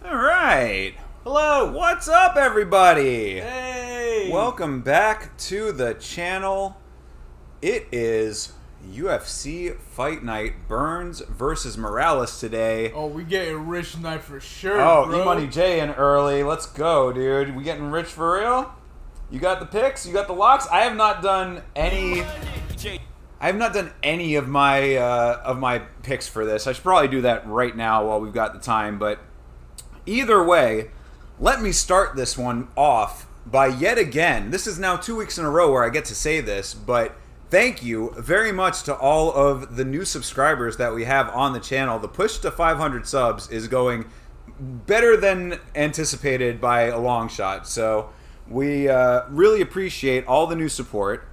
Alright. Hello, what's up everybody? Hey! Welcome back to the channel. It is UFC Fight Night, Burns versus Morales today. Oh, we getting rich tonight for sure, Oh, bro. E-Money J in early. Let's go, dude. We getting rich for real? You got the picks? You got the locks? I have not done any... of my picks for this. I should probably do that right now while we've got the time, but either way, let me start this one off by yet again. This is now 2 weeks in a row where I get to say this, but thank you very much to all of the new subscribers that we have on the channel. The push to 500 subs is going better than anticipated by a long shot, so we really appreciate all the new support.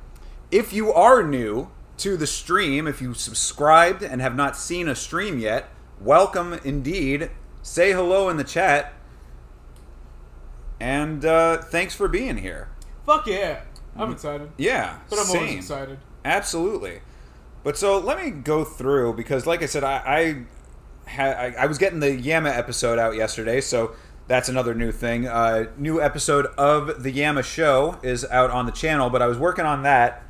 If you are new to the stream, if you subscribed and have not seen a stream yet, welcome indeed. Say hello in the chat. And thanks for being here. Fuck yeah. I'm excited. Yeah, But I'm same. always excited. Absolutely. But so let me go through, because like I said, I was getting the Yama episode out yesterday, so that's another new thing. New episode of the Yama show is out on the channel, but I was working on that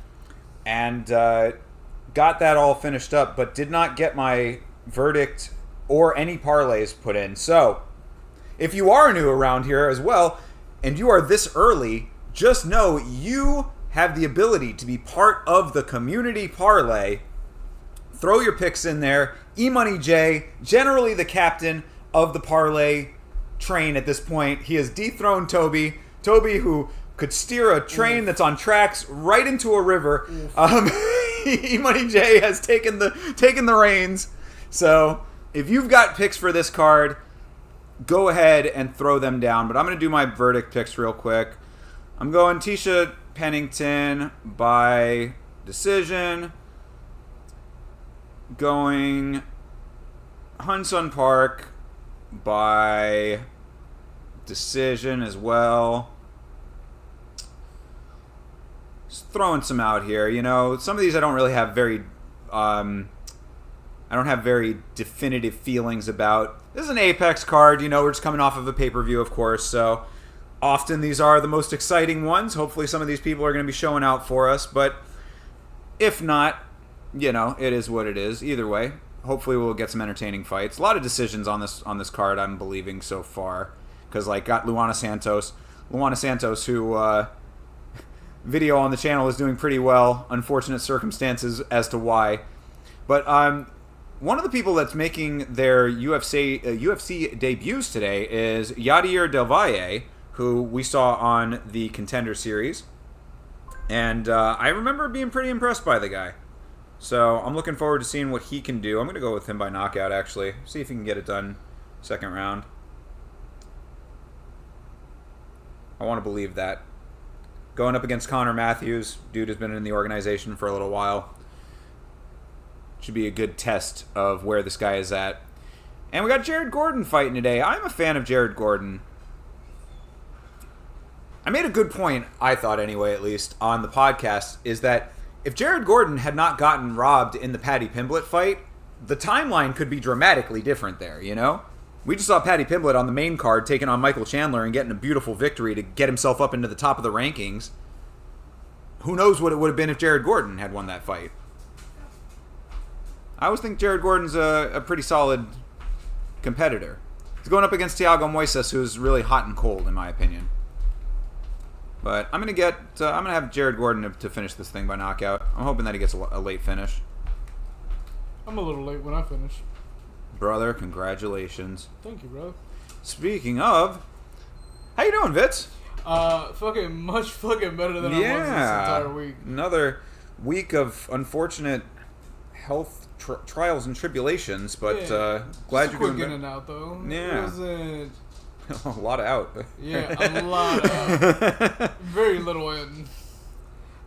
and got that all finished up, but did not get my verdict or any parlays put in. So if you are new around here as well, and you are this early, just know you have the ability to be part of the community parlay. Throw your picks in there. E-Money J, generally the captain of the parlay train at this point. He has dethroned Toby. Toby, who could steer a train that's on tracks right into a river. E-Money J has taken the reins. So if you've got picks for this card, go ahead and throw them down. But I'm going to do my verdict picks real quick. I'm going Tisha Pennington by decision. Going Hunsun Park by decision as well. Just throwing some out here. You know, some of these I don't really have very... I don't have very definitive feelings about. This is an Apex card, you know, we're just coming off of a pay-per-view, of course, so often these are the most exciting ones. Hopefully some of these people are going to be showing out for us, but if not, you know, it is what it is. Either way, hopefully we'll get some entertaining fights. A lot of decisions on this card, I'm believing so far, because like got Luana Santos, who video on the channel is doing pretty well. Unfortunate circumstances as to why, but one of the people that's making their UFC debuts today is Yadier Del Valle, who we saw on the Contender Series. And I remember being pretty impressed by the guy. So I'm looking forward to seeing what he can do. I'm going to go with him by knockout, actually. See if he can get it done second round. I want to believe that. Going up against Connor Matthews. Dude has been in the organization for a little while. Should be a good test of where this guy is at. And we got Jared Gordon fighting today. I'm a fan of Jared Gordon. I made a good point, I thought anyway, at least, on the podcast, is that if Jared Gordon had not gotten robbed in the Paddy Pimblett fight, the timeline could be dramatically different there, you know? We just saw Paddy Pimblett on the main card taking on Michael Chandler and getting a beautiful victory to get himself up into the top of the rankings. who knows what it would have been if Jared Gordon had won that fight. I always think Jared Gordon's a pretty solid competitor. He's going up against Thiago Moises, who's really hot and cold, in my opinion. But I'm gonna have Jared Gordon to finish this thing by knockout. I'm hoping that he gets a late finish. I'm a little late when I finish. Brother, congratulations. Thank you, brother. Speaking of, how you doing, Vitz? Much better than I was this entire week. Another week of unfortunate health trials and tribulations, but glad you're quick doing in and out though. Yeah. It wasn't... a lot of out. Yeah, a lot of very little in.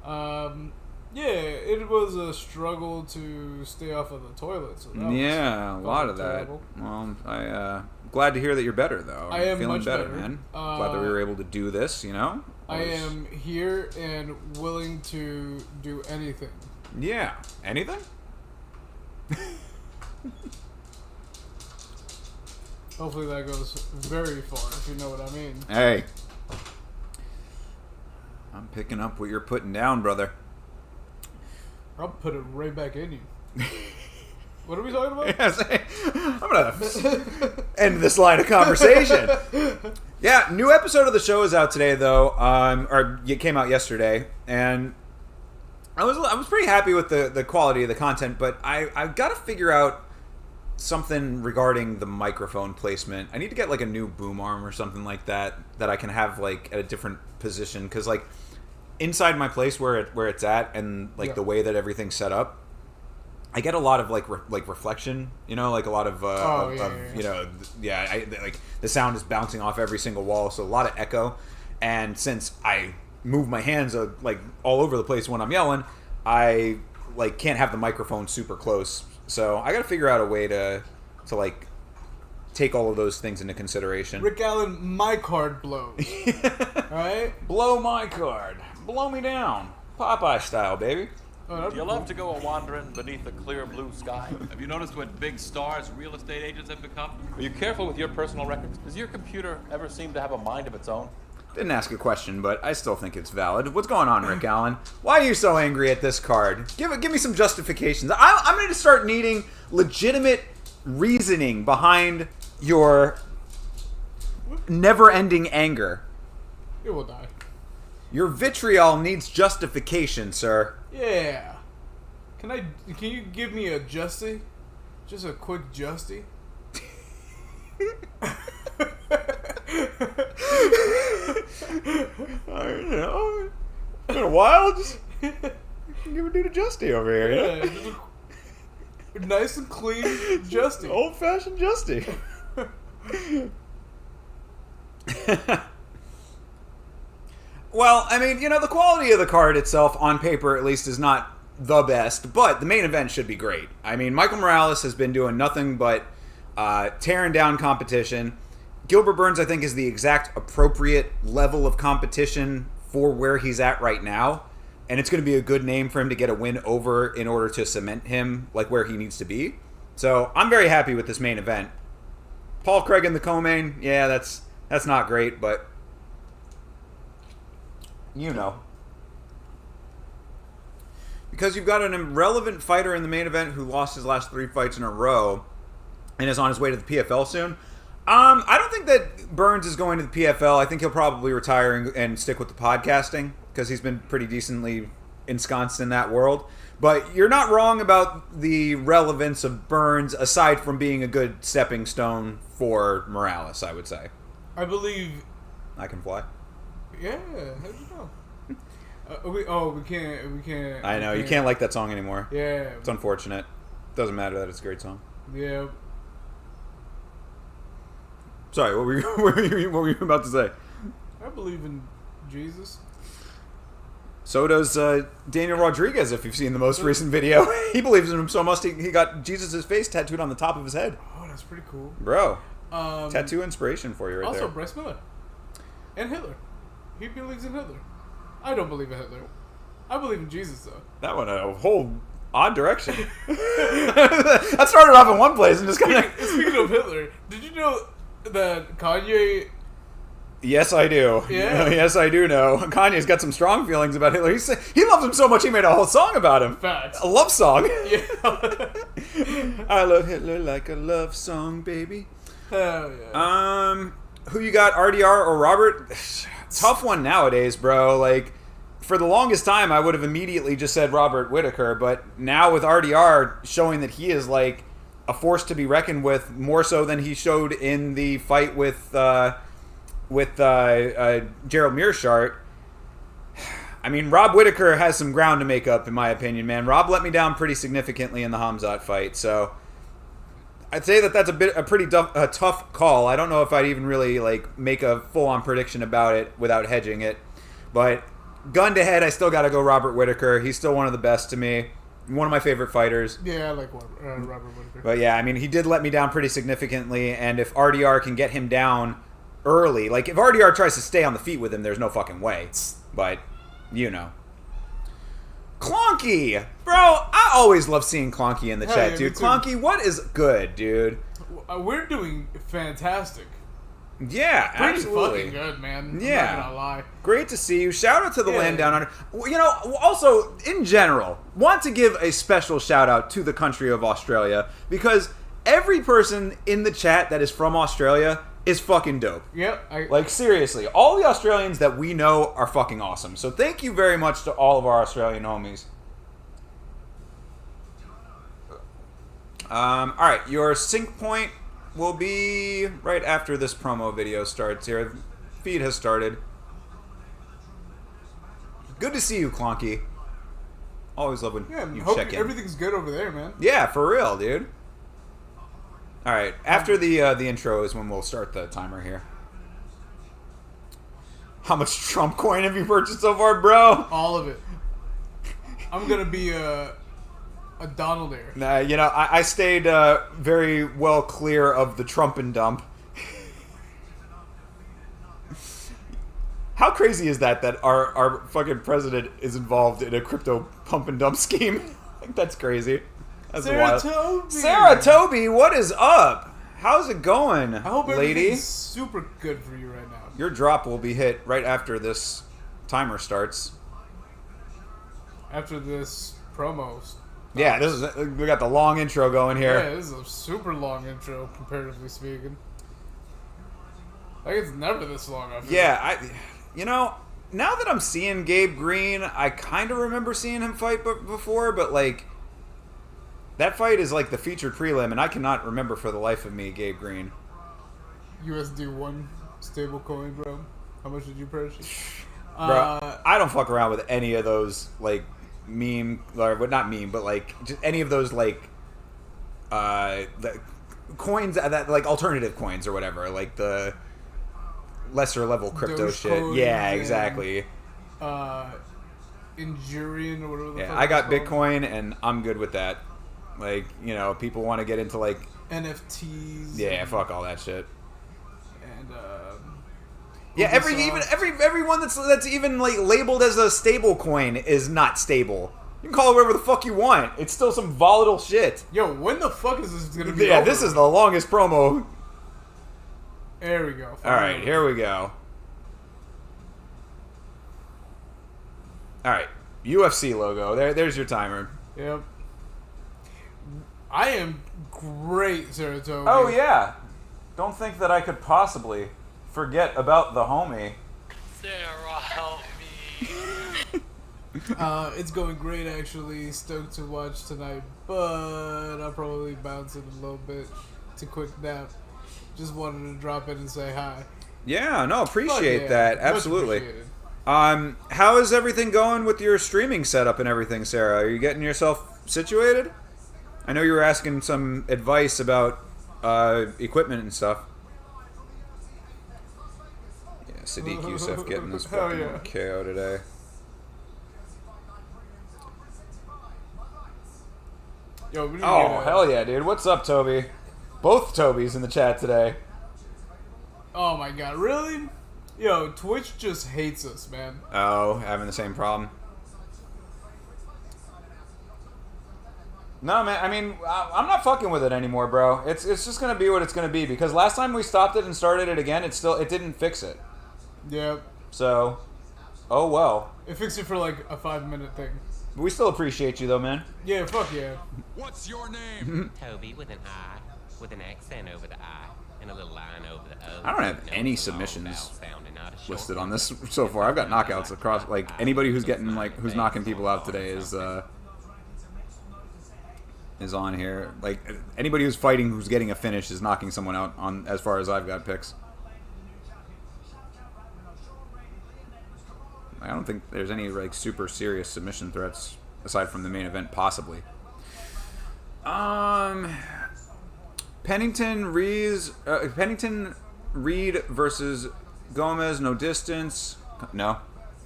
Yeah, it was a struggle to stay off of the toilet. So that a lot of that. Well, glad to hear that you're better, though. I am feeling much better, better. man. Glad that we were able to do this. I am here and willing to do anything. Yeah, anything. Hopefully that goes very far, if you know what I mean. Hey, I'm picking up what you're putting down, brother. I'll put it right back in you. What are we talking about? Yes, I'm gonna end this line of conversation. Yeah, new episode of the show is out today, though. Or it came out yesterday, and I was pretty happy with the quality of the content, but I got to figure out something regarding the microphone placement. I need to get like a new boom arm or something like that I can have like at a different position, because like inside my place where it's at and like the way that everything's set up, I get a lot of like reflection, like a lot of like the sound is bouncing off every single wall, so a lot of echo. And since I move my hands like all over the place when I'm yelling, I like can't have the microphone super close. So I got to figure out a way to like take all of those things into consideration. Rick Allen, my card blows. Alright? Blow my card. Blow me down. Popeye style, baby. Do you love to go a-wandering beneath a clear blue sky? Have you noticed what big stars real estate agents have become? Are you careful with your personal records? Does your computer ever seem to have a mind of its own? Didn't ask a question, but I still think it's valid. What's going on, Rick Allen? Why are you so angry at this card? Give me some justifications. I'm going to start needing legitimate reasoning behind your never-ending anger. It will die. Your vitriol needs justification, sir. Yeah. Can you give me a justy? Just a quick justy? I don't know. It's been a while. Just give a dude a justy over here. Yeah, nice and clean justy. Old-fashioned justy. Well, I mean, the quality of the card itself, on paper at least, is not the best, but the main event should be great. I mean, Michael Morales has been doing nothing but tearing down competition. Gilbert Burns, I think, is the exact appropriate level of competition for where he's at right now, and it's going to be a good name for him to get a win over in order to cement him like where he needs to be. So I'm very happy with this main event. Paul Craig in the co-main, yeah, that's not great, but because you've got an irrelevant fighter in the main event who lost his last 3 fights in a row and is on his way to the PFL soon. I don't think that Burns is going to the PFL. I think he'll probably retire and stick with the podcasting because he's been pretty decently ensconced in that world. But you're not wrong about the relevance of Burns, aside from being a good stepping stone for Morales, I would say. I believe... I can fly. Yeah, how'd you know? We can't. I know, you can't like that song anymore. Yeah. It's unfortunate. Doesn't matter that it's a great song. Yeah. Sorry, what were you about to say? I believe in Jesus. So does Daniel Rodriguez, if you've seen the most recent video. He believes in him so much he got Jesus' face tattooed on the top of his head. Oh, that's pretty cool. Bro. Tattoo inspiration for you right also, there. Also, Bryce Miller. And Hitler. He believes in Hitler. I don't believe in Hitler. I believe in Jesus, though. That went a whole odd direction. That started off in one place and just kind of... Speaking of Hitler, did you know that Kanye Yes, I do. Yeah. Yes, I do know. Kanye's got some strong feelings about Hitler. He loves him so much he made a whole song about him. Facts. A love song. Yeah. I love Hitler like a love song, baby. Hell yeah. Who you got, RDR or Robert? Tough one nowadays, bro. Like, for the longest time, I would have immediately just said Robert Whittaker, but now with RDR showing that he is like a force to be reckoned with, more so than he showed in the fight with Gerald Mearshart. I mean, Rob Whittaker has some ground to make up, in my opinion, man. Rob let me down pretty significantly in the Hamzat fight, so I'd say that that's a pretty tough call. I don't know if I'd even really like make a full-on prediction about it without hedging it, but gun to head, I still got to go Robert Whittaker. He's still one of the best to me. One of my favorite fighters. Yeah, I like Robert Whittaker. But yeah, I mean, he did let me down pretty significantly, and if RDR can get him down early, like if RDR tries to stay on the feet with him, there's no fucking way. But, you know. Clonky! Bro, I always love seeing Clonky in the chat, yeah, dude. Clonky, what is good, dude? We're doing fantastic. Yeah, Pretty absolutely. fucking good, man. Yeah. I'm not gonna lie. Great to see you. Shout out to the Yeah. land down under. You know, also, in general, want to give a special shout out to the country of Australia, because every person in the chat that is from Australia is fucking dope. Yep. Like, seriously, all the Australians that we know are fucking awesome. So thank you very much to all of our Australian homies. Alright, your sync point will be right after this promo video starts here. Feed has started. Good to see you, Clonky. Always love when you check in. Everything's good over there, man. Yeah, for real, dude. Alright, after the intro is when we'll start the timer here. How much Trump coin have you purchased so far, bro? All of it. I'm gonna be a Donald here. Nah, you know, I stayed very well clear of the Trump and dump. How crazy is that our fucking president is involved in a crypto pump and dump scheme? I think that's crazy. That's wild. Toby. Sarah Toby, what is up? How's it going, I hope lady? everything's super good for you right now. Your drop will be hit right after this timer starts. After this promo. Yeah, this is we got the long intro going here. Yeah, this is a super long intro, comparatively speaking. Like, it's never this long, I feel. Yeah, you know, now that I'm seeing Gabe Green, I kind of remember seeing him fight before, but like, that fight is like the featured prelim, and I cannot remember for the life of me Gabe Green. USD1 stable coin, bro. How much did you purchase? Bro, I don't fuck around with any of those, like, meme, or not meme, but like, just any of those, like, the coins, that like, alternative coins or whatever, like the lesser level crypto shit. Yeah, exactly. Injurian or whatever the Yeah, fuck I got it's called. Bitcoin, and I'm good with that. Like, you know, people want to get into, like, NFTs. yeah, fuck all that shit. And Yeah, everyone that's even like labeled as a stable coin is not stable. You can call it whatever the fuck you want. It's still some volatile shit. Yo, when the fuck is this gonna be? Yeah, over? this is the longest promo. There we go. All right, here we go. All right, UFC logo. There's your timer. Yep. I am great, Saratoga. Oh yeah. Don't think that I could possibly forget about the homie. Sarah, help me. It's going great, actually. Stoked to watch tonight, but I'll probably bounce it a little bit to quick nap. Just wanted to drop in and say hi. Yeah, no, appreciate Yeah, that. much Absolutely. appreciated. How is everything going with your streaming setup and everything, Sarah? Are you getting yourself situated? I know you were asking some advice about equipment and stuff. Yeah, Sadiq Youssef getting this Hell fucking yeah. KO today. Yo, we need to Oh, get a- hell yeah, dude. What's up, Toby? Both Tobys in the chat today. Oh my god, really? Yo, Twitch just hates us, man. Oh, having the same problem. No, man. I mean, I'm not fucking with it anymore, bro. It's just gonna be what it's gonna be, because last time we stopped it and started it again, it didn't fix it. Yep. So, oh well. It fixed it for like a 5-minute thing. But we still appreciate you though, man. Yeah, fuck yeah. What's your name? Toby with an I, with an accent over the I, and a little line over the O. I don't have any submissions listed on this so far. I've got knockouts across. Like anybody who's getting who's knocking people out today is on here. Like anybody who's fighting who's getting a finish is knocking someone out on as far as I've got picks. I don't think there's any like super serious submission threats aside from the main event, possibly. Pennington Reed versus Gomez, no distance. No.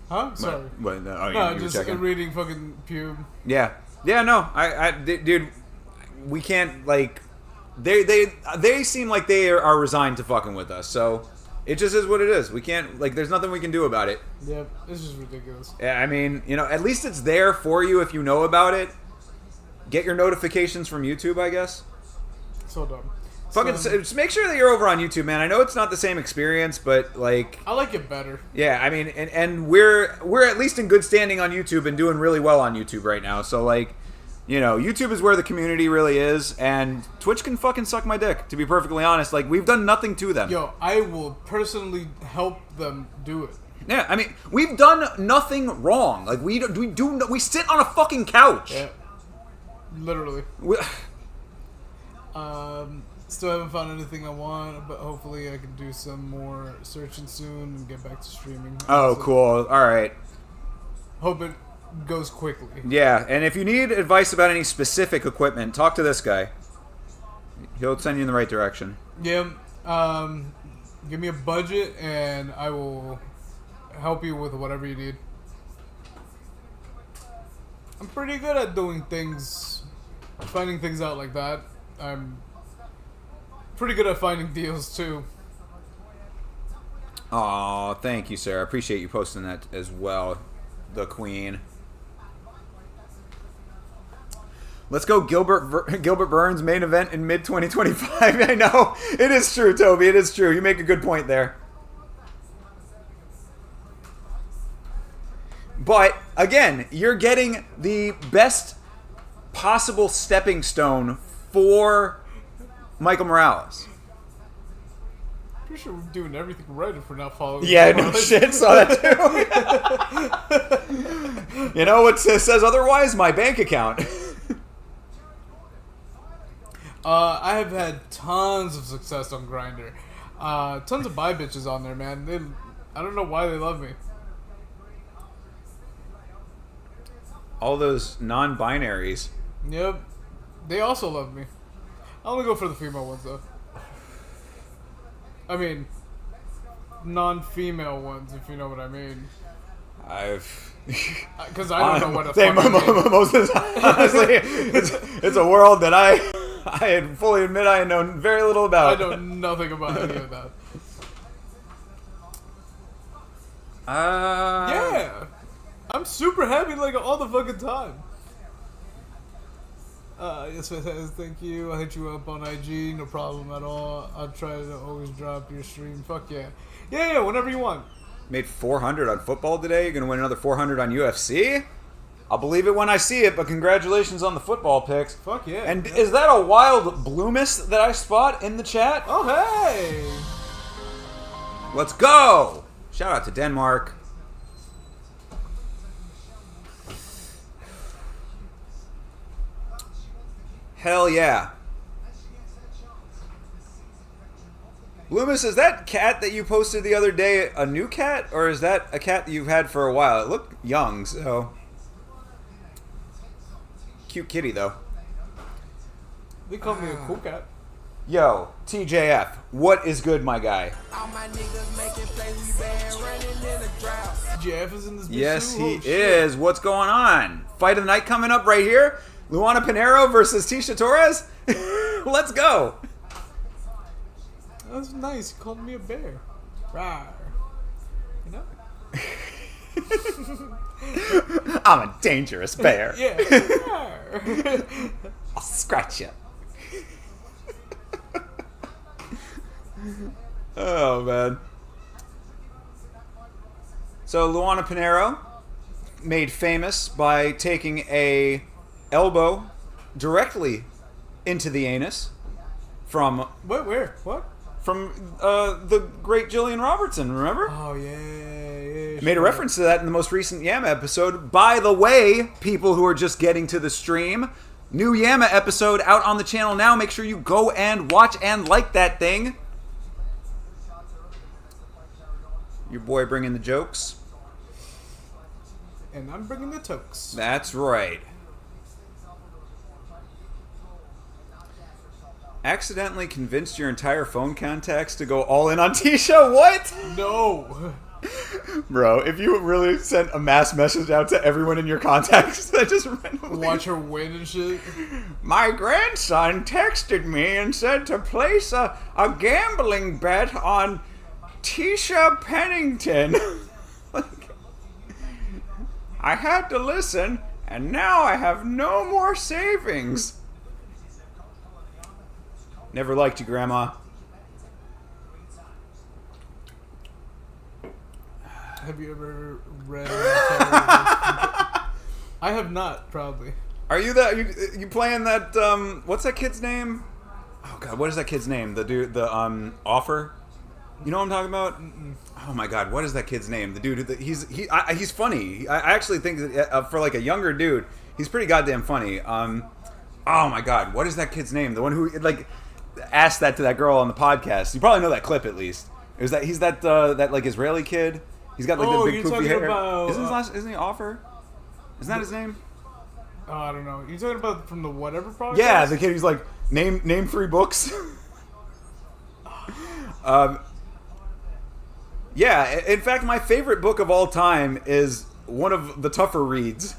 Huh? Sorry. What, No, you were just checking. reading fucking pube. Yeah. Yeah, no. Dude, we can't, like, they seem like they are resigned to fucking with us, so it just is what it is. We can't, like, there's nothing we can do about it. Yep, it's just ridiculous. Yeah, I mean, you know, at least it's there for you if you know about it. Get your notifications from YouTube, I guess. So dumb. Fucking just make sure that you're over on YouTube, man. I know it's not the same experience, but like I like it better. yeah, I mean, and we're at least in good standing on YouTube and doing really well on YouTube right now. So like, you know, YouTube is where the community really is, and Twitch can fucking suck my dick. To be perfectly honest, like we've done nothing to them. Yo, I will personally help them do it. Yeah, I mean, we've done nothing wrong. Like we sit on a fucking couch. Yeah. Literally. Still haven't found anything I want, but hopefully I can do some more searching soon and get back to streaming. Oh, So, cool. All right. Hope it goes quickly. Yeah, and if you need advice about any specific equipment, talk to this guy. He'll send you in the right direction. Yeah. Give me a budget and I will help you with whatever you need. I'm pretty good at doing things, finding things out like that. I'm pretty good at finding deals too. Aw, thank you, sir. I appreciate you posting that as well. The Queen. Let's go Gilbert Burns main event in mid-2025. I know. It is true, Toby. It is true. You make a good point there. But, again, you're getting the best possible stepping stone for Michael Morales. Pretty sure we're doing everything right if we're not following. Yeah, no shit. Saw that too. You know what says otherwise? My bank account. I have had tons of success on Grindr. Tons of bi bitches on there, man. I don't know why they love me. All those non-binaries. Yep. They also love me. I only go for the female ones, though. I mean, non-female ones, if you know what I mean. Because I don't know what a fuck most of the time, honestly, it's a world that I fully admit I know very little about. I know nothing about any of that. Yeah. I'm super happy like all the fucking time. Yes, thank you. I'll hit you up on IG, no problem at all. I'll try to always drop your stream. Fuck yeah. Yeah, whenever you want. Made 400 on football today. You're going to win another 400 on UFC? I'll believe it when I see it, but congratulations on the football picks. Fuck yeah. And is that a wild Bloomis that I spot in the chat? Oh, hey. Let's go. Shout out to Denmark. Hell yeah. Loomis, is that cat that you posted the other day a new cat? Or is that a cat that you've had for a while? It looked young, so... Cute kitty, though. They call me a cool cat. Yo, TJF, what is good, my guy? TJF is in this bitch Yes, too? he Oh, shit. is. What's going on? Fight of the night coming up right here. Luana Pinheiro versus Tisha Torres. Let's go. That's nice. He called me a bear. Rawr. You know? I'm a dangerous bear. Yeah. Rawr. I'll scratch you. Oh, man. So Luana Pinheiro, made famous by taking a elbow directly into the anus from What? Where? What? the great Jillian Robertson, remember? Oh, yeah. Made a reference to that in the most recent Yama episode. By the way, people who are just getting to the stream, new Yama episode out on the channel now. Make sure you go and watch and like that thing. Your boy bringing the jokes. And I'm bringing the tokes. That's right. Accidentally convinced your entire phone contacts to go all in on Tisha? What? No. Bro, if you really sent a mass message out to everyone in your contacts that just randomly... Watch her win and shit. My grandson texted me and said to place a gambling bet on Tisha Pennington. I had to listen, and now I have no more savings. Never liked you, Grandma. Have you ever read? I have not, proudly. Are you you playing that? What's that kid's name? Oh God, what is that kid's name? The dude, the Offer. You know what I'm talking about? Oh my God, what is that kid's name? The dude, he's funny. I actually think that, for like a younger dude, he's pretty goddamn funny. Oh my God, what is that kid's name? The one who like asked that to that girl on the podcast. You probably know that clip at least. It was he's that like Israeli kid. He's got like the big poofy hair. Isn't he Offer? Isn't that his name? Oh, I don't know. You're talking about from the whatever podcast? Yeah, the kid who's like name 3 books. Yeah, in fact, my favorite book of all time is one of the tougher reads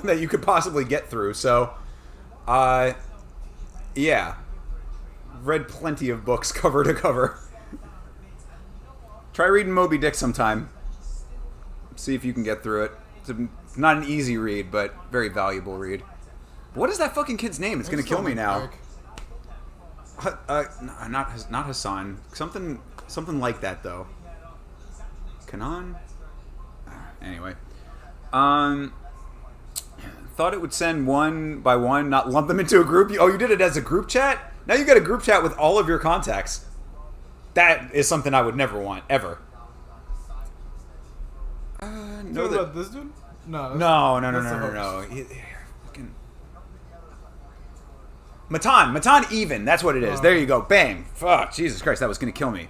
that you could possibly get through. So, yeah, read plenty of books cover to cover. Try reading Moby Dick sometime. See if you can get through it. It's not an easy read, but very valuable read. What is that fucking kid's name? It's gonna kill me now. Not Hassan. Something like that though. Kanan? Anyway. Thought it would send one by one, not lump them into a group. Oh, you did it as a group chat? Now you got a group chat with all of your contacts. That is something I would never want, ever. No, about this dude? No. No. Fucking Matan even. That's what it is. There you go. Bang. Fuck. Jesus Christ, that was gonna kill me.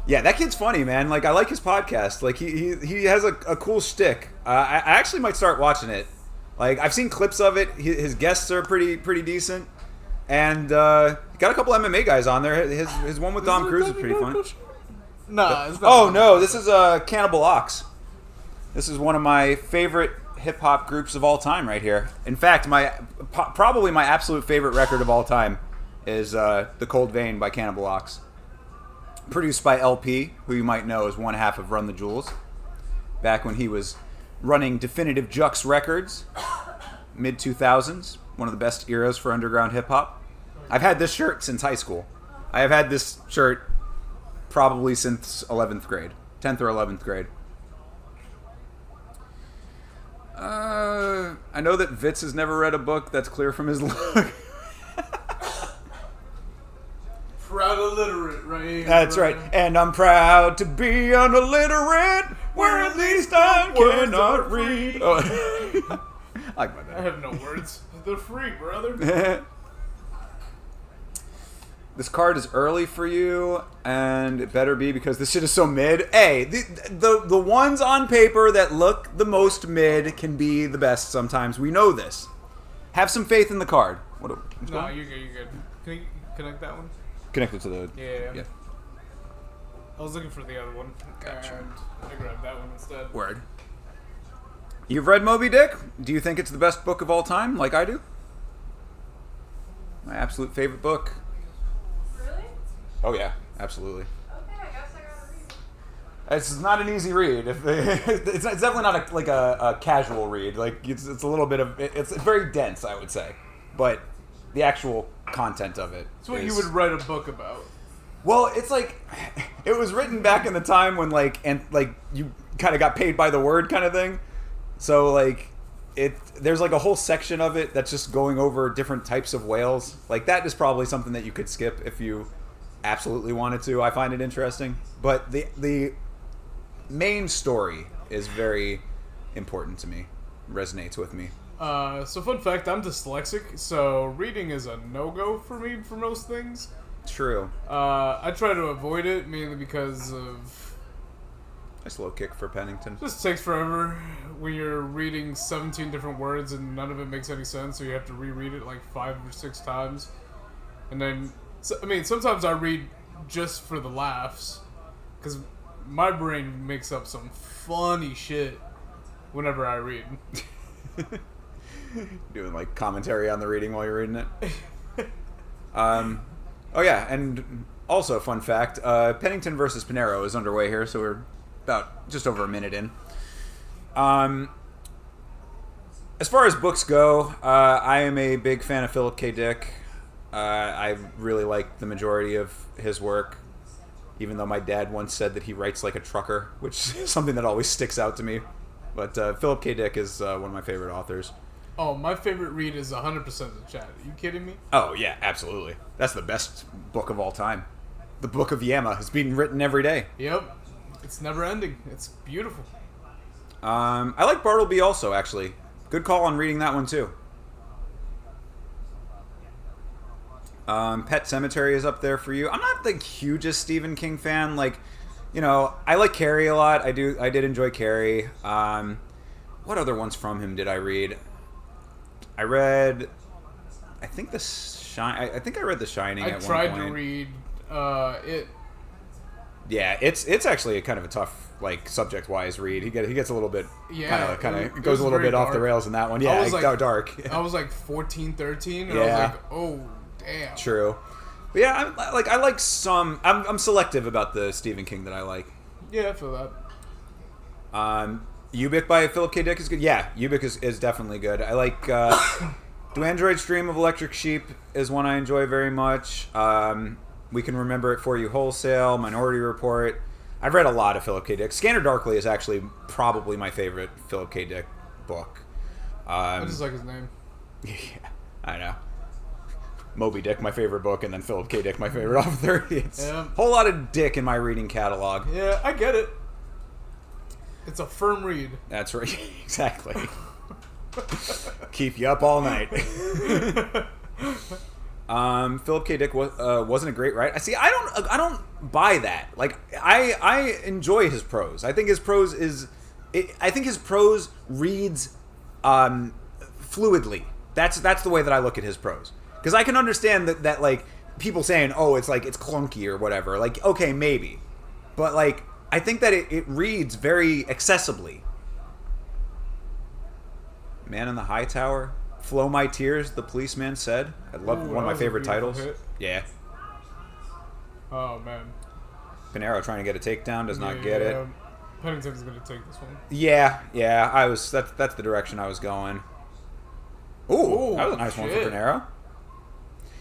Yeah, that kid's funny, man. Like, I like his podcast. Like, he has a cool shtick. I actually might start watching it. Like, I've seen clips of it. His guests are pretty decent. And got a couple MMA guys on there. His one with Dom Cruz is pretty fun. Nah, it's not. Oh, no, this is Cannibal Ox. This is one of my favorite hip-hop groups of all time right here. In fact, probably my absolute favorite record of all time is The Cold Vein by Cannibal Ox. Produced by LP, who you might know as one half of Run the Jewels, back when he was running Definitive Jux Records, mid-2000s, one of the best eras for underground hip-hop. I've had this shirt since high school. I have had this shirt probably since 11th grade, 10th or 11th grade. I know that Vitz has never read a book. That's clear from his look. Proud illiterate, right? That's right. And I'm proud to be an illiterate, where at least I cannot read. Oh. I like my bad. I have no words. They're free, brother. This card is early for you, and it better be because this shit is so mid. Hey, the ones on paper that look the most mid can be the best sometimes. We know this. Have some faith in the card. No, you're good. Can you connect that one? Connected to the... Yeah. I was looking for the other one. Gotcha. And I grabbed that one instead. Word. You've read Moby Dick? Do you think it's the best book of all time, like I do? My absolute favorite book. Really? Oh yeah, absolutely. Okay, I guess I gotta read. It's not an easy read. It's definitely not a casual read. Like it's a little bit of... It's very dense, I would say. But the actual content of it. It's what you would write a book about. Well, it's like it was written back in the time when you kind of got paid by the word kind of thing. So like there's like a whole section of it that's just going over different types of whales. Like that is probably something that you could skip if you absolutely wanted to. I find it interesting, but the main story is very important to me, resonates with me. So fun fact, I'm dyslexic, so reading is a no-go for me for most things. True. I try to avoid it mainly because of... Nice little kick for Pennington. It just takes forever when you're reading 17 different words and none of it makes any sense, so you have to reread it like 5 or 6 times. And then, sometimes I read just for the laughs, because my brain makes up some funny shit whenever I read. Doing like commentary on the reading while you're reading it. Oh yeah, and also fun fact, Pennington versus Pinero is underway here, so we're about just over a minute in. As far as books go, I am a big fan of Philip K. Dick. I really like the majority of his work, even though my dad once said that he writes like a trucker, which is something that always sticks out to me. But Philip K. Dick is one of my favorite authors. Oh, my favorite read is 100% the Chat. Are you kidding me? Oh, yeah, absolutely. That's the best book of all time. The Book of Yama is being written every day. Yep. It's never ending. It's beautiful. I like Bartleby also, actually. Good call on reading that one, too. Pet Sematary is up there for you. I'm not the hugest Stephen King fan. Like, you know, I like Carrie a lot. I did enjoy Carrie. What other ones from him did I read? I read, I think I think I read The Shining at one point. I tried to read it. Yeah, it's actually a kind of a tough, like, subject-wise read. He gets a little bit, kind of goes a little bit off the rails in that one. Yeah, dark. I was like 14, 13, and yeah. I was like, oh, damn. True. But yeah, I like some. I'm selective about the Stephen King that I like. Yeah, I feel that. Ubik by Philip K. Dick is good. Yeah, Ubik is definitely good. I like Do Androids Dream of Electric Sheep is one I enjoy very much. We Can Remember It For You Wholesale, Minority Report. I've read a lot of Philip K. Dick. Scanner Darkly is actually probably my favorite Philip K. Dick book. I just like his name. Yeah, I know. Moby Dick, my favorite book, and then Philip K. Dick, my favorite author. It's a whole lot of Dick in my reading catalog. Yeah, I get it. It's a firm read. That's right. Exactly. Keep you up all night. Philip K. Dick wasn't a great writer. See, I don't buy that. Like, I enjoy his prose. I think his prose reads fluidly. That's the way that I look at his prose. Because I can understand that like people saying, oh, it's like it's clunky or whatever. Like, okay, maybe, but like I think that it reads very accessibly. Man in the High Tower, Flow My Tears, the policeman said. I love one of my favorite titles. Hit. Yeah. Oh man. Pinero trying to get a takedown, does not get it. Pennington's gonna take this one. Yeah. That's the direction I was going. Ooh, that was a nice one for Pinero.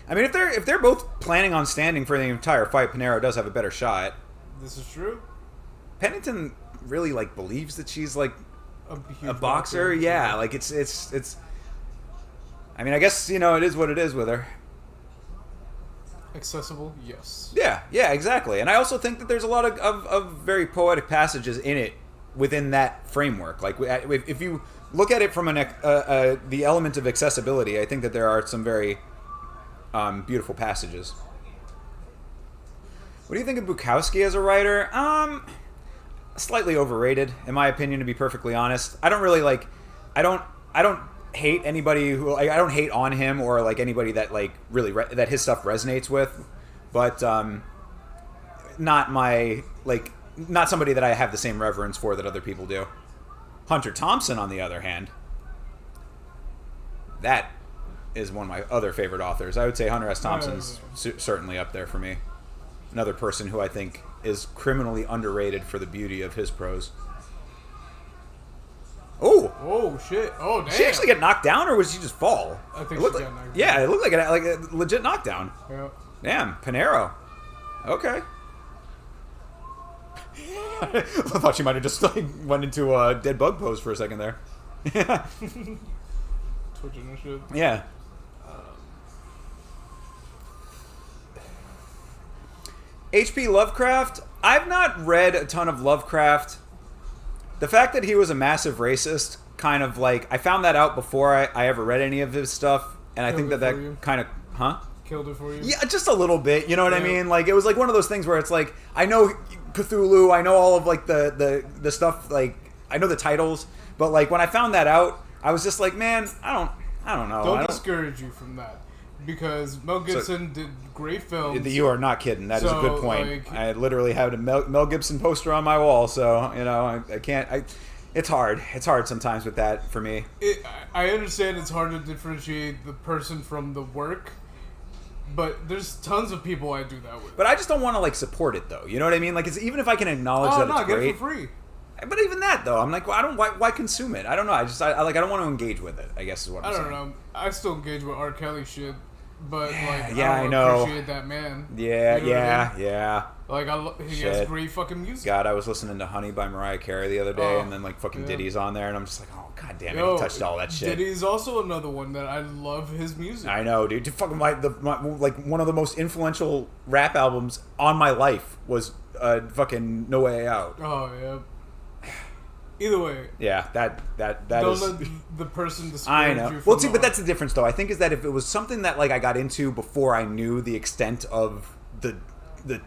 I mean, if they're both planning on standing for the entire fight, Pinero does have a better shot. This is true. Pennington really like believes that she's like a boxer. Yeah, like it's. I mean, I guess it is what it is with her. Accessible, yes. Yeah, exactly. And I also think that there's a lot of very poetic passages in it within that framework. Like if you look at it from the element of accessibility, I think that there are some very beautiful passages. What do you think of Bukowski as a writer? Slightly overrated, in my opinion, to be perfectly honest. I don't really like. I don't hate anybody who. I don't hate on him or like anybody that like really that his stuff resonates with, but not my like not somebody that I have the same reverence for that other people do. Hunter Thompson, on the other hand, that is one of my other favorite authors. I would say Hunter S. Thompson's certainly up there for me. Another person who I think is criminally underrated for the beauty of his prose. Oh shit! Oh damn! Did she actually get knocked down, or was she just fall? I think she got knocked down. Yeah, it looked like a legit knockdown. Yeah. Damn, Pinero. Okay. I thought you might have just like went into a dead bug pose for a second there. Yeah. Twitching and shit. Yeah. H.P. Lovecraft. I've not read a ton of Lovecraft. The fact that he was a massive racist, kind of like, I found that out before I ever read any of his stuff, and I think Killed that it for you? kind of, huh? Killed it for you? Yeah, just a little bit. You know what I Yeah. mean? Like, it was like one of those things where it's like, I know Cthulhu, I know all of like the stuff, like I know the titles, but like when I found that out, I was just like, man, I don't know. Don't I discourage you from that. Because Mel Gibson did great films. You are not kidding. That is a good So, point. like- I literally had a Mel Gibson poster on my wall, so you know I can't. It's hard. It's hard sometimes with that for me. I understand it's hard to differentiate the person from the work, but there's tons of people I do that with. But I just don't want to like support it though. You know what I mean? Like, even if I can acknowledge that it's get great, it for free. but even that though, I'm like, well, I don't. Why consume it? I don't know. I don't want to engage with it. I guess is what I'm I saying. don't know. I still engage with R. Kelly shit, but like yeah, I don't I know. appreciate that man. Yeah, You know what I mean? yeah. Like he Shit. has great fucking music. God, I was listening to "Honey" by Mariah Carey the other day, Oh, and then like fucking yeah. Diddy's on there, and I'm just like, oh god damn it, Yo, he touched all that shit. Diddy's also another one that I love his music. I know, dude. Fucking like one of the most influential rap albums on my life was fucking No Way Out. Oh yeah. Either way, Yeah, that don't is. let the person I discourage know. you from Well, see, the but that's art. the difference, though. I think is that if it was something that like I got into before I knew the extent of the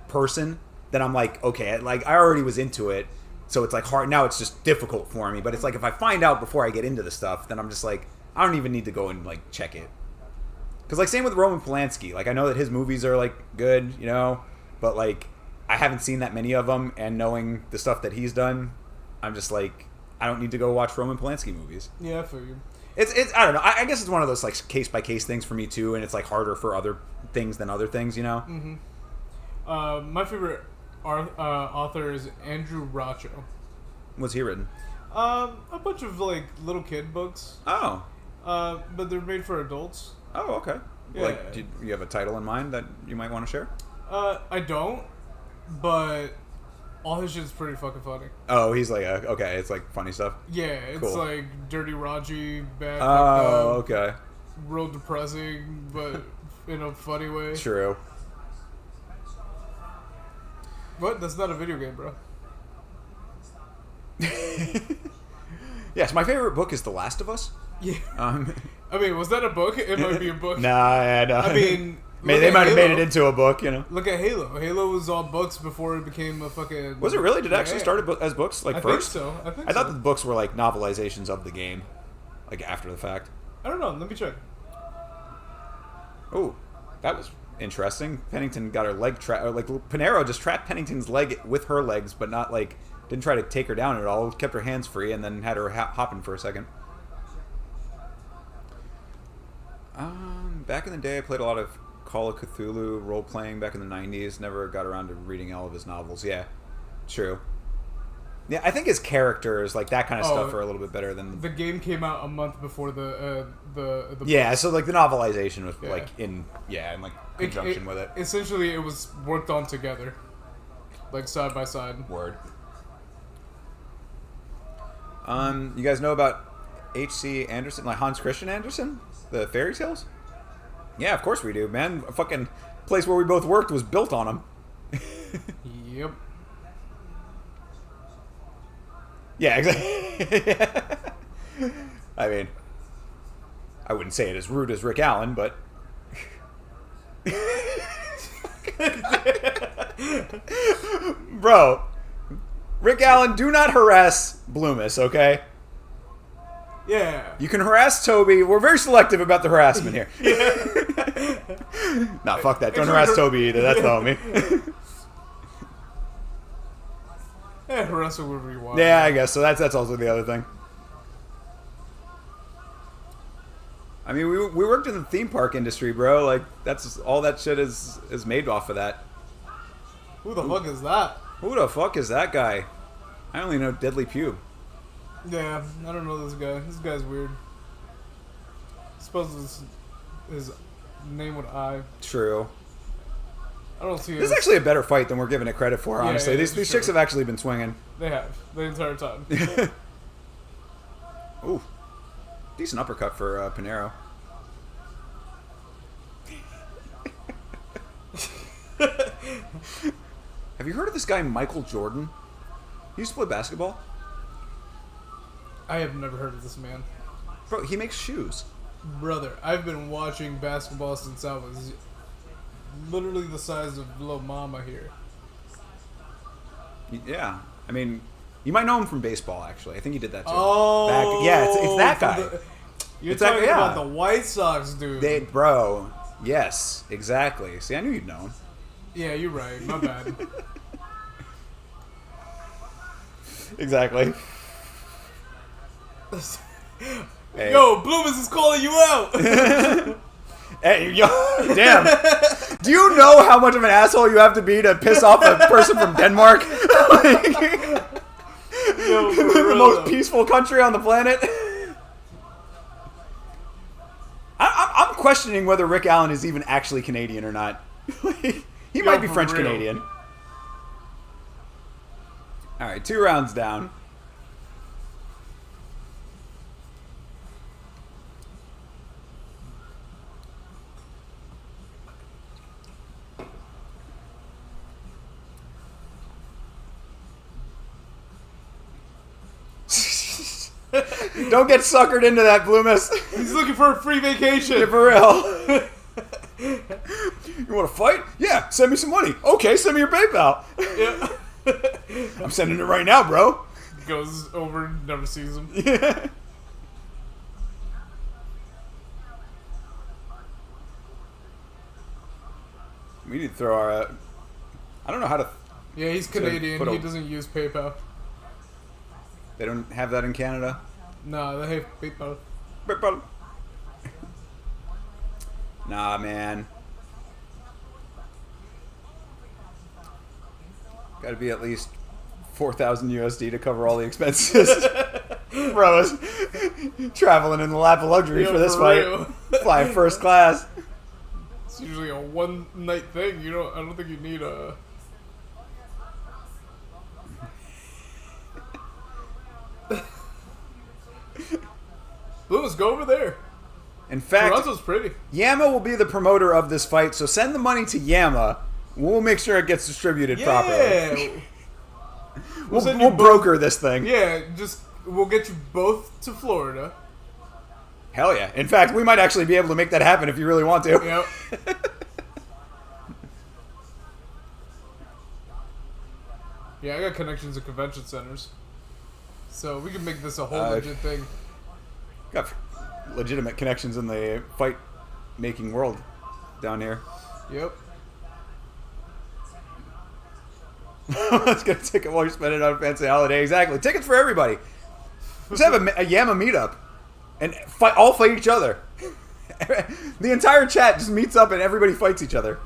person, then I'm like, okay, like I already was into it, so it's like hard. Now it's just difficult for me. But it's like if I find out before I get into the stuff, then I'm just like, I don't even need to go and like check it. Because like same with Roman Polanski. Like I know that his movies are like good, you know, but like I haven't seen that many of them, and knowing the stuff that he's done, I'm just like, I don't need to go watch Roman Polanski movies. Yeah, I feel you. It's I don't know. I guess it's one of those like case by case things for me too, and it's like harder for other things than other things, you know. My favorite author is Andrew Racho. What's he written? A bunch of like little kid books, Oh, but they're made for adults. oh, okay. Yeah. Like, do you have a title in mind that you might want to share? I don't, but all his shit's pretty fucking funny. Oh, he's like okay. It's like funny stuff. Yeah, it's Cool. like dirty, raunchy, bad, fucked Oh, up, okay. real depressing, but in a funny way. True. What? That's not a video game, bro. Yes, my favorite book is The Last of Us. Yeah. Um, I mean, was that a book? It might be a book. nah, yeah, no. I mean, look they at might have made Halo. it into a book, you know. Look at Halo. Halo was all books before it became a fucking. Was it really? Did it actually Yeah. start as books like I first? think so. I think I thought so. the books were like novelizations of the game, like after the fact. I don't know. Let me check. Oh, that was interesting. Pennington got her leg trapped. Like Panero just trapped Pennington's leg with her legs, but not like didn't try to take her down at all. Kept her hands free and then had her hopping for a second. Back in the day, I played a lot of Call of Cthulhu role playing back in the '90s. Never got around to reading all of his novels. Yeah, true. Yeah, I think his characters, like that kind of stuff, are a little bit better than The game came out a month before the Yeah, so like the novelization was Yeah. like in like conjunction with it. Essentially, it was worked on together, like side by side. Word. You guys know about H.C. Andersen, like Hans Christian Andersen, the fairy tales? Yeah, of course we do, man. A fucking place where we both worked was built on them. Yep. Yeah, exactly. I mean, I wouldn't say it as rude as Rick Allen, but bro, Rick Allen, do not harass Bloomis, okay? Yeah. You can harass Toby. We're very selective about the harassment here. Nah, fuck that. Don't harass Toby either. That's the homie. Yeah, harass whoever you want. Yeah, I guess so. That's also the other thing. I mean, we worked in the theme park industry, bro. Like that's all that shit is made off of that. Who the fuck is that? Who the fuck is that guy? I only know Deadly Pube. Yeah, I don't know this guy. This guy's weird. Suppose his name with I. True. I don't see This is it. actually a better fight than we're giving it credit for, honestly. yeah, these that's chicks true. have actually been swinging. They have the entire time. Ooh. Decent uppercut for Pinheiro. Have you heard of this guy, Michael Jordan? He used to play basketball. I have never heard of this man. Bro, he makes shoes. Brother, I've been watching basketball since I was literally the size of little mama here. Yeah. I mean, you might know him from baseball, actually. I think he did that too. Oh, yeah, it's that guy. You're It's that- talking yeah. about the White Sox, dude. Bro, yes, exactly. See, I knew you'd know him. Yeah, you're right. My bad. Exactly. Hey. Yo, Bloomis is calling you out. Hey, yo, damn. Do you know how much of an asshole you have to be to piss off a person from Denmark? Yo, The most peaceful country on the planet? I'm questioning whether Rick Allen is even actually Canadian or not. He might be for French real. Canadian. Alright, 2 rounds down. Don't get suckered into that, Bloomis. He's looking for a free vacation. Yeah, for real. You want to fight? Yeah, send me some money. Okay, send me your PayPal. Yeah. I'm sending it right now, bro. Goes over, never sees him. Yeah. We need to throw our... I don't know how to... Yeah, he's Canadian. put a- He doesn't use PayPal. They don't have that in Canada? No, they have PayPal. PayPal. Nah, man. Got to be at least 4,000 USD to cover all the expenses. Bro is traveling in the lap of luxury Yo, for this for fight. real. Flying first class. It's usually a one-night thing. I don't think you need a... Lewis, go over there. In fact, Toronto's pretty. Yama will be the promoter of this fight, so send the money to Yama. We'll make sure it gets distributed properly. Yeah. We'll send you broker this thing. Yeah, we'll get you both to Florida. Hell yeah. In fact, we might actually be able to make that happen if you really want to. Yep. Yeah, I got connections at convention centers. So we can make this a whole legit thing. Got legitimate connections in the fight making world down here. Yep. Let's get a ticket while you're spending it on a fancy holiday. Exactly. Tickets for everybody. Let's have a Yama meetup and all fight each other. The entire chat just meets up and everybody fights each other.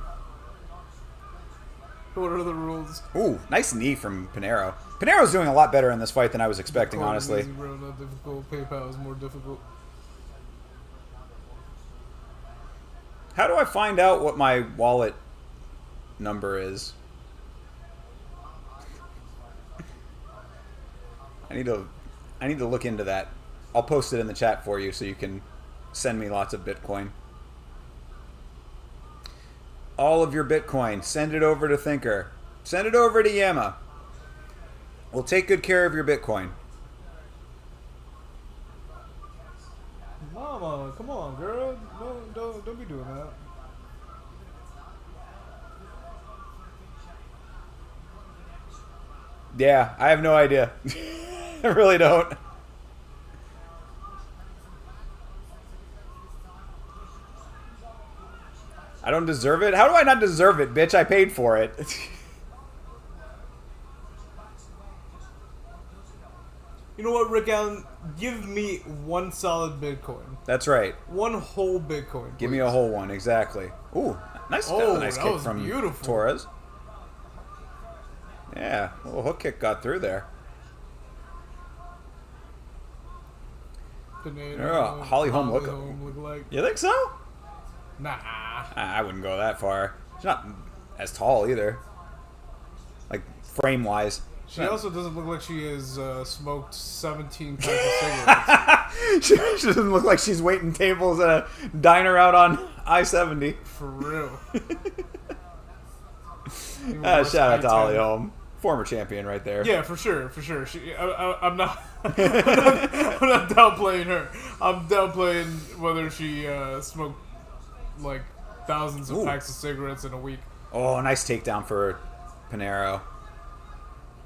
What are the rules? Ooh, nice knee from Pinheiro. Pinheiro's doing a lot better in this fight than I was expecting, Call it honestly. easy, bro, not difficult. PayPal is more difficult. How do I find out what my wallet number is? I need to look into that. I'll post it in the chat for you so you can send me lots of Bitcoin. All of your Bitcoin, send it over to Thinker. Send it over to Yama. We'll take good care of your Bitcoin. Mama, come on, girl. No, don't be doing that. Yeah, I have no idea. I really don't. I don't deserve it? How do I not deserve it, bitch? I paid for it. You know what, Rick Allen? Give me one solid Bitcoin. That's right. One whole Bitcoin. Give me a whole one, exactly. Ooh, nice, that was Oh, a nice that kick was from beautiful. Torres. Yeah, a little hook kick got through there. Holly Holm look like. You think so? Nah. I wouldn't go that far. She's not as tall either. Like, frame-wise. She also doesn't look like she has smoked 17 packs of cigarettes. She doesn't look like she's waiting tables at a diner out on I-70. For real. Shout out to Holly Holm. Former champion right there. Yeah, for sure. I'm not I'm not downplaying her. I'm downplaying whether she smoked like thousands of packs of cigarettes in a week. Oh, nice takedown for Pinheiro.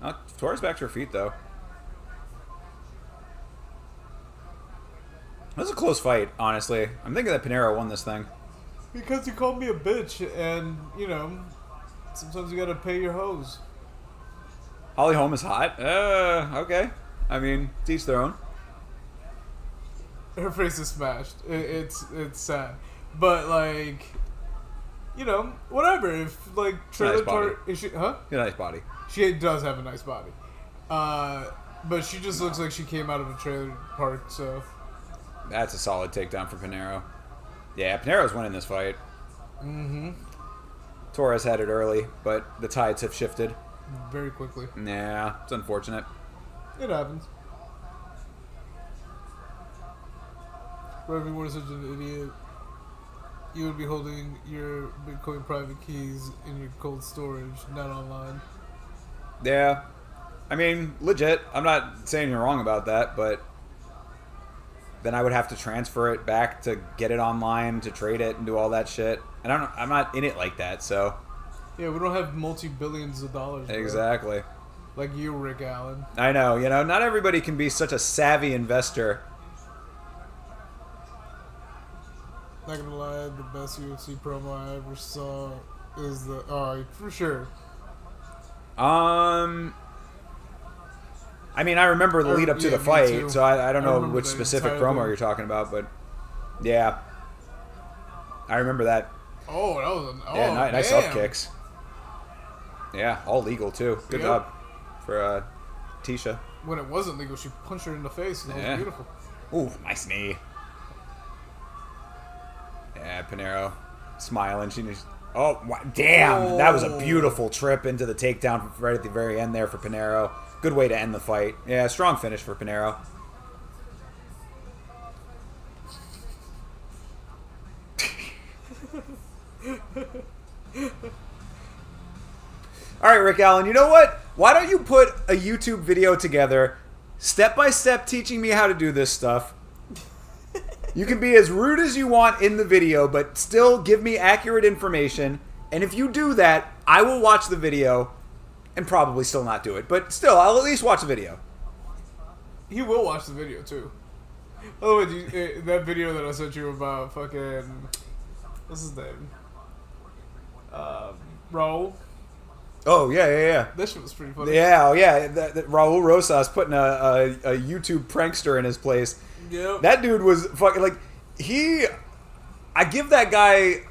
Oh, Torres back to her feet, though. That was a close fight, honestly. I'm thinking that Pinheiro won this thing. Because you called me a bitch, and, you know, sometimes you gotta pay your hoes. Holly Holm is hot? Okay. I mean, to each their own. Her face is smashed. It's sad. But, like, you know, whatever. If, like, Trailer Nice body. Park... Is she, huh? Good, nice body. She does have a nice body. But she just looks like she came out of a trailer park, so... That's a solid takedown for Pinheiro. Yeah, Pinheiro's winning this fight. Mm-hmm. Torres had it early, but the tides have shifted. Very quickly. Yeah, it's unfortunate. It happens. But if you were such an idiot, you would be holding your Bitcoin private keys in your cold storage, not online. Yeah. I mean, legit. I'm not saying you're wrong about that, but then I would have to transfer it back to get it online, to trade it, and do all that shit. And I'm not in it like that, so... Yeah, we don't have multi-billions of dollars. Bro. Exactly. Like you, Rick Allen. I know, you know, not everybody can be such a savvy investor. Not gonna lie, the best UFC promo I ever saw is the... Oh, for sure. I mean, I remember the lead up to the me fight, too. so I don't know remember which the specific entire promo thing. you're talking about, but yeah. I remember that. Oh, that was... Yeah, nice damn. up kicks. Yeah, all legal too. Good Yep. job for Tisha. When it wasn't legal, she punched her in the face, and that Yeah. was beautiful. Ooh, nice knee. Yeah, Pinheiro smiling. She just... Oh, damn! That was a beautiful trip into the takedown right at the very end there for Pinheiro. Good way to end the fight. Yeah, strong finish for Pinheiro. All right, Rick Allen, you know what? Why don't you put a YouTube video together, step by step, teaching me how to do this stuff? You can be as rude as you want in the video, but still give me accurate information. And if you do that, I will watch the video and probably still not do it. But still, I'll at least watch the video. He will watch the video, too. By the way, that video that I sent you about fucking... What's his name? Raul. Oh, yeah. That shit was pretty funny. Yeah, that Raul Rosas putting a YouTube prankster in his place. Yep. That dude was fucking like I give that guy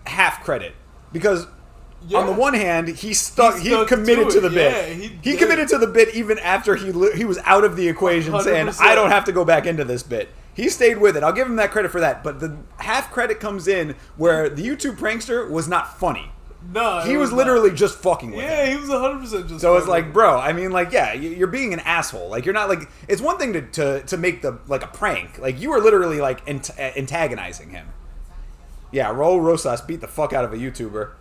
half credit because on the one hand he committed to the bit. He committed to the bit even after he was out of the equation, 100%. saying I don't have to go back into this bit. He stayed with it. I'll give him that credit for that. But the half credit comes in where the YouTube prankster was not funny. No, He was literally just fucking with Yeah, it. he was 100% just. So it's like, bro, I mean, like, yeah, you're being an asshole. Like, you're not, like, it's one thing to make the, like, a prank. Like, you were literally, like, antagonizing him. Yeah, Raul Rosas beat the fuck out of a YouTuber.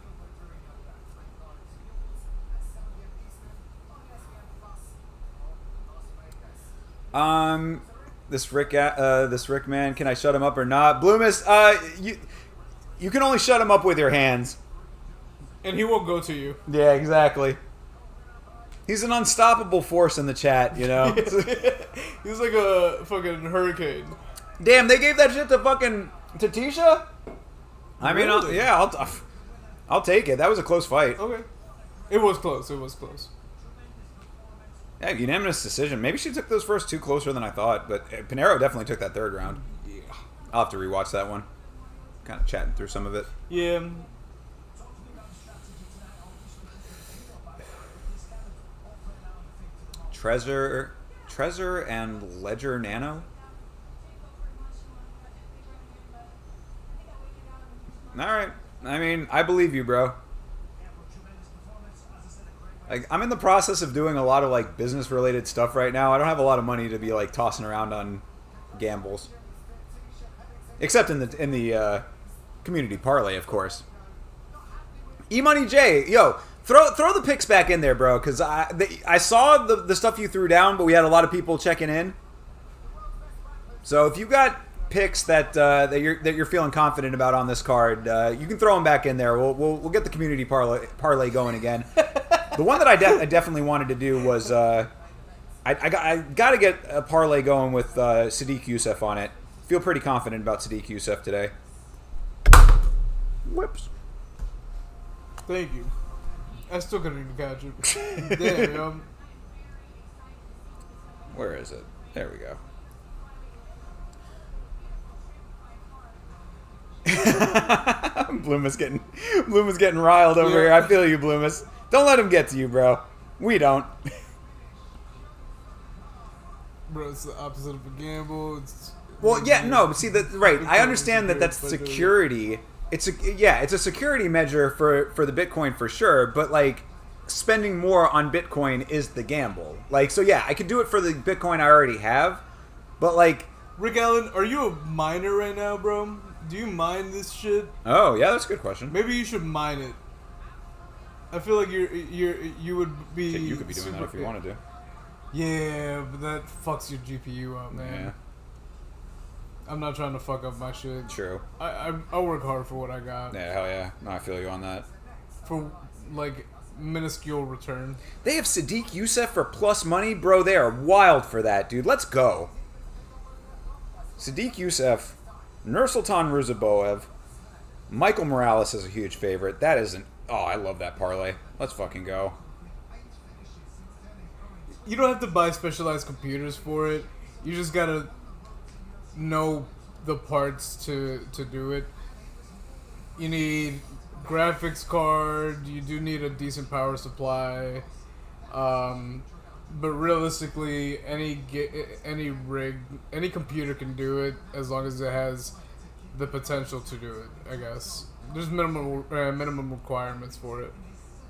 This Rick man, can I shut him up or not? Bloomis, you can only shut him up with your hands. And he won't go to you. Yeah, exactly. He's an unstoppable force in the chat, you know? He's like a fucking hurricane. Damn, they gave that shit to fucking Tisha? I mean, Really? I'll take it. That was a close fight. Okay. It was close. Yeah, unanimous decision. Maybe she took those first two closer than I thought, but Pinheiro definitely took that third round. Yeah. I'll have to rewatch that one. Kind of chatting through some of it. Yeah. Trezor and Ledger Nano? Alright. I mean, I believe you, bro. Like, I'm in the process of doing a lot of like business related stuff right now. I don't have a lot of money to be like tossing around on gambles, except in the community parlay, of course. E-Money J, yo, throw the picks back in there, bro, because I saw the stuff you threw down, but we had a lot of people checking in. So if you got picks that you're feeling confident about on this card, you can throw them back in there. We'll get the community parlay going again. The one that I definitely wanted to do was I got to get a parlay going with Sadiq Youssef on it. Feel pretty confident about Sadiq Youssef today. Whoops. Thank you. I still couldn't even catch it. Damn. Where is it? There we go. Bloomus getting riled over here. I feel you, Bloomus. Don't let him get to you, bro. We don't. Bro, it's the opposite of a gamble. Well, yeah, no, but see right. I understand that that's security. It's a security measure for the Bitcoin for sure, but like spending more on Bitcoin is the gamble. Like, so yeah, I could do it for the Bitcoin I already have, but like, Rick Allen, are you a miner right now, bro? Do you mine this shit? Oh yeah, that's a good question. Maybe you should mine it. I feel like you would be. Shit, you could be doing that if you wanted to. Yeah, but that fucks your GPU up, man. Yeah. I'm not trying to fuck up my shit. True. I work hard for what I got. Yeah, hell yeah. No, I feel you on that. For like minuscule return. They have Sadiq Youssef for plus money, bro. They are wild for that, dude. Let's go. Sadiq Youssef, Nursultan Ruzaboev, Michael Morales is a huge favorite. That isn't. Oh, I love that parlay. Let's fucking go. You don't have to buy specialized computers for it. You just gotta know the parts to do it. You need graphics card. You do need a decent power supply. But realistically, any rig, any computer can do it as long as it has the potential to do it. I guess there's minimum requirements for it,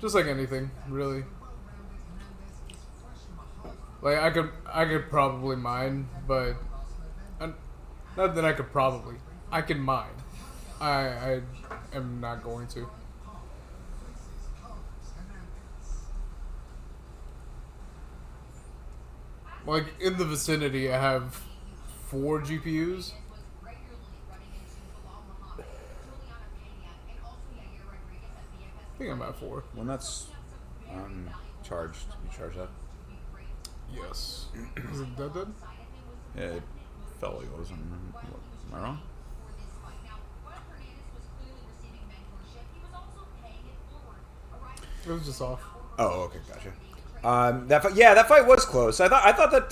just like anything, really. Like I could probably mine, but not that I can mine. I am not going to. Like, in the vicinity, I have 4 GPUs. I think I'm at 4. When that's charged, you charge that? Yes. Is it dead? Yeah, it felt like it was. Am I wrong? It was just off. Oh, okay, gotcha. That fight was close. I thought that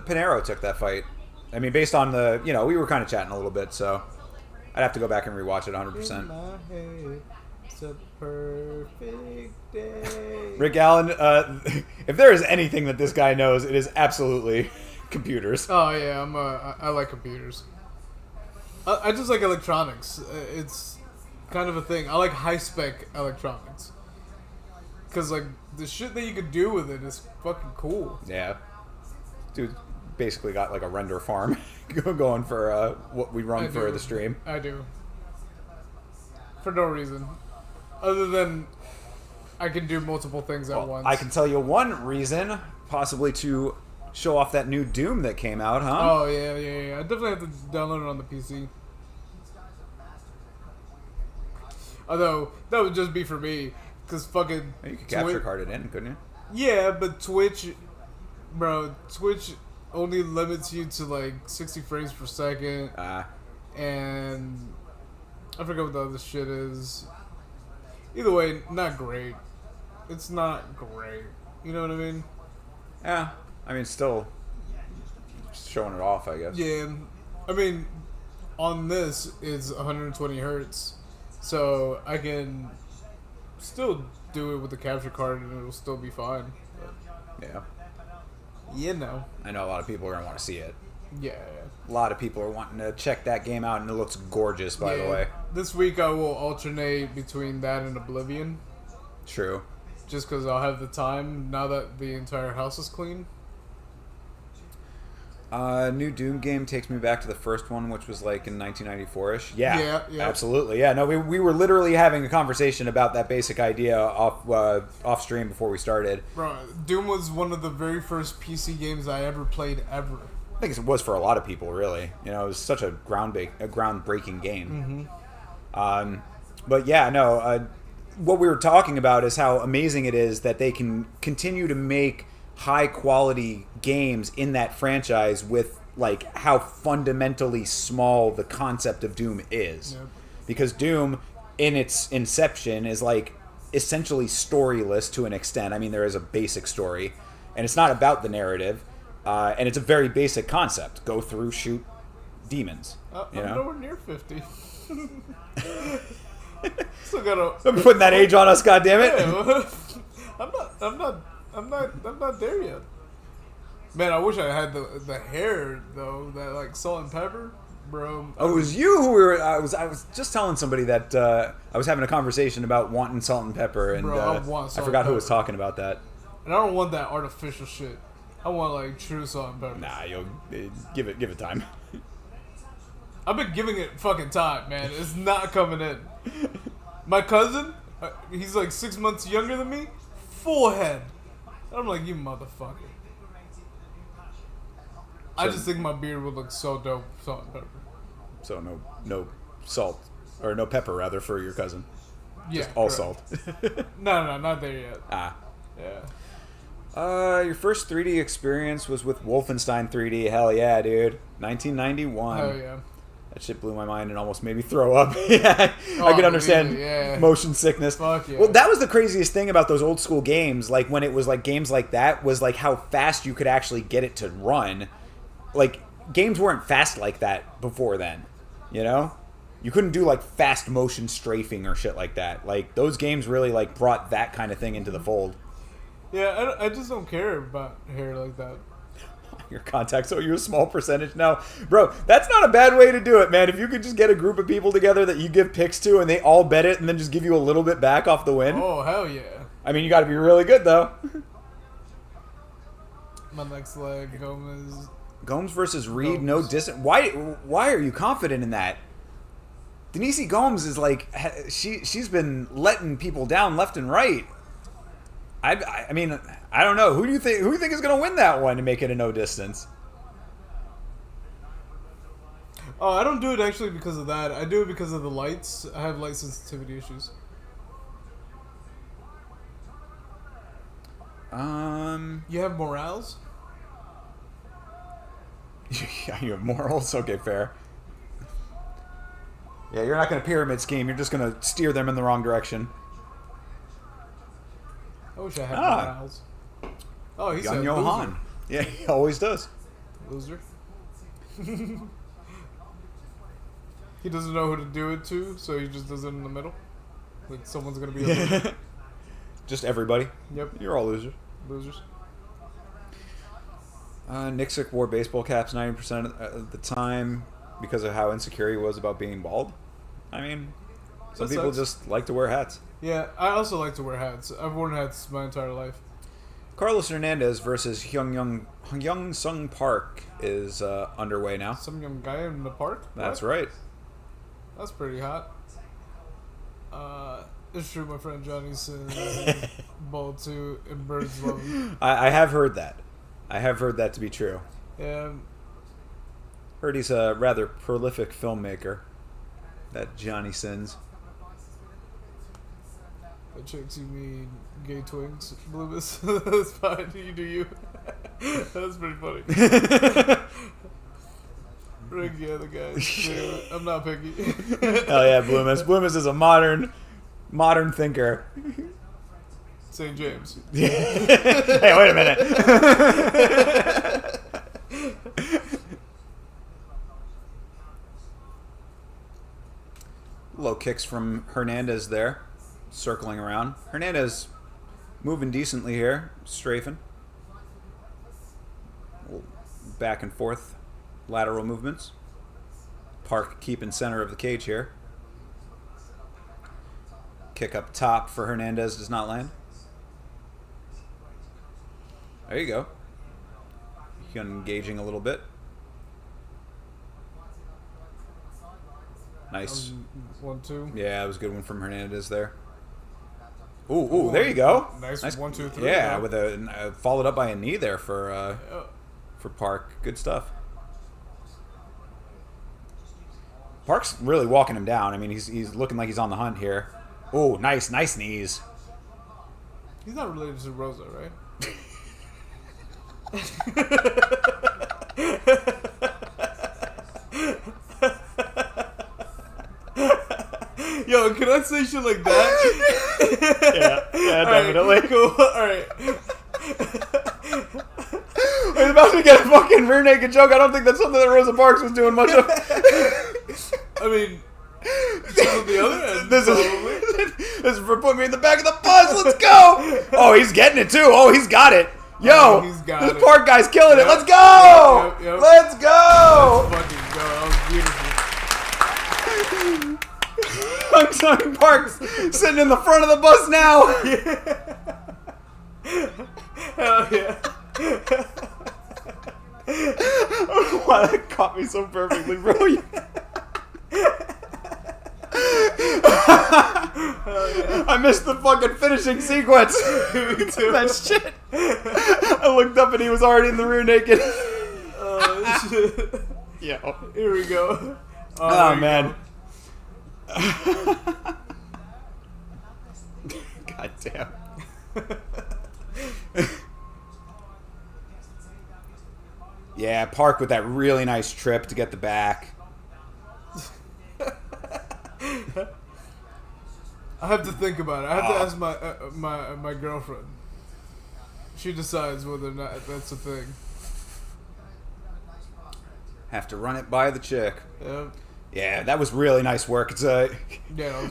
Pinheiro took that fight. I mean, based on we were kind of chatting a little bit, so I'd have to go back and rewatch it 100%. It's a perfect day. Rick Allen, if there is anything that this guy knows, it is absolutely computers. Oh yeah, I like computers. I just like electronics. It's kind of a thing. I like high spec electronics. Cause like the shit that you could do with it is fucking cool. Yeah, dude, basically got like a render farm going for what we run for the stream. I do. For no reason, other than I can do multiple things at once. I can tell you one reason, possibly to show off that new Doom that came out, huh? Oh yeah. I definitely have to download it on the PC. Although that would just be for me. Cause fucking you could capture card it in, couldn't you? Yeah, but Twitch only limits you to like 60 frames per second. And I forget what the other shit is. Either way, not great. It's not great. You know what I mean? Yeah. I mean, still showing it off, I guess. Yeah. I mean, on this it's 120 hertz, so I can still do it with the capture card and it'll still be fine. But, yeah. You know. I know a lot of people are going to want to see it. Yeah. A lot of people are wanting to check that game out, and it looks gorgeous, by the way. This week I will alternate between that and Oblivion. True. just because I'll have the time now that the entire house is clean. New Doom game takes me back to the first one, which was like in 1994-ish. Yeah, Yeah. absolutely. Yeah, no, we were literally having a conversation about that basic idea off stream before we started. Bro, Doom was one of the very first PC games I ever played ever. I think it was for a lot of people, really. You know, it was such a groundbreaking game. But yeah, no, what we were talking about is how amazing it is that they can continue to make high quality games in that franchise with like how fundamentally small the concept of Doom is. Yep. Because Doom in its inception is like essentially storyless to an extent. I mean, there is a basic story and it's not about the narrative, and it's a very basic concept: go through, shoot demons. I'm nowhere near 50. Still gotta. I'm putting that age on us, goddammit. Yeah, I'm not there yet. Man, I wish I had the hair though, that like salt and pepper, bro. Oh, it was you who were. I was just telling somebody that I was having a conversation about wanting salt and pepper, and Bro, I want salt I forgot and who was pepper. talking about that. And I don't want that artificial shit. I want like true salt and pepper. Nah, you'll give it time. I've been giving it fucking time, man. It's not coming in. My cousin, he's like 6 months younger than me, full head. I'm like, you motherfucker. I just think my beard would look so dope with salt and pepper. So no salt, or no pepper rather, for your cousin. Yeah, All correct. salt. No, not there yet. Ah. Yeah. Your first 3D experience was with Wolfenstein 3D. Hell yeah, dude. 1991. Oh yeah. That shit blew my mind and almost made me throw up. Yeah, I Oh, can understand yeah. motion sickness. Fuck yeah. Well, that was the craziest thing about those old school games. Like when it was like games like that, was like how fast you could actually get it to run. Like games weren't fast like that before then. You know, you couldn't do like fast motion strafing or shit like that. Like those games really like brought that kind of thing into the fold. Yeah, I just don't care about hair like that. Your contacts owe you a small percentage now. Bro, that's not a bad way to do it, man. If you could just get a group of people together that you give picks to and they all bet it and then just give you a little bit back off the win. Oh, hell yeah. I mean, you got to be really good, though. My next leg, Gomez. Gomes versus Reed, Gomes. no distance. Why are you confident in that? Denise Gomes is like, she's been letting people down left and right. I mean, I don't know. Who do you think is going to win that one to make it a no distance? Oh, I don't do it actually because of that. I do it because of the lights. I have light sensitivity issues. You have morals? You have morals? Okay, fair. Yeah, you're not going to pyramid scheme. You're just going to steer them in the wrong direction. I wish I had morals. Oh, he's a Young loser. Johan. Yeah, he always does. Loser. He doesn't know who to do it to, so he just does it in the middle. Like someone's gonna be a loser. Just everybody. Yep, You're all losers. losers. Nixick wore baseball caps 90% of the time because of how insecure he was about being bald. I mean, some That people sucks. just like to wear hats. Yeah, I also like to wear hats. I've worn hats my entire life. Carlos Hernandez versus Hyung Sung Park is underway now. Some young guy in the park. That's What? right. That's pretty hot. It's true, my friend Johnny says ball too, and birds love him. I have heard that. I have heard that to be true. Yeah, Heard he's a rather prolific filmmaker. That Johnny Sins. the chicks you mean gay twins, Bluebus. That's fine. You do you. That's pretty funny. Rick, yeah, the guys. Anyway, I'm not picky. Hell yeah, Bloomis. Bloomis is a modern thinker. St. James. Hey, wait a minute. Low kicks from Hernandez there, circling around. Hernandez moving decently here, strafing. Back and forth lateral movements. Park keeping center of the cage here. Kick up top for Hernandez does not land. There you go. Engaging a little bit. Nice. 1-2. Yeah, it was a good one from Hernandez there. Ooh, there you go. Nice 1-2-3. Yeah, with a followed up by a knee there for Park. Good stuff. Park's really walking him down. I mean, he's looking like he's on the hunt here. Ooh, nice knees. He's not related to Rosa, right? Yo, can I say shit like that? Yeah, definitely. Right, cool. Alright. He's about to get a fucking rear naked choke. I don't think that's something that Rosa Parks was doing much of. I mean, on the other end, this is for putting me in the back of the bus. Let's go. Oh, he's getting it too. Oh, he's got it. Yo, this Park guy's killing it. Let's go. Yep. Let's go. Let's fucking go. That was beautiful. Young Park's sitting in the front of the bus now. Hell yeah. I don't know why that caught me so perfectly, bro. I missed the fucking finishing sequence. Me too. That shit. I looked up and he was already in the rear naked. Oh, shit. Yo. Here we go. Oh, man. God damn. Yeah, Park with that really nice trip to get the back. I have to think about it. I have to ask my girlfriend. She decides whether or not that's a thing. Have to run it by the chick. Yeah. Yeah, that was really nice work. It's Yeah.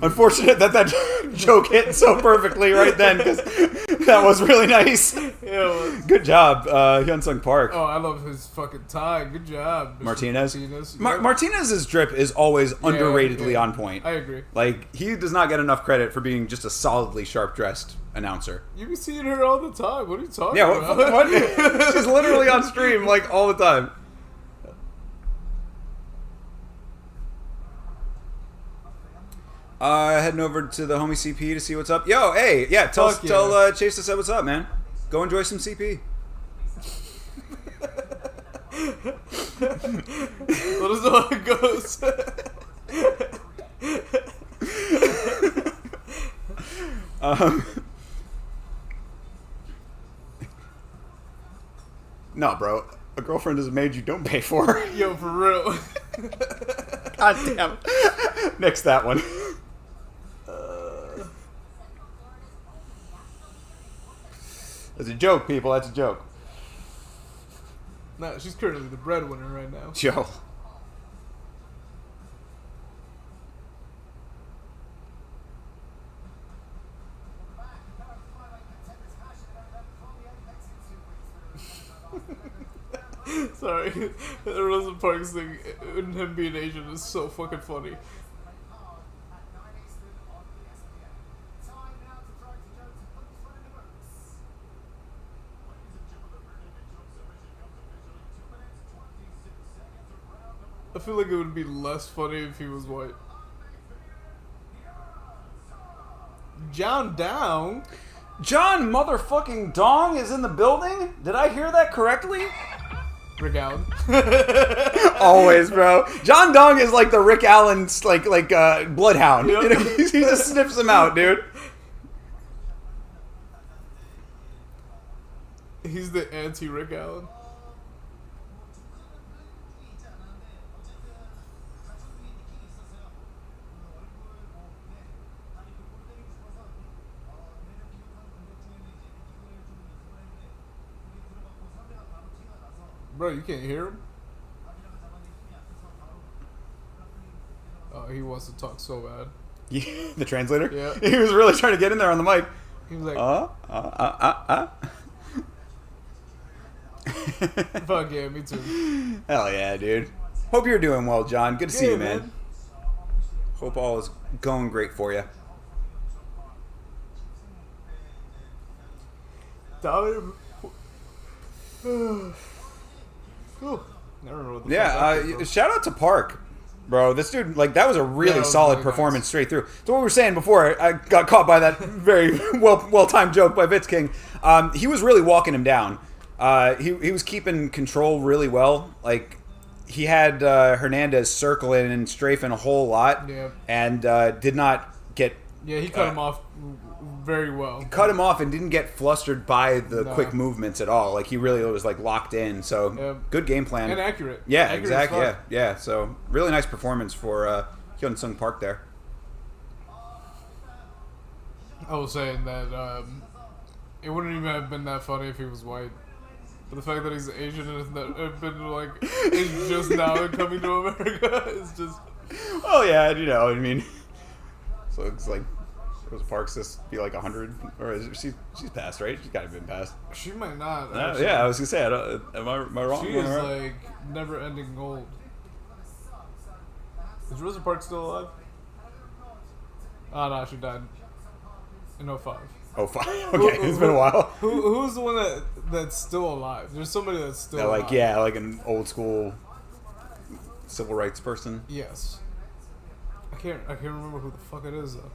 unfortunate that joke hit so perfectly right then, because that was really nice. Yeah. Good job, Hyunsung Park. Oh, I love his fucking tie. Good job, Mr. Martinez. Yeah. Martinez's drip is always underratedly on point. I agree. Like, he does not get enough credit for being just a solidly sharp-dressed announcer. You be seeing her all the time. What are you talking Yeah, about? what? She's literally on stream, like, all the time. Heading over to the homie CP to see what's up. Yo, hey, yeah, tell Chase to say what's up, man. Go enjoy some CP. Let us know how it goes. No, bro. A girlfriend is a maid you don't pay for. Yo, for real. God damn. Nix that one. That's a joke, people. That's a joke. Nah, she's currently the breadwinner right now. Yo. Sorry. The Rosa Parks thing and him being Asian is so fucking funny. I feel like it would be less funny if he was white. John Down? John motherfucking Dong is in the building? Did I hear that correctly? Rick Allen. Always, bro. John Dong is like the Rick Allen, bloodhound. Yep. You know, he just sniffs him out, dude. He's the anti-Rick Allen. Bro, you can't hear him? Oh, he wants to talk so bad. Yeah, the translator? Yeah. He was really trying to get in there on the mic. He was like, fuck yeah, me too. Hell yeah, dude. Hope you're doing well, John. Good to see Yeah, you, man. Hope all is going great for you. Cool. Never remember what the fuck that Yeah, came from. shout out to Park, bro. This dude, like, that was a really Yeah, it was solid really performance nice. straight through. So what we were saying before, I got caught by that very well timed joke by Vitz King. He was really walking him down. He was keeping control really well. Like, he had Hernandez circling and strafing a whole lot, Yeah. and did not get Yeah, he cut him off very well. cut him off and didn't get flustered by the No. quick movements at all. Like, he really was like locked in. So Yeah. good game plan And accurate. Yeah, Accurate as exactly. fuck. Yeah. So really nice performance for Hyun Sung Park there. I was saying that it wouldn't even have been that funny if he was white. But the fact that he's Asian and has been like is just now coming to America is just Oh yeah, and, I mean, so it's like was Parks just be like 100 or she's passed, right? She's got to have been passed. she might not. Actually. Yeah, I was gonna say, am I wrong? She Am I is right? like never-ending gold. Is Rosa Parks still alive? Oh no, she died in 05. Oh, fine. Okay, it's been a while. Who's the one that's still alive? There's somebody that's still alive. Like an old school civil rights person. Yes. I can't remember who the fuck it is though.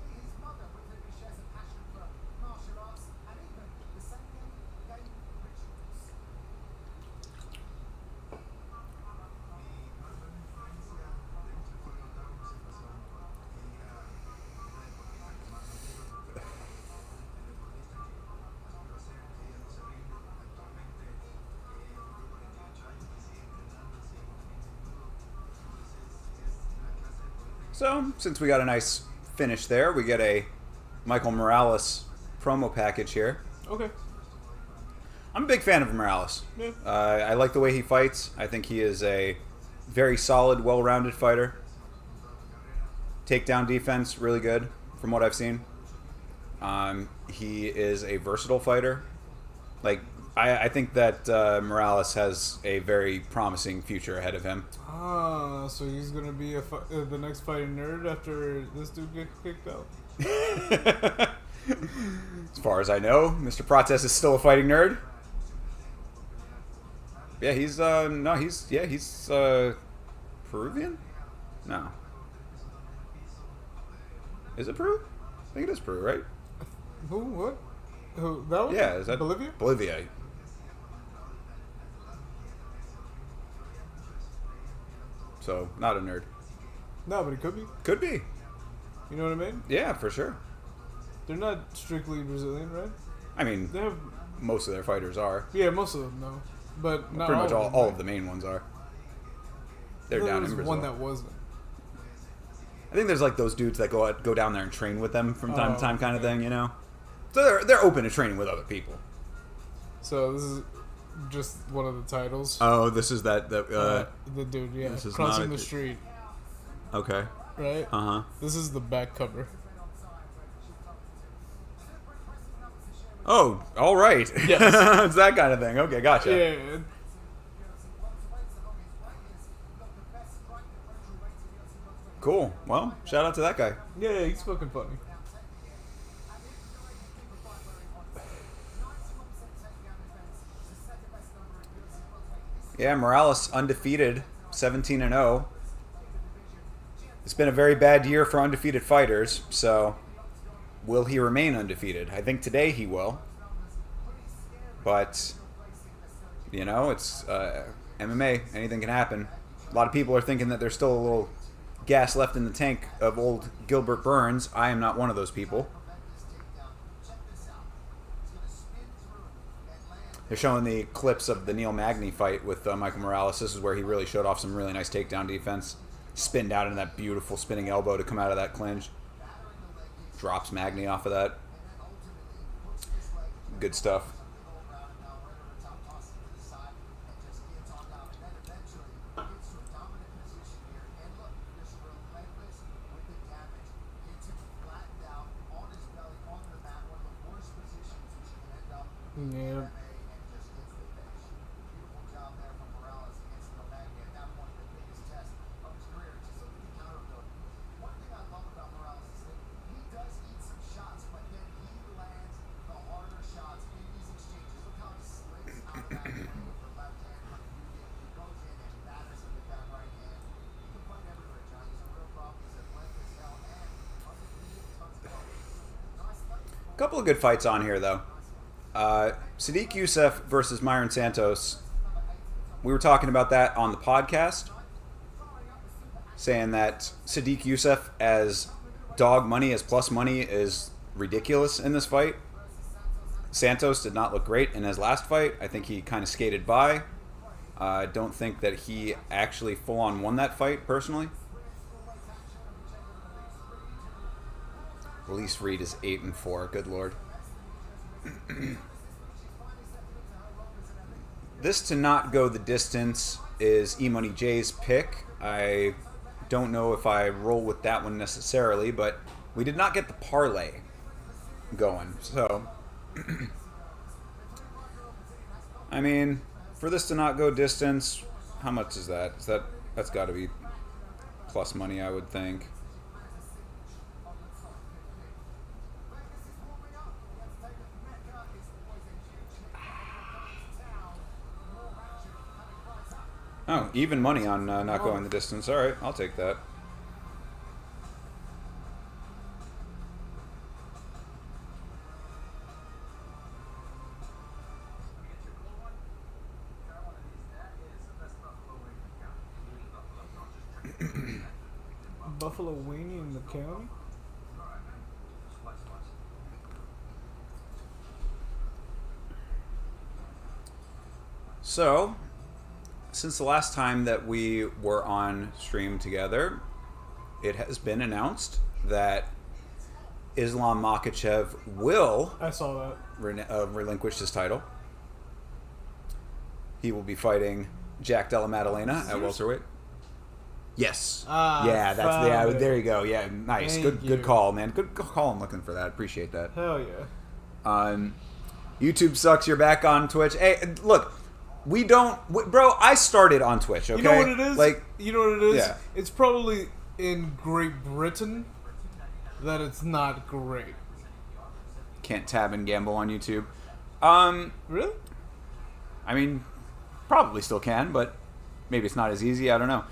So, since we got a nice finish there, we get a Michael Morales promo package here. Okay. I'm a big fan of Morales. Yeah. I like the way he fights. I think he is a very solid, well-rounded fighter. Takedown defense, really good from what I've seen. He is a versatile fighter. Like, I think that Morales has a very promising future ahead of him. Ah, so he's gonna be the next fighting nerd after this dude gets kicked out. As far as I know, Mr. Prates is still a fighting nerd. Yeah, he's Peruvian? No. Is it Peru? I think it is Peru, right? Who? What? Who? That one? Yeah, is that Bolivia? Bolivia. So, not a nerd. No, but it could be. Could be. You know what I mean? Yeah, for sure. They're not strictly Brazilian, right? I mean, They have, most of their fighters are. yeah, most of them no, but not Pretty much all. all of the main ones are. They're There down was in Brazil. one that wasn't. I think there's like those dudes that go down there and train with them from time to Oh, time, kind of thing, So they're open to training with other people. So this is just one of the titles. Oh, this is the dude, yeah, this is crossing not the street, okay. right? Uh huh. This is the back cover. Oh, all right. Yes. It's that kind of thing. Okay, gotcha. Yeah. Cool. Well, shout out to that guy. Yeah, he's fucking funny. Yeah, Morales undefeated, 17-0. It's been a very bad year for undefeated fighters, so will he remain undefeated? I think today he will. But, it's MMA. Anything can happen. A lot of people are thinking that there's still a little gas left in the tank of old Gilbert Burns. I am not one of those people. They're showing the clips of the Neil Magny fight with Michael Morales. This is where he really showed off some really nice takedown defense. Spinned out into that beautiful spinning elbow to come out of that clinch. Drops Magny off of that. Good stuff. Yeah. Couple of good fights on here, though. Sadiq Youssef versus Myron Santos. We were talking about that on the podcast, saying that Sadiq Youssef as dog money, as plus money, is ridiculous in this fight. Santos did not look great in his last fight. I think he kind of skated by. I don't think that he actually full-on won that fight, personally. Release Reed is 8-4. Good lord. This to not go the distance is E-Money J's pick. I don't know if I roll with that one necessarily, but we did not get the parlay going. So, I mean, for this to not go distance, how much is that? That's got to be plus money, I would think. Oh, even money on not going the distance. All right, I'll take that. Buffalo Weenie in the county? So, since the last time that we were on stream together, it has been announced that Islam Makhachev will I saw that. relinquish his title. He will be fighting Jack Della Maddalena at welterweight. Yes. Yeah, there you go. Yeah, nice. Good call, man. Good call. I'm looking for that. Appreciate that. Hell yeah. YouTube sucks. You're back on Twitch. Hey, look. We don't, bro. I started on Twitch. Okay, you know what it is? Like, you know what it is? Yeah. It's probably in Great Britain that it's not great. Can't tab and gamble on YouTube. Really? I mean, probably still can, but maybe it's not as easy. I don't know.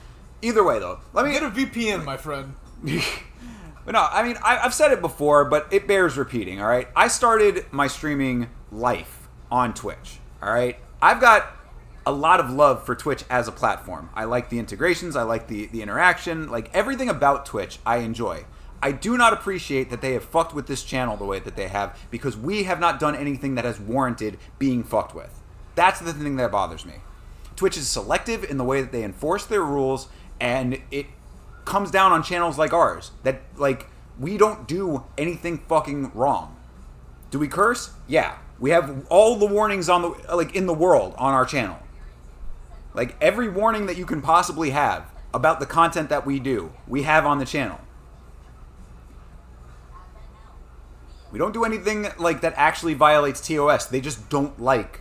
Either way, though, let me get a VPN, my friend. But no, I mean, I've said it before, but it bears repeating. All right, I started my streaming life on Twitch. All right, I've got a lot of love for Twitch as a platform. I like the integrations. I like the interaction. Like, everything about Twitch, I enjoy. I do not appreciate that they have fucked with this channel the way that they have, because we have not done anything that has warranted being fucked with. That's the thing that bothers me. Twitch is selective in the way that they enforce their rules, and it comes down on channels like ours that, like, we don't do anything fucking wrong. Do we curse? Yeah. We have all the warnings on the, like, in the world on our channel. Like, every warning that you can possibly have about the content that we do, we have on the channel. We don't do anything like that actually violates TOS. They just don't like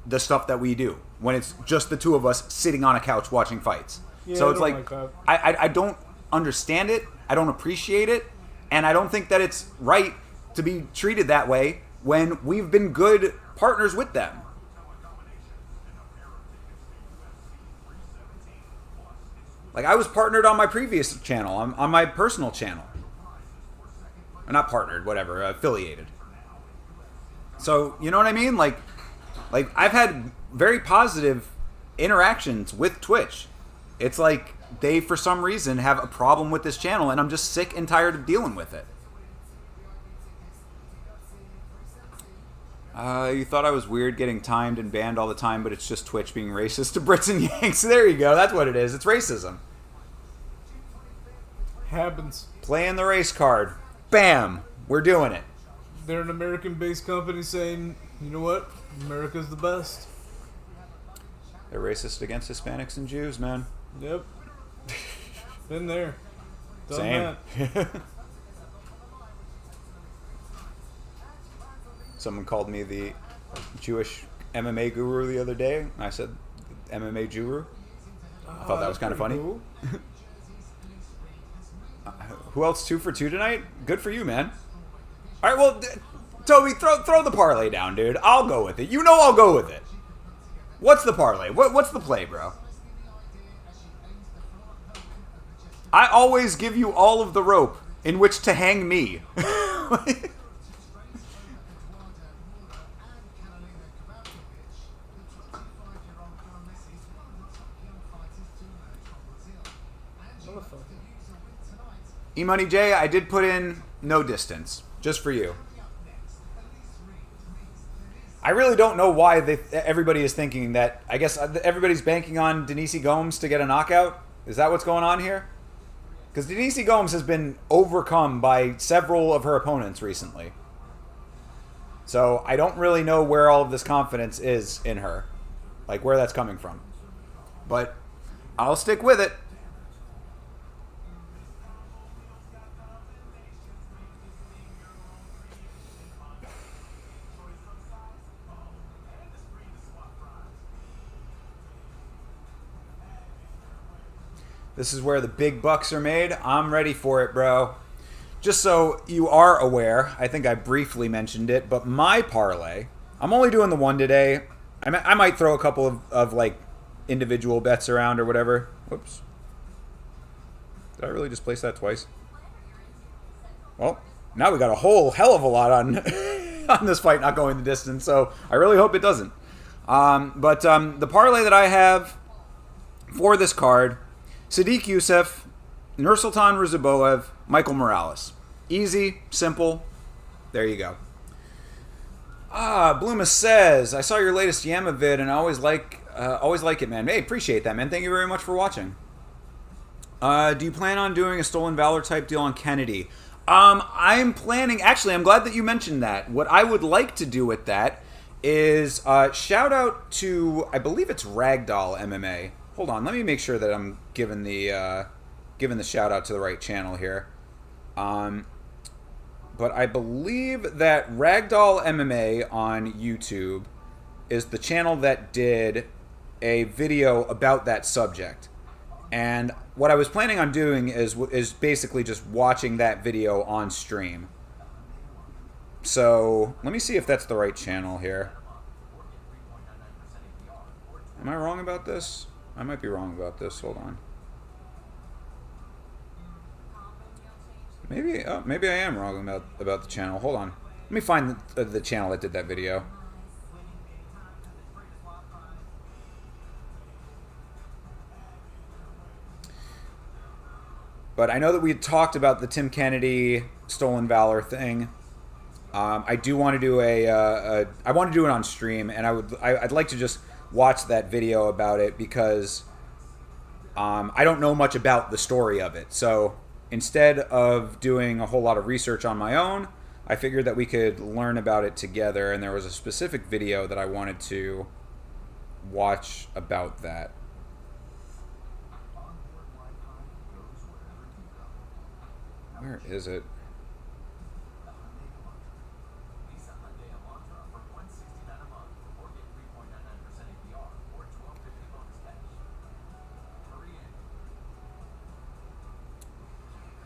the stuff that we do when it's just the two of us sitting on a couch watching fights. Yeah, so it's I like, don't I don't understand it. I don't appreciate it. And I don't think that it's right to be treated that way when we've been good partners with them. Like, I was partnered on my previous channel, on my personal channel. Or not partnered, whatever, affiliated. So, you know what I mean? Like I've had very positive interactions with Twitch. It's like they, for some reason, have a problem with this channel, and I'm just sick and tired of dealing with it. You thought I was weird getting timed and banned all the time, but it's just Twitch being racist to Brits and Yanks. There you go. That's what it is. It's racism. Happens. Playing the race card. Bam. We're doing it. They're an American-based company saying, you know what? America's the best. They're racist against Hispanics and Jews, man. Yep. Been there. Done Same. that. Someone called me the Jewish MMA guru the other day. I said MMA guru. I thought that was kind of funny. Cool. Who else 2 for 2 tonight? Good for you, man. All right, well, Toby, throw the parlay down, dude. I'll go with it. You know I'll go with it. What's the parlay? What's the play, bro? I always give you all of the rope in which to hang me. E-Money J, I did put in no distance, just for you. I really don't know why everybody is thinking that. I guess everybody's banking on Denise Gomes to get a knockout. Is that what's going on here? Because Denise Gomes has been overcome by several of her opponents recently. So I don't really know where all of this confidence is in her. Like, where that's coming from. But I'll stick with it. This is where the big bucks are made. I'm ready for it, bro. Just so you are aware, I think I briefly mentioned it, but my parlay, I'm only doing the one today. I might throw a couple of like individual bets around or whatever. Whoops. Did I really just place that twice? Well, now we got a whole hell of a lot on on this fight not going the distance, so I really hope it doesn't. But the parlay that I have for this card, Sadiq Youssef, Nursultan Ruziboev, Michael Morales. Easy, simple. There you go. Bloomus says, I saw your latest Yama vid and I always like it, man. Hey, appreciate that, man. Thank you very much for watching. Do you plan on doing a Stolen Valor type deal on Kennedy? I'm planning, actually, I'm glad that you mentioned that. What I would like to do with that is shout out to, I believe it's Ragdoll MMA. Hold on, let me make sure that I'm giving the shout out to the right channel here. But I believe that Ragdoll MMA on YouTube is the channel that did a video about that subject. And what I was planning on doing is basically just watching that video on stream. So let me see if that's the right channel here. Am I wrong about this? I might be wrong about this. Hold on. Maybe I am wrong about the channel. Hold on. Let me find the channel that did that video. But I know that we had talked about the Tim Kennedy Stolen Valor thing. I do want to do I want to do it on stream, and I'd like to just watch that video about it because I don't know much about the story of it. So instead of doing a whole lot of research on my own, I figured that we could learn about it together, and there was a specific video that I wanted to watch about that. Where is it?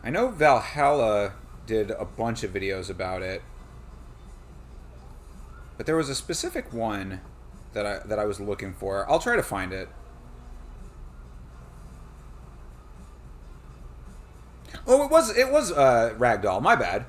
I know Valhalla did a bunch of videos about it, but there was a specific one that I was looking for. I'll try to find it. Oh, it was Ragdoll. My bad.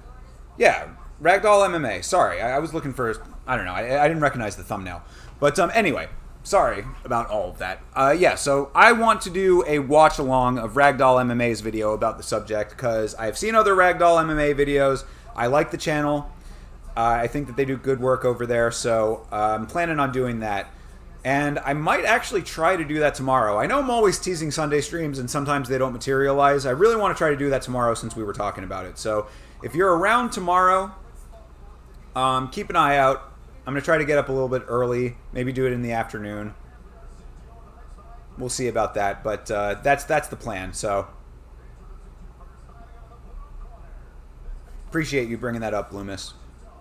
Yeah, Ragdoll MMA. Sorry, I was looking for. I don't know. I didn't recognize the thumbnail. But anyway, sorry about all of that. Yeah, so I want to do a watch along of Ragdoll MMA's video about the subject because I've seen other Ragdoll MMA videos. I like the channel. I think that they do good work over there. So I'm planning on doing that. And I might actually try to do that tomorrow. I know I'm always teasing Sunday streams, and sometimes they don't materialize. I really want to try to do that tomorrow since we were talking about it. So if you're around tomorrow, keep an eye out. I'm going to try to get up a little bit early, maybe do it in the afternoon. We'll see about that, but that's the plan. So appreciate you bringing that up, Loomis.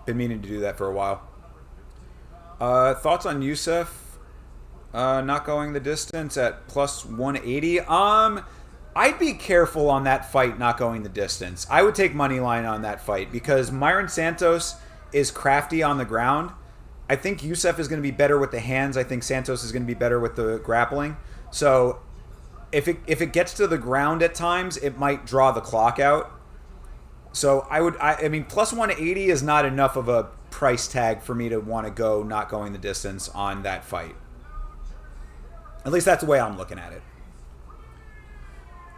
Been meaning to do that for a while. Thoughts on Youssef? Not going the distance at plus 180. I'd be careful on that fight not going the distance. I would take money line on that fight because Myron Santos is crafty on the ground. I think Youssef is going to be better with the hands. I think Santos is going to be better with the grappling. So if it gets to the ground at times, it might draw the clock out. So I mean, plus 180 is not enough of a price tag for me to want to go not going the distance on that fight. At least that's the way I'm looking at it.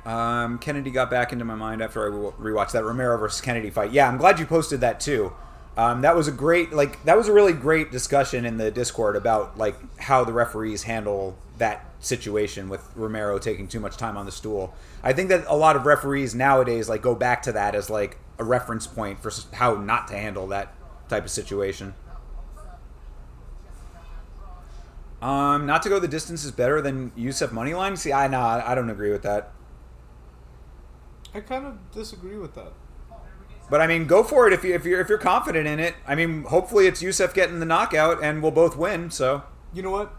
Kennedy got back into my mind after I rewatched that Romero versus Kennedy fight. Yeah, I'm glad you posted that too. That was a really great discussion in the Discord about like how the referees handle that situation with Romero taking too much time on the stool. I think that a lot of referees nowadays like go back to that as like a reference point for how not to handle that type of situation. Not to go the distance is better than Youssef moneyline. See, I don't agree with that. I kind of disagree with that. But I mean, go for it if you're confident in it. I mean, hopefully it's Youssef getting the knockout and we'll both win. So you know what?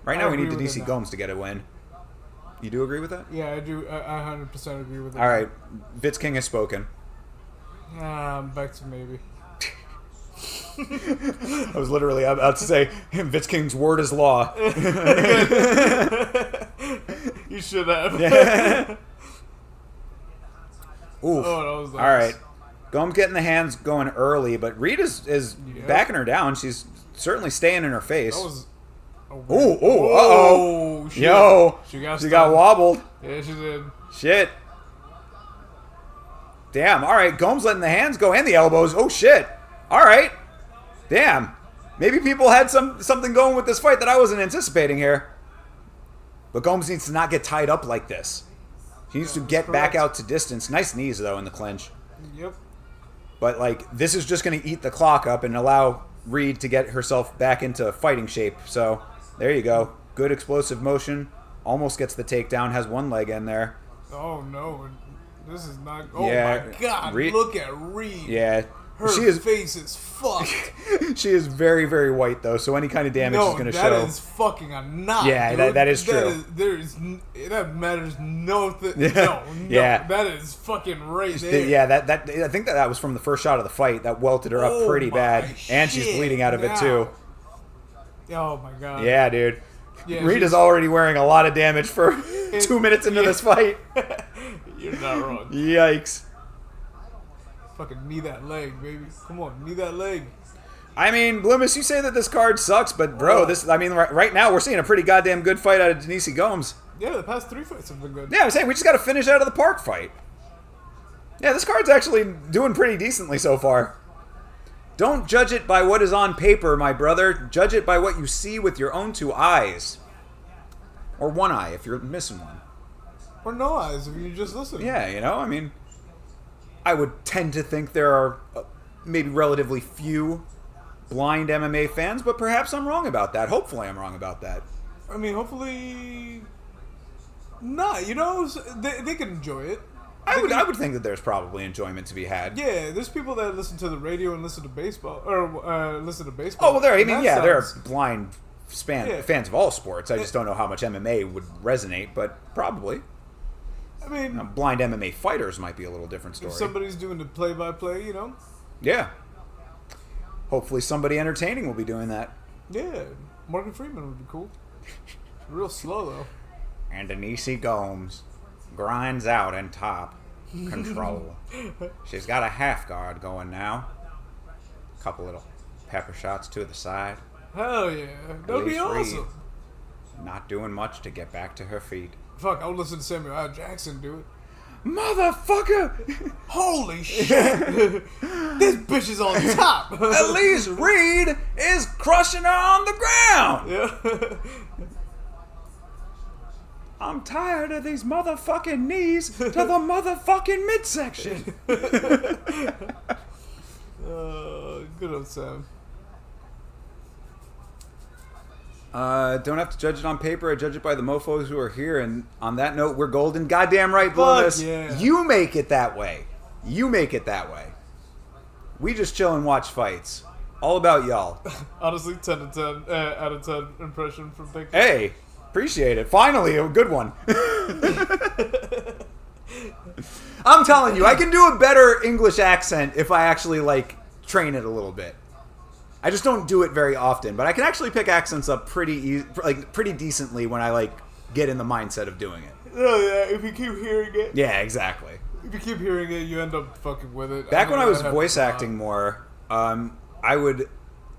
Right now we need Denise Gomes to get a win. You do agree with that? Yeah, I do. I 100% agree with that. All right, Vitz King has spoken. Back to maybe. I was literally about to say Vitz King's word is law. You should have. Yeah. Oof. Oh, that was nice. All right. Gomes getting the hands going early, but Reed is backing her down. She's certainly staying in her face. That was. Uh-oh. Shit. Yo. She got wobbled. Yeah, she did. Shit. Damn. All right. Gomes letting the hands go and the elbows. Oh, shit. All right. Damn. Maybe people had something going with this fight that I wasn't anticipating here. But Gomes needs to not get tied up like this. He needs to get back out to distance. Nice knees, though, in the clinch. Yep. But, like, this is just going to eat the clock up and allow Reed to get herself back into fighting shape. So, there you go. Good explosive motion. Almost gets the takedown. Has one leg in there. Oh, no. This is not... Oh, yeah, my God. Reed, look at Reed. Yeah. Her face is fucked. She is very, very white, though, so any kind of damage is going to show. that is fucking a knot, Yeah, dude. that is true. That matters nothing. Yeah. No, Yeah. that is fucking right there. Yeah, I think that was from the first shot of the fight. That welted her up pretty bad. And she's bleeding out of it, too. Oh, my God. Yeah, dude. Yeah, Reed is already wearing a lot of damage for 2 minutes into this fight. You're not wrong. Yikes. Fucking knee that leg, baby. Come on, knee that leg. I mean, Bloomis, you say that this card sucks, but bro, right now we're seeing a pretty goddamn good fight out of Denise Gomes. Yeah, the past 3 fights have been good. Yeah, I'm saying we just got to finish out of the park fight. Yeah, this card's actually doing pretty decently so far. Don't judge it by what is on paper, my brother. Judge it by what you see with your own 2 eyes. Or 1 eye, if you're missing one. Or no eyes, if you're just listening. Yeah, I mean, I would tend to think there are maybe relatively few blind MMA fans, but perhaps I'm wrong about that. Hopefully I'm wrong about that. I mean, hopefully... Nah, they can enjoy it. I would think that there's probably enjoyment to be had. Yeah, there's people that listen to the radio and listen to baseball, or listen to baseball. Oh, well, there are blind Yeah. fans of all sports. I just don't know how much MMA would resonate, but probably. I mean, blind MMA fighters might be a little different story. if somebody's doing the play-by-play, Yeah. Hopefully somebody entertaining will be doing that. Yeah, Morgan Freeman would be cool. Real slow, though. And Denise Gomes grinds out in top control. She's got a half guard going now. Couple little pepper shots to the side. Hell yeah. That'd be awesome. Reed, not doing much to get back to her feet. Fuck, I would listen to Samuel L. Jackson do it. Motherfucker! Holy shit! This bitch is on top! At least Reed is crushing her on the ground! Yeah. I'm tired of these motherfucking knees to the motherfucking midsection. Good old Sam. Don't have to judge it on paper. I judge it by the mofos who are here. And on that note, we're golden. Goddamn right, Bloomis. Yeah. You make it that way. You make it that way. We just chill and watch fights. All about y'all. Honestly, 10 to 10 out of 10 impression from Thinker. Hey, appreciate it. Finally, a good one. I'm telling you, I can do a better English accent if I actually, train it a little bit. I just don't do it very often, but I can actually pick accents up pretty decently when I, get in the mindset of doing it. Oh, yeah, if you keep hearing it. Yeah, exactly. If you keep hearing it, you end up fucking with it. Back when I was voice acting more, I would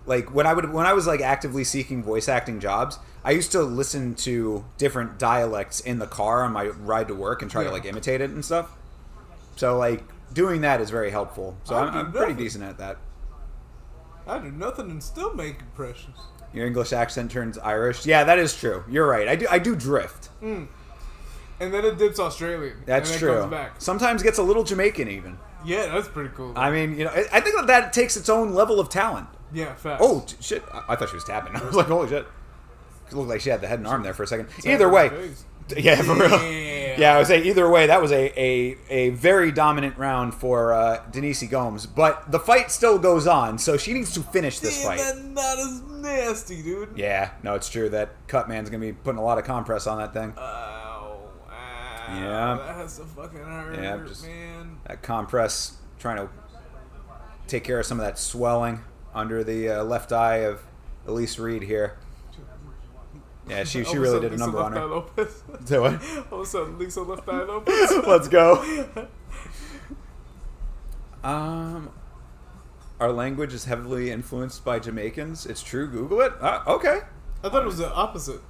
like when I was like actively seeking voice acting jobs, I used to listen to different dialects in the car on my ride to work and try to like imitate it and stuff. So like doing that is very helpful. So I'm pretty decent at that. I do nothing and still make impressions. Your English accent turns Irish. Yeah, that is true. You're right. I do drift. And then it dips Australian. That's and true. Comes back. Sometimes gets a little Jamaican even. Yeah, that's pretty cool. I mean, you know, I think that takes its own level of talent. Yeah, fast. Oh shit! I thought she was tapping. I was like, holy shit! It looked like she had the head and arm there for a second. Either way, yeah, for real. Yeah, I would say either way, that was a very dominant round for Denise Gomes. But the fight still goes on, so she needs to finish this fight. That's not as nasty, dude. Yeah, no, it's true. That cut man's gonna be putting a lot of compress on that thing. Yeah. That has to fucking hurt, man. That compress trying to take care of some of that swelling under the left eye of Elise Reed here. Yeah, she really did a number on her. Say what? All of a sudden, Lisa left eye Lopez. Let's go. Our language is heavily influenced by Jamaicans. It's true. Google it. Okay. I thought it was the opposite.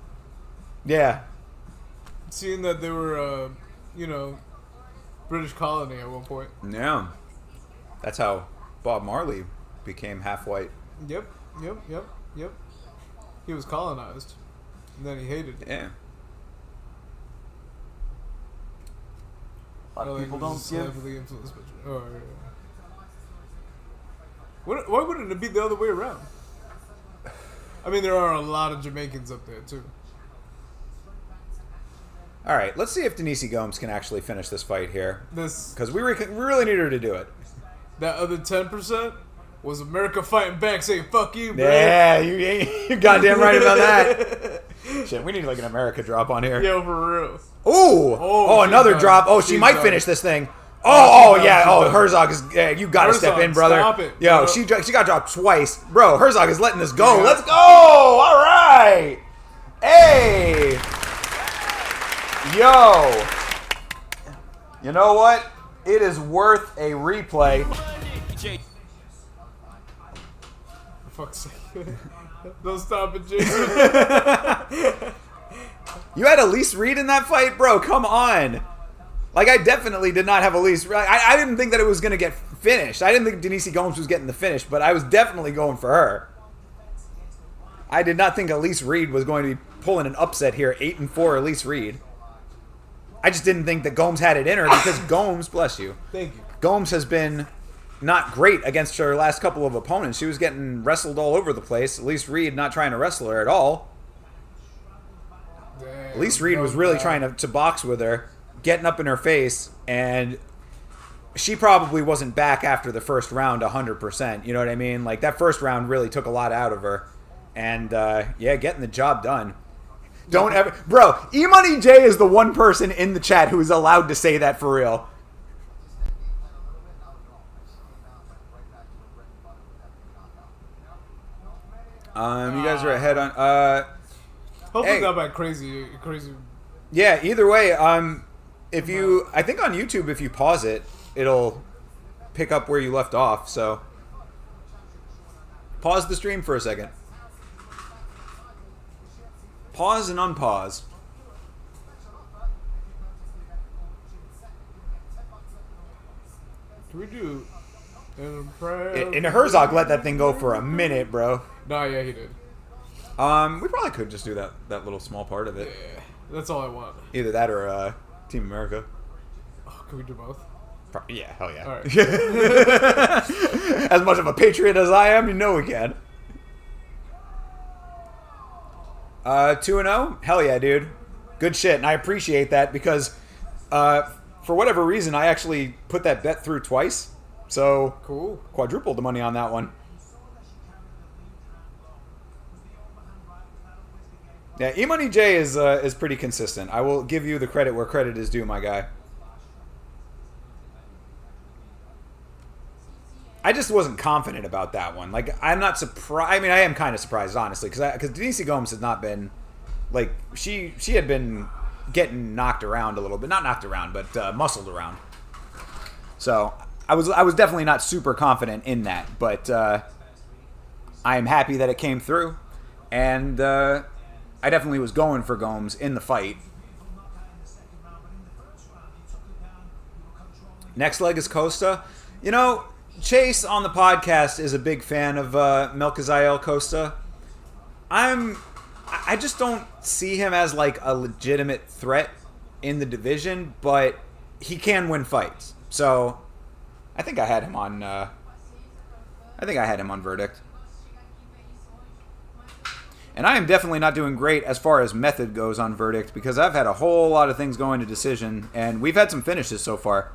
Yeah. Seeing that they were, British colony at one point. Yeah. That's how Bob Marley became half white. Yep. He was colonized, and then he hated it. Yeah. A lot of people don't give. Heavily influenced by Why wouldn't it be the other way around? I mean, there are a lot of Jamaicans up there, too. All right, let's see if Denise Gomes can actually finish this fight here. Because we really need her to do it. That other 10% was America fighting back saying, fuck you, bro. Yeah, you're goddamn right about that. Shit, we need like an America drop on here. Yo, for real. Oh, another drop. Oh, she might finish this thing. Herzog is. You gotta step in, brother. Stop it, Yo, she got dropped twice, bro. Herzog is letting this go. Yeah. Let's go. All right. Hey. Yo. You know what? It is worth a replay. For fuck's sake. Don't stop it, Jason. You had Elise Reed in that fight, bro. Come on. Like, I definitely did not have Elise. I didn't think that it was going to get finished. I didn't think Denise Gomes was getting the finish, but I was definitely going for her. I did not think Elise Reed was going to be pulling an upset here. 8-4 Elise Reed. I just didn't think that Gomes had it in her because Gomes, bless you. Thank you. Gomes has been not great against her last couple of opponents. She was getting wrestled all over the place. Elise Reed not trying to wrestle her at all. Damn, Elise Reed was really trying to box with her, getting up in her face, and she probably wasn't back after the first round 100%. You know what I mean? Like, that first round really took a lot out of her. And, getting the job done. Don't ever... Bro, E-Money J is the one person in the chat who is allowed to say that for real. You guys are ahead on... Hopefully not by crazy... Yeah, either way, if you... I think on YouTube, if you pause it, it'll pick up where you left off, so... Pause the stream for a second. Pause and unpause. Can we do... And Herzog let that thing go for a minute, bro. Nah, yeah, he did. We probably could just do that little small part of it. Yeah, that's all I want. Either that or Team America. Oh, can we do both? Yeah, hell yeah. All right. As much of a patriot as I am, you know we can. 2-0? Hell yeah, dude. Good shit, and I appreciate that because for whatever reason, I actually put that bet through twice. So, cool. Quadrupled the money on that one. Yeah, E-Money J is pretty consistent. I will give you the credit where credit is due, my guy. I just wasn't confident about that one. Like, I'm not surprised. I mean, I am kind of surprised, honestly, because Denise Gomes has not been, like, she had been getting knocked around a little bit. Not knocked around, but muscled around. So, I was definitely not super confident in that. But I am happy that it came through. And I definitely was going for Gomes in the fight. Next leg is Costa. You know, Chase on the podcast is a big fan of Melchizael Costa. I just don't see him as like a legitimate threat in the division, but he can win fights. So I think I had him on Verdict. And I am definitely not doing great as far as method goes on Verdict because I've had a whole lot of things going to decision, and we've had some finishes so far.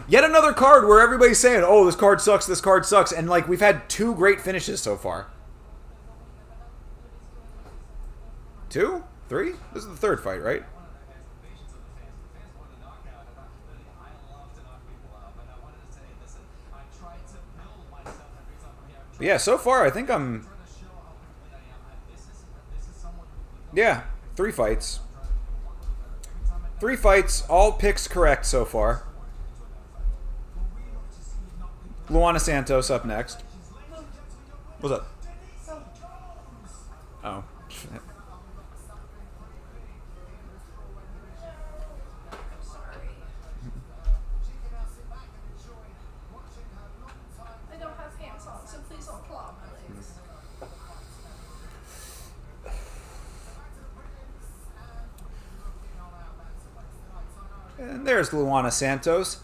Yet another card where everybody's saying, oh, this card sucks, and like we've had 2 great finishes so far. 2? 3? This is the 3rd fight, right? But yeah, so far I think I'm... Yeah, 3 fights. 3 fights, all picks correct so far. Luana Santos up next. What's up? Oh. I don't have pants on, so please don't claw my legs. And there's Luana Santos.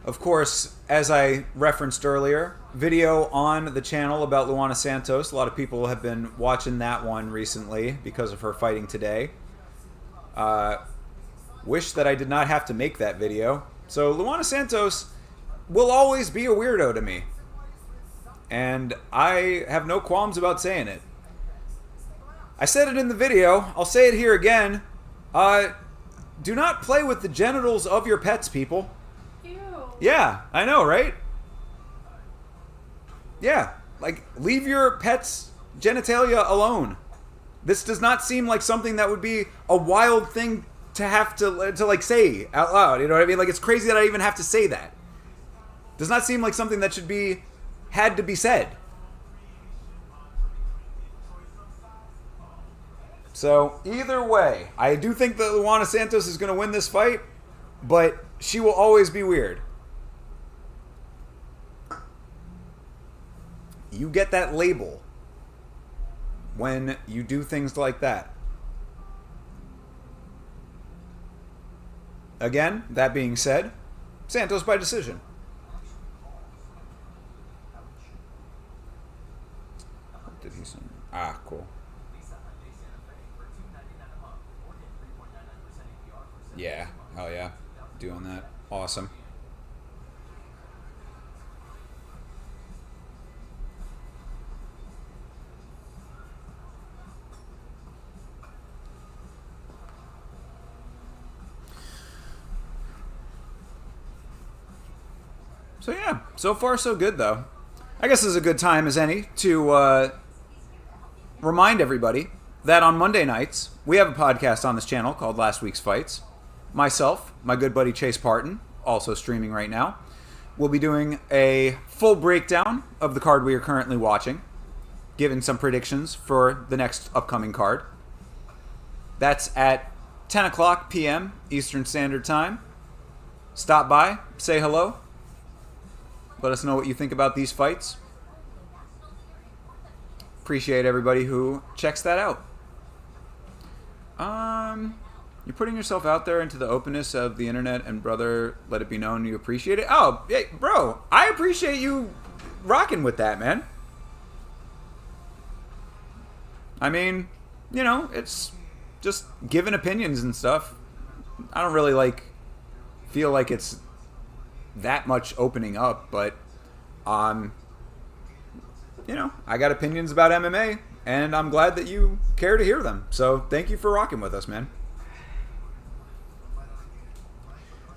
Of course, as I referenced earlier, video on the channel about Luana Santos. A lot of people have been watching that one recently because of her fighting today. Wish that I did not have to make that video. So Luana Santos will always be a weirdo to me. And I have no qualms about saying it. I said it in the video. I'll say it here again. Do not play with the genitals of your pets, people. Ew. Yeah, I know, right? Yeah, like, leave your pet's genitalia alone. This does not seem like something that would be a wild thing to have to like, say out loud. You know what I mean? Like, it's crazy that I even have to say that. Does not seem like something that should be had to be said. So, either way, I do think that Luana Santos is going to win this fight, but she will always be weird. You get that label when you do things like that. Again, that being said, Santos by decision. What did he say? Ah, cool. Yeah, hell yeah. Doing that. Awesome. So yeah, so far so good though. I guess this is a good time as any to remind everybody that on Monday nights, we have a podcast on this channel called Last Week's Fights. Myself, my good buddy Chase Parton, also streaming right now, will be doing a full breakdown of the card we are currently watching, giving some predictions for the next upcoming card. That's at 10 o'clock p.m. Eastern Standard Time. Stop by, say hello. Let us know what you think about these fights. Appreciate everybody who checks that out. You're putting yourself out there into the openness of the internet, and brother, let it be known you appreciate it. Oh, hey, bro, I appreciate you rocking with that, man. I mean, you know, it's just giving opinions and stuff. I don't really feel like it's that much opening up, but you know, I got opinions about MMA, and I'm glad that you care to hear them. So thank you for rocking with us, man.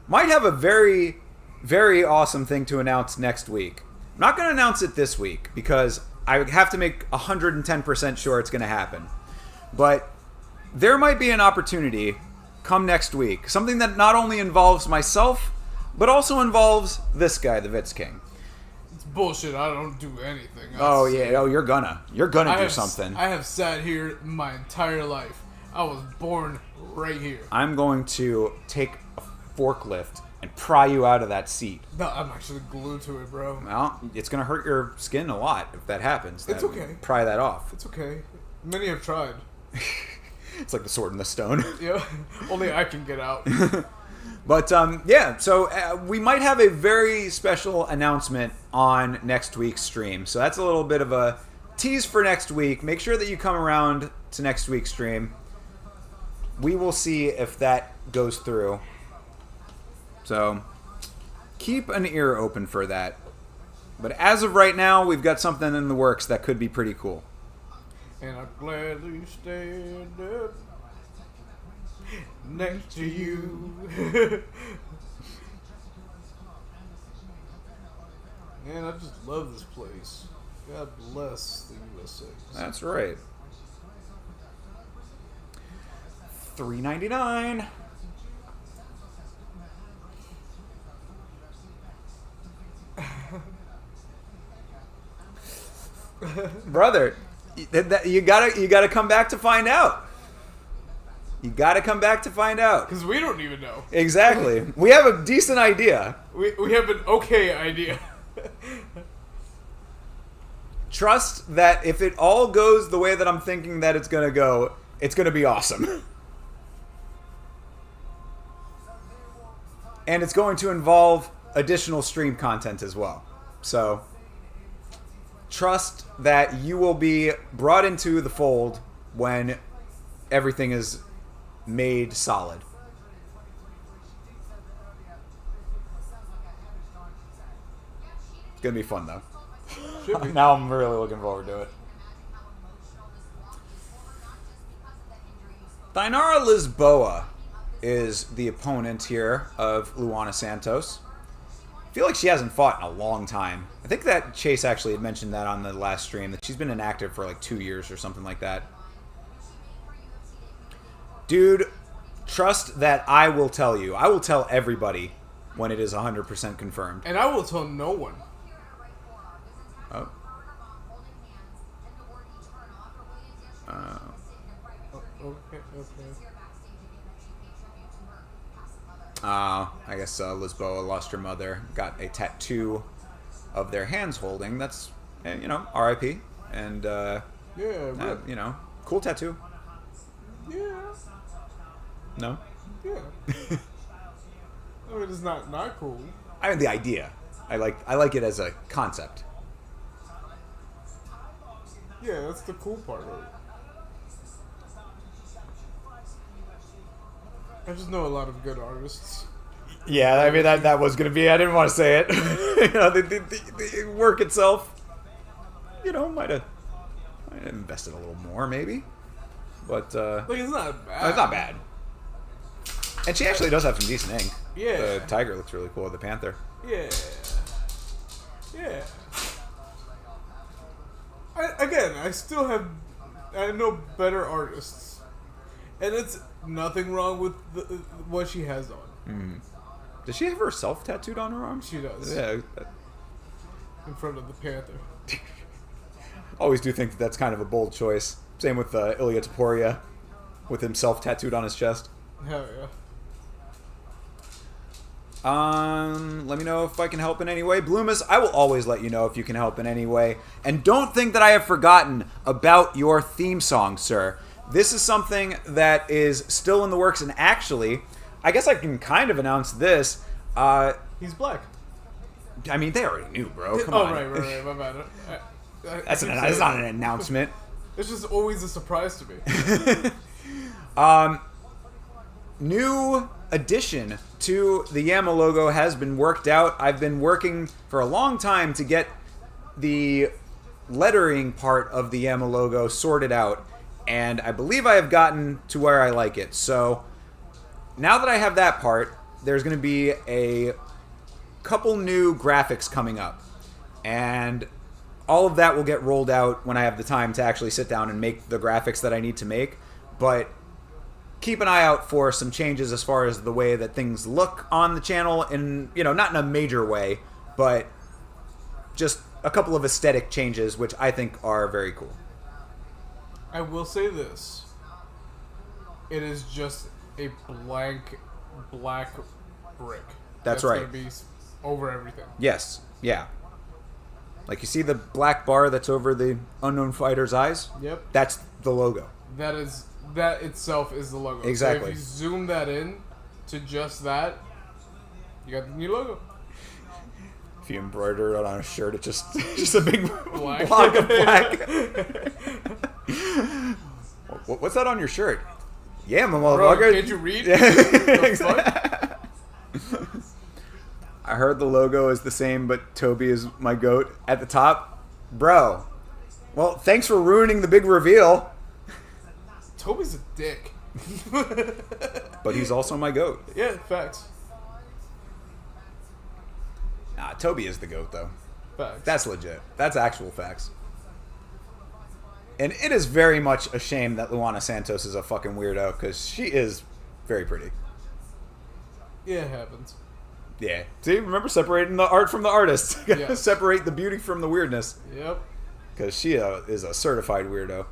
Might have a very, very awesome thing to announce next week. I'm not going to announce it this week because I have to make 110% sure it's going to happen. But there might be an opportunity come next week. Something that not only involves myself, but also involves this guy, the Vitz King. It's bullshit. I don't do anything. Oh yeah. Oh, you're gonna do something. I have sat here my entire life. I was born right here. I'm going to take a forklift and pry you out of that seat. No, I'm actually glued to it, bro. Well, it's gonna hurt your skin a lot if that happens. It's okay. Pry that off. It's okay. Many have tried. It's like the sword and the stone. Yeah, only I can get out. But yeah, so we might have a very special announcement on next week's stream. So that's a little bit of a tease for next week. Make sure that you come around to next week's stream. We will see if that goes through. So keep an ear open for that. But as of right now, we've got something in the works that could be pretty cool. And I gladly stand up next to you. Man, I just love this place. God bless the USA. That's right. $3.99. Brother, you gotta come back to find out. You gotta come back to find out. Because we don't even know. Exactly. We have a decent idea. We have an okay idea. Trust that if it all goes the way that I'm thinking that it's gonna go, it's gonna be awesome. And it's going to involve additional stream content as well. So trust that you will be brought into the fold when everything is made solid. It's going to be fun, though. Should be. Now I'm really looking forward to it. Thinara Lisboa is the opponent here of Luana Santos. I feel like she hasn't fought in a long time. I think that Chase actually had mentioned that on the last stream, that she's been inactive for like 2 years or something like that. Dude, trust that I will tell you. I will tell everybody when it is 100% confirmed. And I will tell no one. Oh. Okay. I guess Lisboa lost her mother, got a tattoo of their hands holding. That's, you know, R.I.P. And, Yeah. you know, cool tattoo. Yeah. No? Yeah. I mean, it's not cool. I mean, the idea. I like it as a concept. Yeah, that's the cool part of it. I just know a lot of good artists. Yeah, I mean, that was going to be, I didn't want to say it. You know, the work itself, you know, might have invested a little more, maybe. But, Like, it's not bad. it's not bad. And she actually does have some decent ink. Yeah. The tiger looks really cool, the panther. Yeah. Yeah. I know better artists. And it's nothing wrong with what she has on. Does she have herself tattooed on her arm? She does. Yeah. In front of the panther. Always do think that's kind of a bold choice. Same with Ilya Taporia, with himself tattooed on his chest. Hell yeah. Let me know if I can help in any way. Bloomus, I will always let you know if you can help in any way. And don't think that I have forgotten about your theme song, sir. This is something that is still in the works, and actually, I guess I can kind of announce this. He's black. I mean, they already knew, bro. Come on. Right. My bad. That's not an announcement. It's just always a surprise to me. New addition to the Yama logo has been worked out. I've been working for a long time to get the lettering part of the Yama logo sorted out, and I believe I have gotten to where I like it. So now that I have that part, there's going to be a couple new graphics coming up, and all of that will get rolled out when I have the time to actually sit down and make the graphics that I need to make. But keep an eye out for some changes as far as the way that things look on the channel, and, you know, not in a major way, but just a couple of aesthetic changes, which I think are very cool. I will say this. It is just a blank black brick. That's right. Going to be over everything. Yes. Yeah. Like, you see the black bar that's over the unknown fighter's eyes? Yep. That's the logo. That itself is the logo. Exactly. So if you zoom that in to just that, you got the new logo. If you embroider it on a shirt, it's just a big Black. block of black. What's that on your shirt? Yeah, my motherfucker. Bro, can't you read? The fuck? I heard the logo is the same, but Toby is my goat at the top. Bro. Well, thanks for ruining the big reveal. Toby's a dick. But he's also my goat. Yeah, facts. Nah, Toby is the goat, though. Facts. That's legit. That's actual facts. And it is very much a shame that Luana Santos is a fucking weirdo, because she is very pretty. Yeah, it happens. Yeah. See, remember separating the art from the artist. Yes. Separate the beauty from the weirdness. Yep. Because she is a certified weirdo.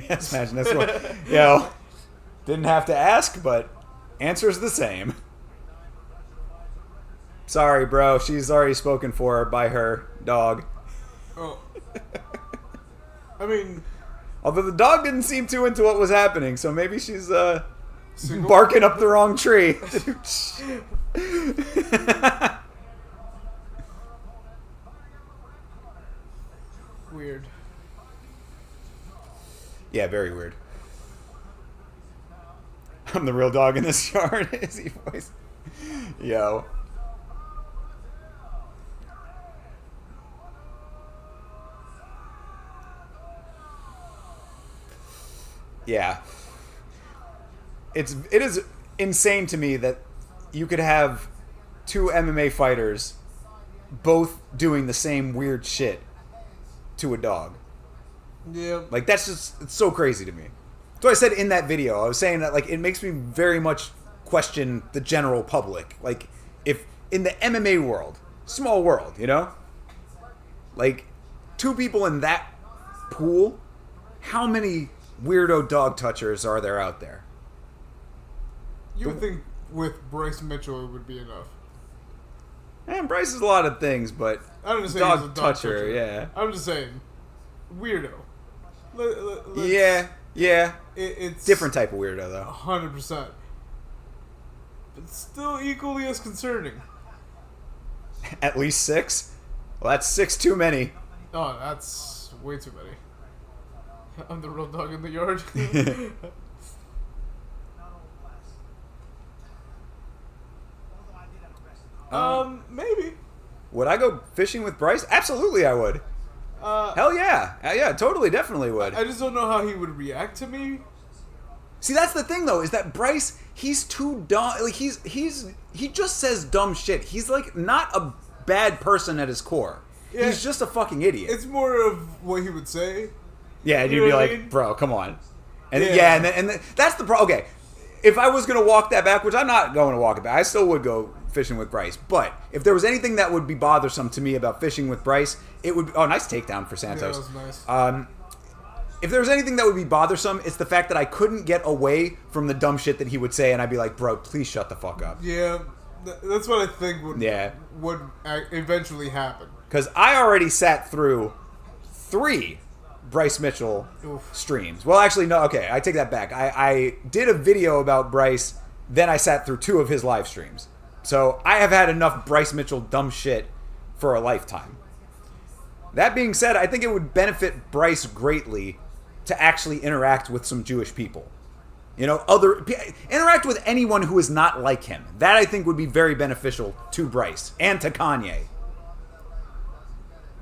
Yes, imagine this one. Yo, didn't have to ask, but answer's the same. Sorry, bro. She's already spoken for by her dog. Oh. I mean... Although the dog didn't seem too into what was happening, so maybe she's Single? barking up the wrong tree. Weird. Yeah, very weird. I'm the real dog in this yard, is he voice? Yo. Yeah. It is insane to me that you could have two MMA fighters both doing the same weird shit to a dog. Yeah. Like, that's just, it's so crazy to me. So I said in that video, I was saying that, like, it makes me very much question the general public. Like, if in the MMA world, small world, you know? Like, two people in that pool, how many weirdo dog touchers are there out there? You would think with Bryce Mitchell it would be enough. And Bryce is a lot of things, but I'm just saying dog he's a dog toucher, yeah. I'm just saying, weirdo. Yeah. It's Different type of weirdo, though. 100%. But still equally as concerning. At least 6? Well, that's 6 too many. Oh, that's way too many. I'm the real dog in the yard. Maybe. Would I go fishing with Bryce? Absolutely, I would. Hell yeah. Yeah, totally, definitely would. I just don't know how he would react to me. See, that's the thing, though, is that Bryce, he's too dumb. Like, he just says dumb shit. He's, like, not a bad person at his core. Yeah. He's just a fucking idiot. It's more of what he would say. Yeah, and You you'd be know what I like, mean? bro, come on. And Yeah. and then that's the problem. Okay, if I was going to walk that back, which I'm not going to walk it back, I still would go fishing with Bryce. But if there was anything that would be bothersome to me about fishing with Bryce, it would... Oh, nice takedown for Santos. Yeah, that was nice. If there was anything that would be bothersome, it's the fact that I couldn't get away from the dumb shit that he would say, and I'd be like, bro, please shut the fuck up. Yeah, that's what I think would eventually happen. Because I already sat through 3 Bryce Mitchell streams. Well, actually, no, okay, I take that back. I did a video about Bryce, then I sat through 2 of his live streams. So I have had enough Bryce Mitchell dumb shit for a lifetime. That being said, I think it would benefit Bryce greatly to actually interact with some Jewish people. You know, interact with anyone who is not like him. That, I think, would be very beneficial to Bryce and to Kanye.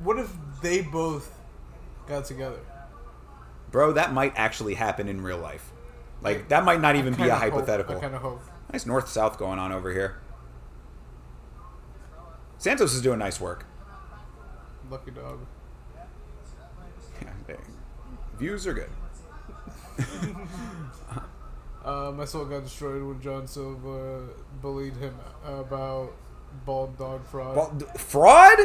What if they both got together? Bro, that might actually happen in real life. Like, that might not even be a hypothetical. I kind of hope. Nice north-south going on over here. Santos is doing nice work. Lucky dog. Yeah, views are good. My soul got destroyed when John Silva bullied him about bald dog fraud. Fraud?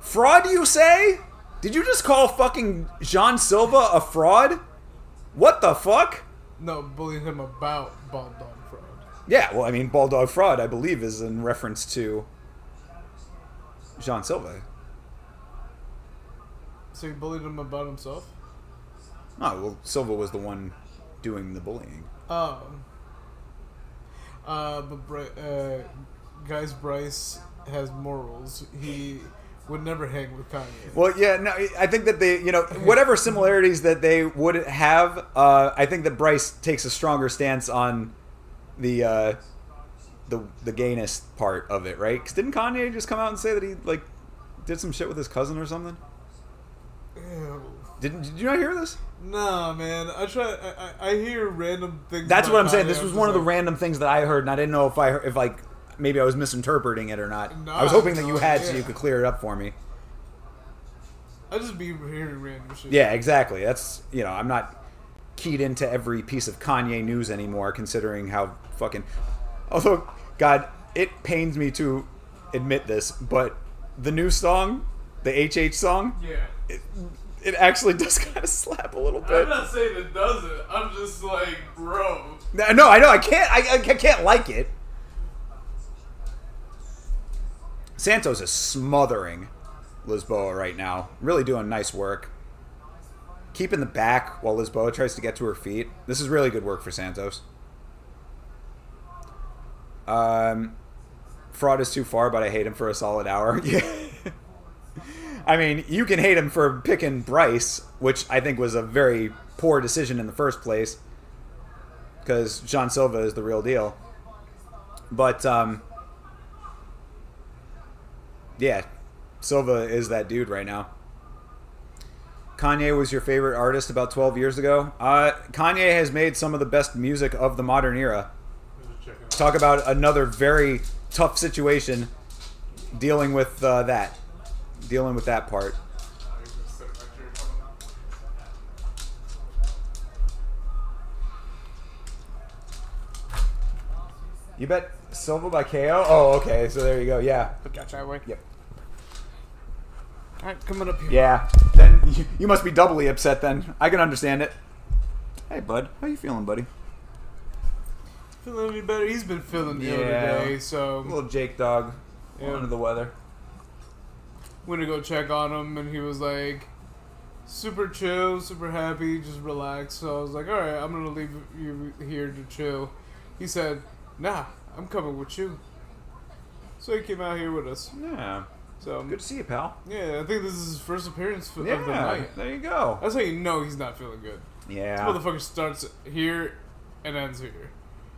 Fraud, you say? Did you just call fucking John Silva a fraud? What the fuck? No, bullied him about bald dog fraud. Yeah, well, I mean, bald dog fraud, I believe, is in reference to John Silva. So he bullied him about himself? Oh, well, Silva was the one doing the bullying. Oh. Guys, Bryce has morals. He would never hang with Kanye. Well, yeah, no, I think that they, whatever similarities that they would have, I think that Bryce takes a stronger stance on the gayness part of it, right? Because didn't Kanye just come out and say that he did some shit with his cousin or something? Ew. Did you not hear this? Nah, man. I hear random things. That's what I'm saying. Kanye. This was one of the random things that I heard, and I didn't know if maybe I was misinterpreting it or not. No, I was hoping that you no, had, yeah. so you could clear it up for me. I just be hearing random shit. Yeah, exactly. That's I'm not keyed into every piece of Kanye news anymore, considering how fucking. Although, God, it pains me to admit this, but the new song, the HH song, Yeah. it actually does kind of slap a little bit. I'm not saying it doesn't. I'm just like, bro. No, I know. I can't like it. Santos is smothering Lisboa right now. Really doing nice work. Keeping the back while Lisboa tries to get to her feet. This is really good work for Santos. Fraud is too far, but I hate him for a solid hour. Yeah. I mean, you can hate him for picking Bryce, which I think was a very poor decision in the first place, because John Silva is the real deal. But, yeah, Silva is that dude right now. Kanye was your favorite artist about 12 years ago? Kanye has made some of the best music of the modern era. Talk about another very tough situation dealing with that. Dealing with that part. You bet Silva by KO? Oh, okay. So there you go. Yeah. Gotcha that way. Yep. Alright, coming up here. Yeah. Then you must be doubly upset then. I can understand it. Hey, bud. How you feeling, buddy? Feeling any better? He's been feeling the other day, so... Little Jake dog. Yeah. Under the weather. Went to go check on him, and he was like, super chill, super happy, just relax. So I was like, alright, I'm gonna leave you here to chill. He said, nah, I'm coming with you. So he came out here with us. Yeah. So Good to see you, pal. yeah, I think this is his first appearance of the Yeah, night. there you go. That's how you know he's not feeling good. Yeah. This motherfucker starts here and ends here.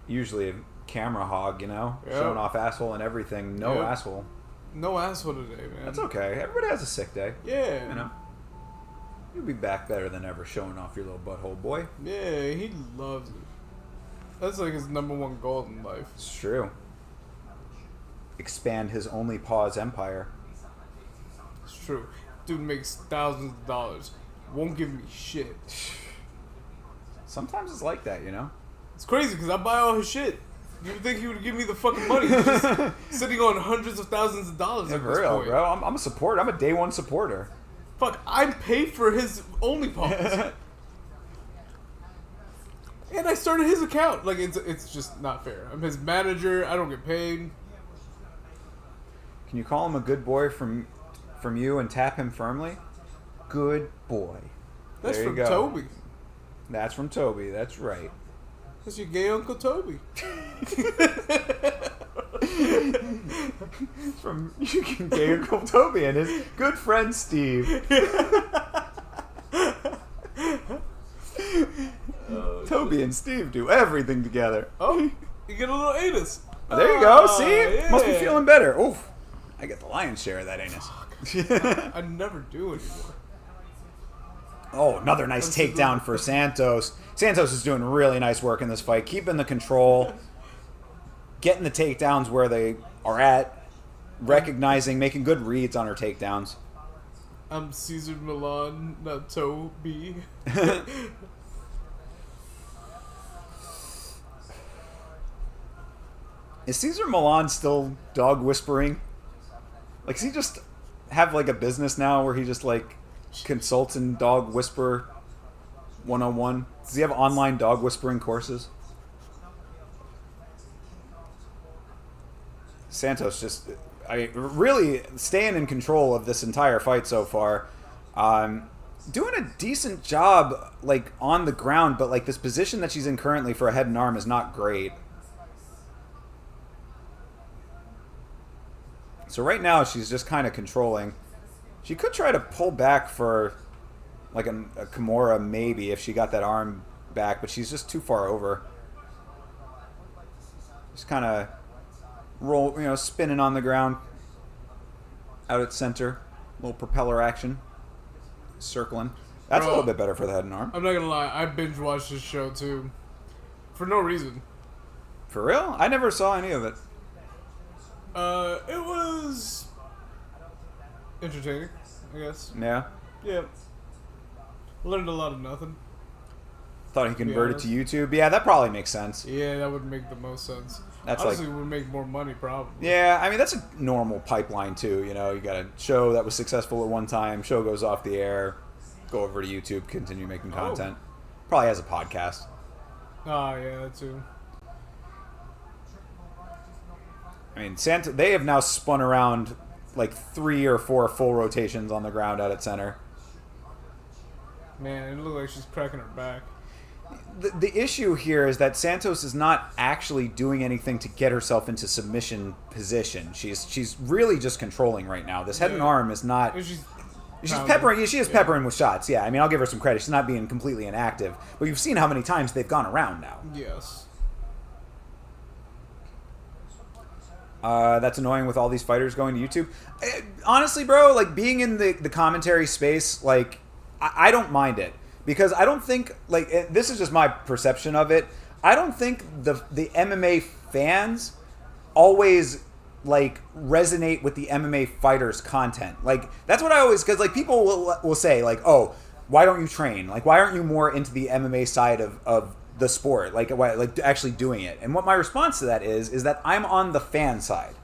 Usually a camera hog, Yep. showing off asshole and everything. No Yep. asshole. No asshole today, man. That's okay. Everybody has a sick day. Yeah. You'll be back better than ever showing off your little butthole, boy. Yeah, he loves it. That's like his #1 goal in life. It's true. Expand his only pause empire. It's true. Dude makes thousands of dollars. Won't give me shit. Sometimes it's like that, It's crazy because I buy all his shit. You would think he would give me the fucking money. He's just sitting on hundreds of thousands of dollars Yeah, at for this real, point. bro. I'm a supporter. I'm a day one supporter. Fuck, I pay for his OnlyPause. And I started his account. Like, it's just not fair. I'm his manager. I don't get paid. Can you call him a good boy from you and tap him firmly? Good boy. That's There you from go. Toby. That's from Toby. That's right. That's your gay Uncle Toby. From gay Uncle Toby and his good friend Steve. Toby and Steve do everything together. Oh, you get a little anus. There you go. Oh, See? yeah. Must be feeling better. Oof. I get the lion's share of that anus. I never do anymore. Oh, another nice takedown for Santos. Santos is doing really nice work in this fight, keeping the control, getting the takedowns where they are at, recognizing, making good reads on her takedowns. I'm Caesar Milan, not Toby. Is Cesar Milan still dog whispering? Like, does he just have like a business now where he just like consults in dog whisper 101? Does he have online dog whispering courses? Santos just, really staying in control of this entire fight so far. Doing a decent job, like, on the ground, but, like, this position that she's in currently for a head and arm is not great. So right now, she's just kind of controlling. She could try to pull back for, like, a Kimura, maybe, if she got that arm back, but she's just too far over. Just kind of spinning on the ground. Out at center. Little propeller action. Circling. That's a little bit better for the head and arm. I'm not gonna lie, I binge watched this show too. For no reason. For real? I never saw any of it. It was entertaining, I guess. Yeah. Yeah. Learned a lot of nothing. Thought he converted to YouTube. Yeah, that probably makes sense. Yeah, that would make the most sense. That's honestly would make more money probably. Yeah, I mean that's a normal pipeline too. You know, you got a show that was successful at one time, show goes off the air, go over to YouTube, continue making content. Probably has a podcast. Oh yeah, that too. I mean, they have now spun around like 3 or 4 full rotations on the ground out at center. Man, it looked like she's cracking her back. The issue here is that Santos is not actually doing anything to get herself into submission position. She's really just controlling right now. This head and arm is not. She's peppering. She is peppering with shots. Yeah, I mean, I'll give her some credit. She's not being completely inactive. But you've seen how many times they've gone around now. Yes. That's annoying with all these fighters going to YouTube. Honestly, bro, like being in the commentary space, like I don't mind it. Because I don't think, like, this is just my perception of it. I don't think the MMA fans always, like, resonate with the MMA fighters' content. Like, that's what I always, because, like, people will say, like, oh, why don't you train? Like, why aren't you more into the MMA side of the sport? Like actually doing it? And what my response to that is that I'm on the fan side.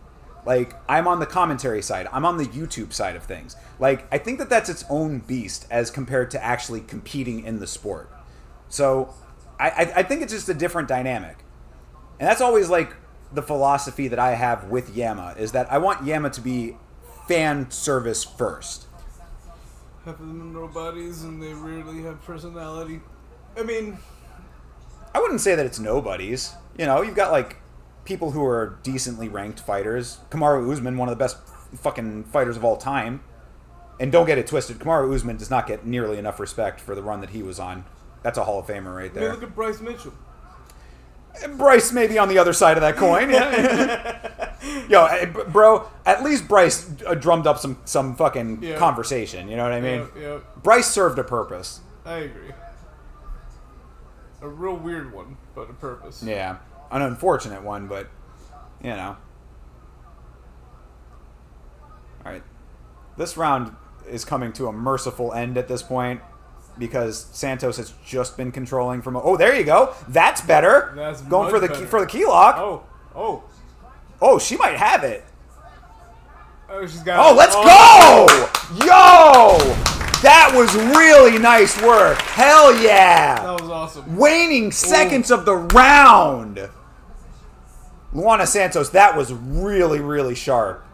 Like, I'm on the commentary side. I'm on the YouTube side of things. Like, I think that that's its own beast as compared to actually competing in the sport. So, I think it's just a different dynamic. And that's always, like, the philosophy that I have with Yama, is that I want Yama to be fan service first. Half of them are nobodies, and they rarely have personality. I mean... I wouldn't say that it's nobodies. You know, you've got, like, people who are decently ranked fighters. Kamaru Usman, one of the best fucking fighters of all time. And don't get it twisted, Kamaru Usman does not get nearly enough respect for the run that he was on. That's a Hall of Famer right there. I mean, look at Bryce Mitchell. Bryce may be on the other side of that coin. Yo, bro, at least Bryce drummed up some fucking conversation. You know what I mean? Bryce served a purpose. I agree. A real weird one, but a purpose. Yeah. An unfortunate one, but, you know. Alright. This round is coming to a merciful end at this point because Santos has just been controlling from... Oh, there you go. That's better. That's going for the better. for the key lock. Oh, she might have it. Oh, she's got it. Let's go! Yo! That was really nice work. Hell yeah. That was awesome. Waning seconds of the round. Luana Santos, that was really, really sharp.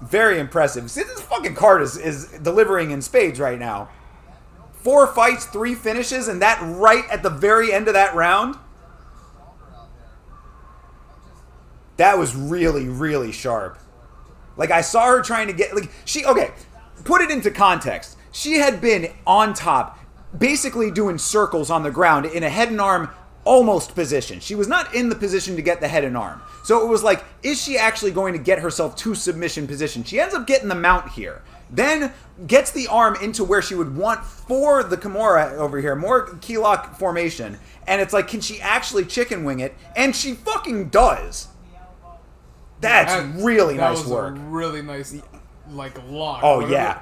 Very impressive. See, this fucking card is delivering in spades right now. 4 fights, 3 finishes, and that right at the very end of that round. That was really, really sharp. Like, I saw her trying to get... Okay, put it into context. She had been on top, basically doing circles on the ground in a head and arm almost position. She was not in the position to get the head and arm. So it was like, is she actually going to get herself to submission position? She ends up getting the mount here. Then gets the arm into where she would want for the Kimura over here. More key lock formation. And it's like, can she actually chicken wing it? And she fucking does. That's really nice work. That was a really nice, like, lock. Oh, yeah.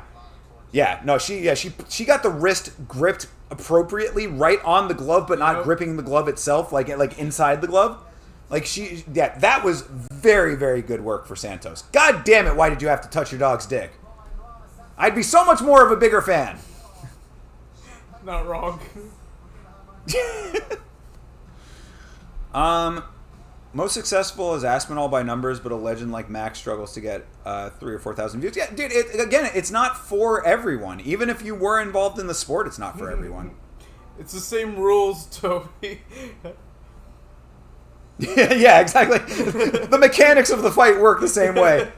Yeah, no, she got the wrist gripped appropriately right on the glove, but not gripping the glove itself, like inside the glove. Like, that was very, very good work for Santos. God damn it, why did you have to touch your dog's dick? I'd be so much more of a bigger fan. Not wrong. Most successful is Aspinall by numbers, but a legend like Max struggles to get 3,000 or 4,000 views. Yeah, dude, again, it's not for everyone. Even if you were involved in the sport, it's not for everyone. It's the same rules, Toby. Yeah, exactly. The mechanics of the fight work the same way.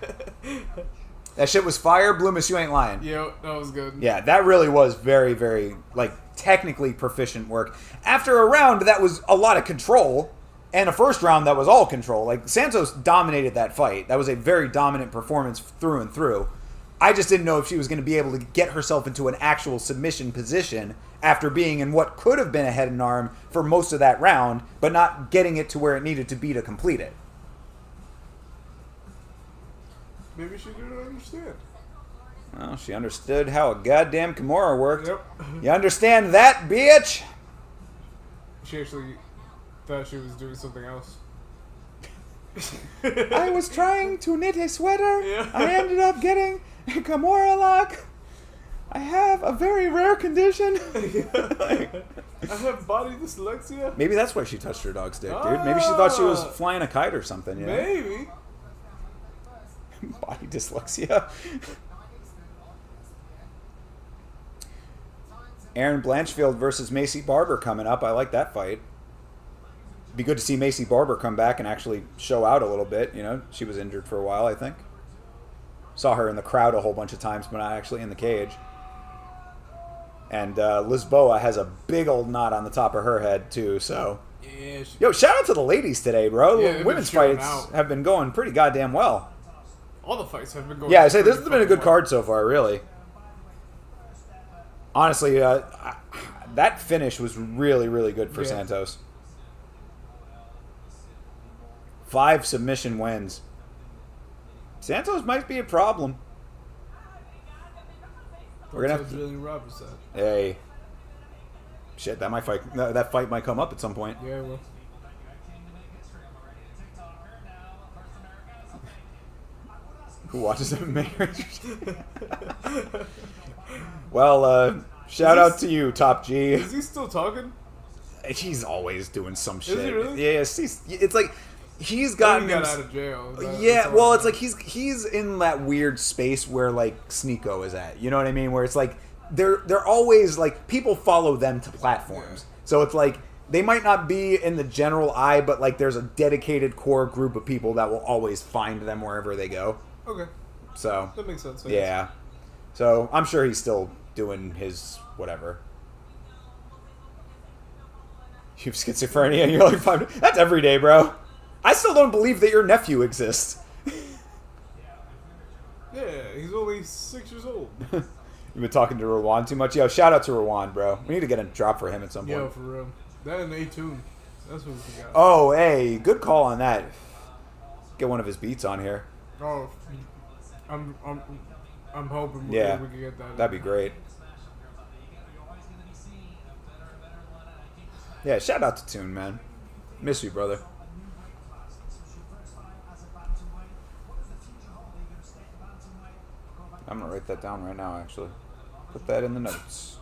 That shit was fire. Bloomis, you ain't lying. Yo, that was good. Yeah, that really was very, very, like, technically proficient work. After a round, that was a lot of control, and a first round that was all control. Like, Santos dominated that fight. That was a very dominant performance through and through. I just didn't know if she was going to be able to get herself into an actual submission position after being in what could have been a head and arm for most of that round, but not getting it to where it needed to be to complete it. Maybe she didn't understand. Well, she understood how a goddamn Kimura worked. Yep. You understand that, bitch? She actually thought she was doing something else. I was trying to knit a sweater. Yeah. I ended up getting a Kimura lock. I have a very rare condition. I have body dyslexia. Maybe that's why she touched her dog's dick, dude. Maybe she thought she was flying a kite or something. You know? Maybe. Body dyslexia. Aaron Blanchfield versus Macy Barber coming up. I like that fight. Be good to see Macy Barber come back and actually show out a little bit. You know, she was injured for a while, I think. Saw her in the crowd a whole bunch of times, but not actually in the cage. And Lisboa has a big old knot on the top of her head, too, so... Yeah, Yo, shout out to the ladies today, bro. Yeah, Women's fights have been going pretty goddamn well. All the fights have been going. Yeah, I say this has been a good card so far, really. Honestly, that finish was really, really good for Santos. 5 submission wins. Santos might be a problem. We're gonna have to. Julian Roberts said. Hey, shit, that fight might come up at some point. Yeah, well. Who watches MMA? Well, shout out to you, Top G. Is he still talking? He's always doing some shit. Is he really? Yes, it's like he's gotten He got out of jail. Yeah, well, it's like he's in that weird space where like Sneeko is at. You know what I mean? Where it's like they're always like people follow them to platforms. So it's like they might not be in the general eye, but like there's a dedicated core group of people that will always find them wherever they go. Okay. So that makes sense. Yeah. So I'm sure he's still doing his whatever. You have schizophrenia and you're like 5. That's every day, bro. I still don't believe that your nephew exists. Yeah, he's only 6 years old. You've been talking to Rawan too much. Yo, shout out to Rawan, bro. We need to get a drop for him at some point. Yo, for real. That and A-Tune. That's what we got. Oh, hey, good call on that. Get one of his beats on here. Oh, I'm hoping we can get that. That'd be great. Yeah, shout out to Tune, man. Miss you, brother. I'm gonna write that down right now, actually. Put that in the notes.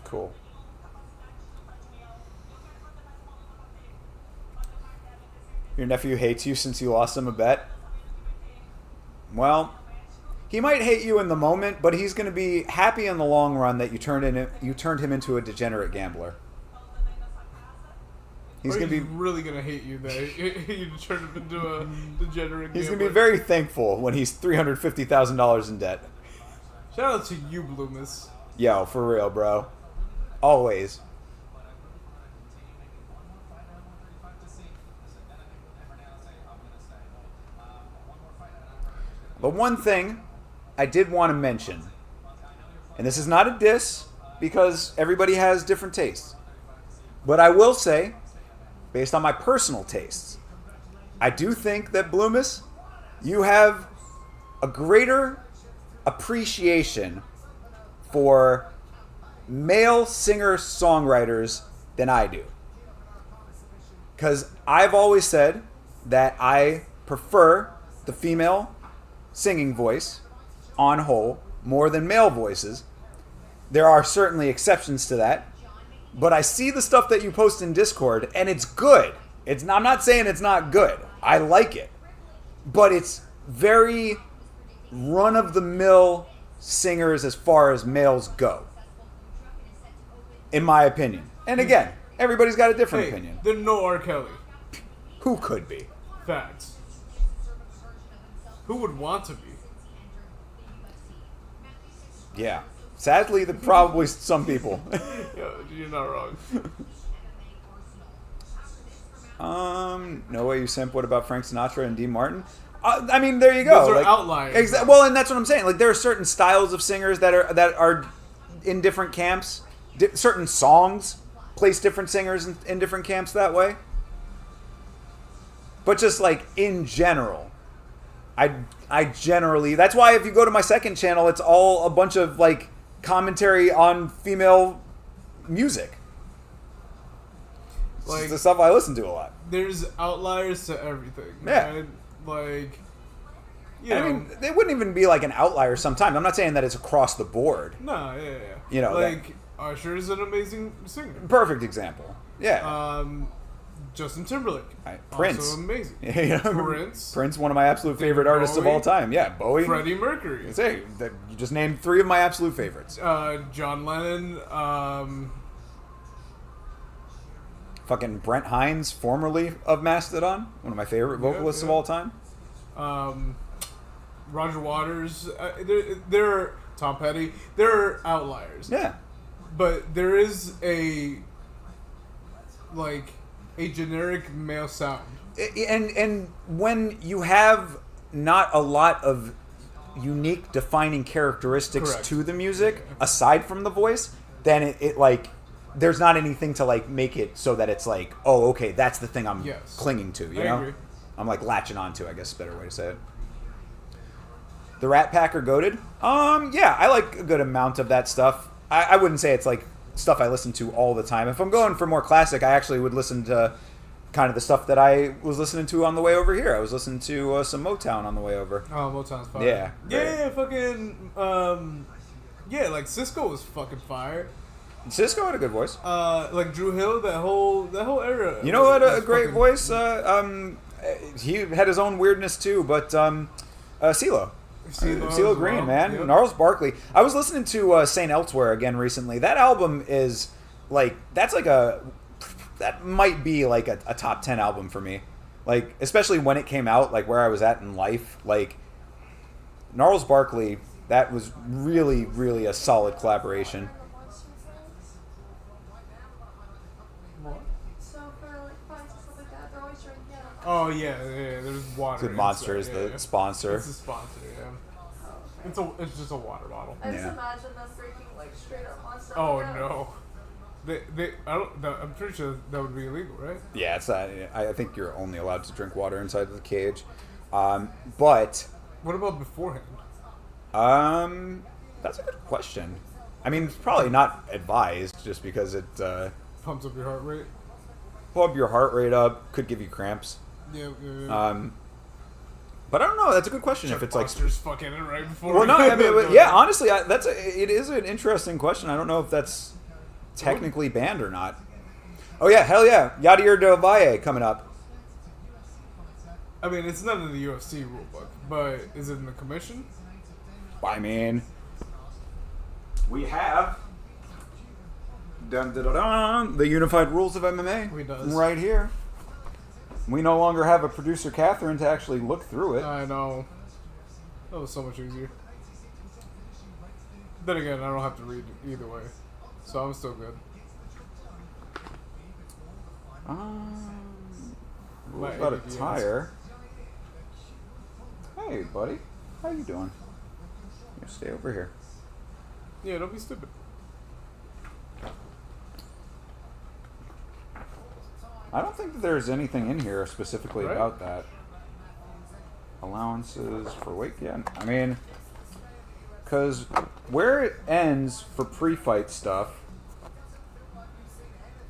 Cool. Your nephew hates you since you lost him a bet? Well, he might hate you in the moment, but he's going to be happy in the long run that you turned him into a degenerate gambler. He's going to be really going to hate you that you turned him into a degenerate gambler. He's going to be very thankful when he's $350,000 in debt. Shout out to you, Bloomis. Yo, for real, bro. Always. The one thing I did want to mention, and this is not a diss because everybody has different tastes, but I will say, based on my personal tastes, I do think that Bloomis You have a greater appreciation for male singer-songwriters than I do. Because I've always said that I prefer the female singing voice on whole more than male voices. There are certainly exceptions to that. But I see the stuff that you post in Discord, and it's good. I'm not saying it's not good. I like it. But it's very run-of-the-mill singers as far as males go. In my opinion. And again, everybody's got a different opinion. Then no R. Kelly. Who could be? Facts. Who would want to be? Yeah. Sadly, probably some people. Yo, you're not wrong. No Way You Simp. What about Frank Sinatra and Dean Martin? I mean, there you go. Those are outliers. Well, and that's what I'm saying. Like, there are certain styles of singers that are in different camps. Certain songs place different singers in different camps that way. But just like in general, I generally. That's why if you go to my second channel, it's all a bunch of like commentary on female music. Like the stuff I listen to a lot. There's outliers to everything. Yeah. Right? Like, I mean, they wouldn't even be like an outlier sometimes. I'm not saying that it's across the board. No, yeah. You know, like Usher is an amazing singer. Perfect example. Yeah. Justin Timberlake. Prince. Also amazing. Prince, one of my absolute favorite artists of all time. Yeah, Bowie. Freddie Mercury. You just named 3 of my absolute favorites. John Lennon. Fucking Brent Hines, formerly of Mastodon. One of my favorite vocalists of all time. Roger Waters. They're Tom Petty. They're outliers. Yeah. But there is a generic male sound. And when you have not a lot of unique defining characteristics to the music, aside from the voice, then it there's not anything to like make it so that it's like, oh, okay, that's the thing I'm clinging to, you know? Agree. I'm like latching onto, I guess is a better way to say it. The Rat Pack are goated? Yeah, I like a good amount of that stuff. I wouldn't say it's like stuff I listen to all the time. If I'm going for more classic, I actually would listen to kind of the stuff that I was listening to on the way over here. I was listening to some Motown on the way over. Oh, Motown's fire. Yeah. Yeah, fucking, like Cisco was fucking fire. Cisco had a good voice. Like Drew Hill, that whole era. You know what? A great voice. He had his own weirdness too, but CeeLo. CeeLo Green, well, man. Yep. Gnarls Barkley. I was listening to Saint Elsewhere again recently. That album is like that might be like a top 10 album for me. Like, especially when it came out, like where I was at in life. Like Gnarls Barkley, that was really, really a solid collaboration. Oh yeah. There's water. Good Monster is the sponsor. It's the sponsor, yeah. It's just a water bottle. I just imagine them drinking like straight up Monster. Oh no. I'm pretty sure that would be illegal, right? Yeah, it's I think you're only allowed to drink water inside of the cage. But what about beforehand? That's a good question. I mean, it's probably not advised just because it pumps up your heart rate. Pump your heart rate up, could give you cramps. Yeah. But I don't know. That's a good question. If it's Buster's fucking it right before. Well, no, I mean, yeah. Honestly, it is an interesting question. I don't know if that's technically banned or not. Oh yeah, hell yeah, Yadier Del Valle coming up. I mean, it's not in the UFC rulebook, but is it in the commission? I mean, we have the unified rules of MMA right here. We no longer have a producer, Catherine, to actually look through it. I know. That was so much easier. Then again, I don't have to read it either way, so I'm still good. Rules about attire. Hey, buddy. How you doing? You stay over here. Yeah, don't be stupid. I don't think that there's anything in here specifically about that. Allowances for weight. Yeah, I mean, because where it ends for pre-fight stuff,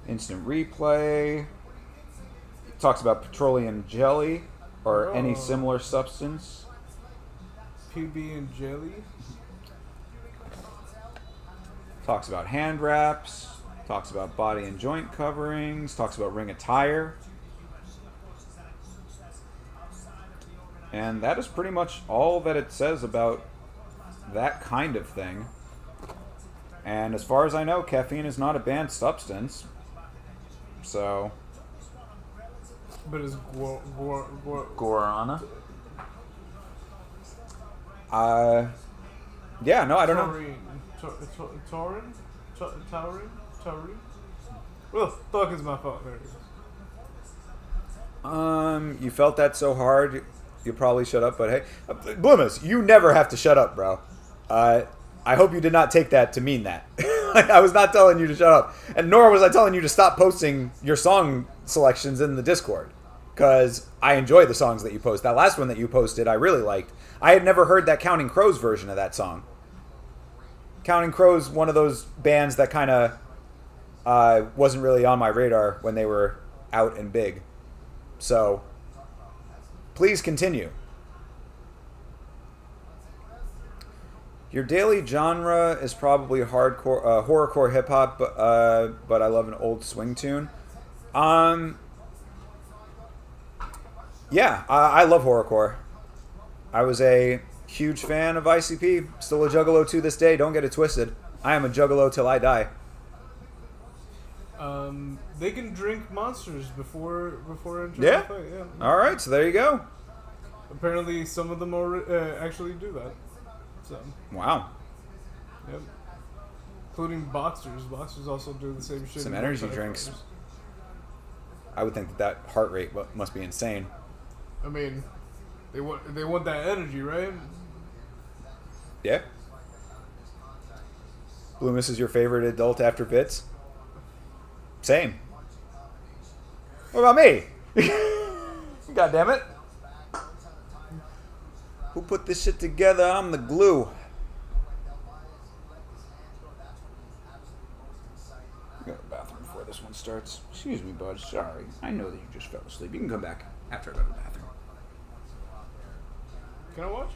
instant replay, talks about petroleum jelly or any similar substance. PB and jelly. Talks about hand wraps. Talks about body and joint coverings. Talks about ring attire. And that is pretty much all that it says about that kind of thing. And as far as I know, caffeine is not a banned substance. So... But it's Guarana. Yeah, no, I don't know. Taurine? Well, fuck is my fault. There it is. You felt that so hard, you probably shut up, but hey. Bloomus, you never have to shut up, bro. I hope you did not take that to mean that. I was not telling you to shut up. And nor was I telling you to stop posting your song selections in the Discord. Because I enjoy the songs that you post. That last one that you posted, I really liked. I had never heard that Counting Crows version of that song. Counting Crows, one of those bands that kind of wasn't really on my radar when they were out and big. So, please continue. Your daily genre is probably hardcore, horrorcore hip hop, but I love an old swing tune. Yeah, I love horrorcore. I was a huge fan of ICP. Still a juggalo to this day. Don't get it twisted. I am a juggalo till I die. They can drink monsters before entering Yeah? the fight. Yeah. All right, so there you go. Apparently, some of them actually do that. So. Wow. Yep. Including boxers. Boxers also do the same shit. Some in energy Muay Thai drinks. fighters. I would think that heart rate must be insane. I mean, they want that energy, right? Yeah. Bloomus is your favorite adult after Vitz? Same. What about me? God damn it. Who put this shit together? I'm the glue. Go to the bathroom before this one starts. Excuse me, bud. Sorry. I know that you just fell asleep. You can come back after I go to the bathroom. Can I watch?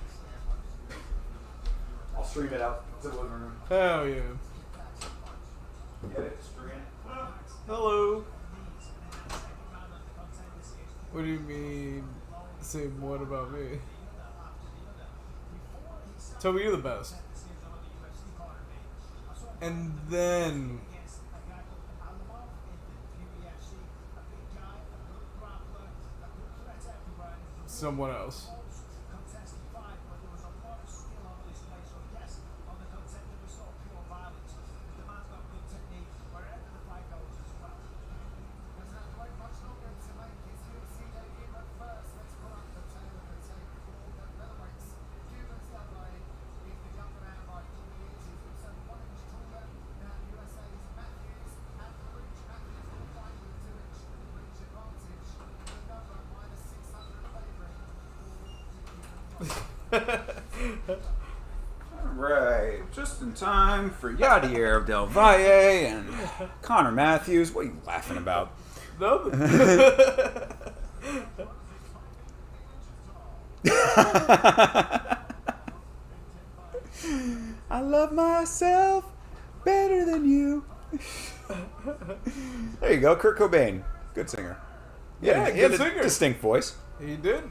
I'll stream it out to the living room. Hell yeah. Get it? Stream it. Hello. What do you mean? Say what about me? Tell me you're the best. And then someone else. Right, just in time for Yadier of Del Valle and Connor Matthews. What are you laughing about? Nothing. I love myself better than you. There you go, Kurt Cobain. Good singer. Yeah, he had good a singer. distinct voice. He did.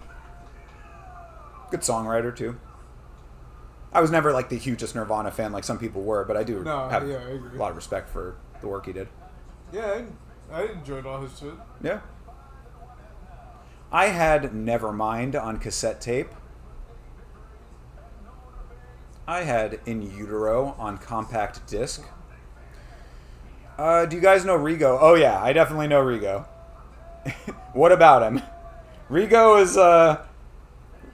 Good songwriter, too. I was never like the hugest Nirvana fan like some people were, but I do have I agree. a lot of respect for the work he did. Yeah, I enjoyed all his shit. Yeah. I had Nevermind on cassette tape. I had In Utero on compact disc. Do you guys know Rigo? Oh yeah, I definitely know Rigo. What about him? Rigo is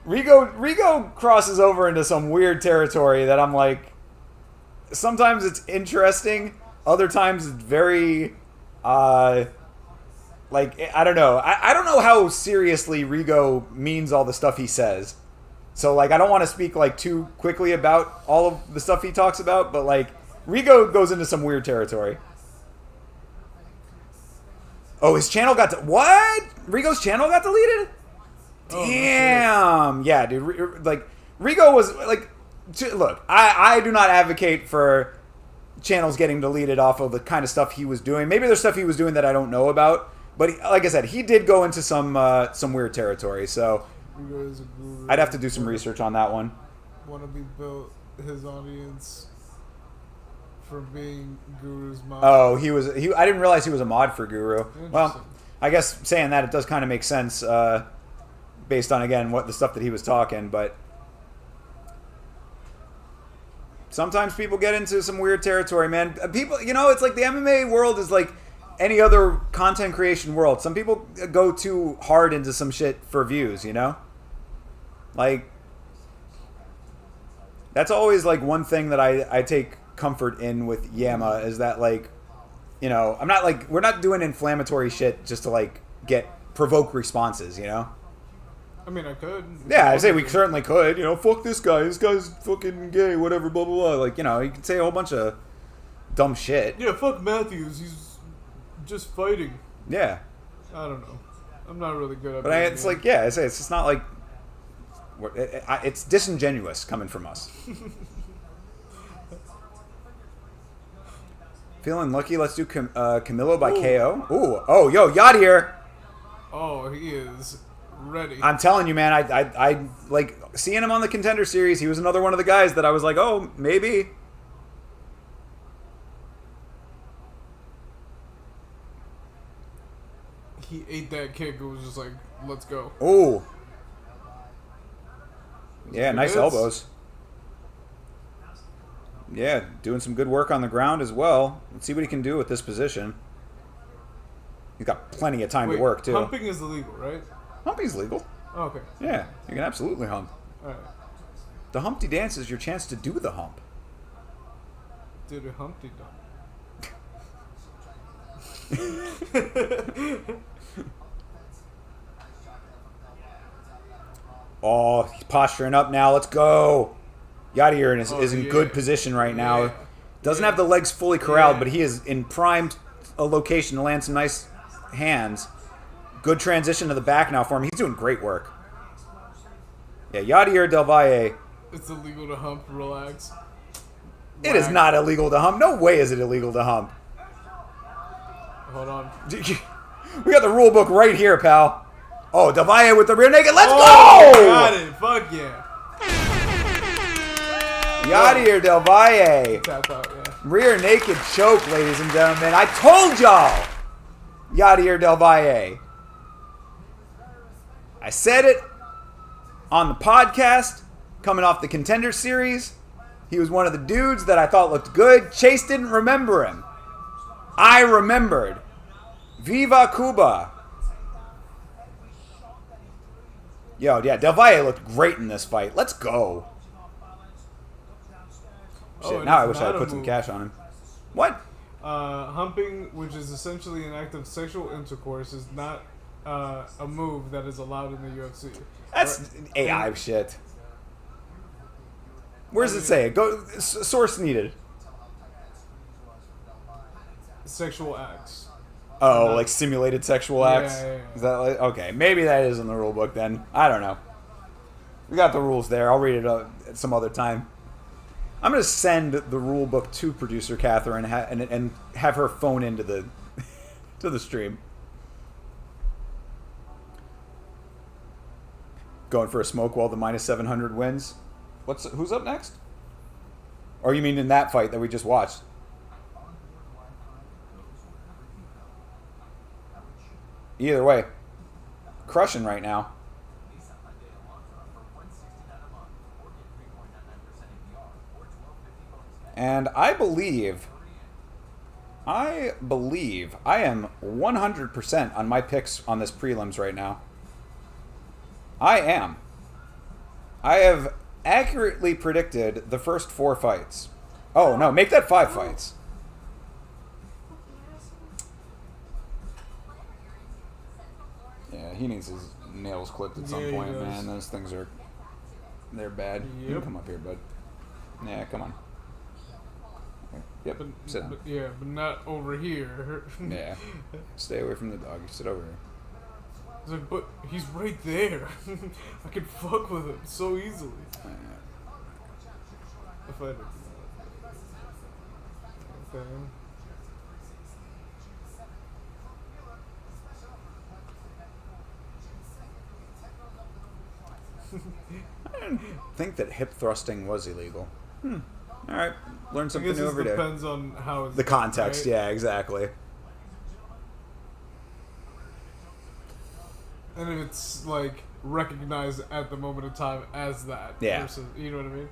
Rigo crosses over into some weird territory that I'm like, sometimes it's interesting, other times it's very like, I don't know. I don't know how seriously Rigo means all the stuff he says. So, like, I don't want to speak, like, too quickly about all of the stuff he talks about, but, like, Rigo goes into some weird territory. Oh, his channel got... What? Rigo's channel got deleted? Damn. Yeah, dude. Like, Rigo was, like... Look, I do not advocate for channels getting deleted off of the kind of stuff he was doing. Maybe there's stuff he was doing that I don't know about. But, like I said, he did go into some weird territory, so... I'd have to do some research on that one. Want to be built his audience for being Guru's mod. Oh, I didn't realize he was a mod for Guru. Well, I guess saying that, it does kind of make sense based on, again, what the stuff that he was talking, but sometimes people get into some weird territory, man. People, it's like the MMA world is like any other content creation world. Some people go too hard into some shit for views, Like, that's always, like, one thing that I take comfort in with Yama is that, like, I'm not, like, we're not doing inflammatory shit just to, like, provoke responses, I mean, I could. Yeah, I say we certainly could, fuck this guy's fucking gay, whatever, blah, blah, blah. Like, you could say a whole bunch of dumb shit. Yeah, fuck Matthews, he's just fighting. Yeah. I don't know. I'm not really good at it. But it's like, yeah, I say it's just not like... It's disingenuous coming from us. Feeling lucky? Let's do Camilo by KO. Ooh, oh, yo, Yadier. Oh, he is ready. I'm telling you, man. I like seeing him on the Contender Series. He was another one of the guys that I was like, oh, maybe. He ate that kick. It was just like, let's go. Ooh. Yeah, nice elbows. Yeah, doing some good work on the ground as well. Let's see what he can do with this position. He's got plenty of time to work, too. Humping is illegal, right? Humping's legal. Oh, okay. Yeah, you can absolutely hump. All right. The Humpty Dance is your chance to do the hump. Do the Humpty Dump. Oh, he's posturing up now. Let's go. Yadier is in good position right now. Yeah. Doesn't have the legs fully corralled, but he is in prime location to land some nice hands. Good transition to the back now for him. He's doing great work. Yeah, Yadier Del Valle. It's illegal to hump. Relax. It is not illegal to hump. No way is it illegal to hump. Hold on. We got the rule book right here, pal. Oh, Del Valle with the rear naked. Let's go! Got it. Fuck yeah. Yadier Del Valle. Tap out, yeah. Rear naked choke, ladies and gentlemen. I told y'all. Yadier Del Valle. I said it on the podcast coming off the Contender Series. He was one of the dudes that I thought looked good. Chase didn't remember him. I remembered. Viva Cuba. Yo, yeah, Del Valle looked great in this fight. Let's go. Shit, now I wish I had put some cash on him. What? Humping, which is essentially an act of sexual intercourse, is not a move that is allowed in the UFC. That's AI shit. Where does it say? Go source needed. Sexual acts. Oh, like simulated sexual acts? Yeah. Is that like, okay, maybe that is in the rule book then. I don't know. We got the rules there. I'll read it at some other time. I'm going to send the rule book to producer Catherine and have her phone into the to the stream. Going for a smoke while the minus 700 wins. Who's up next? Or you mean in that fight that we just watched? Either way, crushing right now. And I believe I am 100% on my picks on this prelims right now. I am. I have accurately predicted the first 4 fights. Oh, no, make that 5 fights. Yeah, he needs his nails clipped at some point, man. Those things are They're bad. You can Yep. come up here, bud. Yeah, come on. Yep, sit down. But not over here. Yeah. Stay away from the dog. Sit over here. He's like, but he's right there. I can fuck with him so easily. If I did. Okay. I didn't think that hip thrusting was illegal. Alright, learn I something guess new it every day. depends on how it's The done, context, right? yeah, exactly. And if it's like recognized at the moment of time as that. Yeah. Versus, you know what I mean?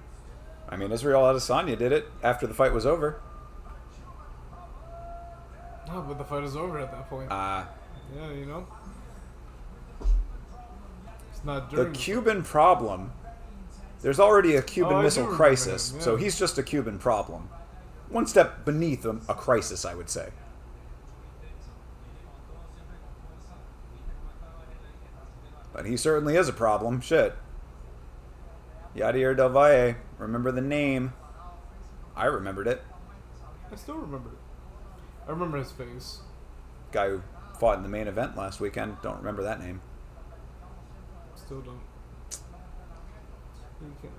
I mean, Israel Adesanya did it after the fight was over. No, but the fight is over at that point. Yeah, you know? It's not The during Cuban problem. There's already a Cuban Oh, I do Missile remember Crisis, him, so yeah. he's just a Cuban problem. One step beneath a crisis, I would say. But he certainly is a problem. Shit. Yadier Del Valle. Remember the name. I remembered it. I still remember it. I remember his face. Guy who fought in the main event last weekend. Don't remember that name. Still don't. You can't.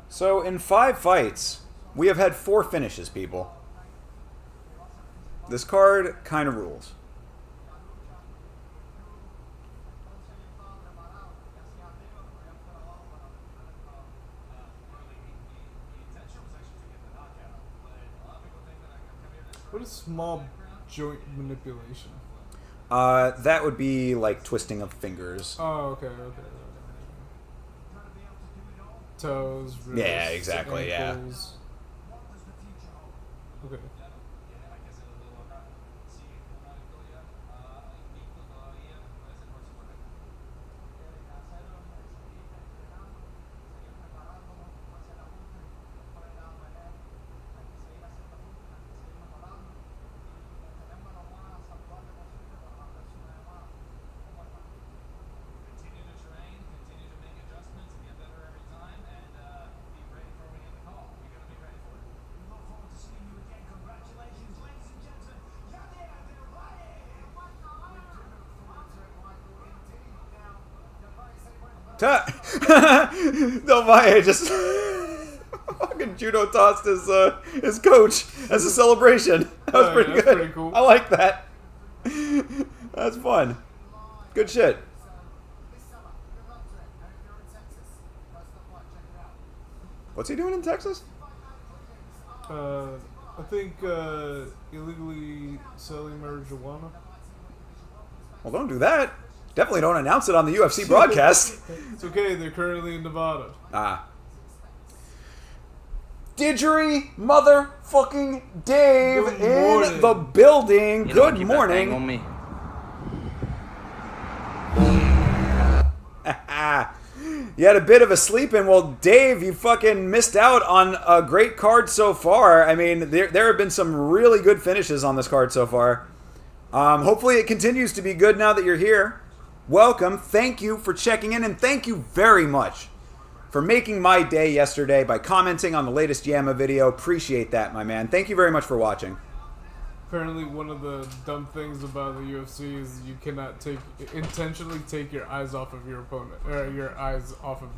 So, in 5 fights, we have had 4 finishes, people. This card kind of rules. What is small joint manipulation? That would be like twisting of fingers. Oh, okay. Toes, wrists, Yeah, exactly, yeah. ankles. Okay. Del Valle just fucking judo tossed his coach as a celebration. That was Oh, yeah, pretty that's good. pretty cool. I like that. That's fun. Good shit. What's he doing in Texas? I think illegally selling marijuana. Well, don't do that. Definitely don't announce it on the UFC broadcast. It's okay. They're currently in Nevada. Didgery motherfucking Dave Good in morning. the building. You Good don't keep that thing morning. on me. You had a bit of a sleep in. Well, Dave, you fucking missed out on a great card so far. I mean, there have been some really good finishes on this card so far. Hopefully it continues to be good now that you're here. Welcome. Thank you for checking in, and thank you very much for making my day yesterday by commenting on the latest Yama video. Appreciate that, my man. Thank you very much for watching. Apparently, one of the dumb things about the UFC is you cannot intentionally take your eyes off of your opponent, or your eyes off of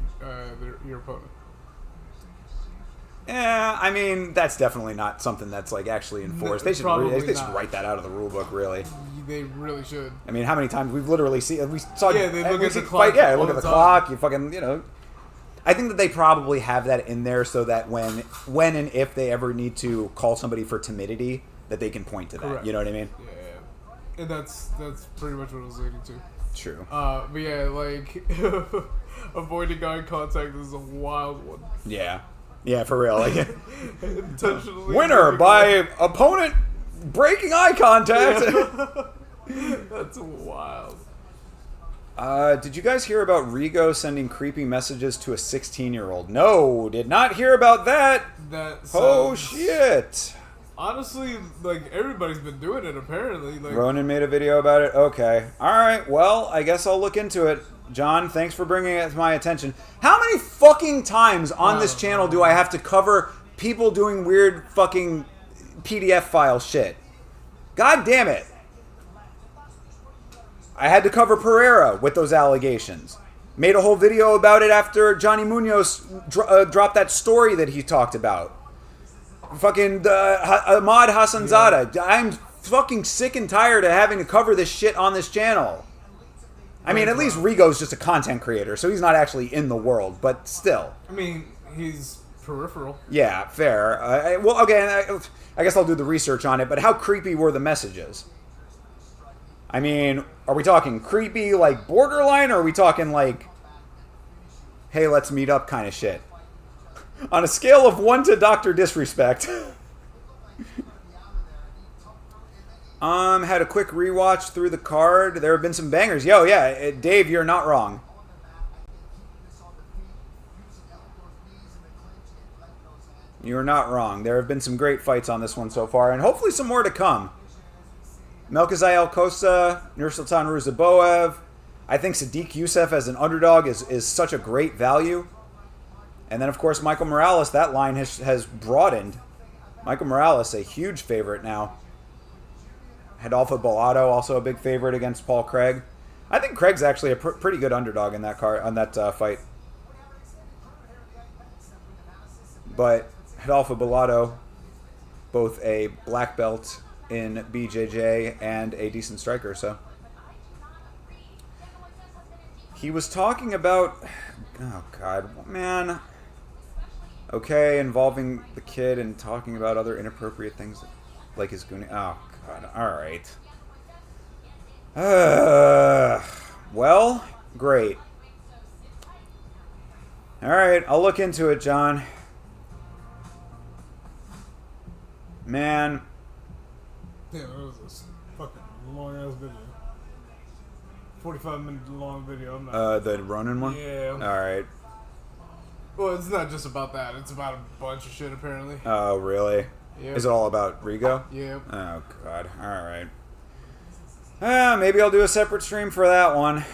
your opponent. Yeah, I mean, that's definitely not something that's like actually enforced. They should Probably write that out of the rule book, really. They really should. I mean, how many times we've literally seen we saw Yeah, they look we at the see clock yeah, all look at the the time. clock. You fucking, you know. I think that they probably have that in there so that when and if they ever need to call somebody for timidity, that they can point to that. Correct. You know what I mean? Yeah, and that's pretty much what I was leading to. True. But yeah, like avoiding eye contact is a wild one. Yeah. Yeah, for real. Like, Intentionally. winner by opponent breaking eye contact. That's wild. Did you guys hear about Rigo sending creepy messages to a 16-year-old? No, did not hear about that. Oh, shit. Honestly, like, everybody's been doing it, apparently. Like, Ronan made a video about it? Okay. Alright, well, I guess I'll look into it. John, thanks for bringing it to my attention. How many fucking times on this channel do I have to cover people doing weird fucking PDF file shit? God damn it. I had to cover Pereira with those allegations. Made a whole video about it after Johnny Munoz dropped that story that he talked about. Fucking Ahmad Hassanzada. Yeah. I'm fucking sick and tired of having to cover this shit on this channel. I mean, at least Rigo's just a content creator, so he's not actually in the world, but still. I mean, he's peripheral. Yeah, fair. Well, okay, I guess I'll do the research on it, but how creepy were the messages? I mean, are we talking creepy, like, borderline, or are we talking, like, hey, let's meet up kind of shit? On a scale of 1 to Dr. Disrespect. Had a quick rewatch through the card. There have been some bangers. Yo, yeah, Dave, you're not wrong. You're not wrong. There have been some great fights on this one so far, and hopefully some more to come. Melkazai Kosa, Nursultan Ruzaboev. I think Sadiq Youssef as an underdog is such a great value. And then, of course, Michael Morales. That line has broadened. Michael Morales, a huge favorite now. Adolfo Bellotto, also a big favorite against Paul Craig. I think Craig's actually a pretty good underdog in that fight. But Adolfo Bellotto, both a black belt in BJJ and a decent striker, so. He was talking about, oh God, man. Okay, involving the kid and talking about other inappropriate things like his goonie. Oh God, alright. Well, great. Alright, I'll look into it, John. Man. Yeah, that was a fucking long ass video. 45-minute long video. I'm not. The Ronin one? Yeah. Alright. Well, it's not just about that. It's about a bunch of shit, apparently. Oh, really? Yeah. Is it all about Rigo? Yeah. Oh, God. Alright. Maybe I'll do a separate stream for that one.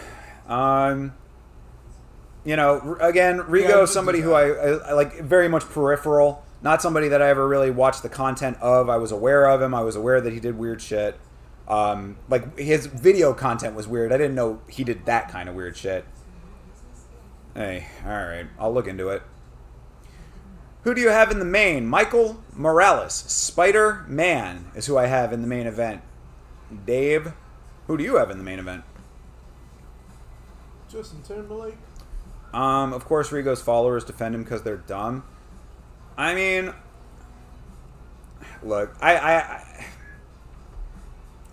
You know, again, Rigo is somebody who I like, very much peripheral. Not somebody that I ever really watched the content of. I was aware of him. I was aware that he did weird shit. Like, his video content was weird. I didn't know he did that kind of weird shit. Hey, alright. I'll look into it. Who do you have in the main? Michael Morales. Spider-Man is who I have in the main event. Dave, who do you have in the main event? Justin Timberlake. Of course, Rigo's followers defend him because they're dumb. I mean, look, I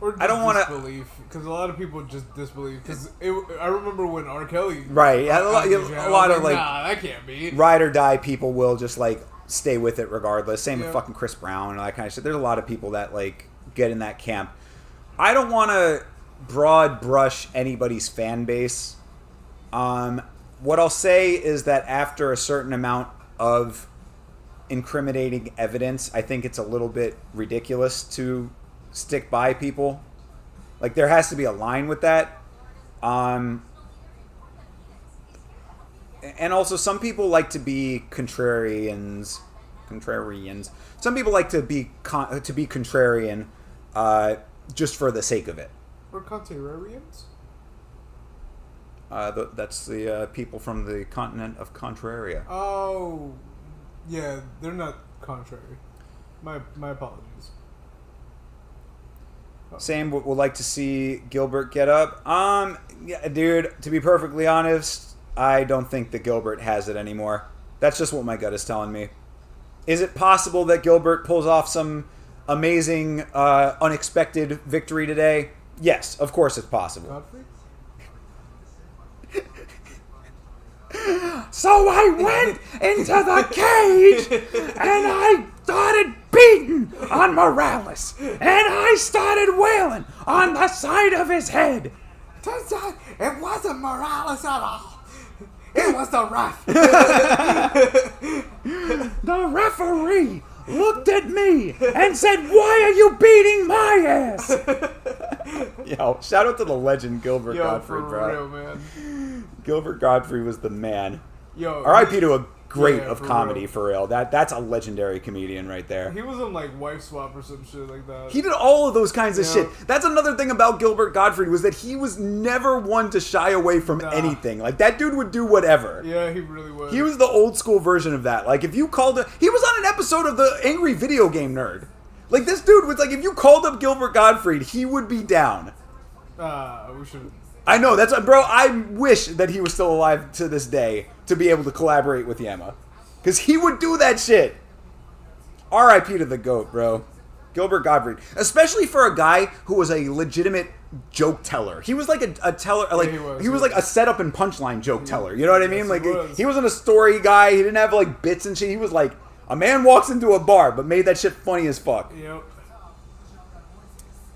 don't want to disbelief, because a lot of people just disbelieve. Because I remember when R. Kelly, right? A lot of like, nah, that can't be. Ride or die people will just like stay with it regardless. Same with fucking Chris Brown and all that kind of shit. There's a lot of people that like get in that camp. I don't want to broad brush anybody's fan base. What I'll say is that after a certain amount of incriminating evidence, I think it's a little bit ridiculous to stick by people. Like, there has to be a line with that. And also, some people like to be contrarians. Some people like to be contrarian just for the sake of it. Or contrarians? That's the people from the continent of Contraria. Oh, yeah, they're not contrary. My apologies. Same would like to see Gilbert get up. Yeah, dude, to be perfectly honest, I don't think that Gilbert has it anymore. That's just what my gut is telling me. Is it possible that Gilbert pulls off some amazing, unexpected victory today? Yes, of course it's possible. Godfrey? So I went into the cage and I started beating on Morales. And I started wailing on the side of his head. Turns out it wasn't Morales at all. It was the ref. The referee looked at me and said, "Why are you beating my ass?" Yo, shout out to the legend Gilbert Gottfried, for bro. real, man. Gilbert Gottfried was the man. Yo, R.I.P. to a great yeah, of for comedy, real. for real. That's a legendary comedian right there. He was on like Wife Swap or some shit like that. He did all of those kinds of Yeah. shit. That's another thing about Gilbert Gottfried was that he was never one to shy away from anything. Like, that dude would do whatever. Yeah, he really was. He was the old school version of that. Like, if you called he was on an episode of the Angry Video Game Nerd. Like, this dude was like, if you called up Gilbert Gottfried, he would be down. We should. I know, bro, I wish that he was still alive to this day to be able to collaborate with Yama. Because he would do that shit. R.I.P. to the GOAT, bro. Gilbert Gottfried. Especially for a guy who was a legitimate joke teller. He was like a teller, like, he was like a setup and punchline joke teller. You know what I mean? Yes, Like, he was. he wasn't a story guy. He didn't have, like, bits and shit. He was like, a man walks into a bar, but made that shit funny as fuck. Yep.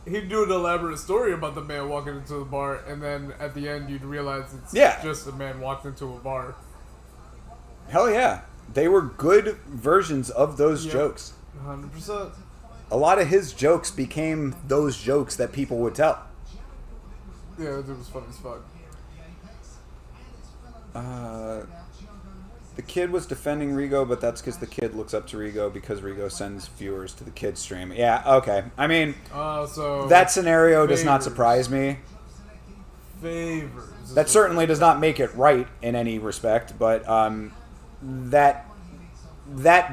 He'd do an elaborate story about the man walking into the bar, and then at the end you'd realize it's just a man walked into a bar. Hell yeah. They were good versions of those jokes. 100%. A lot of his jokes became those jokes that people would tell. Yeah, that dude was funny as fuck. The kid was defending Rigo, but that's because the kid looks up to Rigo because Rigo sends viewers to the kid's stream. Yeah, okay. I mean, so that scenario does not favors. surprise me. Favors. That certainly does not make it right in any respect, but that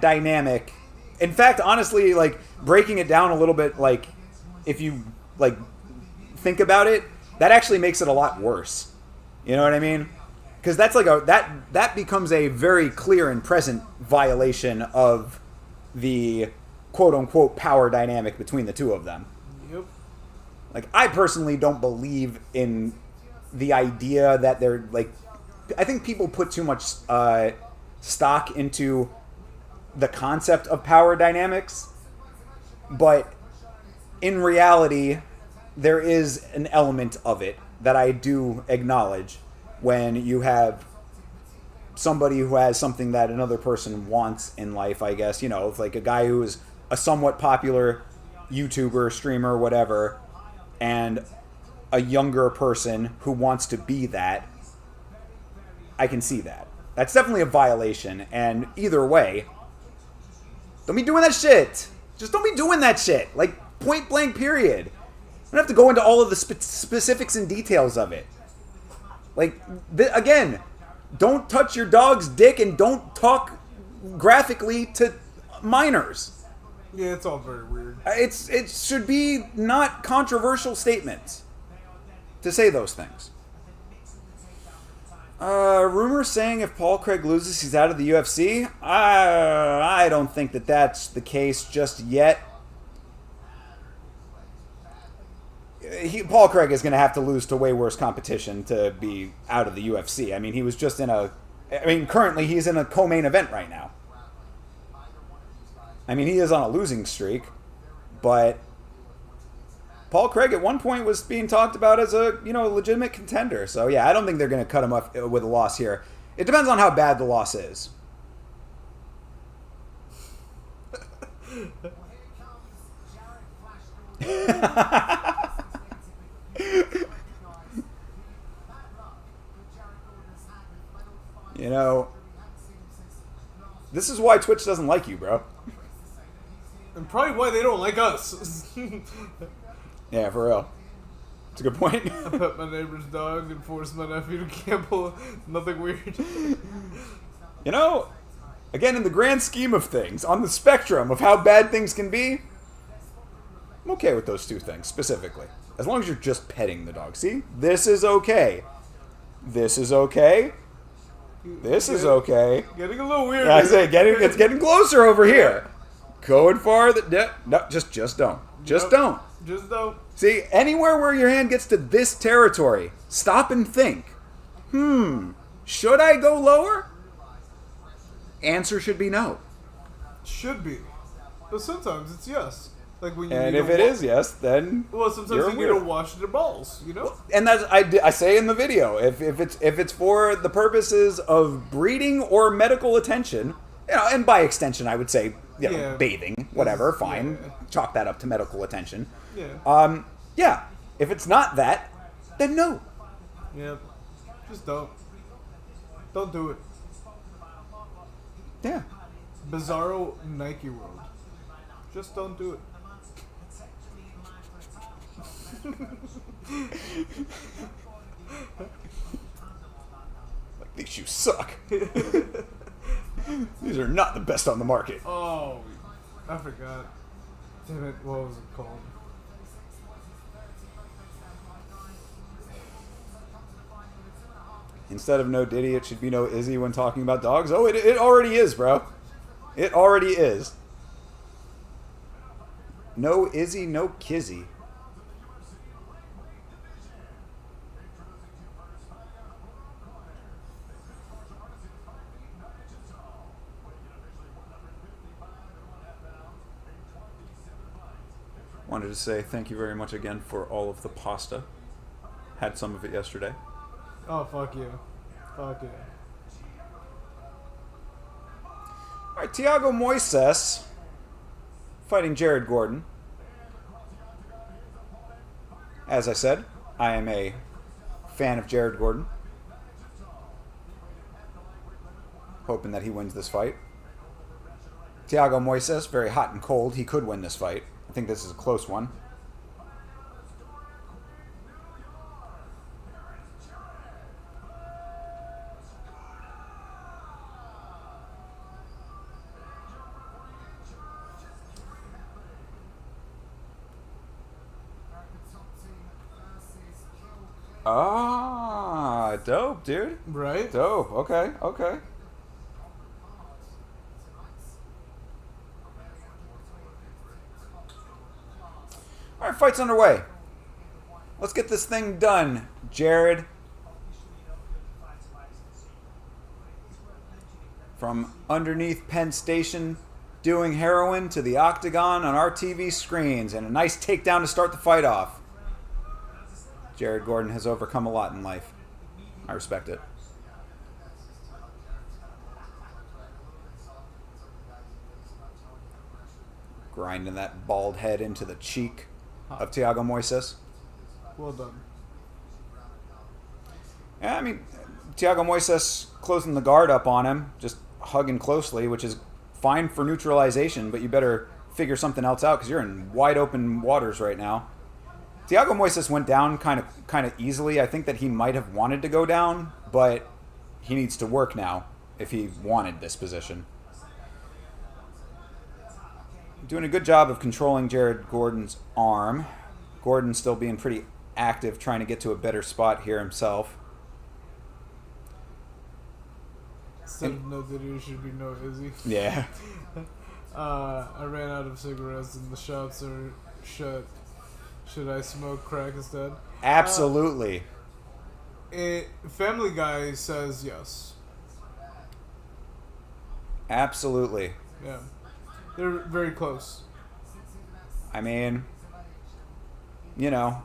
dynamic. In fact, honestly, like, breaking it down a little bit, like, if you, like, think about it, that actually makes it a lot worse. You know what I mean? Because that's like that becomes a very clear and present violation of the quote unquote power dynamic between the two of them. Yep. Like, I personally don't believe in the idea that they're like. I think people put too much stock into the concept of power dynamics, but in reality, there is an element of it that I do acknowledge. When you have somebody who has something that another person wants in life, I guess, you know, like a guy who is a somewhat popular YouTuber, streamer, whatever, and a younger person who wants to be that, I can see that. That's definitely a violation, and either way, don't be doing that shit. Just don't be doing that shit. Like, point blank, period. You don't have to go into all of the specifics and details of it. Like, again, don't touch your dog's dick and don't talk graphically to minors. Yeah, it's all very weird. It should be not controversial statements to say those things. Rumors saying if Paul Craig loses, he's out of the UFC. I don't think that that's the case just yet. Paul Craig is going to have to lose to way worse competition to be out of the UFC. I mean, he was just currently he's in a co-main event right now. I mean, he is on a losing streak, but Paul Craig at one point was being talked about as a, legitimate contender. So yeah, I don't think they're going to cut him up with a loss here. It depends on how bad the loss is. This is why Twitch doesn't like you, bro. And probably why they don't like us. Yeah, for real. It's a good point. I pet my neighbor's dog and forced my nephew to gamble. Nothing weird. Again, in the grand scheme of things, on the spectrum of how bad things can be, I'm okay with those two things, specifically. As long as you're just petting the dog. See? This is okay. This is okay. This is okay. Getting a little weird. Yeah, I say, it's getting closer over here. Going farther. No, just don't. Just don't. Just don't. See, anywhere where your hand gets to this territory, stop and think. Should I go lower? answer should be no. Should be. But sometimes it's yes. Like when you And need if to it is yes, then well, sometimes you're you need to weird. wash their balls, you know? And that's I say in the video, if it's for the purposes of breeding or medical attention, you know, and by extension I would say, you know, Yeah. bathing, whatever, fine, Yeah. chalk that up to medical attention. Yeah. Yeah, if it's not that, then no. Yeah. Just don't. Don't do it. Yeah. Bizarro Nike World. Just don't do it. Like, these shoes suck. These are not the best on the market. Oh, I forgot. Damn it, what was it called? Instead of no Diddy, it should be no Izzy when talking about dogs. Oh, it already is, bro. It already is. No Izzy, no Kizzy. Wanted to say thank you very much again for all of the pasta. Had some of it yesterday. Oh, fuck yeah. Fuck yeah. All right, Thiago Moises fighting Jared Gordon. As I said, I am a fan of Jared Gordon. Hoping that he wins this fight. Thiago Moises, very hot and cold. He could win this fight. I think this is a close one. Ah, dope, dude. Right? Dope. Okay, okay. All right, fight's underway. Let's get this thing done, Jared. From underneath Penn Station, doing heroin to the octagon on our TV screens, and a nice takedown to start the fight off. Jared Gordon has overcome a lot in life. I respect it. Grinding that bald head into the cheek of Thiago Moises. Well done. Yeah, I mean, Thiago Moises closing the guard up on him, just hugging closely, which is fine for neutralization, but you better figure something else out because you're in wide open waters right now. Thiago Moises went down kind of easily. I think that he might have wanted to go down, but he needs to work now if he wanted this position. Doing a good job of controlling Jared Gordon's arm. Gordon still being pretty active, trying to get to a better spot here himself. Instead of no Diddy, it should be no Izzy. Yeah. I ran out of cigarettes and the shots are shut. Should I smoke crack instead? Absolutely. Family Guy says yes. Absolutely. Yeah. They're very close. I mean, you know,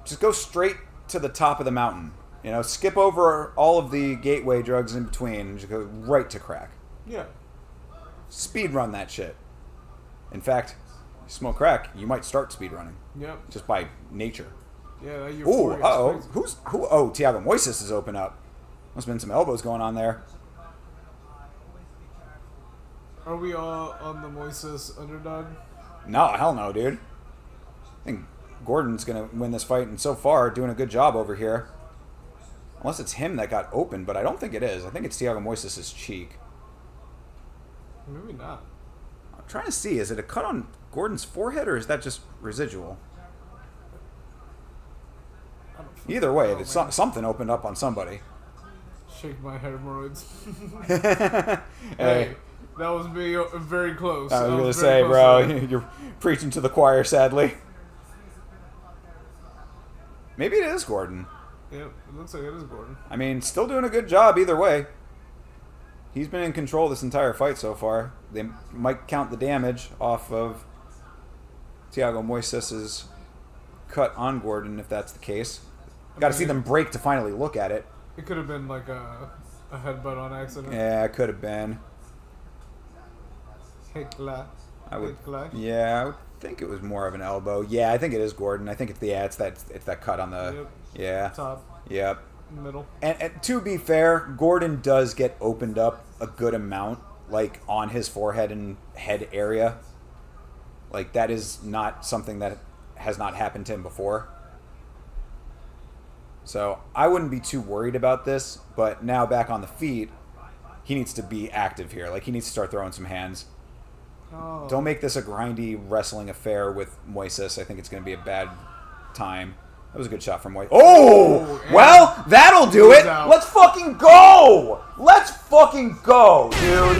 just go straight to the top of the mountain. You know, skip over all of the gateway drugs in between and just go right to crack. Yeah. Speed run that shit. In fact, you smoke crack, you might start speed running. Yep. Just by nature. Yeah, that Ooh, euphoria is uh-oh. crazy. Oh, Thiago Moises is open up. Must have been some elbows going on there. Are we all on the Moises underdog? No, hell no, dude. I think Gordon's going to win this fight, and so far, doing a good job over here. Unless it's him that got open, but I don't think it is. I think it's Thiago Moises' cheek. Maybe not. I'm trying to see, is it a cut on Gordon's forehead, or is that just residual? Either way, it's something opened up on somebody. Shake my hemorrhoids. Hey, Hey, that was me very close. I was That going to very say, close bro, to that. you're preaching to the choir, sadly. Maybe it is Gordon. Yep, it looks like it is Gordon. I mean, still doing a good job either way. He's been in control this entire fight so far. They might count the damage off of Thiago Moises' cut on Gordon if that's the case. Got to see them break to finally look at it. It could have been like a headbutt on accident. Yeah, it could have been. I would think it was more of an elbow. Yeah, I think it is Gordon. I think it's that cut on the Top. Yep. Middle. And to be fair, Gordon does get opened up a good amount, like on his forehead and head area. Like that is not something that has not happened to him before. So I wouldn't be too worried about this, but now back on the feet, he needs to be active here. Like he needs to start throwing some hands. Oh. Don't make this a grindy wrestling affair with Moises. I think it's going to be a bad time. That was a good shot from Moises. Oh! Well, that'll do it! Let's fucking go! Let's fucking go, dude!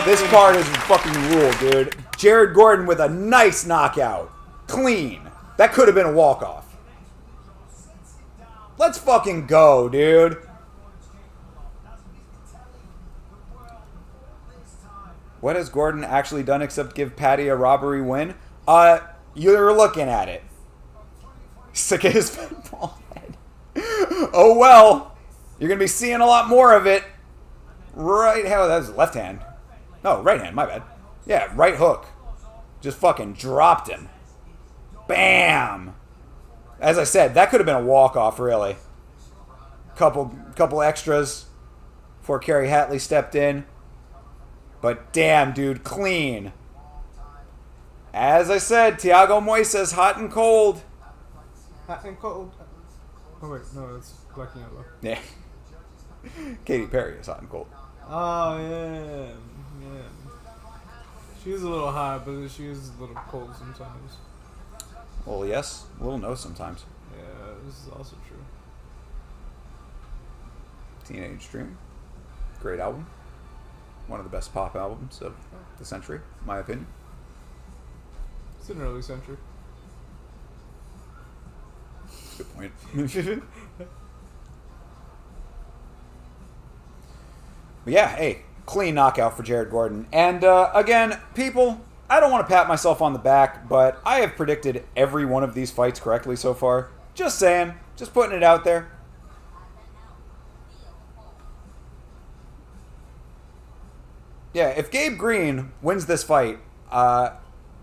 This card is fucking rule, dude. Jared Gordon with a nice knockout. Clean. That could have been a walk-off. Let's fucking go, dude. What has Gordon actually done except give Patty a robbery win? You're looking at it. Sick of his pinball head. Oh well. You're going to be seeing a lot more of it. Right hand. That was left hand. No, right hand. My bad. Yeah, right hook. Just fucking dropped him. Bam. As I said, that could have been a walk-off, really. Couple extras before Kerry Hatley stepped in. But damn, dude, clean. As I said, Thiago Moises, hot and cold. Hot and cold. Oh wait, no, it's black and yellow. Yeah. Katy Perry is hot and cold. Oh yeah. She's a little hot, but she's a little cold sometimes. Well, yes, a little no sometimes. Yeah, this is also true. Teenage Dream, great album. One of the best pop albums of the century, in my opinion. It's an early century. Good point. But yeah, hey, clean knockout for Jared Gordon. And again, people, I don't want to pat myself on the back, but I have predicted every one of these fights correctly so far. Just saying. Just putting it out there. Yeah, if Gabe Green wins this fight, I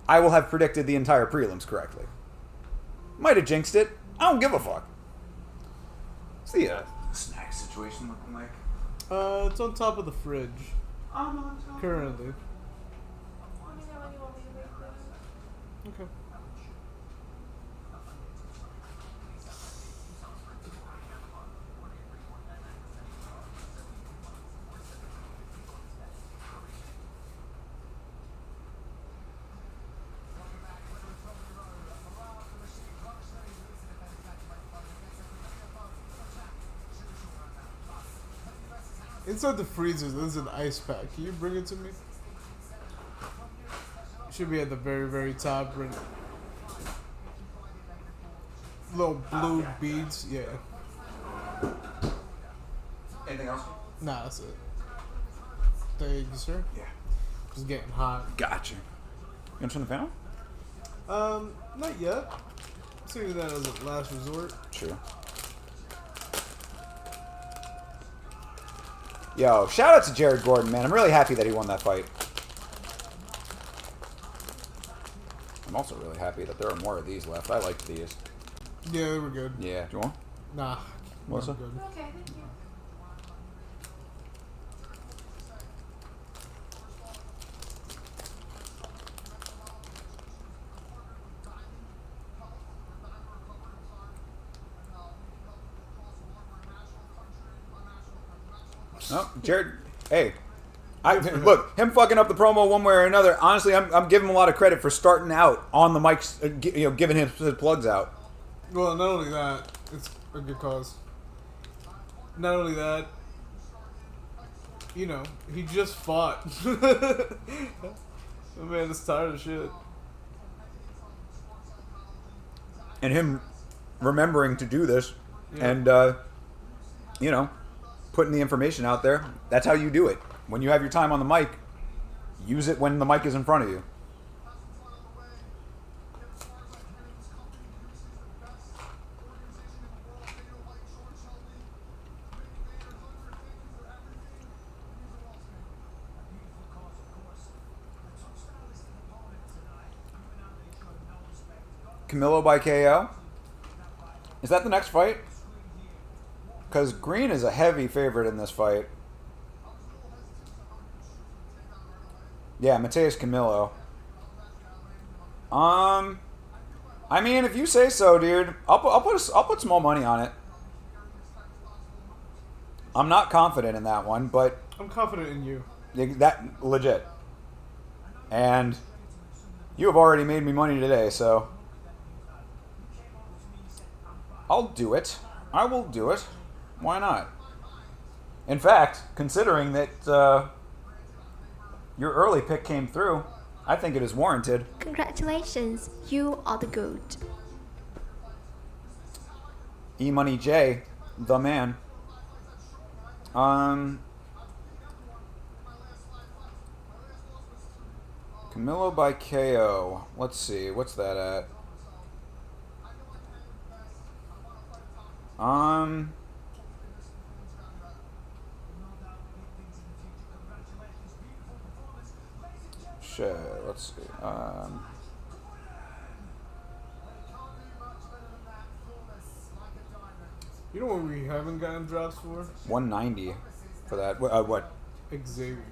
will have predicted the entire prelims correctly. Might have jinxed it. I don't give a fuck. What's the snack situation looking like? It's on top of the fridge. Currently. Let me know when you want me to make them. Okay. Inside the freezer, there's an ice pack. Can you bring it to me? It should be at the very, very top. Little blue beads. Yeah. Anything else? Nah, that's it. Thank you, sir. Yeah. Just getting hot. Gotcha. You want to turn the fan on? Not yet. Seeing that as a last resort. Sure. Yo, shout out to Jared Gordon, man. I'm really happy that he won that fight. I'm also really happy that there are more of these left. I liked these. Yeah, they were good. Yeah. Do you want? Nah. Melissa? Good. Okay, thank you. No, Jared. Hey, look, him fucking up the promo one way or another. Honestly, I'm giving him a lot of credit for starting out on the mics, giving him his plugs out. Well, not only that, it's a good cause. Not only that, you know, he just fought. The man is tired of shit. And him remembering to do this, Yeah. and you know, putting the information out there. That's how you do it. When you have your time on the mic, use it when the mic is in front of you. Camilo by KO. Is that the next fight? Because Green is a heavy favorite in this fight. Yeah, Mateus Camilo. I mean, if you say so, dude, I'll put small money on it. I'm not confident in that one, but I'm confident in you. that legit. And you have already made me money today, so I'll do it. I will do it. Why not? In fact, considering that your early pick came through, I think it is warranted. Congratulations, you are the GOAT. E-Money J, the man. Camilo by KO. Let's see, what's that at? Shit, let's see. You know what we haven't gotten drops for? 190 for that. What? Xavier.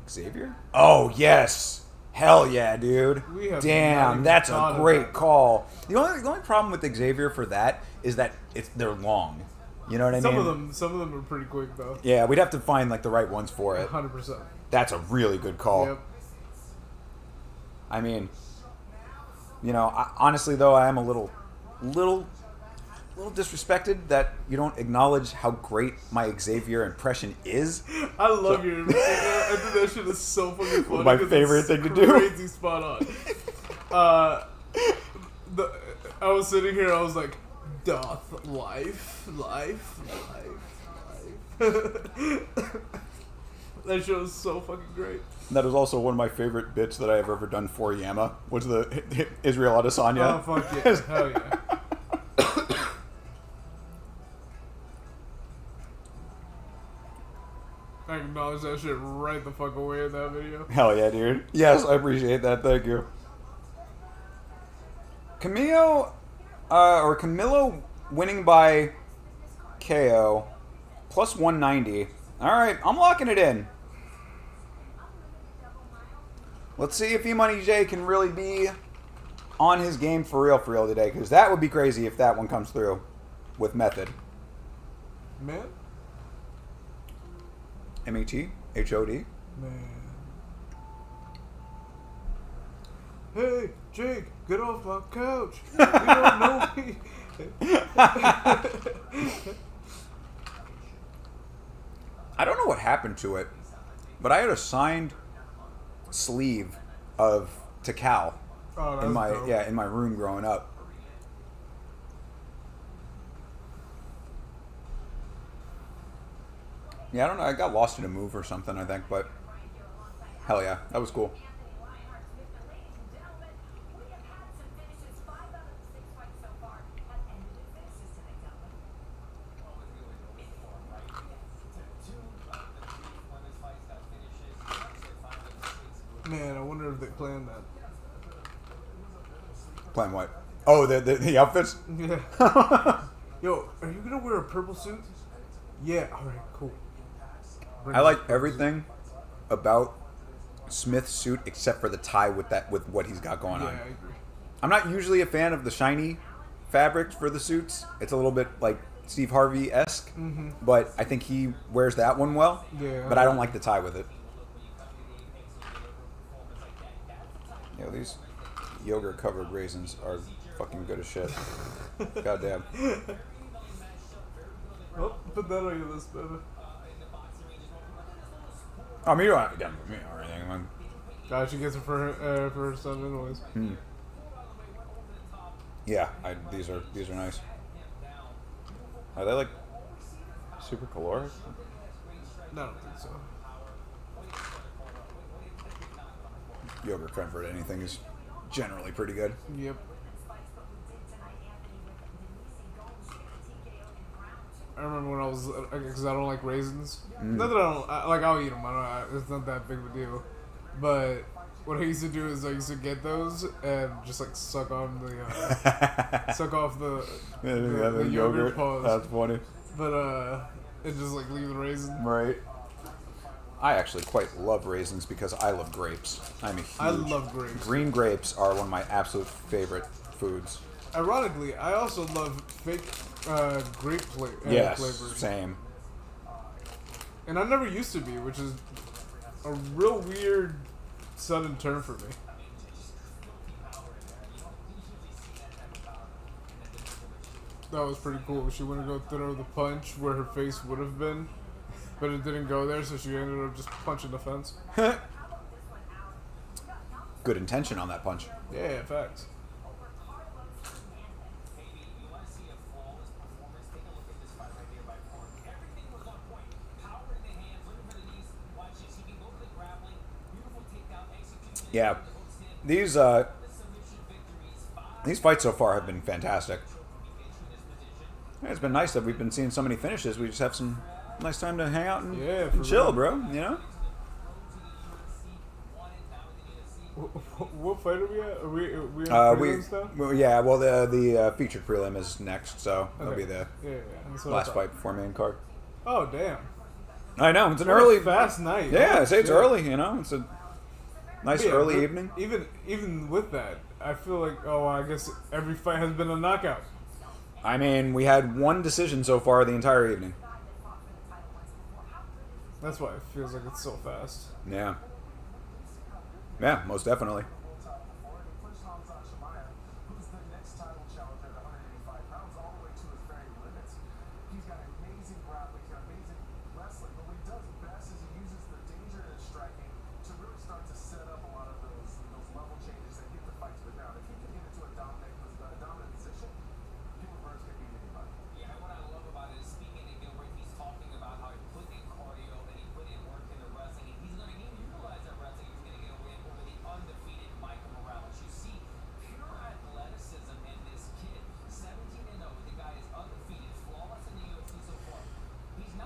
Xavier? Oh, yes. Hell yeah, dude. We have not Damn, even that's thought a of great that. call. The only problem with Xavier for that is that they're long. You know what I mean? Some of them are pretty quick though. Yeah, we'd have to find like the right ones for it. 100%. That's a really good call. Yep. I mean, you know, honestly though, I am a little disrespected that you don't acknowledge how great my Xavier impression is. I love your. I think that shit is so fucking funny. My 'cause favorite it's thing to do. Crazy spot on. I was sitting here. I was like, "Doth life. That show is so fucking great. That is also one of my favorite bits that I have ever done for Yama, was the Israel Adesanya. Oh fuck yeah! Hell yeah! I acknowledge that shit right the fuck away in that video. Hell yeah, dude. Yes, I appreciate that. Thank you. Camilo winning by KO plus 190. All right, I'm locking it in. Let's see if E-Money J can really be on his game for real today, because that would be crazy if that one comes through with method. Man? METHOD. Man. Hey, Jake, get off my couch. You don't know me. I don't know what happened to it, but I had a signed sleeve of Takal in my dope. in my room growing up. Yeah, I don't know. I got lost in a move or something, I think, but hell yeah, that was cool. Man, I wonder if they planned that. Playing what? Oh, the outfits? Yeah. Yo, are you gonna wear a purple suit? Yeah. All right. Cool. Bring I the like purple everything about Smith's suit except for the tie with what he's got going suit. on. Yeah, I agree. I'm not usually a fan of the shiny fabrics for the suits. It's a little bit like Steve Harvey-esque, but I think he wears that one well. Yeah. But I don't like the tie with it. Yeah, these yogurt-covered raisins are fucking good as shit. Goddamn. Well, put that on your list, baby. I mean, you don't have to get them for me or anything. Man. She gets it for her son anyways. Yeah, these are nice. Are they like super caloric? No, I don't think so. Yogurt comfort, anything is generally pretty good. Yep. I remember when I was, because I don't like raisins. Not that I'll eat them. It's not that big of a deal. But what I used to do is I used to get those and just like suck off the yogurt pause. That's funny. But and just like leave the raisin. Right. I actually quite love raisins because I love grapes. I love grapes. Green grapes are one of my absolute favorite foods. Ironically, I also love fake grape Yes, flavors. same. And I never used to be, which is a real weird sudden turn for me. That was pretty cool. She went to go throw the punch where her face would have been, but it didn't go there, so she ended up just punching the fence. Good intention on that punch. Yeah, facts. Yeah, these fights so far have been fantastic. Yeah, it's been nice that we've been seeing so many finishes. We just have some nice time to hang out and, and chill, bro. You know. What fight are we at? Are we on prelims now? Well, the featured prelim is next, so that'll be the last fight before main card. Oh damn! I know it's an early fast night. Yeah, Oh, I say it's early. You know, it's a nice early evening. Even with that, I feel like I guess every fight has been a knockout. I mean, we had one decision so far the entire evening. That's why it feels like it's so fast. Yeah. Yeah, most definitely.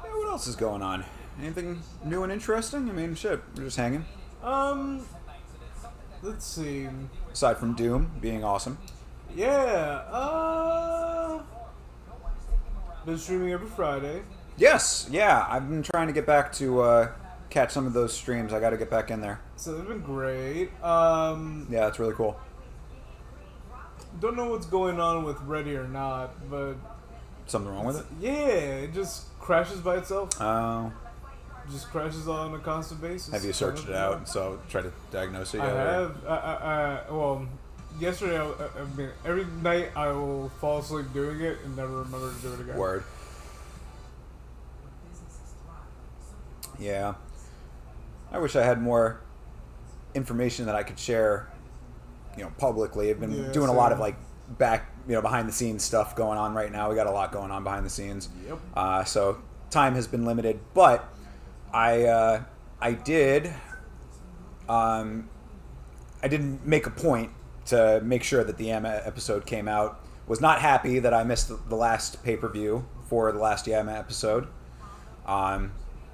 What else is going on? Anything new and interesting? I mean, shit, we're just hanging. Let's see. Aside from Doom being awesome. Yeah, been streaming every Friday. Yes, yeah, I've been trying to get back to catch some of those streams. I got to get back in there. So they've been great. Yeah, it's really cool. Don't know what's going on with Ready or Not, but something wrong with it? Yeah, it just crashes by itself. Oh. Just crashes on a constant basis. Have you searched it out and so try to diagnose it? I have. Well, yesterday, I mean, every night I will fall asleep doing it and never remember to do it again. Word. Yeah. I wish I had more information that I could share, publicly. I've been doing a lot of behind the scenes stuff going on right now. We got a lot going on behind the scenes. Yep. So time has been limited, but I did make a point to make sure that the Yama episode came out. Was not happy that I missed the last pay-per-view for the last Yama episode,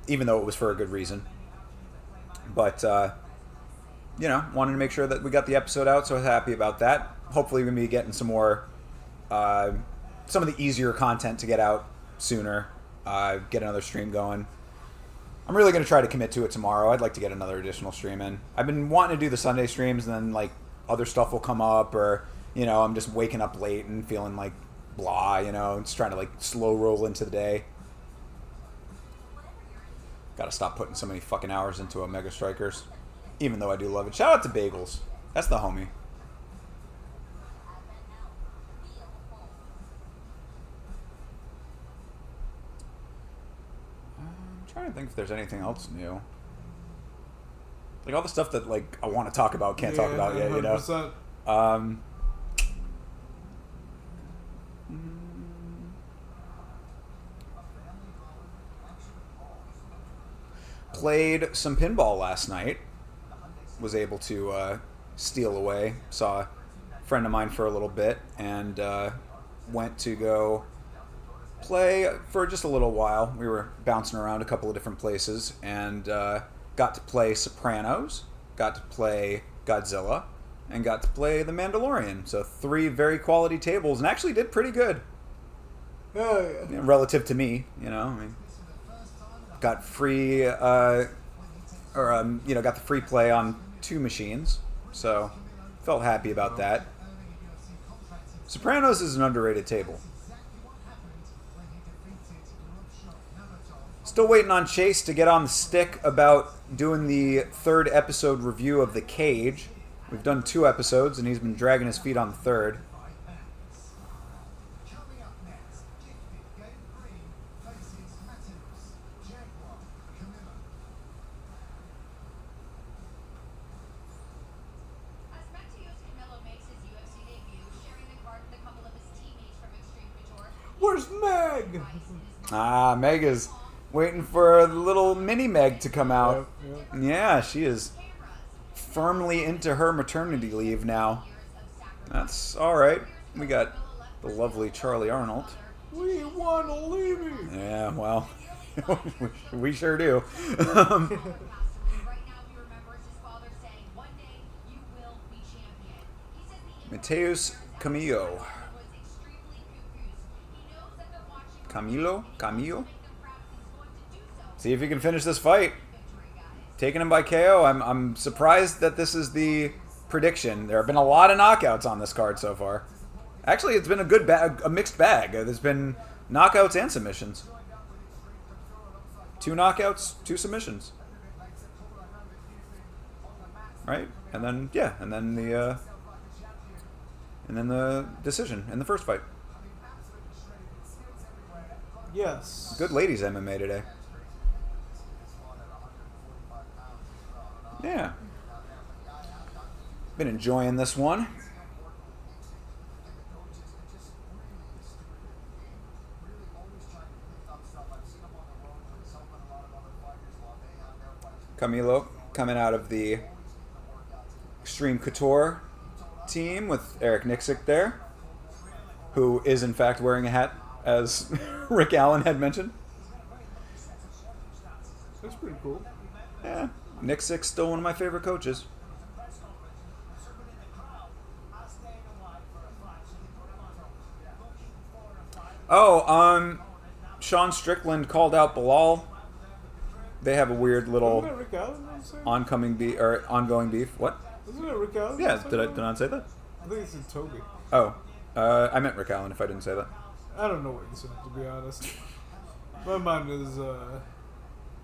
even though it was for a good reason. But wanted to make sure that we got the episode out, so I was happy about that. Hopefully we're going to be getting some more, some of the easier content to get out sooner, get another stream going. I'm really going to try to commit to it tomorrow. I'd like to get another additional stream in. I've been wanting to do the Sunday streams, and then, other stuff will come up, or, I'm just waking up late and feeling blah, just trying to, slow roll into the day. Gotta stop putting so many fucking hours into Omega Strikers, even though I do love it. Shout out to Bagels. That's the homie. I'm trying to think if there's anything else new. All the stuff that I want to talk about, can't talk about yet, 100%. played some pinball last night. Was able to steal away. Saw a friend of mine for a little bit, and went to go play for just a little while. We were bouncing around a couple of different places, and got to play Sopranos, got to play Godzilla, and got to play The Mandalorian. So 3 very quality tables, and actually did pretty good. Relative to me, you know. I mean, got free, got the free play on 2 machines, so felt happy about that. Sopranos is an underrated table. Still waiting on Chase to get on the stick about doing the 3rd episode review of The Cage. We've done 2 episodes, and he's been dragging his feet on the 3rd. Where's Meg? Ah, Meg is waiting for the little mini Meg to come out. Yep. Yeah, she is firmly into her maternity leave now. That's alright. We got the lovely Charlie Arnold. We want to leave me. Yeah, well, we sure do. Mateus Camillo. Camilo? See if he can finish this fight. Taking him by KO. I'm surprised that this is the prediction. There have been a lot of knockouts on this card so far. Actually, it's been a mixed bag. There's been knockouts and submissions. 2 knockouts, 2 submissions. Right? And then the decision in the first fight. Yes. Good ladies MMA today. Yeah. Been enjoying this one. Camilo coming out of the Extreme Couture team with Eric Nixick there, who is in fact wearing a hat, as Rick Allen had mentioned. That's pretty cool. Yeah, Nixick's still one of my favorite coaches. Oh, Sean Strickland called out Bilal. They have a weird little ongoing beef. What? Isn't it Rick Allen? Yeah, did I not say that? I think it's in Toby. Oh, I meant Rick Allen if I didn't say that. I don't know what you said, to be honest. My mind is, You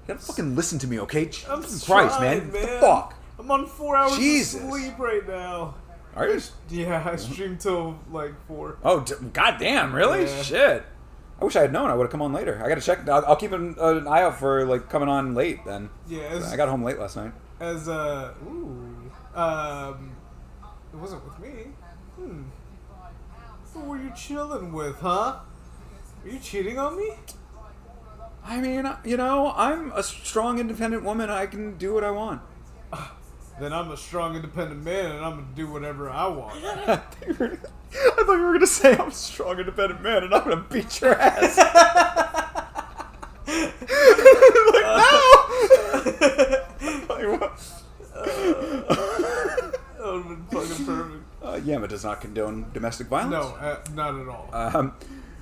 gotta fucking listen to me, okay? I'm Jesus trying, Christ, man. What the fuck? I'm on 4 hours Jesus. of sleep right now. Are you? Yeah, I stream till like 4. Oh, goddamn, really? Yeah. Shit. I wish I had known. I would have come on later. I gotta check. I'll keep an eye out for like coming on late then. Yeah, I got home late last night. it wasn't with me. Who were you chilling with, huh? Are you cheating on me? I mean, you know, I'm a strong, independent woman. I can do what I want. Then I'm a strong, independent man, and I'm gonna do whatever I want. I thought you were gonna say I'm a strong, independent man, and I'm gonna beat your ass. Like, no! That would have been fucking perfect. Yama does not condone domestic violence. No, not at all.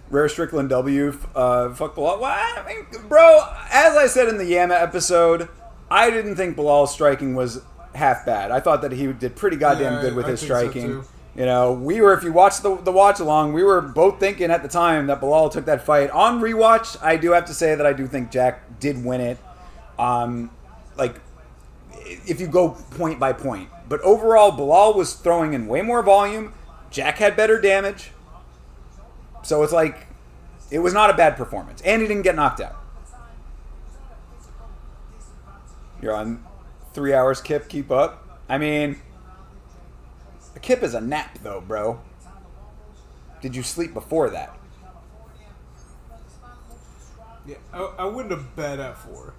Rare Strickland W. Fuck Bilal. Well, I mean, bro, as I said in the Yama episode, I didn't think Bilal's striking was half bad. I thought that he did pretty goddamn good with his striking. So you know, if you watched the watch along, we were both thinking at the time that Bilal took that fight. On rewatch, I do have to say that I do think Jack did win it. Like, if you go point by point. But overall, Bilal was throwing in way more volume. Jack had better damage. So it's like, it was not a bad performance. And he didn't get knocked out. You're on 3 hours, Kip. Keep up. I mean, a Kip is a nap, though, bro. Did you sleep before that? Yeah, I wouldn't have bet at 4.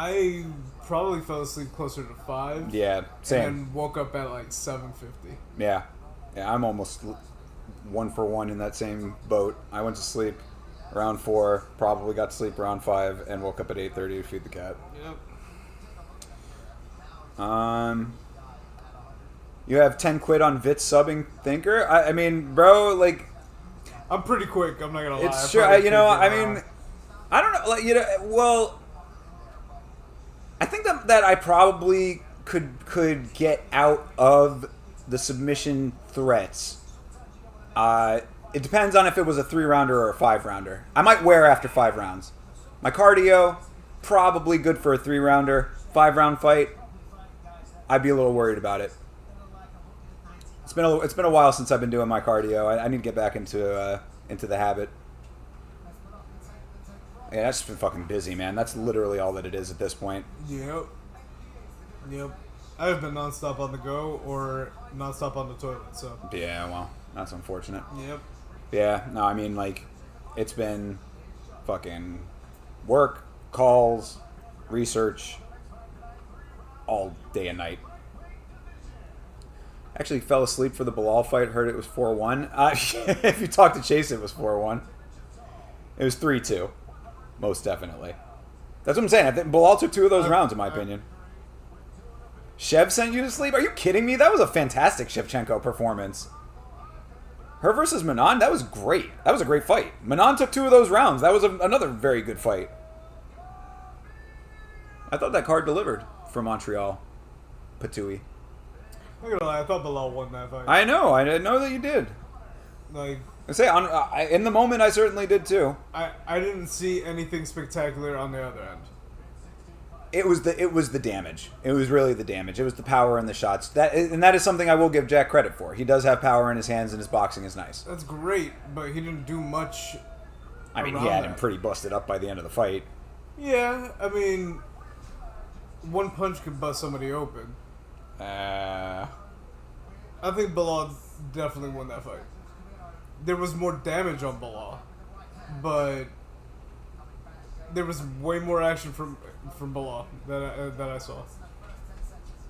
I probably fell asleep closer to 5. Yeah, same. And then woke up at like 7:50. Yeah, I'm almost 1 for 1 in that same boat. I went to sleep around 4, probably got to sleep around 5, and woke up at 8:30 to feed the cat. Yep. You have 10 quid on Vitz subbing Thinker? I mean, bro, like... I'm pretty quick, I'm not gonna lie. It's true, I mean... I don't know, like, well... I think that I probably could get out of the submission threats. It depends on if it was a 3-rounder or a 5-rounder. I might wear after 5 rounds. My cardio, probably good for a 3-rounder. 5-round fight, I'd be a little worried about it. It's been a while since I've been doing my cardio. I need to get back into the habit. Yeah, that's just been fucking busy, man. That's literally all that it is at this point. Yep. I've been nonstop on the go or nonstop on the toilet, so. Yeah, well, that's unfortunate. Yep. Yeah, no, I mean, like, it's been fucking work, calls, research, all day and night. Actually fell asleep for the Bilal fight, heard it was 4-1. If you talk to Chase, it was 4-1. It was 3-2. Most definitely. That's what I'm saying. I think Bilal took 2 of those rounds, in my opinion. Shev sent you to sleep? Are you kidding me? That was a fantastic Shevchenko performance. Her versus Manon, that was great. That was a great fight. Manon took 2 of those rounds. That was another very good fight. I thought that card delivered for Montreal. Patui. I'm not gonna lie, I thought Bilal won that fight. I know that you did. Like, I say in the moment, I certainly did too. I didn't see anything spectacular on the other end. It was the damage. It was really the damage. It was the power and the shots. That is something I will give Jack credit for. He does have power in his hands, and his boxing is nice. That's great, but he didn't do much. I mean, he had him pretty busted up by the end of the fight. Yeah, I mean, one punch could bust somebody open. I think Bilal definitely won that fight. There was more damage on Bilal, but there was way more action from Bilal that I saw.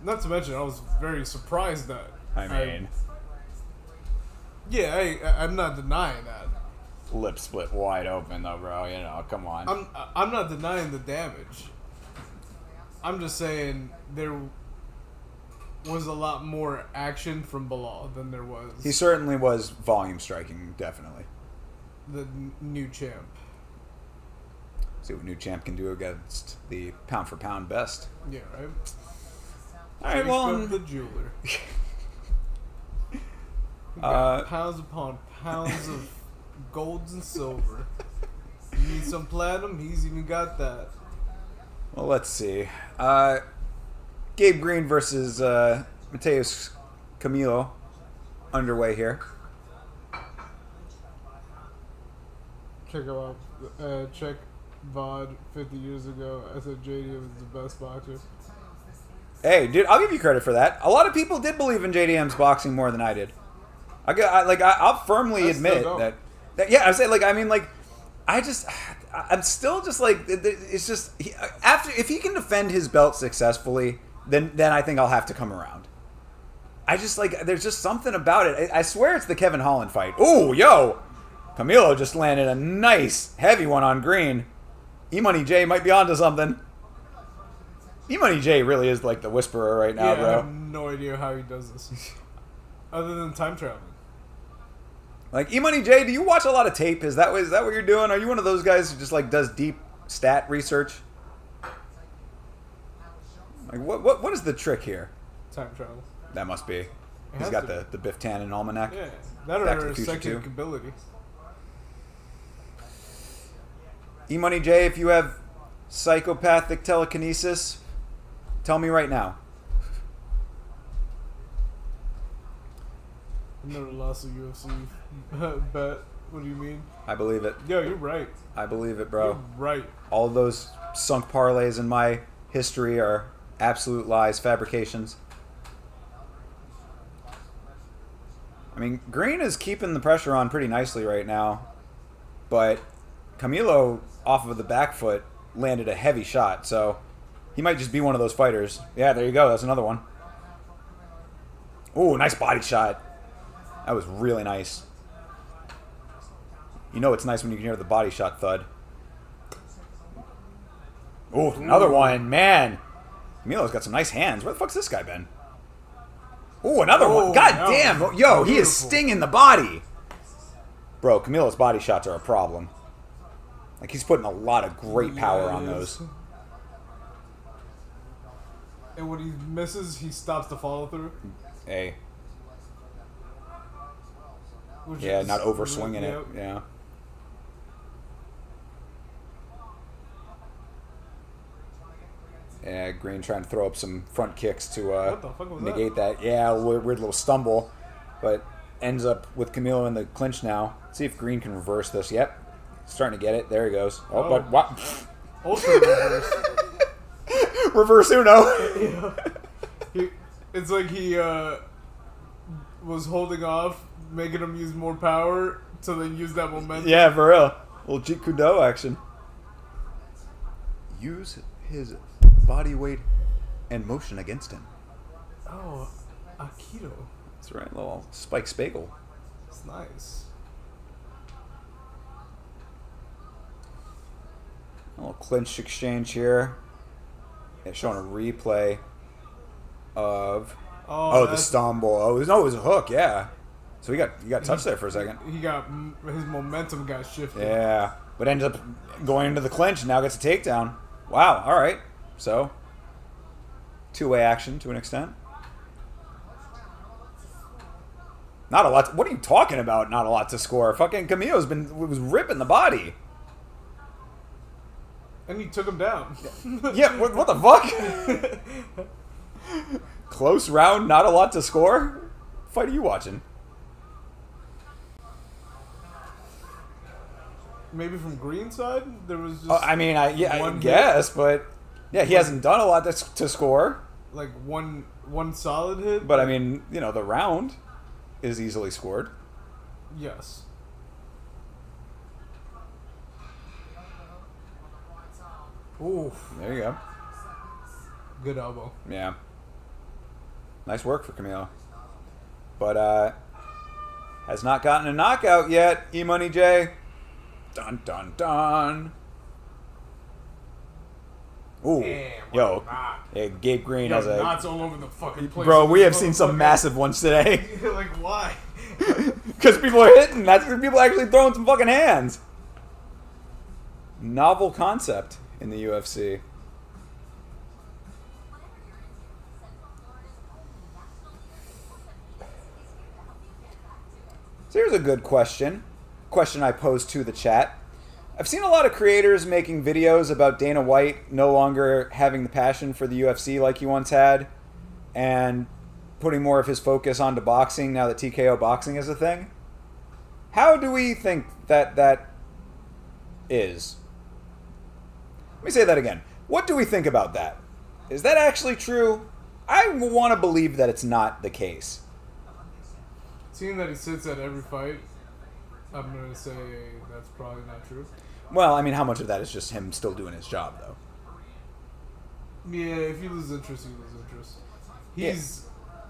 Not to mention, I was very surprised that. I'm not denying that. Lip split wide open though, bro. Come on. I'm not denying the damage. I'm just saying there was a lot more action from Bilal than there was. He certainly was volume striking, definitely. The new champ. See what new champ can do against the pound for pound best. Yeah, right. All right, well, the jeweler. Got pounds upon pounds of golds and silver. You need some platinum? He's even got that. Well, let's see. Gabe Green versus Mateus Camilo underway here. Check him out. Check VOD 50 years ago. I said JDM is the best boxer. Hey, dude, I'll give you credit for that. A lot of people did believe in JDM's boxing more than I did. I'll firmly admit that. Yeah, I say I'm still just like, it's just if he can defend his belt successfully, then I think I'll have to come around. I just there's just something about it. I swear it's the Kevin Holland fight. Ooh, yo, Camilo just landed a nice heavy one on Green. E-Money J might be onto something. E-Money J really is like the whisperer right now, bro. I have no idea how he does this, other than time traveling. Like, E-Money J, do you watch a lot of tape? Is that what you're doing? Are you one of those guys who just does deep stat research? Like, what is the trick here? Time travel. That must be. He's got the Biff Tannen almanac. Yeah, that Back to or the Future psychic 2. ability. E-Money J, if you have psychopathic telekinesis, tell me right now. I've never lost a UFC bet. What do you mean? I believe it. Yo, you're right. I believe it, bro. You're right. All of those sunk parlays in my history are absolute lies, fabrications. I mean, Green is keeping the pressure on pretty nicely right now, but Camilo, off of the back foot, landed a heavy shot, so He might just be one of those fighters. Yeah, there you go. That's another one. Ooh, nice body shot. That was really nice. You know it's nice when you can hear the body shot thud. Ooh, another one. Man. Camilo's got some nice hands. Where the fuck's this guy been? Ooh, another one. God damn. Yo, he is stinging the body. Bro, Camilo's body shots are a problem. Like, he's putting a lot of great power on those. And when he misses, he stops the follow through. Hey. Which Yeah, is not overswinging really, it. Yeah. Yeah, Green trying to throw up some front kicks to What the fuck was negate that. Yeah, weird little stumble. But ends up with Camilo in the clinch now. See if Green can reverse this. Yep. Starting to get it. There he goes. Oh, but what? Ultra reverse. Reverse Uno. It's like he was holding off, making him use more power to then use that momentum. Yeah, for real. Little Jeet Kune Do action. Use his body weight and motion against him. Oh, Aikido. That's right. Little Spike Spagel. It's nice. A little clinch exchange here. Yeah, showing a replay of the stumble. Oh, no, it was a hook. Yeah. So he got touched there for a second. He got his momentum got shifted. Yeah, but ends up going into the clinch and now gets a takedown. Wow. All right. So two-way action to an extent. Not a lot. What are you talking about? Not a lot to score. Fucking Camillo's was ripping the body. And he took him down. Yeah, what the fuck? Close round, not a lot to score? What fight are you watching? Maybe from Green side? There was just I guess, but yeah, he hasn't done a lot to score. Like one solid hit? But I mean, the round is easily scored. Yes. Oof. There you go. Good elbow. Yeah. Nice work for Camilo. But has not gotten a knockout yet, E-Money J. Dun dun dun. Ooh. Damn, yo. Yeah, Gabe Green has a knots all over the fucking place. Bro, we have seen some massive ones today. Like, why? Because people are hitting. That's because people are actually throwing some fucking hands. Novel concept in the UFC. So here's a good question. Question I posed to the chat. I've seen a lot of creators making videos about Dana White no longer having the passion for the UFC like he once had, and putting more of his focus onto boxing now that TKO boxing is a thing. How do we think that is? Let me say that again. What do we think about that? Is that actually true? I want to believe that it's not the case. Seeing that he sits at every fight, I'm going to say that's probably not true. Well, I mean, how much of that is just him still doing his job, though? Yeah, if you lose interest, you lose interest. He's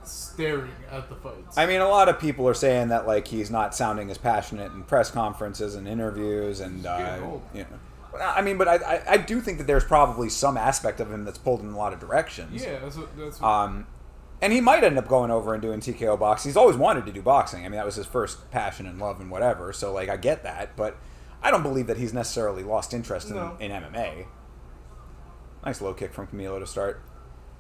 staring at the fights. I mean, a lot of people are saying that, like, he's not sounding as passionate in press conferences and interviews, and I mean, but I do think that there's probably some aspect of him that's pulled in a lot of directions. Yeah, that's what and he might end up going over and doing TKO boxing. He's always wanted to do boxing. I mean, that was his first passion and love and whatever. So, like, I get that, but I don't believe that he's necessarily lost interest in MMA. Nice low kick from Camilo to start.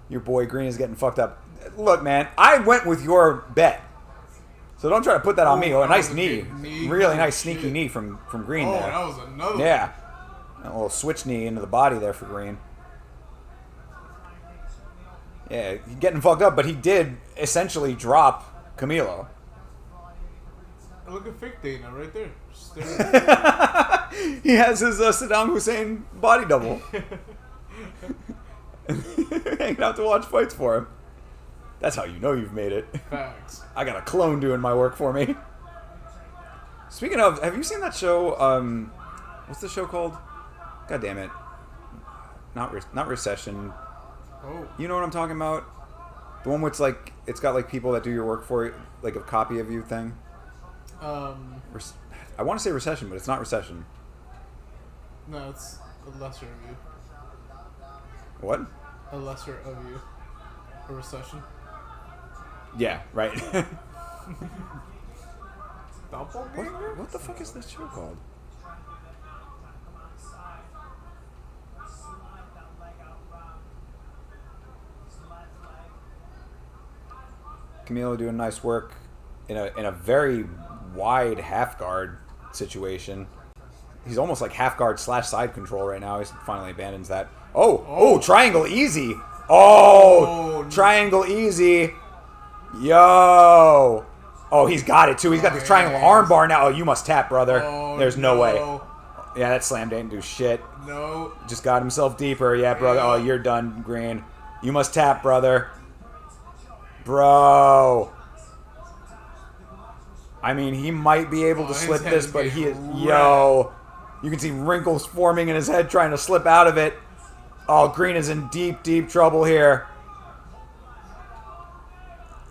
Your boy Green is getting fucked up. Look, man, I went with your bet. So don't try to put that on me. Oh, a nice knee. Really nice sneaky knee from Green there. Oh, that was another Yeah. A little switch knee into the body there for Green. Yeah, getting fucked up, but he did essentially drop Camilo. Look at fake Dana right there. He has his Saddam Hussein body double. Hanging out to watch fights for him. That's how you know you've made it. Facts. I got a clone doing my work for me. Speaking of, have you seen that show? What's the show called? God damn it! Not Recession. Oh. You know what I'm talking about? The one which like it's got like people that do your work for you, like a copy of you thing. I want to say recession, but it's not recession. No, it's a lesser of you. What? A lesser of you. A recession. Yeah, right. Doppelganger? What the fuck is this show called? Camilo doing nice work in a very wide half guard situation. He's almost like half guard / side control right now. He finally abandons that. Oh, triangle easy. Oh, triangle easy. Yo. Oh, he's got it too. He's got this triangle armbar now. Oh, you must tap, brother. There's no way. Yeah, that slam didn't do shit. No. Just got himself deeper. Yeah, brother. Oh, you're done, Green. You must tap, brother. Bro. I mean, he might be able to slip this, but he is... Yo. You can see wrinkles forming in his head trying to slip out of it. Oh, Green is in deep, deep trouble here.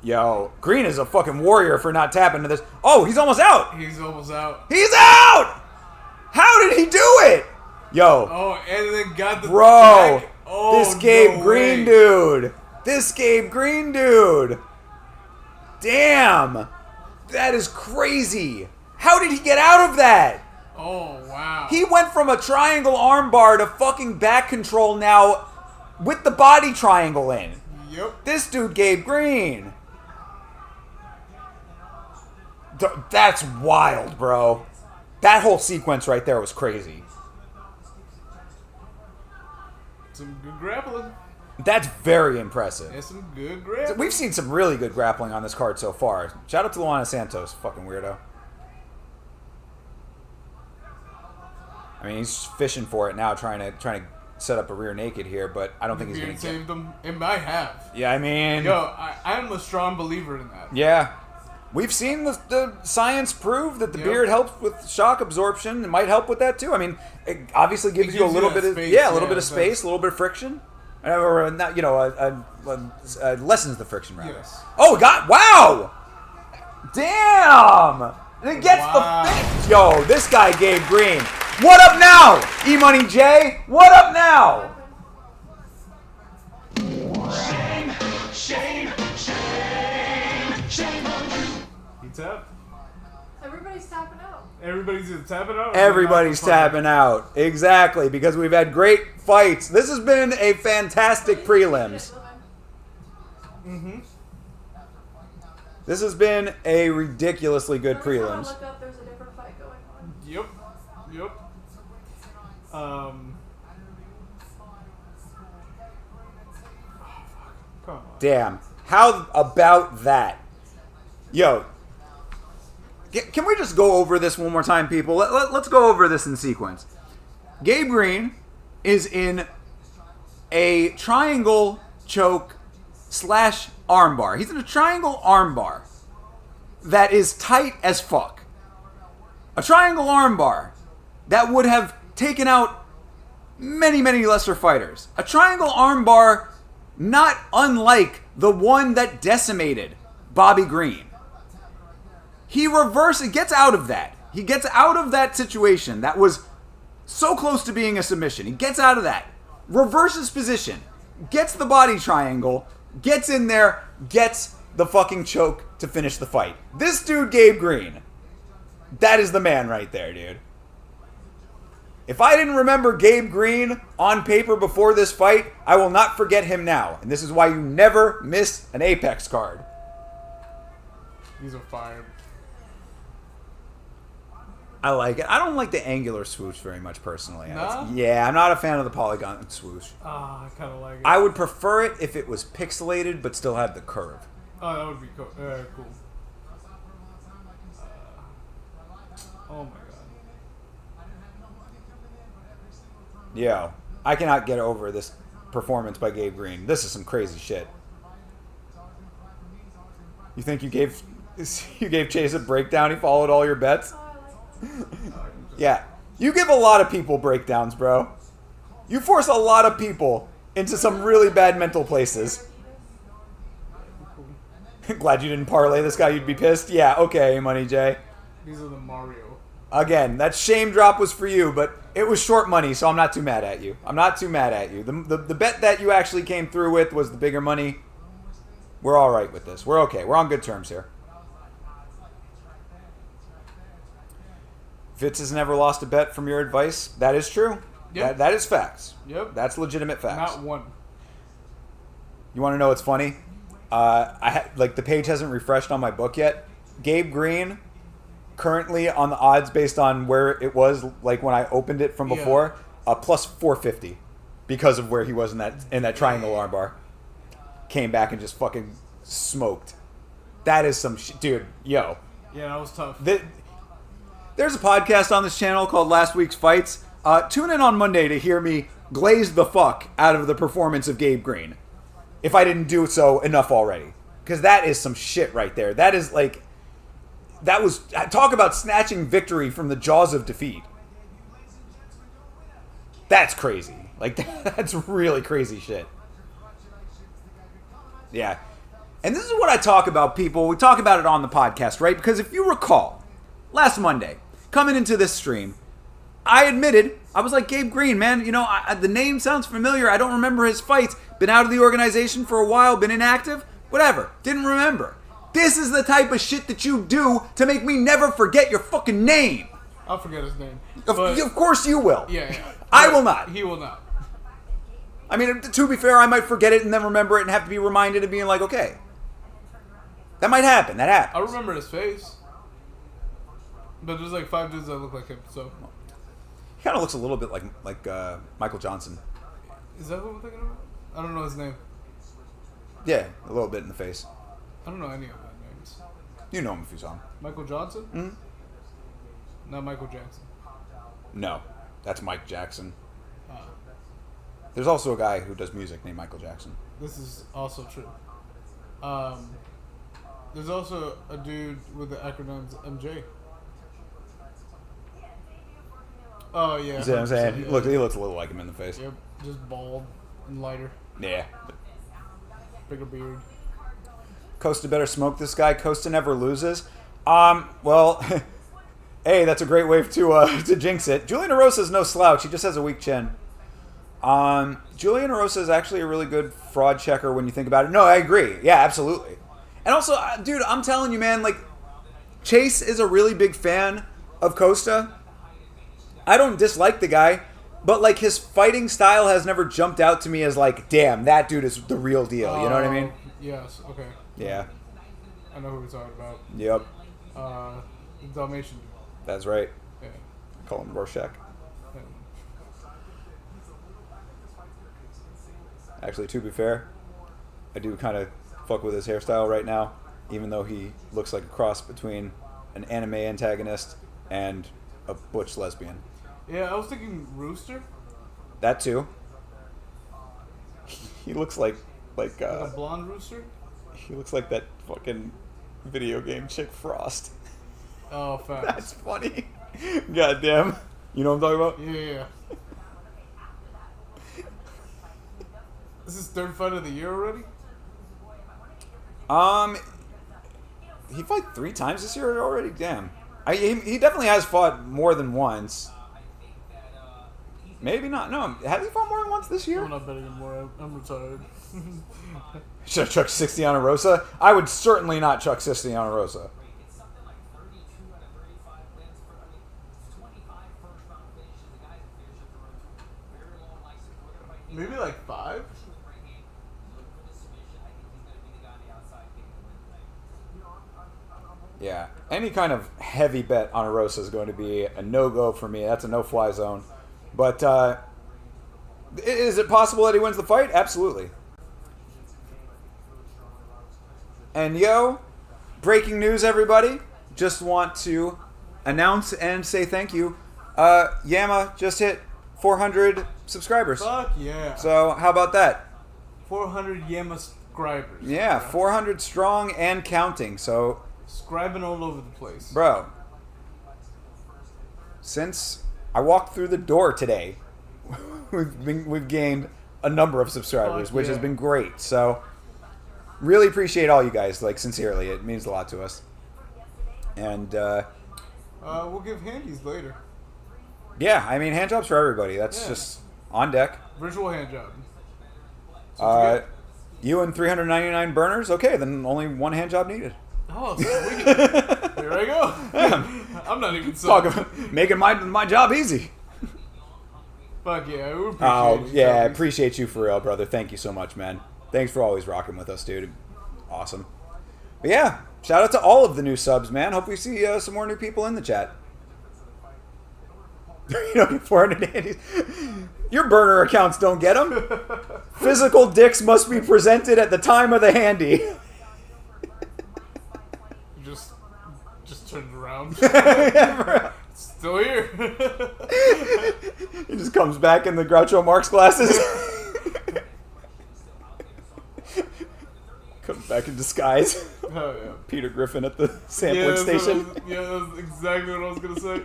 Yo. Green is a fucking warrior for not tapping to this. Oh, he's almost out. He's almost out. He's out! How did he do it? Yo. Oh, and then got the... Bro. Back. Oh, this Gabe no Green way. dude. This Gabe Green dude. Damn. That is crazy. How did he get out of that? Oh, wow. He went from a triangle armbar to fucking back control now with the body triangle in. Yep. This dude, Gabe Green. That's wild, bro. That whole sequence right there was crazy. Some good grappling. That's very impressive. And some good grappling. We've seen some really good grappling on this card so far. Shout out to Luana Santos, fucking weirdo. I mean, he's fishing for it now, trying to set up a rear naked here, but I don't think he's going to save them. It might have. Yeah, I mean... Yo, I'm a strong believer in that. Yeah. We've seen the science prove that the beard helps with shock absorption. It might help with that, too. I mean, it obviously gives you a little bit of... space, Yeah, a little bit of space, a little bit of friction. Or, not, you know, lessens the friction, rather. Yes. Oh, God! Wow! Damn! And it gets the... Yo, this guy, Gabe Green. What up now? E-Money J, what up now? Shame, shame, shame, shame on you. He tapped. Everybody's tapping out. Everybody's either tapping out. Everybody's tapping out. Exactly, because we've had great fights. This has been a fantastic prelims. Mm-hmm. This has been a ridiculously good Every time I prelims. look up, there's a different fight going on. Yep. Yep. Come on. Damn. How about that? Yo. Can we just go over this one more time, people? Let's go over this in sequence. Gabe Green is in a triangle choke / armbar. He's in a triangle armbar that is tight as fuck. A triangle armbar that would have taken out many, many lesser fighters. A triangle armbar not unlike the one that decimated Bobby Green. He gets out of that. He gets out of that situation that was so close to being a submission. He gets out of that. Reverses position. Gets the body triangle. Gets in there. Gets the fucking choke to finish the fight. This dude, Gabe Green. That is the man right there, dude. If I didn't remember Gabe Green on paper before this fight, I will not forget him now. And this is why you never miss an Apex card. He's a fire. I like it. I don't like the angular swoosh very much personally. No? Yeah, I'm not a fan of the polygon swoosh. I kind of like it. I would prefer it if it was pixelated but still had the curve. Oh, that would be cool. Cool. Oh my god. Yo, I cannot get over this performance by Gabe Green. This is some crazy shit. You think you gave Chase a breakdown? He followed all your bets? Yeah. You give a lot of people breakdowns, bro. You force a lot of people into some really bad mental places. Glad you didn't parlay this guy, you'd be pissed? Yeah, okay, Money J. These are the Mario. Again, that shame drop was for you, but it was short money, so I'm not too mad at you. I'm not too mad at you. The bet that you actually came through with was the bigger money. We're all right with this. We're okay. We're on good terms here. Vitz has never lost a bet from your advice. That is true. Yep. That is facts. Yep. That's legitimate facts. Not one. You want to know what's funny? The page hasn't refreshed on my book yet. Gabe Green, currently on the odds based on where it was like when I opened it from before, plus 450 because of where he was in that triangle armbar. Came back and just fucking smoked. That is some shit, dude. Yo. Yeah, that was tough. There's a podcast on this channel called Last Week's Fights. Tune in on Monday to hear me glaze the fuck out of the performance of Gabe Green. If I didn't do so enough already. Because that is some shit right there. That is like... That was... Talk about snatching victory from the jaws of defeat. That's crazy. Like, that's really crazy shit. Yeah. And this is what I talk about, people. We talk about it on the podcast, right? Because if you recall, last Monday, coming into this stream, I admitted, I was like, Gabe Green, man, you know, the name sounds familiar. I don't remember his fights. Been out of the organization for a while, been inactive. Whatever. Didn't remember. This is the type of shit that you do to make me never forget your fucking name. I'll forget his name. Of course you will. Yeah. I will not. He will not. I mean, to be fair, I might forget it and then remember it and have to be reminded of being like, okay. That might happen. That happens. I remember his face. But there's like 5 dudes that look like him, so. He kind of looks a little bit like Michael Johnson. Is that what I'm thinking about? I don't know his name. Yeah, a little bit in the face. I don't know any of their names. You know him if you saw him. Michael Johnson? Mm-hmm. Not Michael Jackson. No, that's Mike Jackson. There's also a guy who does music named Michael Jackson. This is also true. There's also a dude with the acronyms MJ. Oh, yeah. You see what I'm saying? Yeah. He looks a little like him in the face. Yep, just bald and lighter. Yeah. Bigger beard. Costa better smoke this guy. Costa never loses. Well, hey, that's a great way to jinx it. Julian Erosa's no slouch. He just has a weak chin. Julian Erosa is actually a really good fraud checker when you think about it. No, I agree. Yeah, absolutely. And also, dude, I'm telling you, man, like, Chase is a really big fan of Costa. I don't dislike the guy, but, like, his fighting style has never jumped out to me as, like, damn, that dude is the real deal. You know what I mean? Yes, okay. Yeah. I know who we're talking about. Yep. The Dalmatian dude. That's right. Yeah. I call him Rorschach. Yeah. Actually, to be fair, I do kind of fuck with his hairstyle right now, even though he looks like a cross between an anime antagonist and a butch lesbian. Yeah, I was thinking Rooster. That too. He looks like a blonde rooster? He looks like that fucking video game chick Frost. Oh, facts. That's funny. Goddamn. You know what I'm talking about? Yeah. This is third fight of the year already? He fought 3 times this year already? Damn. He definitely has fought more than once. Maybe not. No, has he fought more than once this year? I'm not betting anymore. I'm retired. Should I chuck 60 on Erosa? I would certainly not chuck 60 on Erosa. Maybe like 5? Yeah. Any kind of heavy bet on Erosa is going to be a no-go for me. That's a no-fly zone. But is it possible that he wins the fight? Absolutely. And breaking news, everybody. Just want to announce and say thank you. Yama just hit 400 subscribers. Fuck yeah. So how about that? 400 Yama subscribers. Yeah, 400 strong and counting. So scribing all over the place. Bro, since I walked through the door today, we've gained a number of subscribers, Fuck which has yeah. been great. So really appreciate all you guys. Like, sincerely, it means a lot to us. And we'll give handies later. yeah, I mean, hand jobs for everybody. That's Yeah. just on deck. Visual hand job. So You and 399 burners? Okay, then only one hand job needed. oh, sweet. Here I go. I'm not even Talk sorry. about making my job easy. Fuck yeah, we appreciate Oh, you, yeah, I Toby. appreciate you for real, brother. Thank you so much, man. Thanks for always rocking with us, dude. Awesome. But yeah, shout out to all of the new subs, man. Hope we see some more new people in the chat. You don't get 400 handies. Your burner accounts don't get them. Physical dicks must be presented at the time of the handy. Just turned around. Yeah, Still here. he just comes back in the Groucho Marx glasses. Comes back in disguise. Oh yeah. Peter Griffin at the sampling station. That's exactly what I was gonna say.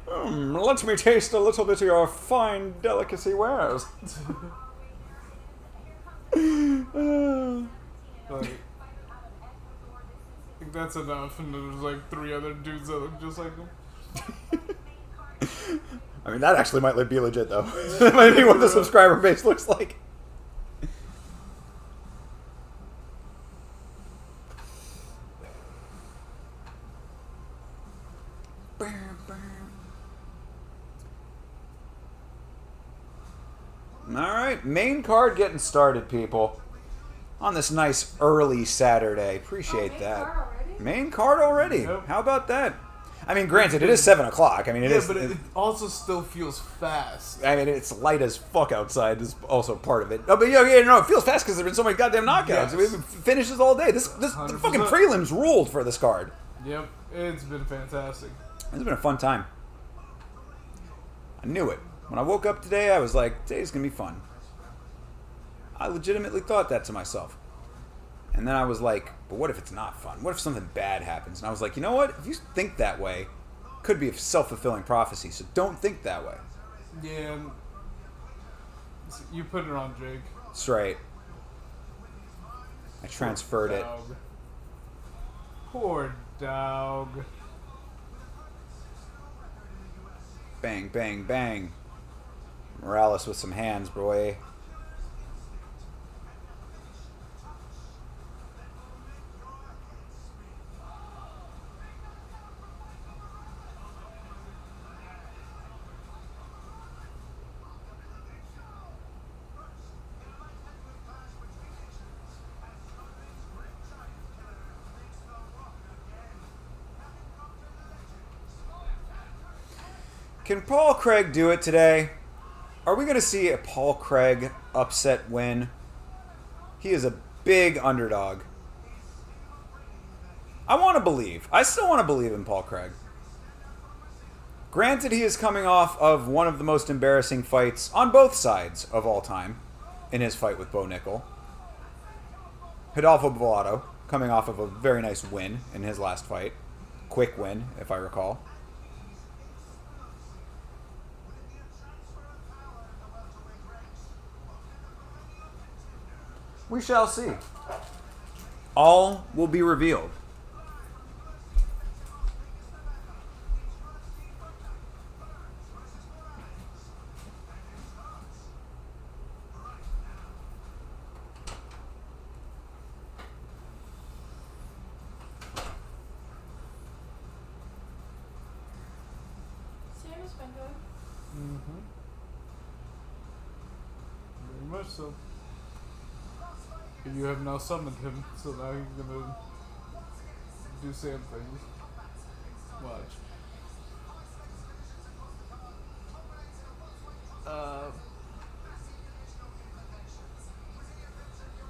Let me taste a little bit of your fine delicacy wares. Like, I think that's enough, and there's like 3 other dudes that look just like him. I mean, that actually might be legit, though. That might be what the subscriber base looks like. Alright, main card getting started, people. On this nice early Saturday. Appreciate main that. card already? Main card already? Yep. How about that? I mean, granted, it is 7 o'clock. I mean, it Yeah, is. but it also still feels fast. I mean, it's light as fuck outside is also part of it. Oh, but yeah, no, it feels fast because there've been so many goddamn knockouts. Yes. We finishes all day. The 100%. fucking prelims ruled for this card. Yep, it's been fantastic. It's been a fun time. I knew it. When I woke up today, I was like, today's going to be fun. I legitimately thought that to myself. And then I was like, but what if it's not fun? What if something bad happens? And I was like, you know what? If you think that way, it could be a self-fulfilling prophecy. So don't think that way. Yeah, you put it on Jake. That's right. I transferred it. Dog. Poor dog. Bang, bang, bang. Morales with some hands, boy. Can Paul Craig do it today? Are we going to see a Paul Craig upset win? He is a big underdog. I want to believe. I still want to believe in Paul Craig. Granted, he is coming off of one of the most embarrassing fights on both sides of all time in his fight with Bo Nickel. Hidalgo Bellotto coming off of a very nice win in his last fight. Quick win, if I recall. We shall see. All will be revealed. Sam has been good. Mm-hmm. Very much so. You have now summoned him, so now he's gonna do Sam things. Watch.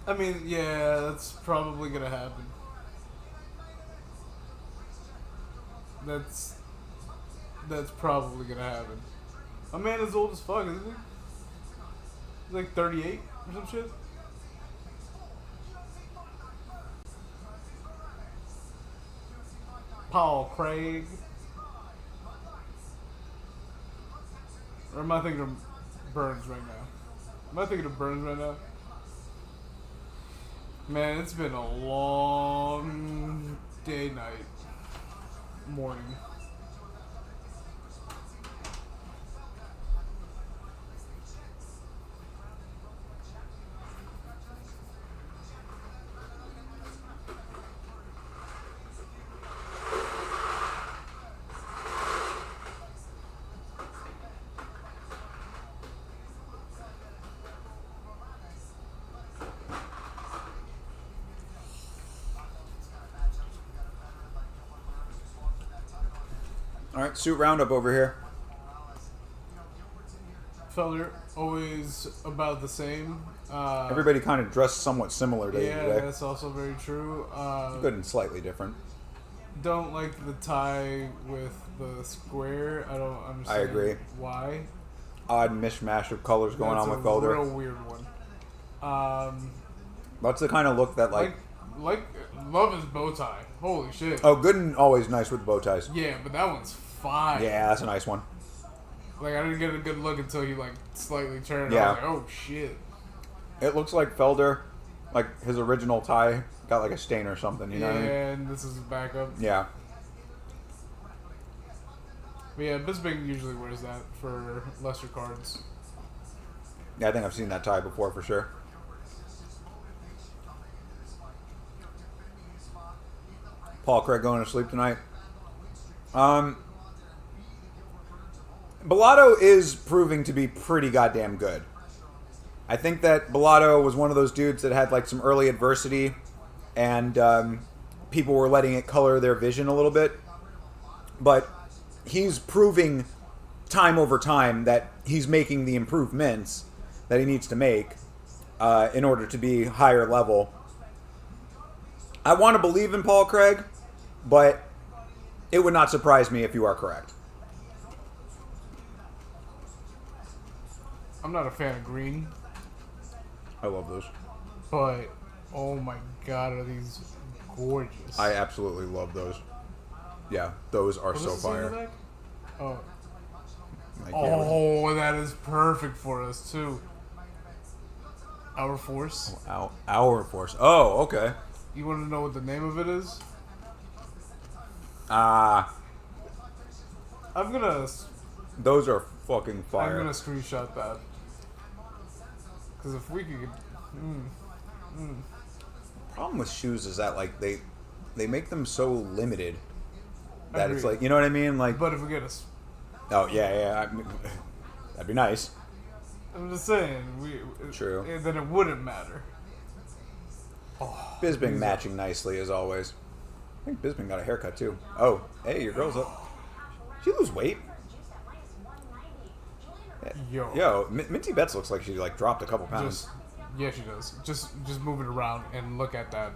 I mean, yeah, that's probably gonna happen. That's probably gonna happen. My man is old as fuck, isn't he? He's like 38 or some shit. Paul Craig. Or am I thinking of Burns right now? Am I thinking of Burns right now? Man, it's been a long day, night, morning. All right, suit roundup over here. Felder, always about the same. Everybody kind of dressed somewhat similar to you Yeah, today. that's also very true. Good and slightly different. Don't like the tie with the square. I don't understand. I agree. Why? Odd mishmash of colors going That's on with a Felder. real weird one. That's the kind of look that Like love his bow tie. Holy shit. Oh, good and always nice with bow ties. Yeah, but that one's fire. Yeah, that's a nice one. Like I didn't get a good look until he like slightly turned. Yeah. I was like, oh shit. It looks like Felder, like his original tie, got like a stain or something. You know what I mean? And this is his backup. Yeah. But yeah, Bisping usually wears that for lesser cards. Yeah, I think I've seen that tie before for sure. Paul Craig going to sleep tonight. Bellato is proving to be pretty goddamn good. I think that Bellato was one of those dudes that had like some early adversity, and people were letting it color their vision a little bit. But he's proving time over time that he's making the improvements that he needs to make in order to be higher level. I want to believe in Paul Craig, but it would not surprise me if you are correct. I'm not a fan of green, I love those. but oh my god, are these gorgeous. I absolutely love those. Yeah, those are What so does it say in the fire. back? Oh. Like, yeah, Oh, that is perfect for us too. Our Force. Our Force. Oh, okay. You want to know what the name of it is? Ah, I'm gonna those are fucking fire. I'm gonna screenshot that. Because if we could, Problem with shoes is that like they make them so limited that it's Agreed. like, you know what I mean? Like, but if we get us, oh yeah, I mean, that'd be nice. I'm just saying, True. Then it wouldn't matter. Bisping matching nicely as always. I think Bisping got a haircut too. Oh, hey, your girl's up. She lose weight? Yo, Minty Betts looks like she like dropped a couple pounds. Yeah, she does. Just move it around and look at that.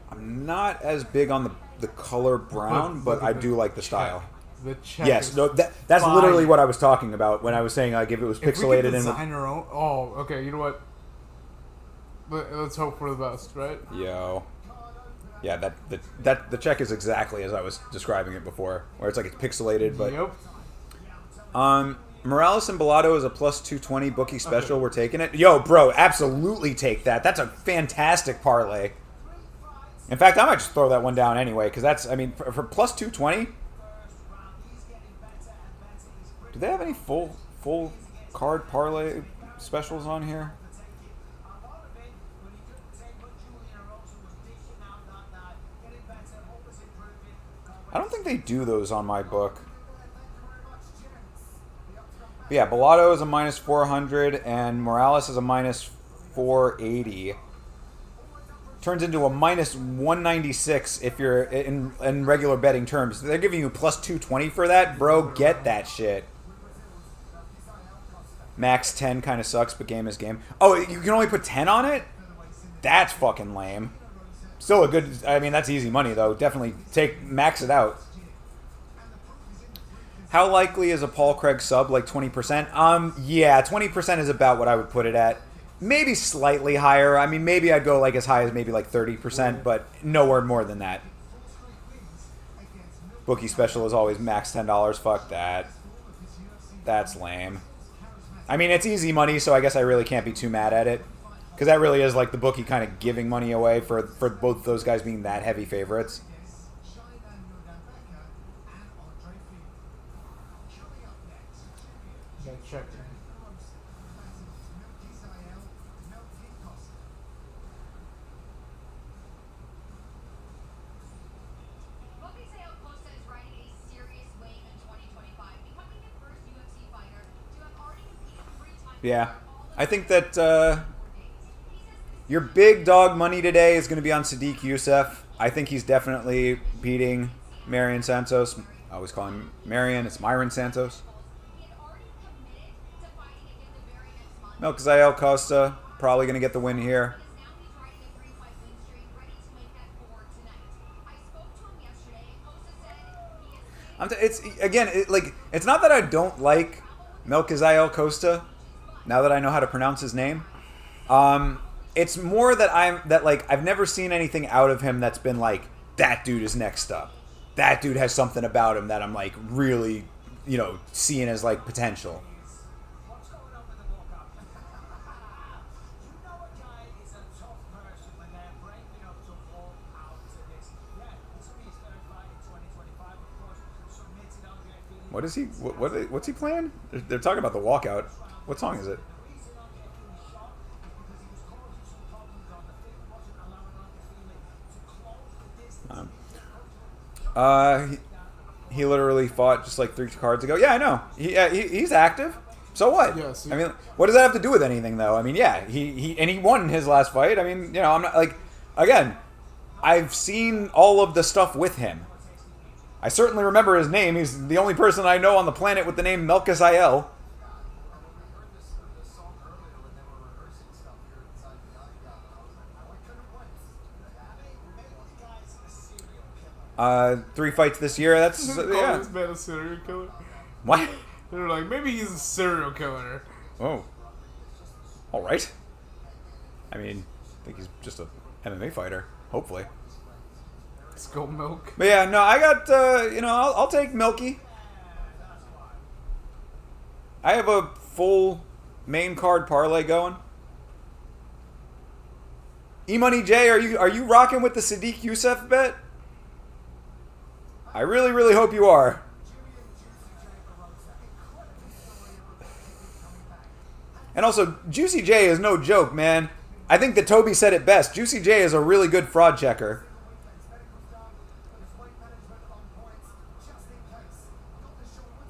I'm not as big on the color brown, but look I at do the like the check. style. The check. Yes, is no, that's fire. literally what I was talking about when I was saying like if it was If we pixelated could and design our own. Oh, okay. You know what? Let's hope for the best, right? yo, yeah, that the check is exactly as I was describing it before, where it's like it's pixelated, but Yep. Morales and Bellato is a plus 220 bookie special. We're taking it. Yo, bro, absolutely take that. That's a fantastic parlay. In fact, I might just throw that one down anyway, because that's, I mean, for plus 220. Do they have any full card parlay specials on here? I don't think they do those on my book. But yeah, Bellato is a minus 400 and Morales is a minus 480. Turns into a minus 196 if you're in regular betting terms. They're giving you plus 220 for that? Bro, get that shit. Max 10 kind of sucks, but game is game. Oh, you can only put 10 on it? That's fucking lame. Still a good... I mean, that's easy money, though. Definitely max it out. How likely is a Paul Craig sub? Like 20%? Yeah, 20% is about what I would put it at. Maybe slightly higher. I mean, maybe I'd go like as high as maybe like 30%, but nowhere more than that. Bookie special is always max $10. Fuck that. That's lame. I mean, it's easy money, so I guess I really can't be too mad at it. Because that really is like the bookie kind of giving money away for both those guys being that heavy favorites. Gotta check. Yeah. I think that your big dog money today is going to be on Sadiq Youssef. I think he's definitely beating Marion Santos. I always call him Marion. It's Myron Santos. Melchizael Costa probably going to get the win here. It's not that I don't like Melchizael Costa. Now that I know how to pronounce his name, it's more that I've never seen anything out of him that's been like, that dude is next up. That dude has something about him that I'm like really, seeing as like potential. What is he? What's he playing? They're talking about the walkout. What song is it? He literally fought just like 3 cards ago. Yeah, I know. He's active. So what? Yes. I mean, what does that have to do with anything, though? I mean, yeah, he won his last fight. I mean, I'm not like, again, I've seen all of the stuff with him. I certainly remember his name. He's the only person I know on the planet with the name Melchizael. Three fights this year. That's yeah. This man a serial killer. What? They were like, maybe he's a serial killer. Oh. All right. I mean, I think he's just a MMA fighter. Hopefully. Let's go milk. But yeah, no, I got I'll take Milky. I have a full main card parlay going. E-Money J, are you rocking with the Sadiq Youssef bet? I really, really hope you are. And also, Juicy J is no joke, man. I think that Toby said it best. Juicy J is a really good fraud checker.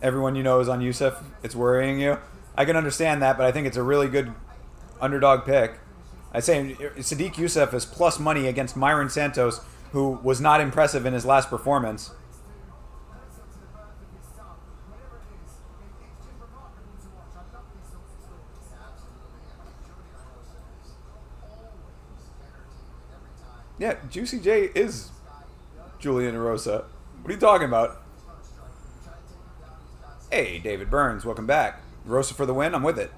Everyone you know is on Youssef. It's worrying you. I can understand that, but I think it's a really good underdog pick. I say Sadiq Youssef is plus money against Myron Santos, who was not impressive in his last performance. Yeah, Juicy J is Julian Erosa. What are you talking about? Hey, David Burns, welcome back. Rosa for the win, I'm with it.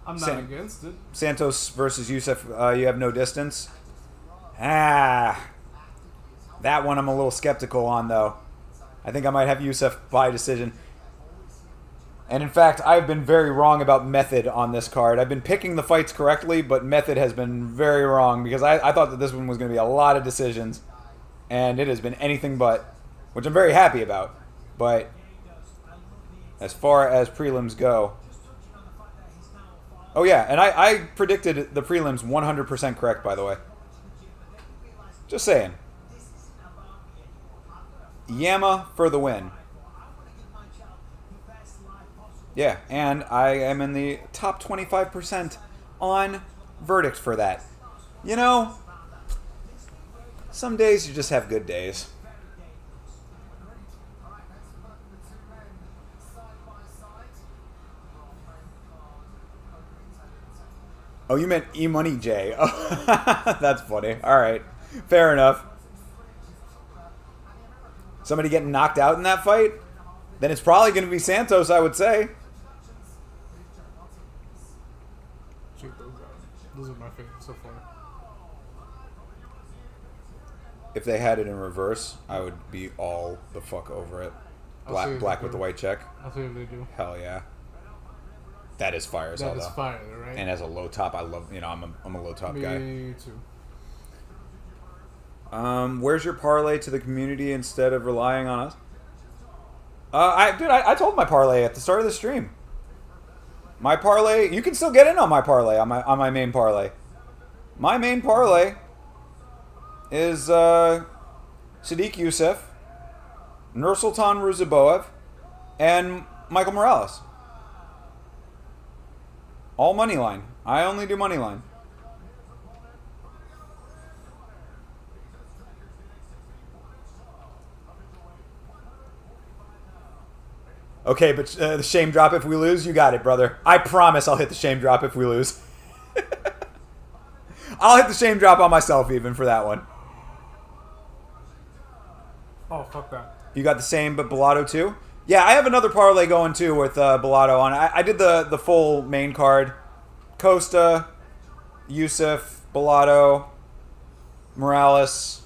I'm not against it. Santos versus Youssef, you have no distance. That one I'm a little skeptical on, though. I think I might have Youssef by decision. And in fact, I've been very wrong about method on this card. I've been picking the fights correctly, but method has been very wrong because I thought that this one was going to be a lot of decisions. And it has been anything but, which I'm very happy about. But as far as prelims go... Oh yeah, and I predicted the prelims 100% correct, by the way. Just saying. Yama for the win. Yeah, and I am in the top 25% on verdict for that. You know, some days you just have good days. Oh, you meant E-Money J. Oh, that's funny. All right. Fair enough. Somebody getting knocked out in that fight? Then it's probably going to be Santos, I would say. Those are my favorites so far. If they had it in reverse, I would be all the fuck over it. Black with the white check. I'll see if they do. Hell yeah. That is fire as hell, That is though. fire, right? And as a low top, I love, I'm a low top guy. Me too. Where's your parlay to the community instead of relying on us? I told my parlay at the start of the stream. My parlay, you can still get in on my parlay, on my main parlay. My main parlay is Sadiq Youssef, Nursultan Ruzaboev, and Michael Morales. All money line. I only do money line. Okay, but the shame drop if we lose, you got it, brother. I promise I'll hit the shame drop if we lose. I'll hit the shame drop on myself even for that one. Oh, fuck that. You got the same, but Bellato too? Yeah, I have another parlay going too with Bellato on. I did the full main card. Costa, Youssef, Bellato, Morales,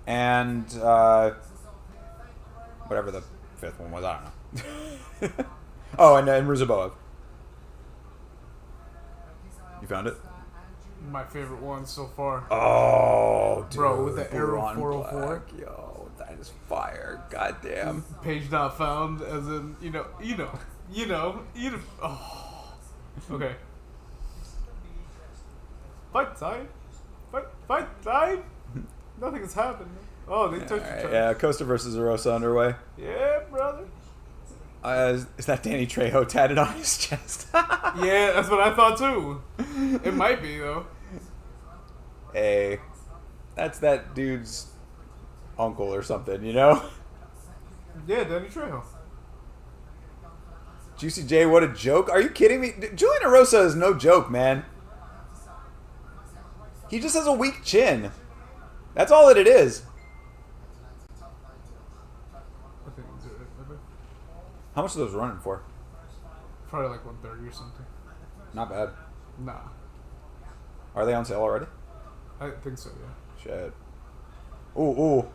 and whatever the fifth one was. I don't know. Oh, and Ruzaboev. You found it? My favorite one so far. Oh, dude. Bro, with the arrow Blue on 404. black. Yo, that is fire. Goddamn. Page not found, as in, you know. Oh. Okay. Fight time. Fight time. Nothing has happened. Oh, they touched each other. Yeah, Costa versus Arosa underway. Yeah, brother. Is that Danny Trejo tatted on his chest? Yeah, that's what I thought too. It might be though. Hey, that's that dude's uncle or something, you know? Yeah, Danny Trejo. Juicy J, what a joke. Are you kidding me? Julian Arosa is no joke, man. He just has a weak chin. That's all that it is. How much are those running for? Probably like 130 or something. Not bad. Nah. Are they on sale already? I think so, yeah. Shit. Ooh. A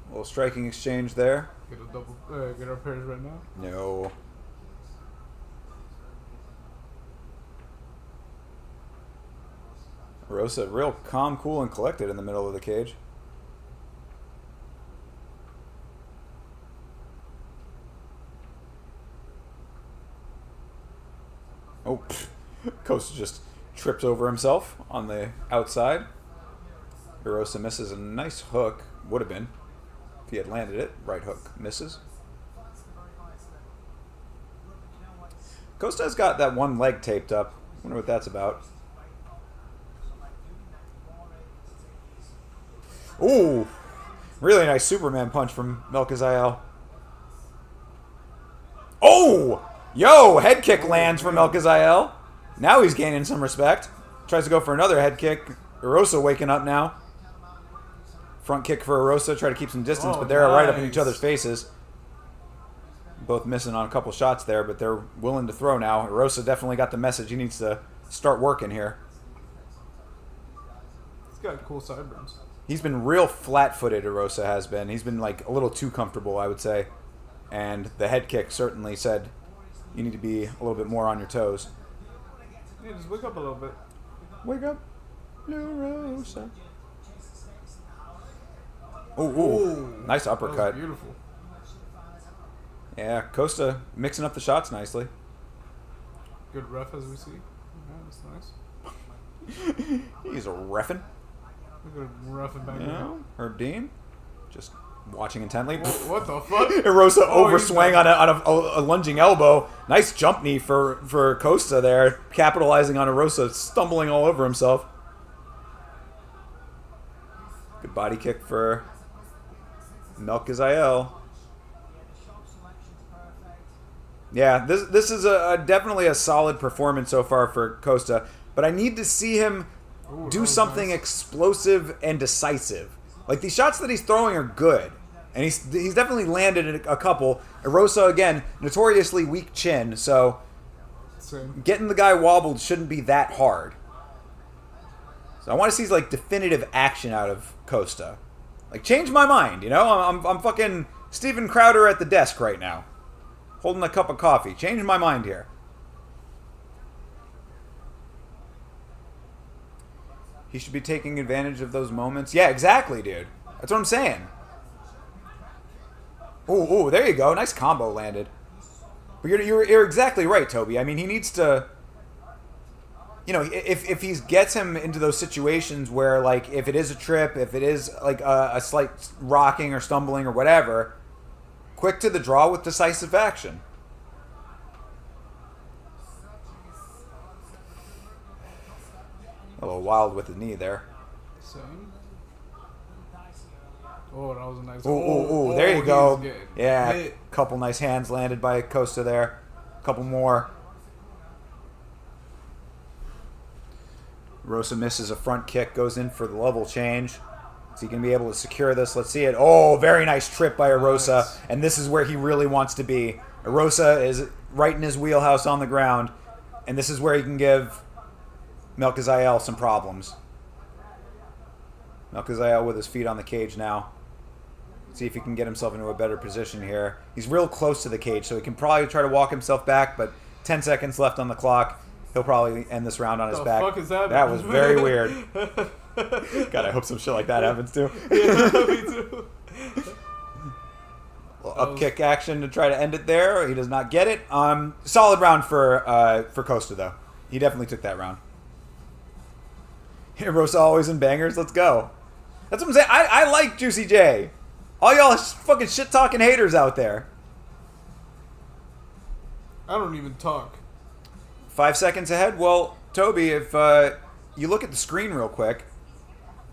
little striking exchange there. Get our pairs right now. No. Rosa, real calm, cool, and collected in the middle of the cage. Oh, Costa just trips over himself on the outside. Hirosa misses a nice hook. Would have been if he had landed it. Right hook misses. Costa's got that one leg taped up. Wonder what that's about. Ooh, really nice Superman punch from Melkaziel. Oh! Yo, head kick lands from Melkaziel. Now he's gaining some respect. Tries to go for another head kick. Erosa waking up now. Front kick for Erosa. Try to keep some distance, but they're right up in each other's faces. Both missing on a couple shots there, but they're willing to throw now. Erosa definitely got the message. He needs to start working here. He's got cool sideburns. He's been real flat-footed, Erosa has been. He's been like a little too comfortable, I would say. And the head kick certainly said you need to be a little bit more on your toes. Yeah, just wake up a little bit. Wake up, Erosa. Ooh. Nice uppercut. That was beautiful. Yeah, Costa mixing up the shots nicely. Good ref as we see. Yeah, that's nice. He's a reffin'. Look at reffing back You there. know, Herb Dean, just watching intently. What the fuck? Erosa overswing he's on a lunging elbow. Nice jump knee for Costa there, capitalizing on Erosa stumbling all over himself. Good body kick for Melkaziel. Yeah, this is definitely a solid performance so far for Costa, but I need to see him do something explosive and decisive. Like, these shots that he's throwing are good, and he's definitely landed a couple. Erosa, again, notoriously weak chin, so getting the guy wobbled shouldn't be that hard. So I want to see like definitive action out of Costa. Like, change my mind, you know? I'm fucking Steven Crowder at the desk right now. Holding a cup of coffee. Changing my mind here. He should be taking advantage of those moments. Yeah, exactly, dude. That's what I'm saying. Ooh, there you go. Nice combo landed. But you're exactly right, Toby. I mean, he needs to... You know, if he gets him into those situations where, like, if it is a trip, if it is, like, a slight rocking or stumbling or whatever, quick to the draw with decisive action. A little wild with the knee there. Same. Oh, that was a nice... Ooh, there you go. Yeah, hit. couple nice hands landed by Costa there. Couple more. Rosa misses a front kick, goes in for the level change. Is he going to be able to secure this? Let's see it. Oh, very nice trip by Arosa. Nice. And this is where he really wants to be. Arosa is right in his wheelhouse on the ground. And this is where he can give Melkazael some problems. Melkazael with his feet on the cage now. See if he can get himself into a better position here. He's real close to the cage, so he can probably try to walk himself back, but 10 seconds left on the clock. He'll probably end this round on his back. What the fuck is that? That was very weird. God, I hope some shit like that happens too. Yeah, me too. Up kick action to try to end it there. He does not get it. Solid round for Costa though. He definitely took that round. Rosa always in bangers. Let's go. That's what I'm saying. I like Juicy J. All y'all fucking shit talking haters out there. I don't even talk. 5 seconds ahead. Well, Toby, if you look at the screen real quick,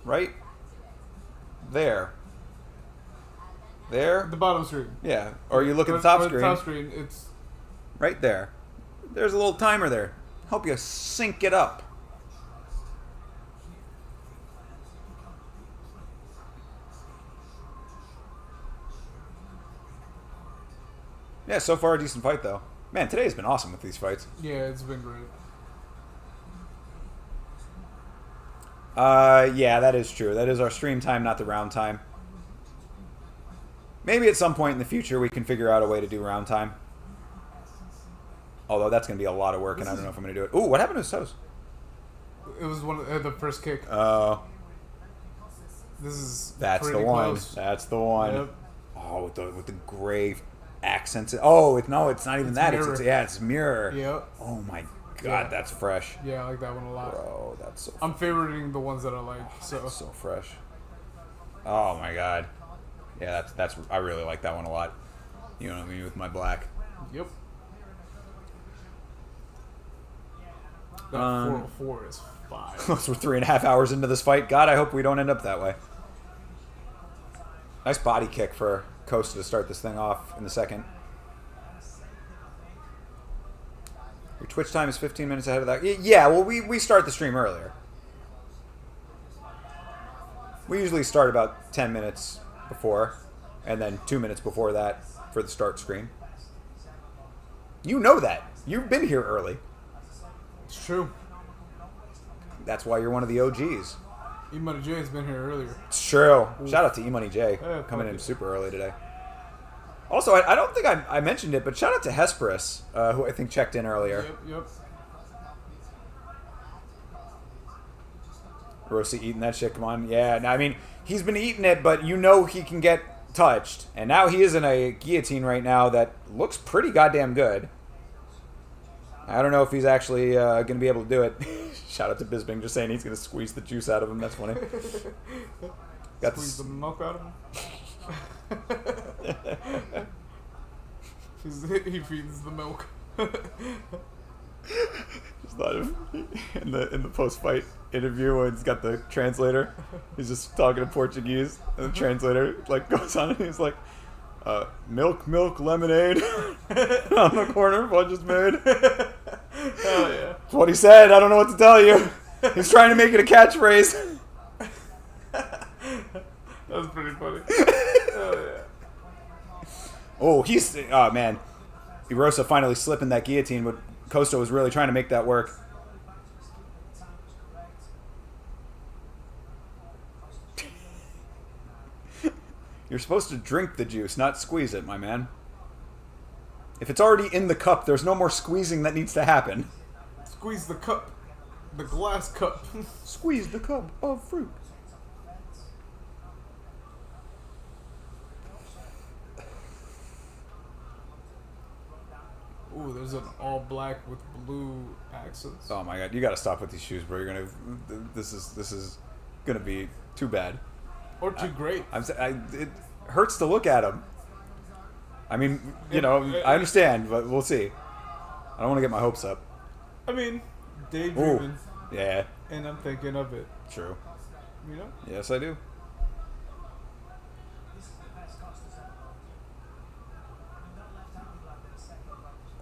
right there. The bottom screen. Yeah, or you look at the top screen. The top screen, it's right there. There's a little timer there. Help you sync it up. Yeah, so far a decent fight though. Man, today has been awesome with these fights. Yeah, it's been great. Yeah, that is true. That is our stream time, not the round time. Maybe at some point in the future we can figure out a way to do round time. Although that's going to be a lot of work, and I don't know if I'm going to do it. Ooh, what happened to his toes? It was one of the first kick. Oh. That's the one. Close. That's the one. Yep. Oh, with the gray accents. Oh, no, it's not even it's that. Mirror. It's mirror. Yep. Oh my God, that's fresh. Yeah, I like that one a lot. Bro, that's so. I'm favoriting the ones that I like. So fresh. Oh my God. Yeah, that's. I really like that one a lot. You know what I mean with my black. Yep. That 404 is fire. We're 3.5 hours into this fight. God, I hope we don't end up that way. Nice body kick for Costa to start this thing off in the second. Your Twitch time is 15 minutes ahead of that. Yeah, well, we start the stream earlier. We usually start about 10 minutes before, and then 2 minutes before that for the start screen. You know that. You've been here early. It's true. That's why you're one of the OGs. E-Money J has been here earlier. It's true. Shout out to E-Money J. Yeah, coming in super early today. Also, I don't think I mentioned it, but shout out to Hesperus, who I think checked in earlier. Yep. Rossi eating that shit, come on. Yeah, I mean, he's been eating it, but you know he can get touched. And now he is in a guillotine right now that looks pretty goddamn good. I don't know if he's actually going to be able to do it. Shout out to Bisbing just saying he's going to squeeze the juice out of him. That's funny. Squeeze the milk out of him? He feeds the milk. Just thought of in the post-fight interview when he's got the translator. He's just talking in Portuguese, and the translator like goes on and he's like, milk, lemonade on the corner. What just made? Hell yeah! That's what he said. I don't know what to tell you. He's trying to make it a catchphrase. That was pretty funny. Hell yeah! Oh man, Erosa finally slipping that guillotine, but Costa was really trying to make that work. You're supposed to drink the juice, not squeeze it, my man. If it's already in the cup, there's no more squeezing that needs to happen. Squeeze the cup. The glass cup. Squeeze the cup of fruit. Ooh, there's an all black with blue accents. Oh my god, you gotta stop with these shoes, bro. You're gonna. This is gonna be too bad. Or too great. It hurts to look at them. I mean, you know, I understand, but we'll see. I don't want to get my hopes up. I mean, daydreaming. Ooh, yeah. And I'm thinking of it. True. You know? Yes, I do.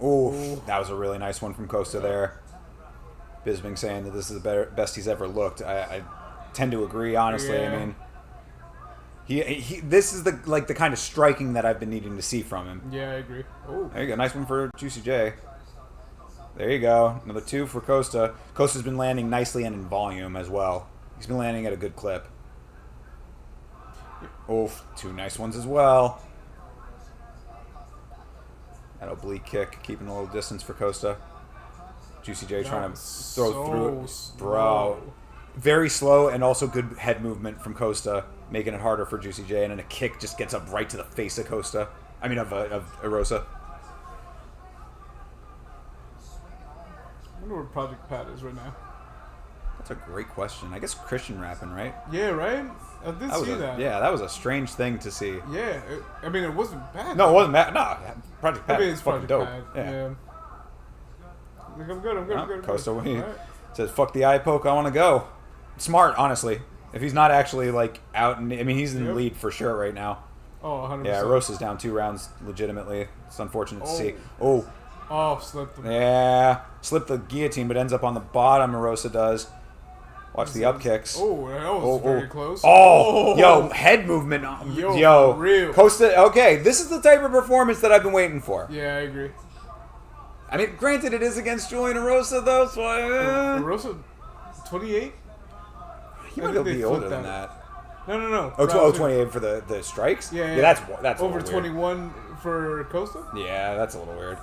Ooh, that was a really nice one from Costa there. Bisping saying that this is the best he's ever looked. I tend to agree, honestly. Yeah. I mean, he this is the kind of striking that I've been needing to see from him. Yeah, I agree. Oh, There you go, nice one for Juicy J. There you go, another 2 for Costa. Costa's been landing nicely and in volume as well. He's been landing at a good clip. Oof, 2 nice ones as well. That oblique kick, keeping a little distance for Costa. Juicy J trying to throw through it. Bro. Very slow and also good head movement from Costa, making it harder for Juicy J, and then a kick just gets up right to the face of Costa. I mean, of Erosa. I wonder where Project Pat is right now. That's a great question. I guess Christian rapping, right? Yeah, right? I did see that. Yeah, that was a strange thing to see. Yeah, I mean, it wasn't bad. No, it wasn't bad. No, Project Pat I mean, is it's fucking Project dope. Pat. Yeah. Like, I'm good, I'm good, I'm good. Costa All right. says, fuck the eye poke, I want to go. Smart, honestly. If he's not actually, like, out, I mean, he's in the lead for sure right now. Oh, 100%. Yeah, Rosa's down 2 rounds legitimately. It's unfortunate to see. Oh. Oh, slipped him. Yeah. Slipped the guillotine, but ends up on the bottom, Erosa does. Watch the up kicks. Oh, that was very close. Oh, yo, head movement. Yo, for real. Costa, okay, this is the type of performance that I've been waiting for. Yeah, I agree. I mean, granted, it is against Julian Erosa, though, so Erosa, 28? He might be older than that. No. Oh, 28 for the strikes? Yeah, that's over 21 for Costa? Yeah, that's a little weird.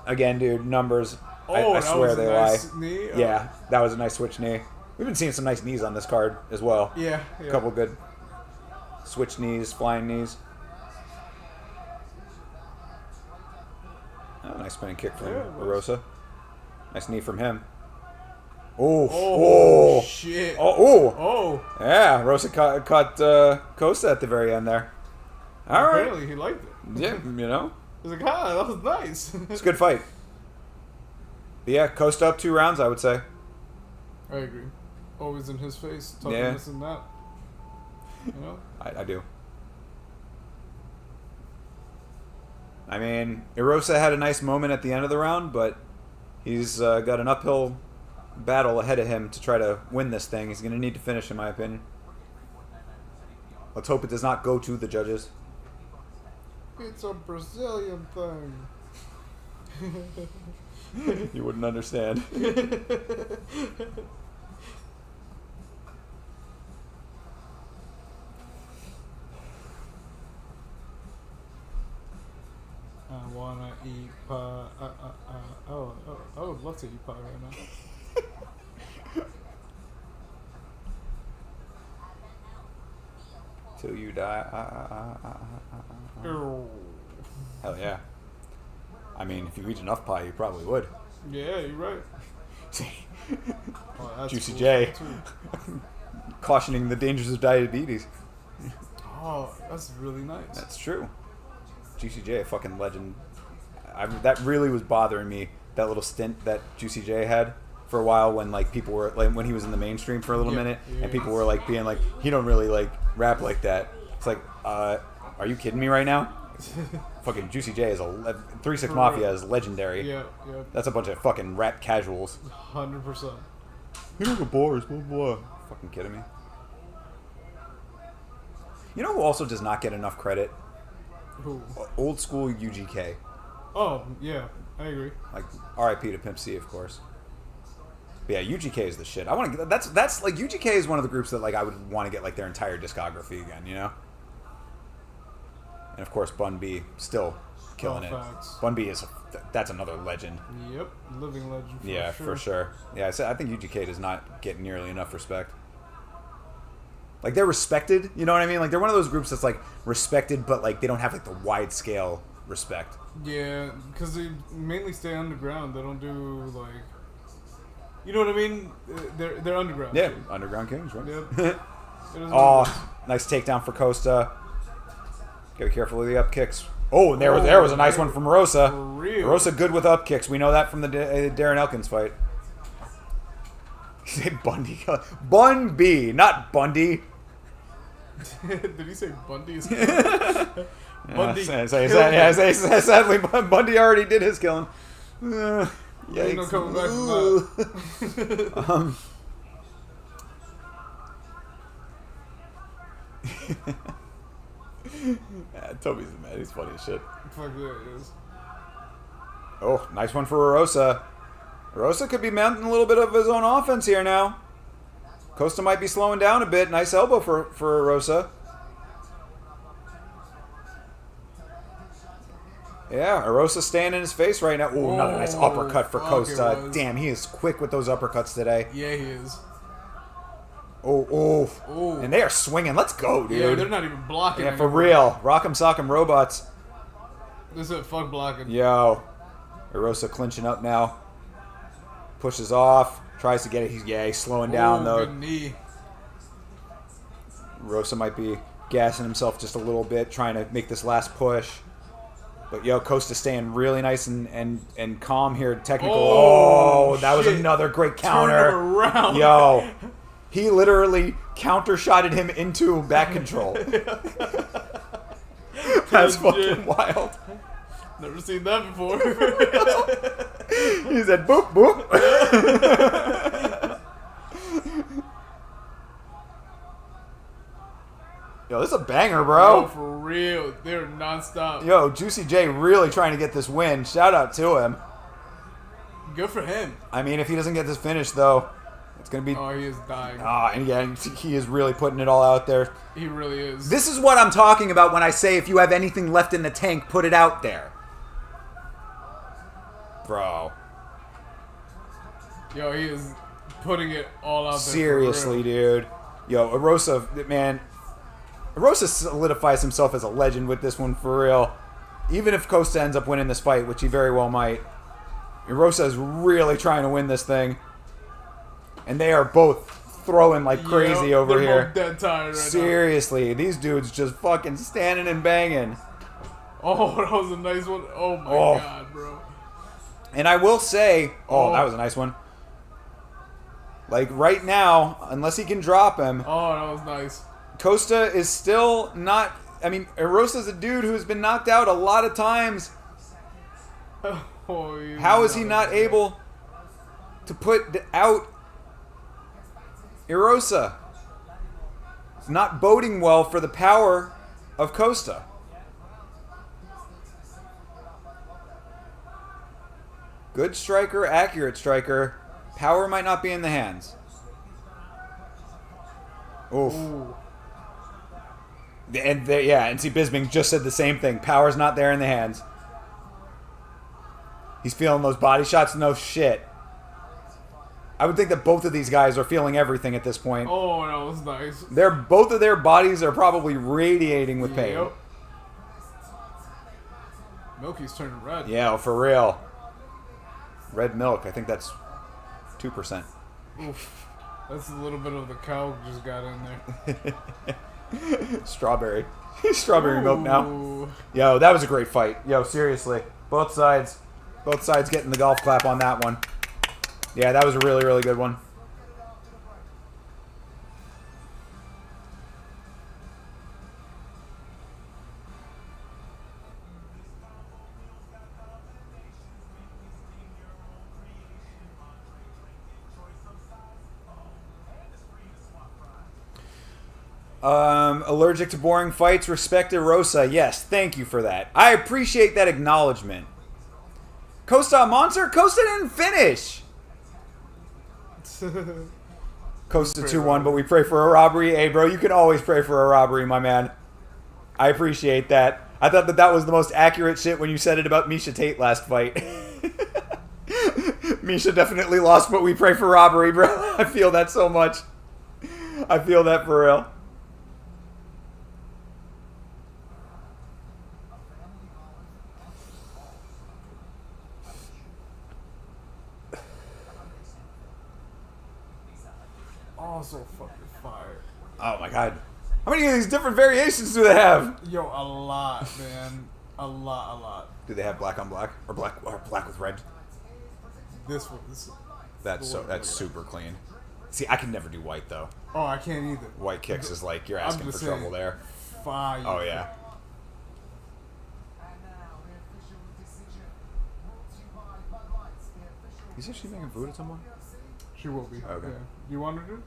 Again, dude, numbers. Oh, I swear they nice lie. Knee? Yeah, that was a nice switch knee. We've been seeing some nice knees on this card as well. Yeah. A couple good switch knees, flying knees. Oh, nice spinning kick from Erosa. Nice knee from him. Oh, shit. Oh. Yeah, Rosa caught Costa at the very end there. All right. Apparently he liked it. Yeah, you know. He's like, that was nice. It's a good fight. But yeah, Costa up 2 rounds, I would say. I agree. Always in his face, talking this and that. You know? I do. I mean, Erosa had a nice moment at the end of the round, but he's got an uphill battle ahead of him to try to win this thing. He's going to need to finish, in my opinion. Let's hope it does not go to the judges. It's a Brazilian thing. You wouldn't understand. I wanna eat pie. Oh, I would love to eat pie right now. Till you die. Hell yeah. I mean, if you eat enough pie, you probably would. Yeah, you're right. Juicy cool. J. Cautioning the dangers of diabetes. Oh, that's really nice. That's true. Juicy J, a fucking legend. That really was bothering me, that little stint that Juicy J had for a while when like people were like when he was in the mainstream for a little minute and people were like being like, he don't really like rap like that. It's like, are you kidding me right now? Fucking Juicy J is 3-6 Mafia is legendary. Yeah. That's a bunch of fucking rap casuals. 100%. You don't get bars, blah blah. Fucking kidding me? You know who also does not get enough credit? Who? Old school UGK. Oh, yeah, I agree. Like R.I.P. to Pimp C, of course. But yeah, UGK is the shit. I want to. That's like UGK is one of the groups that like I would want to get like their entire discography again. You know. And of course, Bun B still killing it. Facts. Bun B is that's another legend. Yep, living legend. For sure. Yeah, I think UGK does not get nearly enough respect. Like, they're respected, you know what I mean? Like, they're one of those groups that's like respected, but like they don't have like the wide scale respect. Yeah, because they mainly stay underground. They don't do like, you know what I mean? They're underground. Yeah, underground kings, right? Yep. Oh, nice takedown for Costa. Gotta be careful of the up kicks. Oh, and there was a nice one from Rosa. For real. Rosa good with up kicks. We know that from the Darren Elkins fight. He said Bundy. Bun B, not Bundy. Did he say Bundy's? Bundy. Sadly, Bundy already did his killing. Ain't no coming back from that. Toby's mad. He's funny as shit. Fuck yeah, it is. Oh, nice one for Rosa. Rosa could be mounting a little bit of his own offense here now. Costa might be slowing down a bit. Nice elbow for Rosa. Yeah, Rosa staying in his face right now. Ooh, another nice uppercut for Costa. Damn, he is quick with those uppercuts today. Yeah, he is. Oh. And they are swinging. Let's go, dude. Yeah, they're not even blocking. Yeah, for real. Rock'em sock'em robots. This is fuck blocking. Yo. Rosa clinching up now. Pushes off. Tries to get it. He's slowing down, though. Good knee. Rosa might be gassing himself just a little bit, trying to make this last push. But, Costa staying really nice and calm here. Technical. Oh, that was another great counter. Turn him around. Yo. He literally counter-shotted him into back control. That's fucking wild. Never seen that before. He said, boop, boop. Yo, this is a banger, bro. Yo, for real. They're nonstop. Yo, Juicy J really trying to get this win. Shout out to him. Good for him. I mean, if he doesn't get this finish, though, it's going to be... Oh, he is dying. And yeah, he is really putting it all out there. He really is. This is what I'm talking about when I say if you have anything left in the tank, put it out there. Bro. Yo, he is putting it all out there. Seriously, dude. Yo, Arosa, man. Arosa solidifies himself as a legend with this one, for real. Even if Costa ends up winning this fight, which he very well might. Arosa is really trying to win this thing. And they are both throwing like crazy over they're here. Both dead tired right Seriously, these dudes just fucking standing and banging. Oh, that was a nice one. Oh my god, bro. And I will say, that was a nice one. Like right now, unless he can drop him. Oh, that was nice. Costa is still not. I mean, Erosa's a dude who's been knocked out a lot of times. How is he not able to put out Erosa? It's not boding well for the power of Costa. Good striker, accurate striker. Power might not be in the hands. Oof. Ooh. And see, Bisping just said the same thing. Power's not there in the hands. He's feeling those body shots. No shit. I would think that both of these guys are feeling everything at this point. Oh, that was nice. Both of their bodies are probably radiating with pain. Yep. Milky's turning red. Yeah, for real. Red milk. I think that's 2%. Oof. That's a little bit of the cow just got in there. Strawberry. Strawberry milk now. Yo, that was a great fight. Yo, seriously. Both sides getting the golf clap on that one. Yeah, that was a really, really good one. Allergic to boring fights, respect Rosa. Yes, thank you for that. I appreciate that acknowledgement. Costa a monster? Costa didn't finish. Costa 2-1, but we pray for a robbery. Hey, bro, you can always pray for a robbery, my man. I appreciate that. I thought that was the most accurate shit when you said it about Misha Tate last fight. Misha definitely lost, but we pray for robbery, bro. I feel that so much. I feel that for real. Also fucking fire. Oh my god. How many of these different variations do they have? Yo, a lot, man. A lot. Do they have black on black? Or black with red? This one. That's super clean. See, I can never do white though. Oh, I can't either. White kicks is like you're asking for trouble there. Fire. Oh yeah. You said she's making food at some point? She will be. Okay. Yeah. You want her to?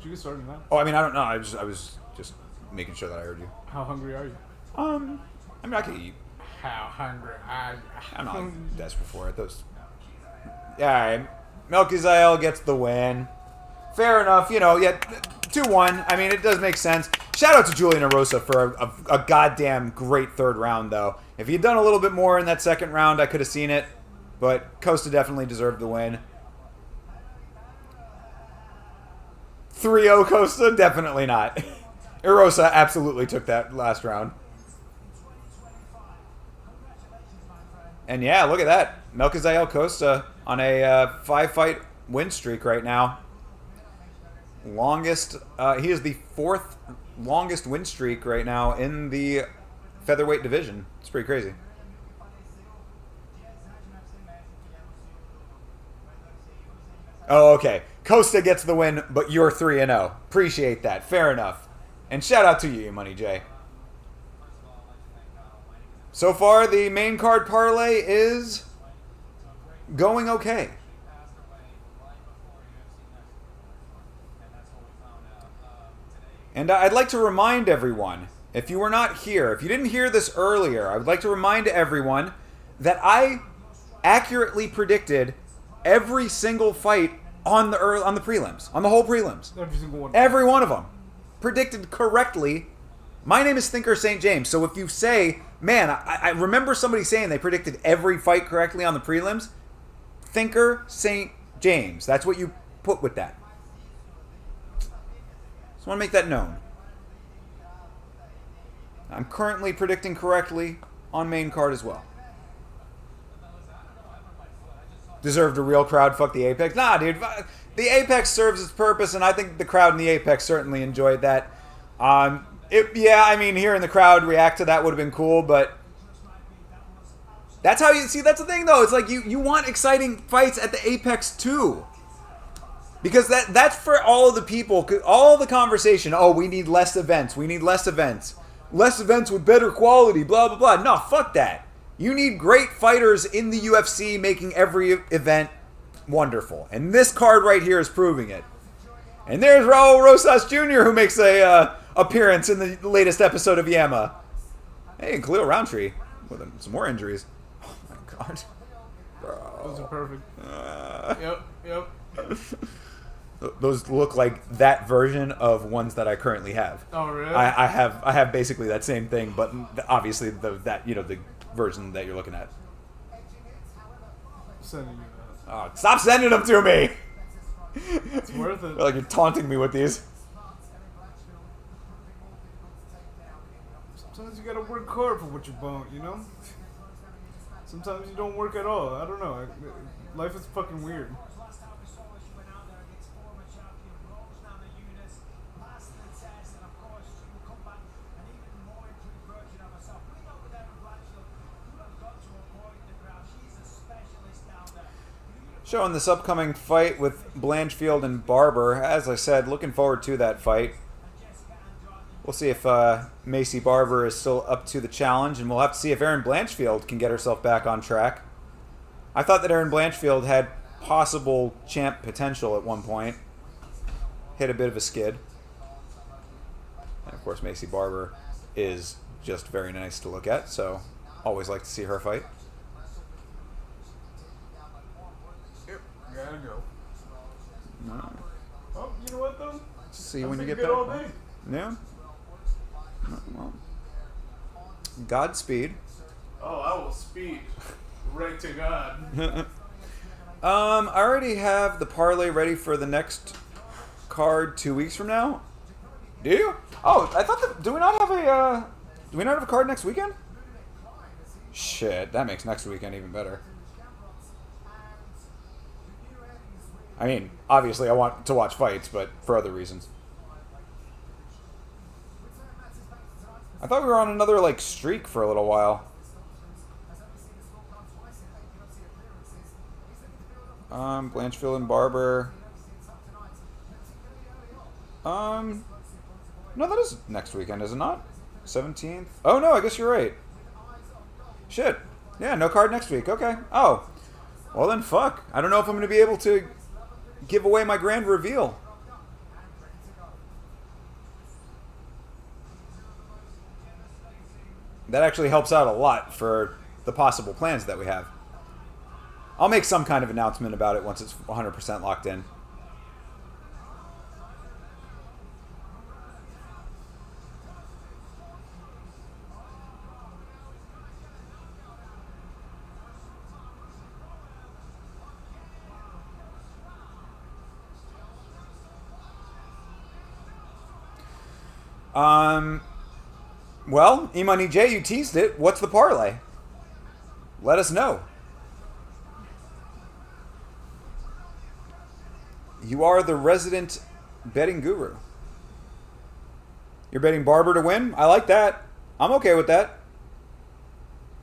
She can start now. Oh, I mean, I don't know. I was just making sure that I heard you. How hungry are you? I mean, I can eat. How hungry are you? I'm not desperate for it. Yeah, all right. Melchizael gets the win. Fair enough. You know, yeah, 2-1. I mean, it does make sense. Shout out to Julian Erosa for a goddamn great third round, though. If he'd done a little bit more in that second round, I could have seen it. But Costa definitely deserved the win. 3-0 Costa? Definitely not. Erosa absolutely took that last round. And yeah, look at that. Melchizael Costa on a 5-fight win streak right now. Longest, he is the 4th longest win streak right now in the featherweight division. It's pretty crazy. Oh, okay. Costa gets the win, but you're 3-0. Appreciate that. Fair enough. And shout out to you, Money J. So far, the main card parlay is going okay. And I'd like to remind everyone, if you were not here, if you didn't hear this earlier, I would like to remind everyone that I accurately predicted every single fight on the prelims, on the whole prelims. Every single one. Every one of them. Predicted correctly. My name is Thinker St. James, so if you say, man, I remember somebody saying they predicted every fight correctly on the prelims, Thinker St. James. That's what you put with that. Just want to make that known. I'm currently predicting correctly on main card as well. Deserved a real crowd, fuck the Apex. Nah, dude. The Apex serves its purpose, and I think the crowd in the Apex certainly enjoyed that. Yeah, I mean, hearing the crowd react to that would have been cool, but that's how you see. That's the thing, though. It's like you want exciting fights at the Apex too, because that's for all of the people, all the conversation. Oh, we need less events. We need less events. Less events with better quality. Blah blah blah. No, fuck that. You need great fighters in the UFC making every event wonderful, and this card right here is proving it. And there's Raul Rosas Jr., who makes a appearance in the latest episode of Yama. Hey, and Khalil Roundtree with some more injuries. Oh my god. Bro. Those are perfect. Yep. Those look like that version of ones that I currently have. Oh really? I have basically that same thing, but obviously the version that you're looking at. Sending you that. Oh, stop sending them to me! It's worth it. Like you're taunting me with these. Sometimes you gotta work hard for what you want, you know? Sometimes you don't work at all. I don't know. Life is fucking weird. Showing this upcoming fight with Blanchfield and Barber. As I said, looking forward to that fight. We'll see if Macy Barber is still up to the challenge, and we'll have to see if Erin Blanchfield can get herself back on track. I thought that Erin Blanchfield had possible champ potential at one point. Hit a bit of a skid. And of course, Macy Barber is just very nice to look at, so always like to see her fight. Gotta go. No. Oh, you know what though? See when you get good back. all day. Yeah. Well, Godspeed. Oh, I will speed right to God. I already have the parlay ready for the next card 2 weeks from now. Do you? Oh, I thought that. Do we not have a card next weekend? Shit, that makes next weekend even better. I mean, obviously I want to watch fights, but for other reasons. I thought we were on another, like, streak for a little while. Blanchfield and Barber. No, that is next weekend, is it not? 17th? Oh, no, I guess you're right. Shit. Yeah, no card next week. Okay. Oh. Well, then fuck. I don't know if I'm going to be able to give away my grand reveal. That actually helps out a lot for the possible plans that we have. I'll make some kind of announcement about it once it's 100% locked in. Well, E-Money J, you teased it. What's the parlay? Let us know. You are the resident betting guru. You're betting Barber to win? I like that. I'm okay with that.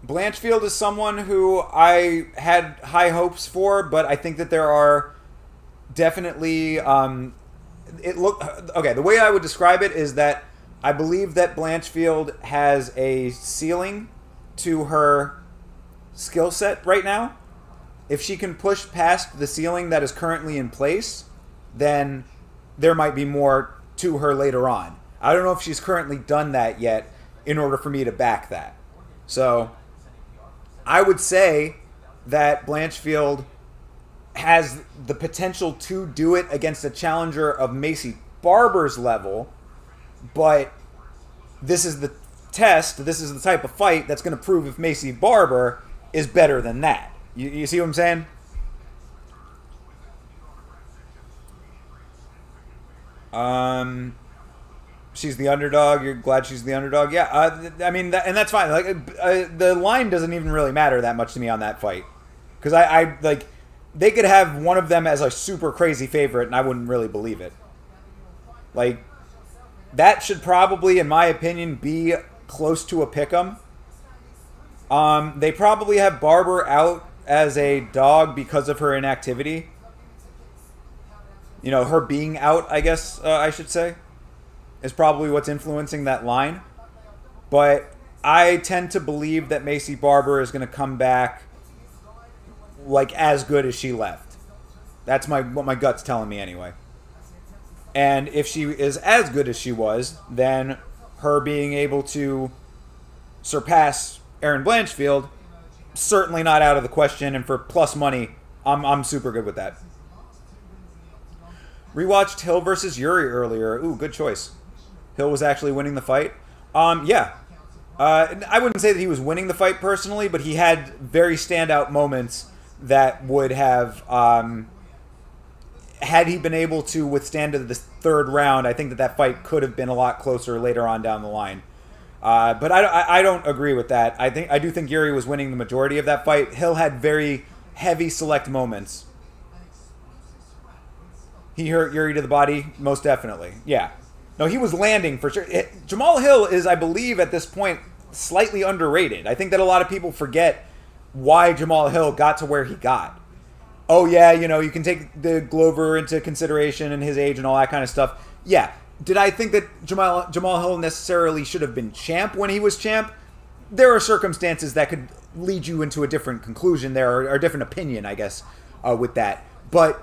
Blanchfield is someone who I had high hopes for, but I think that there are definitely... Okay, the way I would describe it is that I believe that Blanchfield has a ceiling to her skill set right now. If she can push past the ceiling that is currently in place, then there might be more to her later on. I don't know if she's currently done that yet in order for me to back that. So I would say that Blanchfield has the potential to do it against a challenger of Macy Barber's level, but this is the test, this is the type of fight that's going to prove if Macy Barber is better than that. You see what I'm saying? She's the underdog. You're glad she's the underdog? Yeah, I mean, and that's fine. Like, the line doesn't even really matter that much to me on that fight. Because I like, they could have one of them as a super crazy favorite, and I wouldn't really believe it. Like, that should probably, in my opinion, be close to a pick'em. They probably have Barber out as a dog because of her inactivity. You know, her being out, I guess I should say, is probably what's influencing that line. But I tend to believe that Macy Barber is going to come back like as good as she left. That's what my gut's telling me anyway. And if she is as good as she was, then her being able to surpass Erin Blanchfield, certainly not out of the question. And for plus money, I'm super good with that. Rewatched Hill versus Yuri earlier. Ooh, good choice. Hill was actually winning the fight. Yeah. I wouldn't say that he was winning the fight personally, but he had very standout moments that would have... had he been able to withstand the third round, I think that fight could have been a lot closer later on down the line. But I don't agree with that. I do think Yuri was winning the majority of that fight. Hill had very heavy select moments. He hurt Yuri to the body, most definitely. Yeah. No, he was landing for sure. Jamal Hill is, I believe, at this point, slightly underrated. I think that a lot of people forget why Jamal Hill got to where he got. Oh, yeah, you know, you can take the Glover into consideration and his age and all that kind of stuff. Yeah. Did I think that Jamal Hill necessarily should have been champ when he was champ? There are circumstances that could lead you into a different conclusion there, or a different opinion, I guess, with that. But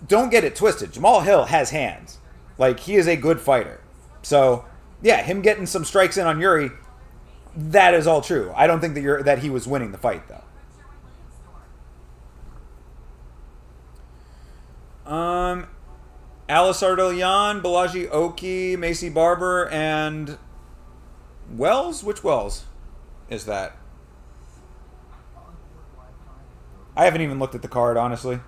don't get it twisted. Jamal Hill has hands. Like, he is a good fighter. So, yeah, him getting some strikes in on Yuri, that is all true. I don't think that he was winning the fight, though. Alice Ardelian, Balaji Oki, Macy Barber, and Wells? Which Wells? is that? I haven't even looked at the card, honestly.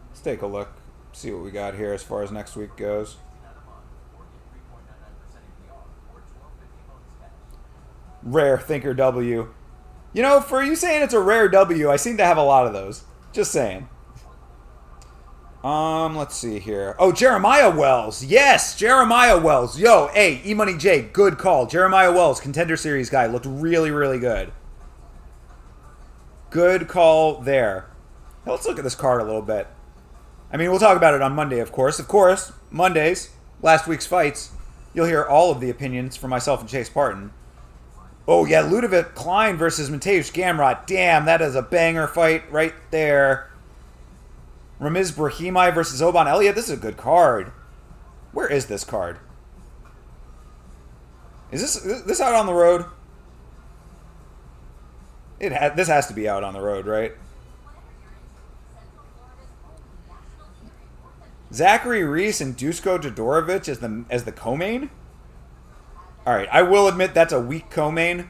Let's take a look. See what we got here as far as next week goes. Rare Thinker W. You know, for you saying it's a rare W, I seem to have a lot of those. Just saying. Let's see here. Oh, Jeremiah Wells. Yes, Jeremiah Wells. Yo, hey, E-Money J, good call. Jeremiah Wells, Contender Series guy, looked really, really good. Good call there. Now, let's look at this card a little bit. I mean, we'll talk about it on Monday, of course. Of course, Mondays, last week's fights, you'll hear all of the opinions from myself and Chase Parton. Oh, yeah, Ludovic Klein versus Mateusz Gamrot. Damn, that is a banger fight right there. Ramiz Brahimai versus Oban Elliott. This is a good card. Where is this card? Is this out on the road? This has to be out on the road, right? Zachary Reese and Dusko Todorovic as the co-main? Alright, I will admit that's a weak co-main.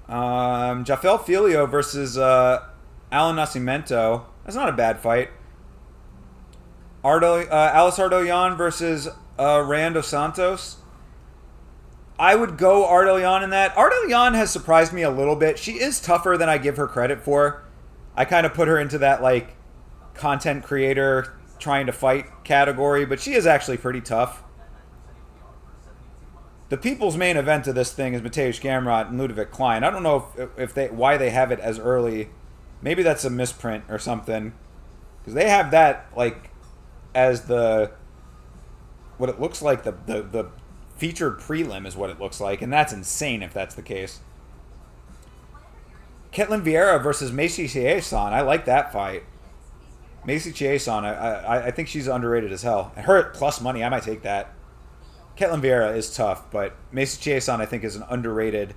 Jafel Filio versus Alan Nascimento. That's not a bad fight. Alice Ardoyan versus Rando Santos. I would go Ardoyan in that. Ardoyan has surprised me a little bit. She is tougher than I give her credit for. I kind of put her into that, like, content creator trying to fight category, but she is actually pretty tough. The people's main event of this thing is Mateusz Gamrot and Ludovic Klein. I don't know why they have it as early. Maybe that's a misprint or something, because they have that like as what it looks like the featured prelim is what it looks like, and that's insane if that's the case. Ketlin Vieira versus Macy Chiasson. I like that fight. Macy Chiasson, I think she's underrated as hell. And her at plus money, I might take that. Ketlin Vieira is tough, but Macy Chiasson, I think, is an underrated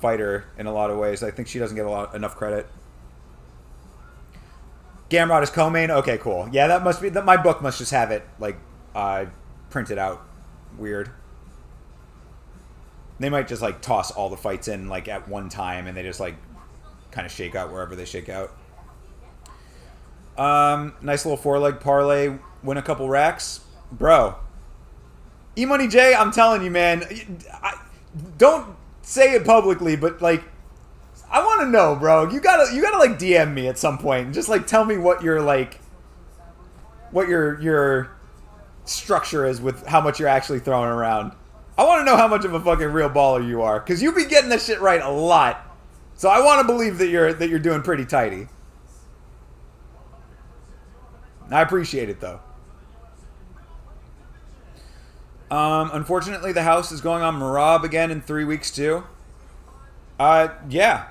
fighter in a lot of ways. I think she doesn't get enough credit. Gamrot is co-main. Okay, cool. Yeah, that must be that. My book must just have it like printed out. Weird. They might just like toss all the fights in like at one time, and they just like kind of shake out wherever they shake out. Nice little 4-leg parlay. Win a couple racks. Bro, E-Money J, I'm telling you, man, don't say it publicly, but like, I want to know, bro. You gotta like DM me at some point and just like tell me what your structure is with how much you're actually throwing around. I want to know how much of a fucking real baller you are, because you be getting this shit right a lot. So I want to believe that you're doing pretty tidy. I appreciate it though. Unfortunately, the house is going on Marab again in 3 weeks too. Yeah.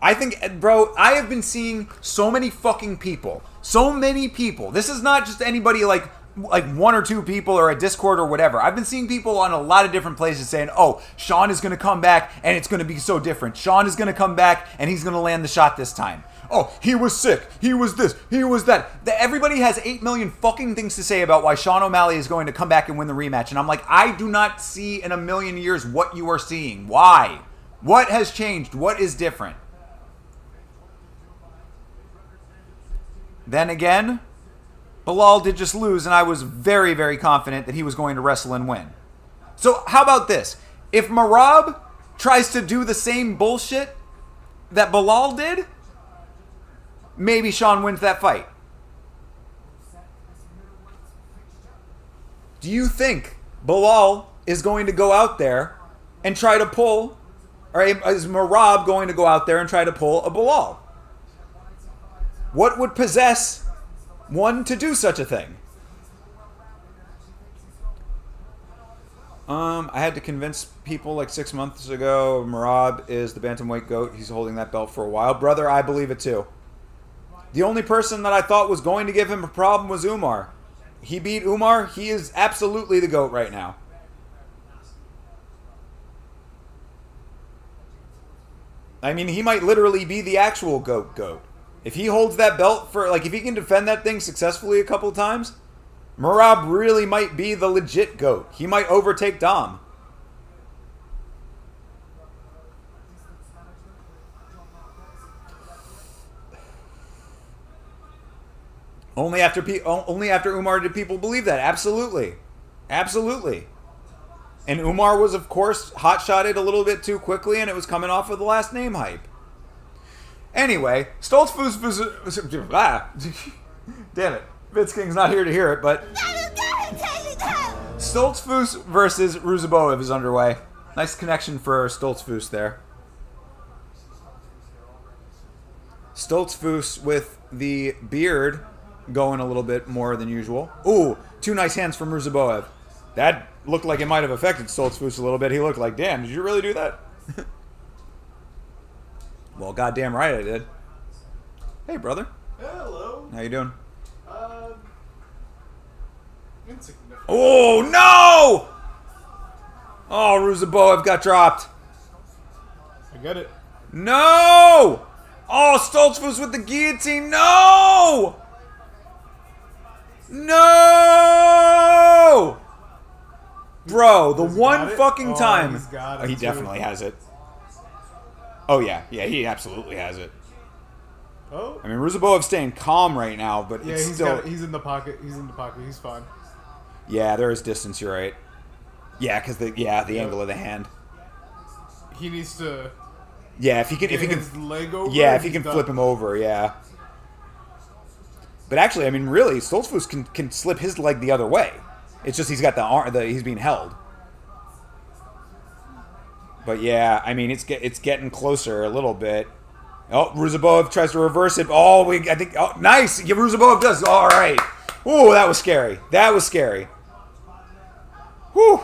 I think, bro, I have been seeing so many fucking people. So many people. This is not just anybody like one or two people or a Discord or whatever. I've been seeing people on a lot of different places saying, oh, Sean is going to come back and it's going to be so different. Sean is going to come back and he's going to land the shot this time. Oh, he was sick. He was this. He was that. Everybody has 8 million fucking things to say about why Sean O'Malley is going to come back and win the rematch. And I'm like, I do not see in a million years what you are seeing. Why? What has changed? What is different? Then again, Bilal did just lose, and I was very, very confident that he was going to wrestle and win. So how about this? If Marab tries to do the same bullshit that Bilal did, maybe Sean wins that fight. Do you think Bilal is going to go out there and try to pull, or is Marab going to go out there and try to pull a Bilal? What would possess one to do such a thing? I had to convince people like 6 months ago Marab is the bantamweight GOAT. He's holding that belt for a while. Brother, I believe it too. The only person that I thought was going to give him a problem was Umar. He beat Umar. He is absolutely the GOAT right now. I mean, he might literally be the actual GOAT. If he holds that belt for, like, if he can defend that thing successfully a couple times, Merab really might be the legit GOAT. He might overtake Dom. Only after Umar did people believe that. Absolutely. Absolutely. And Umar was, of course, hot-shotted a little bit too quickly, and it was coming off of the last name hype. Anyway, Stoltzfus damn it. Vitz King's not here to hear it, but Stoltzfus versus Ruziboev is underway. Nice connection for Stoltzfus there. Stoltzfus with the beard going a little bit more than usual. Ooh, 2 nice hands from Ruziboev. That looked like it might have affected Stoltzfus a little bit. He looked like, damn, did you really do that? Well, goddamn right I did. Hey, brother. Hello. How you doing? Insignificant. Oh, no! Oh, Ruziboev got dropped. I get it. No! Oh, Stoltzfus with the guillotine. No! No! Bro, the one fucking time. He's got it, He definitely has it. Oh, yeah. Yeah, he absolutely has it. Oh. I mean, Ruziboev's staying calm right now, but Yeah, it's he's still... got it. He's in the pocket. He's in the pocket. He's fine. Yeah, there is distance, you're right. Yeah, because the angle of the hand. He needs to... Yeah, if he can... Get his leg over, yeah, if he he's can done. flip him over, yeah. But actually, I mean, really, Stoltzfus can slip his leg the other way. It's just he's got the arm... he's being held. But yeah, I mean, it's getting closer a little bit. Oh, Ruziboev tries to reverse it. Oh, I think... Oh, nice! Yeah, Ruziboev does. All right. Ooh, that was scary. That was scary. Whew.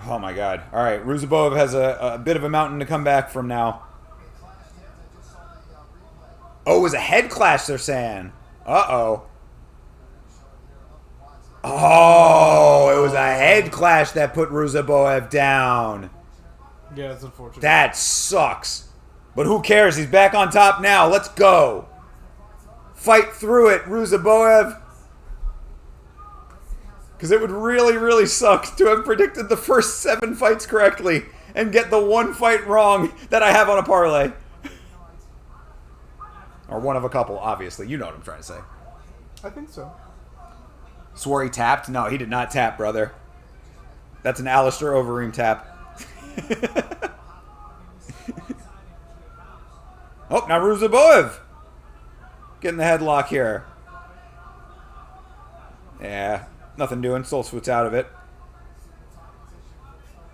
Oh, my God. All right, Ruziboev has a bit of a mountain to come back from now. Oh, it was a head clash, they're saying. Uh-oh. Oh, it was a head clash that put Ruziboev down. Yeah, it's unfortunate. That sucks. But who cares? He's back on top now. Let's go. Fight through it, Ruziboev. Because it would really, really suck to have predicted the first 7 fights correctly and get the one fight wrong that I have on a parlay. Or one of a couple, obviously. You know what I'm trying to say. I think so. Swore he tapped? No, he did not tap, brother. That's an Alistair Overeem tap. Oh, now Ruziboev getting the headlock here. Yeah, nothing doing. Stoltzfus out of it.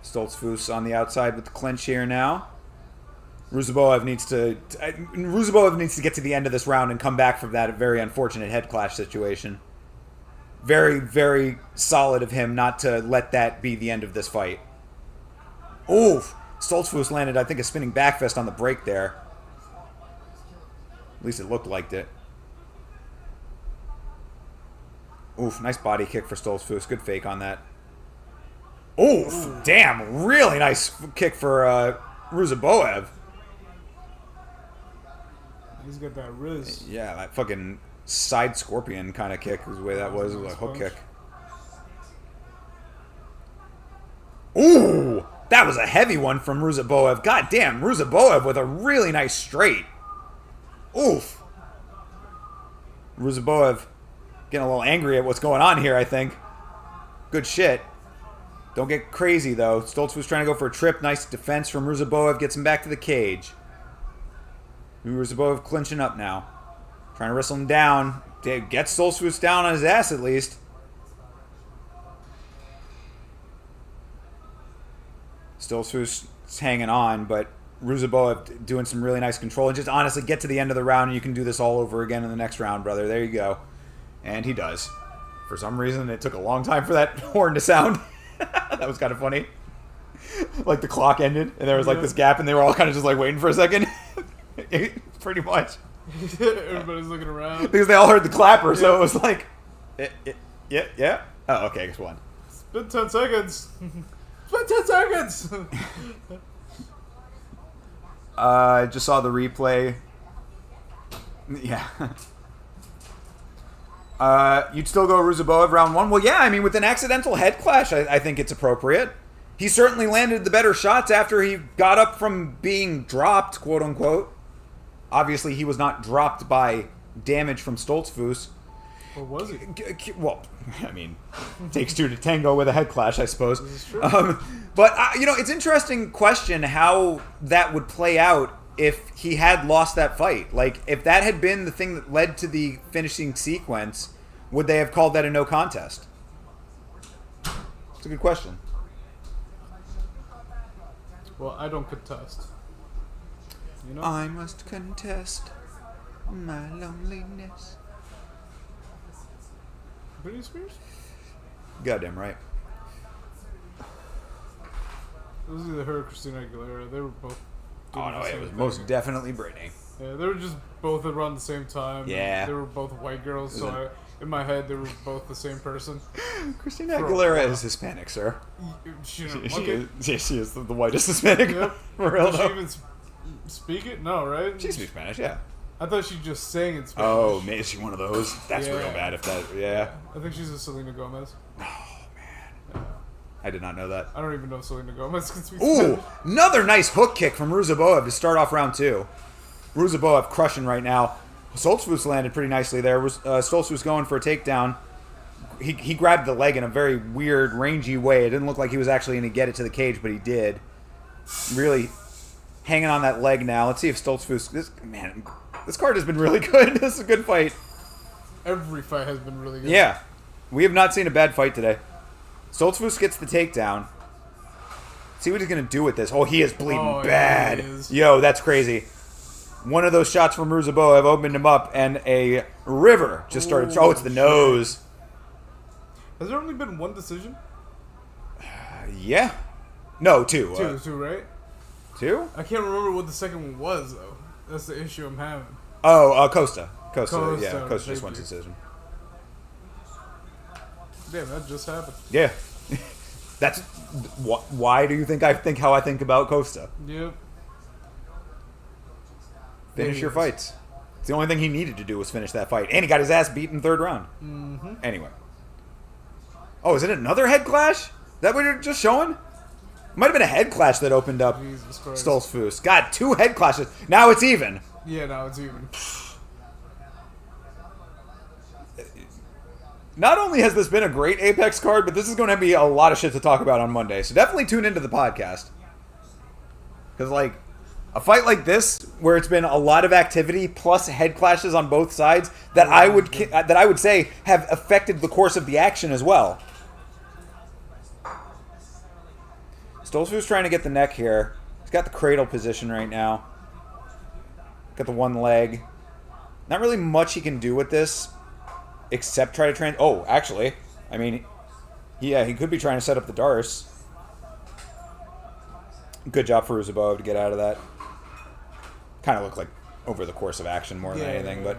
Stoltzfus on the outside with the clinch here now. Ruziboev needs to get to the end of this round and come back from that very unfortunate head clash situation. Very, very solid of him not to let that be the end of this fight. Oof. Stoltzfus landed, I think, a spinning backfist on the break there. At least it looked like it. Oof, nice body kick for Stoltzfus. Good fake on that. Oof, damn, really nice kick for Ruziboev. He's got that wrist. Yeah, that fucking side scorpion kind of kick was the way that was. It was a hook kick. Ooh, that was a heavy one from Ruziboev. God damn, Ruziboev with a really nice straight. Oof. Ruziboev getting a little angry at what's going on here, I think. Good shit. Don't get crazy, though. Stoltz was trying to go for a trip. Nice defense from Ruziboev. Gets him back to the cage. Ruziboev clinching up now. Trying to wrestle him down. Gets Stoltzfus down on his ass, at least. Stoltzfus hanging on, but Ruziboev doing some really nice control. And just honestly, get to the end of the round and you can do this all over again in the next round, brother. There you go. And he does. For some reason, it took a long time for that horn to sound. That was kind of funny. Like the clock ended, and there was like this gap, and they were all kind of just like waiting for a second. Pretty much. Everybody's looking around. Because they all heard the clapper, so it was like, yeah. Oh, okay, just one. It's been 10 seconds. It's been 10 seconds. I just saw the replay. Yeah. You'd still go Ruziboev round 1? Well, yeah, I mean, with an accidental head clash, I think it's appropriate. He certainly landed the better shots after he got up from being dropped, quote unquote. Obviously, he was not dropped by damage from Stoltzfus. Or was he? Well, I mean, takes two to tango with a head clash, I suppose. This is true. But, it's an interesting question how that would play out if he had lost that fight. Like, if that had been the thing that led to the finishing sequence, would they have called that a no contest? It's a good question. Well, I don't contest. You know? I must contest my loneliness. Britney Spears? Goddamn right. It was either her or Christina Aguilera. They were both. Oh no, it was most definitely Britney. Yeah, they were just both around the same time. Yeah. They were both white girls, so in my head, they were both the same person. Christina Aguilera is Hispanic, sir. She is the whitest Hispanic. Yep. For real, Does she though. even speak it? No, right? She speaks Spanish, yeah. I thought she just sang in Spanish. Oh, man, is she one of those? That's Yeah. real bad if that, yeah. I think she's a Selena Gomez. I did not know that. I don't even know if Selena Gomez can speak Ooh, Spanish. another nice hook kick from Ruziboev to start off round 2. Ruziboev crushing right now. Stoltzfus landed pretty nicely there. Stoltzfus going for a takedown. He grabbed the leg in a very weird, rangy way. It didn't look like he was actually going to get it to the cage, but he did. Really hanging on that leg now. Let's see if Stoltzfus... This card has been really good. This is a good fight. Every fight has been really good. Yeah. We have not seen a bad fight today. Stoltzfus gets the takedown. See what he's going to do with this. Oh, he is bleeding bad. Yeah, he is. Yo, that's crazy. One of those shots from Ruziboev opened him up, and a river just started... Oh, it's the nose. Has there only been one decision? Yeah. No, 2. Two, right? 2? I can't remember what the second one was, though. That's the issue I'm having. Oh, Costa. Costa, yeah. Costa, Costa just thank won you. decision. Damn, that just happened. Yeah. That's... Why do you think I think how I think about Costa? Yep. Finish your fights. It's the only thing he needed to do was finish that fight. And he got his ass beat in 3rd round. Mm-hmm. Anyway. Oh, is it another head clash? Is that what you're just showing? It might have been a head clash that opened up Jesus Christ. Stoltzfus. God, 2 head clashes. Now it's even. Yeah, now it's even. Not only has this been a great Apex card, but this is going to be a lot of shit to talk about on Monday. So definitely tune into the podcast. Because, like, a fight like this, where it's been a lot of activity plus head clashes on both sides, that I would say have affected the course of the action as well. Stoltzfus trying to get the neck here. He's got the cradle position right now. Got the one leg. Not really much he can do with this, except try to Oh, actually, I mean, yeah, he could be trying to set up the Darce. Good job for Ruziboev to get out of that. Kind of looked like over the course of action more than anything, but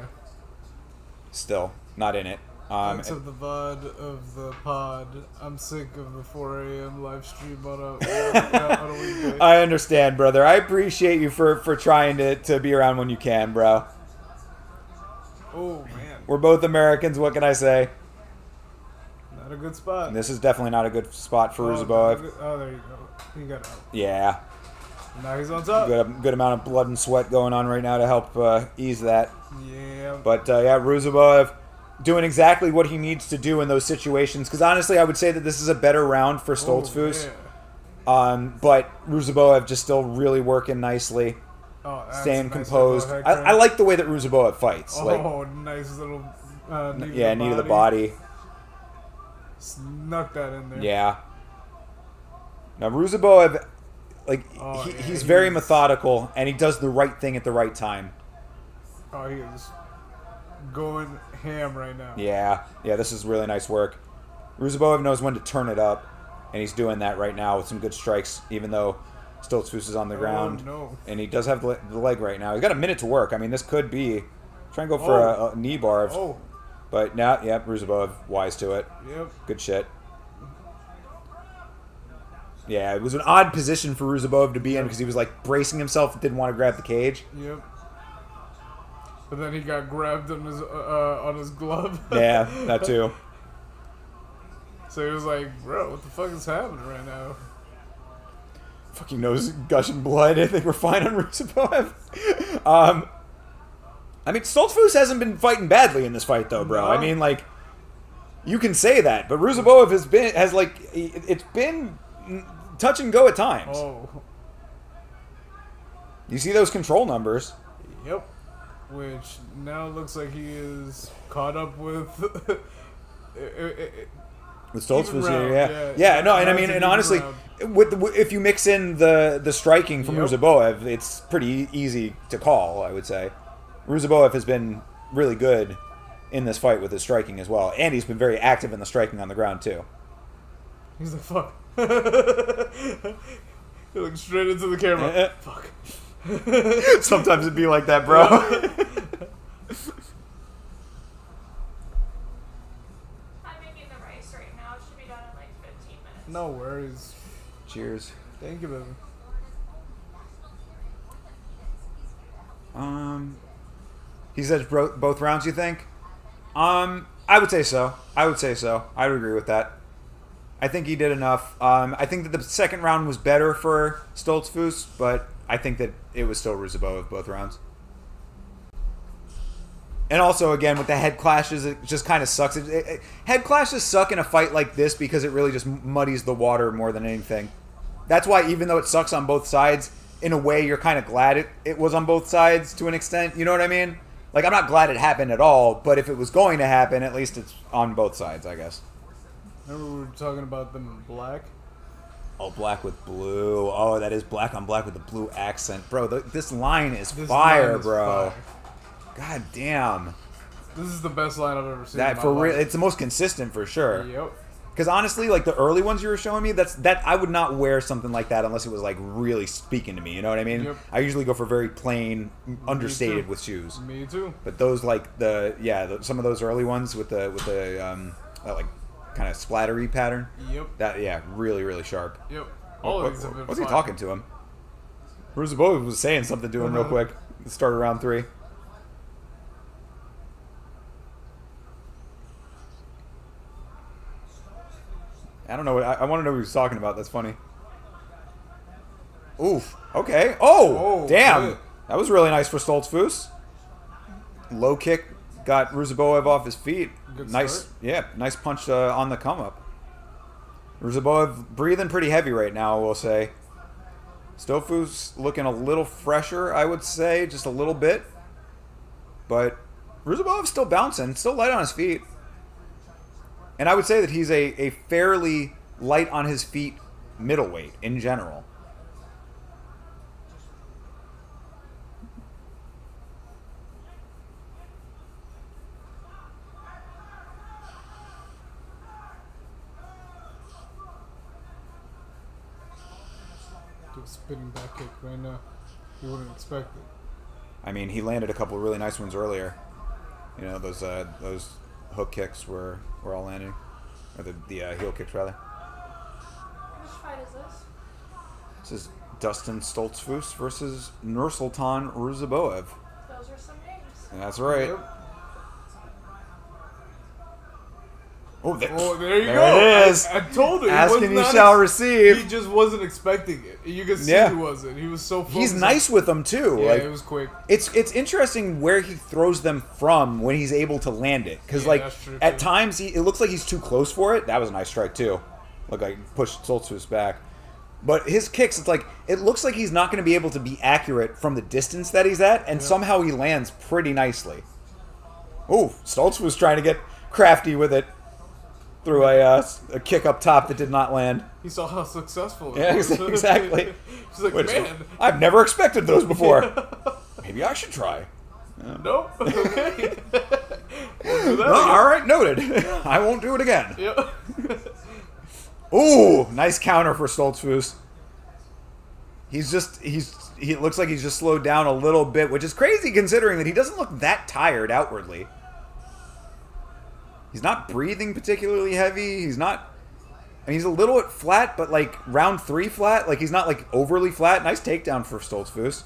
still, not in it. To the VOD of the pod, I'm sick of the 4 a.m. live stream on a weekday. I understand, brother. I appreciate you for trying to be around when you can, bro. Oh, man. We're both Americans, what can I say? Not a good spot. And this is definitely not a good spot for Ruziboev. Oh, there you go. He got out. Yeah. Now he's on top. Good amount of blood and sweat going on right now to help ease that. Yeah. But, yeah, Ruziboev doing exactly what he needs to do in those situations. Because, honestly, I would say that this is a better round for Stoltzfus. But Ruziboev just still really working nicely. Oh, staying composed. I like the way that Ruziboev fights. Oh, nice little knee to the body. Snuck that in there. Yeah. Now, Ruziboev, he's very methodical, and he does the right thing at the right time. Oh, he is going ham right now. Yeah, this is really nice work. Ruziboev knows when to turn it up, and he's doing that right now with some good strikes, even though Stoltzfus is on the ground. No. And he does have the leg right now. He's got a minute to work. I mean, this could be... Try and go for a knee bar. But now, Ruziboev wise to it. Yep. Good shit. Yeah, it was an odd position for Ruziboev to be in because he was, bracing himself, didn't want to grab the cage. Yep. But then he got grabbed on his glove. Yeah, that too. So he was like, bro, what the fuck is happening right now? Fucking nose gushing blood. I think we're fine on Rusev. I mean, Stoltzfus hasn't been fighting badly in this fight, though, bro. No. I mean, like, you can say that, but Rusev it's been touch and go at times. Oh. You see those control numbers. Yep. Which now looks like he is caught up with... With Stoltzfus here, round, yeah. No, and I Rounds mean, of and even honestly, round. if you mix in the striking from Yep. Rusev, it's pretty easy to call, I would say. Rusev has been really good in this fight with his striking as well, and he's been very active in the striking on the ground too. He's like, fuck. He looked straight into the camera. Fuck. Sometimes it'd be like that, bro. I'm making the rice right now. It should be done in like 15 minutes. No worries. Cheers. Thank you, baby. He says both rounds, you think? I would say so. I would agree with that. I think he did enough. I think that the second round was better for Stoltzfus, but I think that it was still Rusev both rounds. And also, again, with the head clashes, it just kind of sucks. Head clashes suck in a fight like this because it really just muddies the water more than anything. That's why, even though it sucks on both sides, in a way, you're kind of glad it was on both sides to an extent. You know what I mean? Like, I'm not glad it happened at all, but if it was going to happen, at least it's on both sides, I guess. Remember we were talking about them in black? Oh, black with blue. Oh, that is black on black with the blue accent. Bro, this line is This fire, line is bro. fire. God damn. This is the best line I've ever seen. That in my for real, life. it's the most consistent for sure. Yep. Because honestly, like the early ones you were showing me, that I would not wear something like that unless it was like really speaking to me. You know what I mean? Yep. I usually go for very plain, understated too. with shoes. Me too. But those like some of those early ones with the that like kind of splattery pattern. Yep. That really really sharp. Yep. All of these have been What's he fine. talking to him? Rusev was saying something to him real quick. At the start of round 3. I don't know. I want to know what he was talking about. That's funny. Oof. Okay. Oh, damn. good. That was really nice for Stoltzfus. Low kick got Rusev off his feet. Good Nice. start. Yeah, nice punch on the come up. Rusev breathing pretty heavy right now, I will say. Stoltzfus looking a little fresher, I would say, just a little bit. But Rusev still bouncing, still light on his feet. And I would say that he's a fairly light on his feet middleweight in general. Do a spinning back kick right now. You wouldn't expect it. I mean, he landed a couple of really nice ones earlier. You know, those hook kicks were all landing. Or the heel kicks, rather. Which fight is this? This is Dustin Stoltzfus versus Nursultan Rusev. Those are some names. That's right. Yep. Oh, Oh, there you there go. it is. I told him. Asking you shall receive. He just wasn't expecting it. You can see Yeah. he wasn't. He was so focused. He's nice with them too. Yeah, like, it was quick. It's interesting where he throws them from when he's able to land it. Because Yeah, like that's true, at too. times it looks like he's too close for it. That was a nice strike too. Look like pushed Stoltzfus back. But his kicks, it's like it looks like he's not going to be able to be accurate from the distance that he's at, and somehow he lands pretty nicely. Ooh, Stoltzfus trying to get crafty with it. Through a kick up top that did not land. He saw how successful it Yeah, was. exactly. He's like, Which, man. I've never expected those before. Maybe I should try. Nope. Okay. We'll do that Well, again. all right, noted. I won't do it again. Yep. Ooh, nice counter for Stoltzfus. He looks like he's just slowed down a little bit, which is crazy considering that he doesn't look that tired outwardly. He's not breathing particularly heavy. He's not. I mean, he's a little bit flat, but like round 3 flat. Like he's not like overly flat. Nice takedown for Stoltzfus.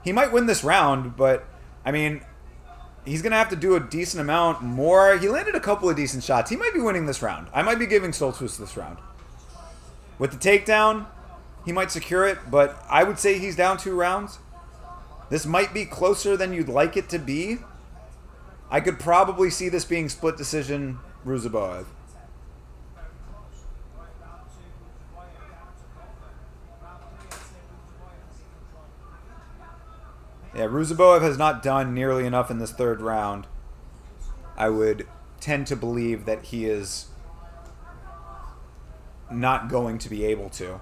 He might win this round, but I mean, he's going to have to do a decent amount more. He landed a couple of decent shots. He might be winning this round. I might be giving Stoltzfus this round. With the takedown, he might secure it, but I would say he's down 2 rounds. This might be closer than you'd like it to be. I could probably see this being split decision Ruziboev. Yeah, Ruziboev has not done nearly enough in this 3rd round. I would tend to believe that he is not going to be able to.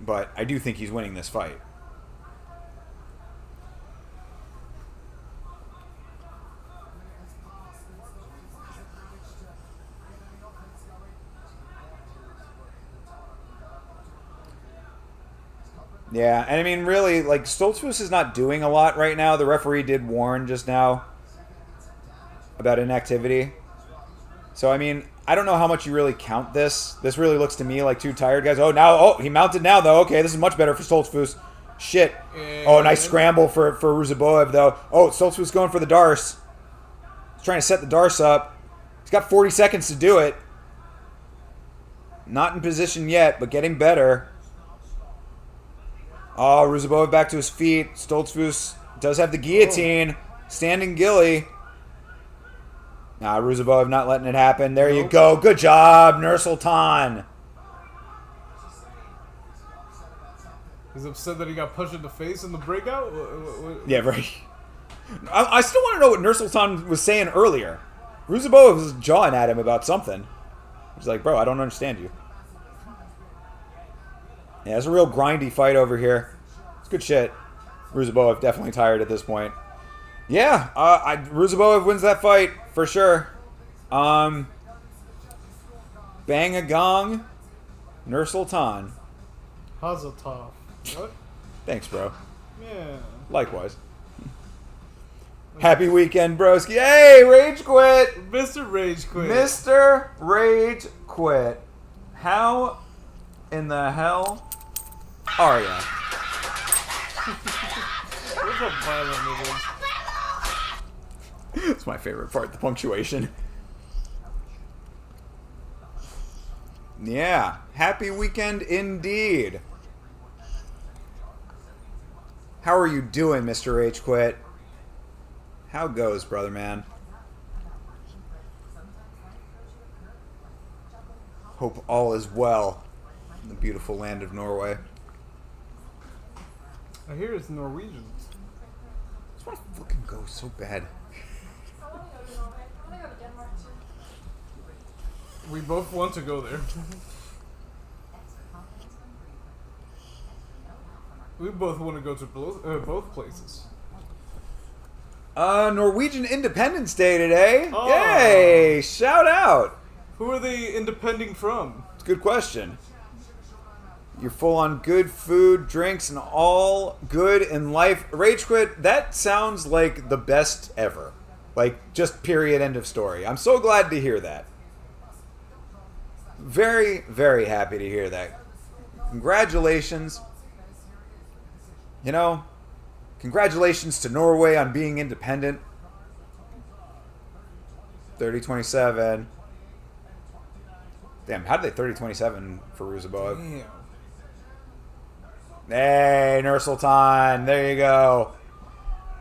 But I do think he's winning this fight. Yeah, and I mean, really, like, Stoltzfus is not doing a lot right now. The referee did warn just now about inactivity. So, I mean, I don't know how much you really count this. This really looks to me like 2 tired guys. Oh, he mounted now, though. Okay, this is much better for Stoltzfus. Shit. Oh, nice scramble for Ruziboev, though. Oh, Stoltzfus going for the Darce. He's trying to set the Darce up. He's got 40 seconds to do it. Not in position yet, but getting better. Oh, Ruziboev back to his feet. Stoltzfus does have the guillotine. Standing Gilly. Nah, Ruziboev not letting it happen. There you go. Good job, Nursultan. He's upset that he got punched in the face in the breakout? Yeah, right. I still want to know what Nursultan was saying earlier. Ruziboev was jawing at him about something. He's like, bro, I don't understand you. Yeah, it's a real grindy fight over here. It's good shit. Ruziboev definitely tired at this point. Yeah, Ruziboev wins that fight for sure. Bang a gong, Nursultan. Hazatov. What? Thanks, bro. Yeah. Likewise. Happy weekend, broski. Hey, Rage Quit! Mr. Rage Quit. Mr. Rage Quit. How in the hell are ya? Look how violent it is. It's my favorite part, the punctuation. Yeah, happy weekend indeed. How are you doing, Mr. Rage Quit? How goes, brother man? Hope all is well in the beautiful land of Norway. I hear it's Norwegian. I just want to fucking go so bad. We both want to go there. We both want to go to both places. Norwegian Independence Day today. Oh. Yay! Shout out. Who are they independing from? It's a good question. You're full on good food, drinks, and all good in life. Rage Quit, that sounds like the best ever. Like, just period, end of story. I'm so glad to hear that. Very, very happy to hear that. Congratulations. You know, congratulations to Norway on being independent. 30-27. Damn, how did they 30-27 for Ruziboev? Damn. Hey, Nursultan. There you go.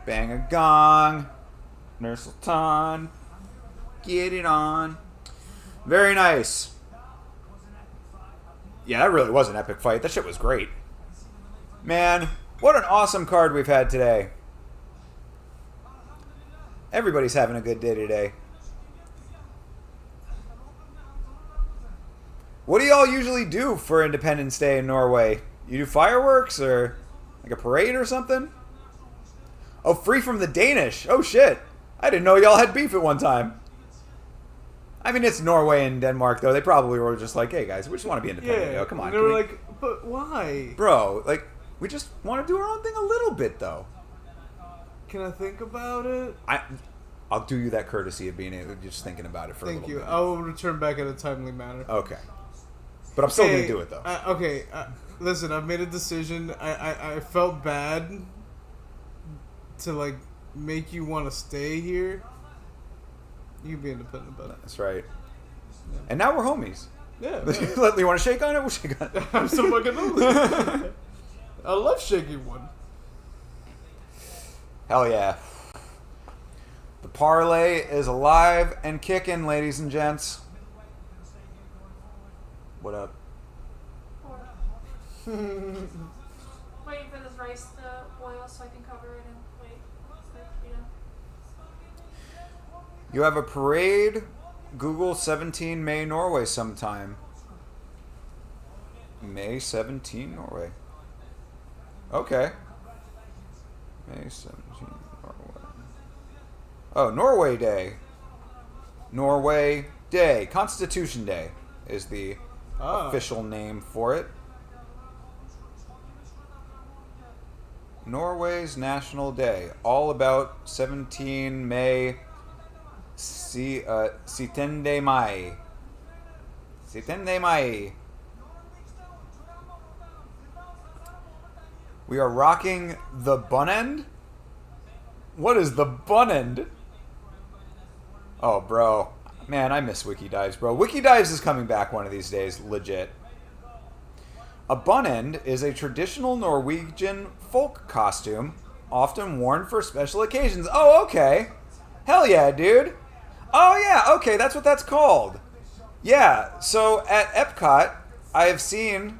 Bang a gong. Nursultan. Get it on. Very nice. Yeah, that really was an epic fight. That shit was great. Man, what an awesome card we've had today. Everybody's having a good day today. What do y'all usually do for Independence Day in Norway? You do fireworks or like a parade or something? Oh, free from the Danish. Oh, shit. I didn't know y'all had beef at one time. I mean, it's Norway and Denmark, though. They probably were just like, hey, guys, we just want to be independent. Yeah, Yo, come on. they were like, but why? Bro, like, we just want to do our own thing a little bit, though. Can I think about it? I'll do you that courtesy of being able, just thinking about it for a little bit. Thank you. I will return back in a timely manner. Okay. But I'm still going to do it, though. Listen, I've made a decision. I felt bad to, like, make you want to stay here. You can be independent about it. That's right. Yeah. And now we're homies. Yeah. You want to shake on it? We'll shake on it. I'm so fucking lonely. I love shaking one. Hell yeah. The parlay is alive and kicking, ladies and gents. What up? Waiting for this rice to boil so I can cover it and wait. You have a parade. Google 17 May Norway sometime. May 17 Norway. Okay. May 17 Norway. Oh, Norway Day. Norway Day. Constitution Day is the official name for it. Norway's National Day. All about 17 May. 17 Mai. 17 Mai. We are rocking the bun end? What is the bun end? Oh, bro. Man, I miss Wiki Dives, bro. Wiki Dives is coming back one of these days, legit. A bun end is a traditional Norwegian folk costume, often worn for special occasions. Oh, okay. Hell yeah, dude. Oh, yeah, okay, that's what that's called. Yeah, so at Epcot, I have seen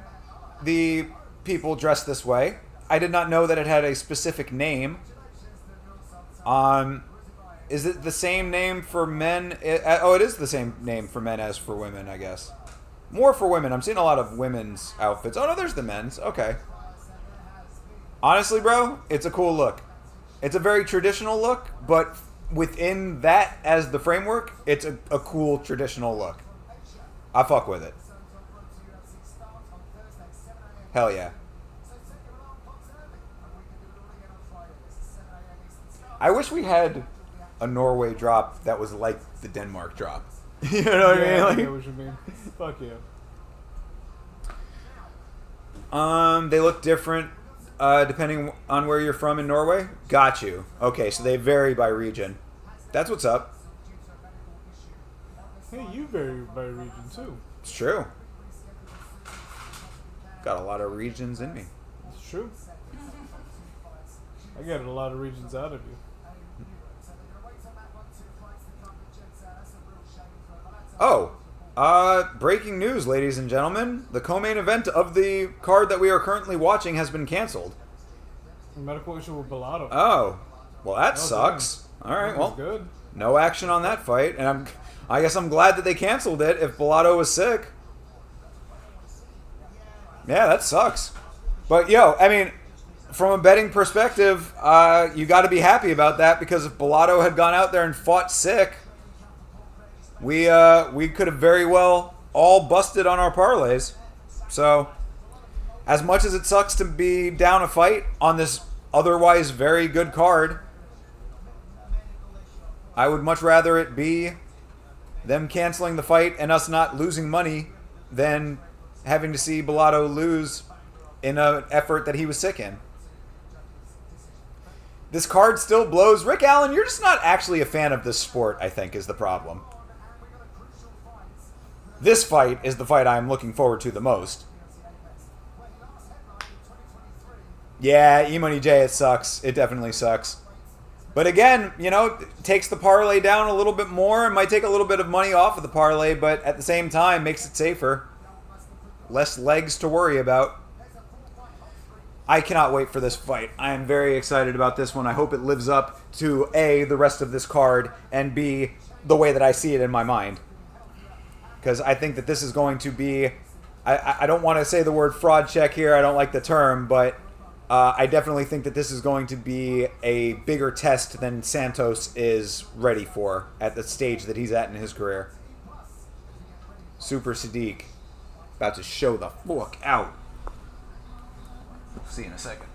the people dressed this way. I did not know that it had a specific name. Is it the same name for men? It is the same name for men as for women, I guess. More for women. I'm seeing a lot of women's outfits. Oh, no, there's the men's. Okay. Honestly, bro, it's a cool look. It's a very traditional look, but within that as the framework, it's a cool traditional look. I fuck with it. Hell yeah. I wish we had a Norway drop that was like the Denmark drop. You know what I mean? I know what you mean. Fuck yeah. They look different depending on where you're from in Norway. Got you. Okay, so they vary by region. That's what's up. Hey, you vary by region too. It's true. Got a lot of regions in me. It's true. I got a lot of regions out of you. Oh, breaking news, ladies and gentlemen. The co-main event of the card that we are currently watching has been canceled. Medical issue with Bellato. Oh, well, that sucks. All right, well, good. No action on that fight, and I guess I'm glad that they canceled it if Bellato was sick. Yeah, that sucks. But, yo, I mean, from a betting perspective, you got to be happy about that, because if Bellato had gone out there and fought sick, we could have very well all busted on our parlays. So, as much as it sucks to be down a fight on this otherwise very good card, I would much rather it be them canceling the fight and us not losing money than having to see Bellato lose in an effort that he was sick in. This card still blows. Rick Allen, you're just not actually a fan of this sport, I think, is the problem. This fight is the fight I'm looking forward to the most. Yeah, E-Money J, it sucks. It definitely sucks. But again, you know, it takes the parlay down a little bit more. It might take a little bit of money off of the parlay, but at the same time, makes it safer. Less legs to worry about. I cannot wait for this fight. I am very excited about this one. I hope it lives up to A, the rest of this card, and B, the way that I see it in my mind. Because I think that this is going to be... I don't want to say the word fraud check here. I don't like the term, but I definitely think that this is going to be a bigger test than Santos is ready for at the stage that he's at in his career. Super Sadiq. About to show the fuck out. See you in a second.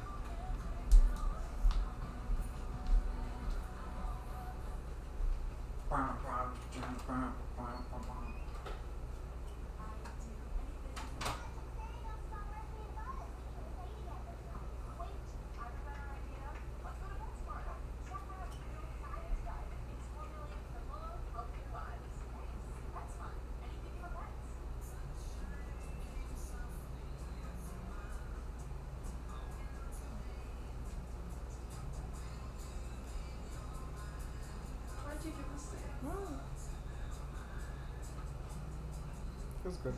That's good.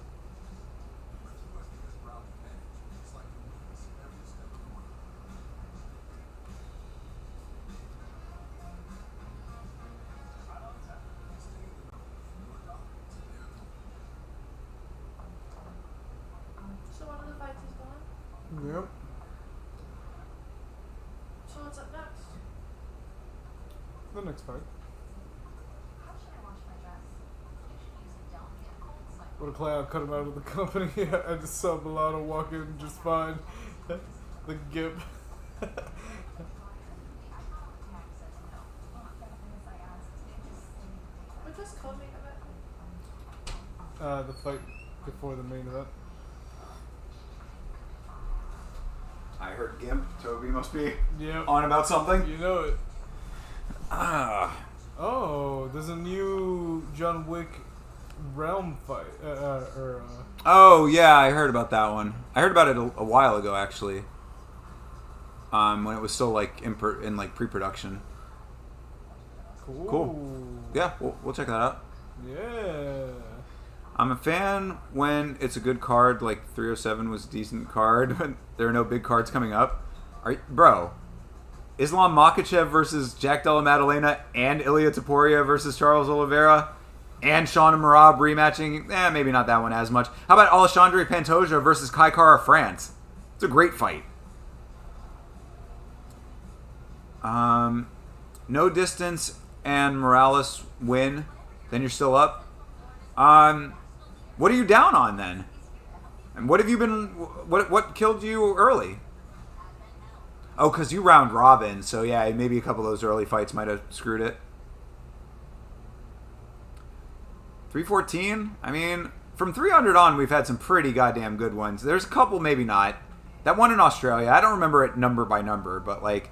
So one of the fights is gone. Yep. So what's up next? The next fight. What a clown, cut him out of the company. I just saw Milano walk in just fine. The gimp. What does co-main event? The fight before the main event. I heard Gimp. Toby must be Yep. on about something. You know it. Ah. Oh, there's a new John Wick realm fight. Oh yeah, I heard about that one. I heard about it a while ago, actually. When it was still like in pre-production. Cool. Yeah, we'll check that out. Yeah. I'm a fan when it's a good card. Like 307 was a decent card, but there are no big cards coming up. Bro, Islam Makhachev versus Jack Della Maddalena and Ilia Topuria versus Charles Oliveira and Sean Marab rematching. Maybe not that one as much. How about Alexandre Pantoja versus Kai Kara France? It's a great fight. No distance and Morales win. Then you're still up. What are you down on then? And what have you been? What killed you early? Oh, because you round robin. So yeah, maybe a couple of those early fights might have screwed it. 314. I mean, from 300 on, we've had some pretty goddamn good ones. There's a couple, maybe not. That one in Australia, I don't remember it number by number, but like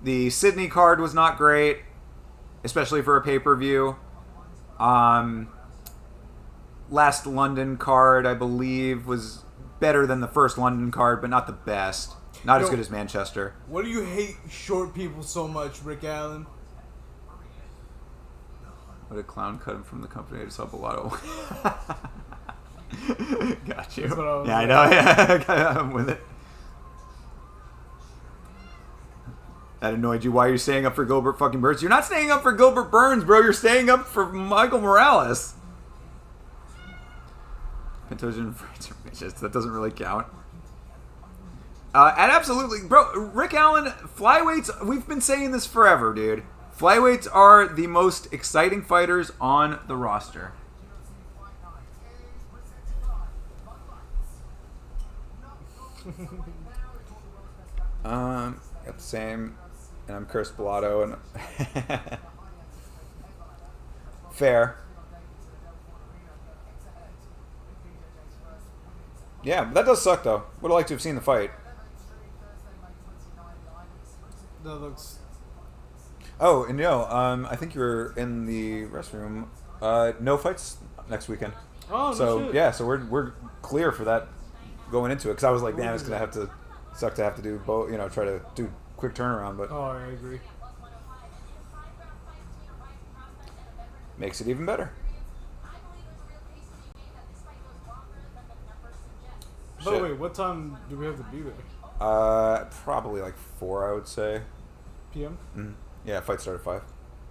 the Sydney card was not great, especially for a pay-per-view. Last London card, I believe, was better than the first London card, but not the best. Not as good as Manchester. What do you hate short people so much, Rick Allen? What a clown cut him from the company. I just saw Bellato. Got you. Yeah, I know. Yeah, I'm with it. That annoyed you. Why are you staying up for Gilbert fucking Burns? You're not staying up for Gilbert Burns, bro. You're staying up for Michael Morales. Pantoja and France are bitches. That doesn't really count. And absolutely, bro, Rick Allen, flyweights, we've been saying this forever, dude. Flyweights are the most exciting fighters on the roster. Yep, same. And I'm Chris Bellato and fair. Yeah, but that does suck though. Would have liked to have seen the fight. That looks. Oh, and I think you were in the restroom. No fights next weekend. Oh, so no shit. yeah, so we're clear for that going into it. Because I was like, damn, it's gonna have to suck to have to do both. Try to do quick turnaround, but Oh, I agree. makes it even better. By the way, what time do we have to be there? Probably like 4, I would say. PM? Mm-hmm. Yeah, fight started at 5.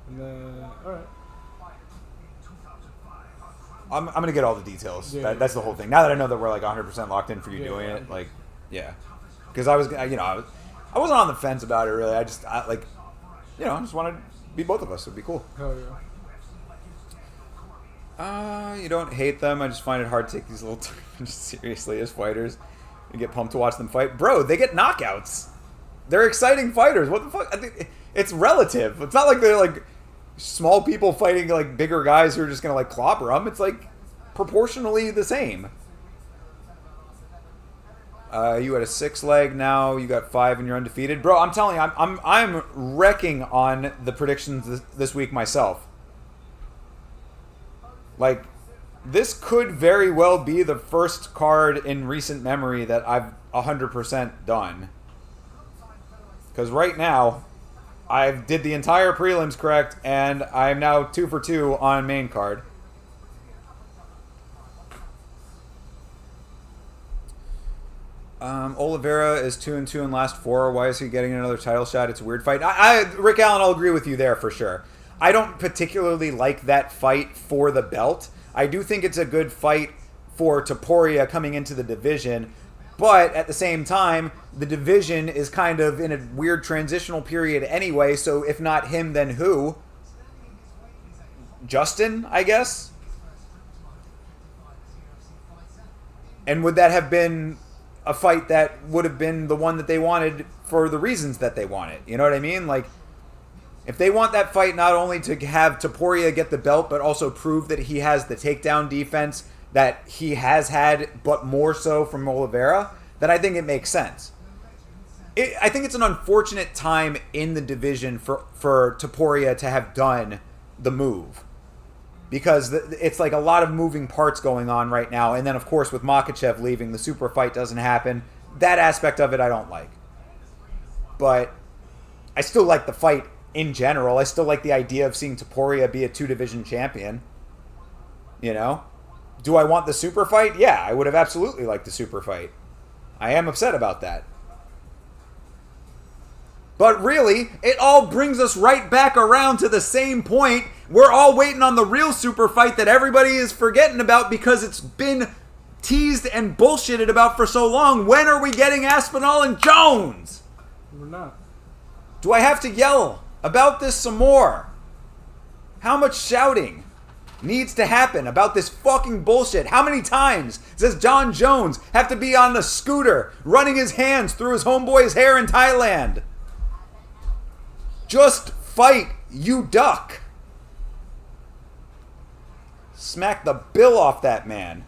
And then, alright. I'm gonna get all the details. Yeah, That's the whole thing. Now that I know that we're like 100% locked in for you doing it, like, yeah, because I wasn't on the fence about it really. I just wanted to be both of us. It'd be cool. Hell yeah. You don't hate them. I just find it hard to take these little tournaments seriously as fighters and get pumped to watch them fight. Bro, they get knockouts. They're exciting fighters. What the fuck? I think it's relative. It's not like they're like small people fighting like bigger guys who are just gonna like clobber them. It's like proportionally the same. You had a 6 leg now. You got 5 and you're undefeated, bro. I'm telling you, I'm wrecking on the predictions this week myself. Like, this could very well be the first card in recent memory that I've 100% done. Because right now, I did the entire prelims correct, and I'm now 2 for 2 on main card. Oliveira is 2-2 in last 4. Why is he getting another title shot? It's a weird fight. Rick Allen, I'll agree with you there for sure. I don't particularly like that fight for the belt. I do think it's a good fight for Topuria coming into the division, but at the same time, the division is kind of in a weird transitional period anyway, so if not him, then who? Justin, I guess? And would that have been a fight that would have been the one that they wanted for the reasons that they want it? You know what I mean? Like, if they want that fight not only to have Topuria get the belt, but also prove that he has the takedown defense that he has had, but more so from Oliveira, then I think it makes sense. I think it's an unfortunate time in the division for Topuria to have done the move. Because it's like a lot of moving parts going on right now. And then, of course, with Makhachev leaving, the super fight doesn't happen. That aspect of it I don't like. But I still like the fight in general. I still like the idea of seeing Topuria be a 2-division champion. You know? Do I want the super fight? Yeah, I would have absolutely liked the super fight. I am upset about that. But really, it all brings us right back around to the same point. We're all waiting on the real super fight that everybody is forgetting about because it's been teased and bullshitted about for so long. When are we getting Aspinall and Jones? We're not. Do I have to yell about this some more? How much shouting needs to happen about this fucking bullshit? How many times does John Jones have to be on a scooter running his hands through his homeboy's hair in Thailand? Just fight, you duck. Smack the bill off that man.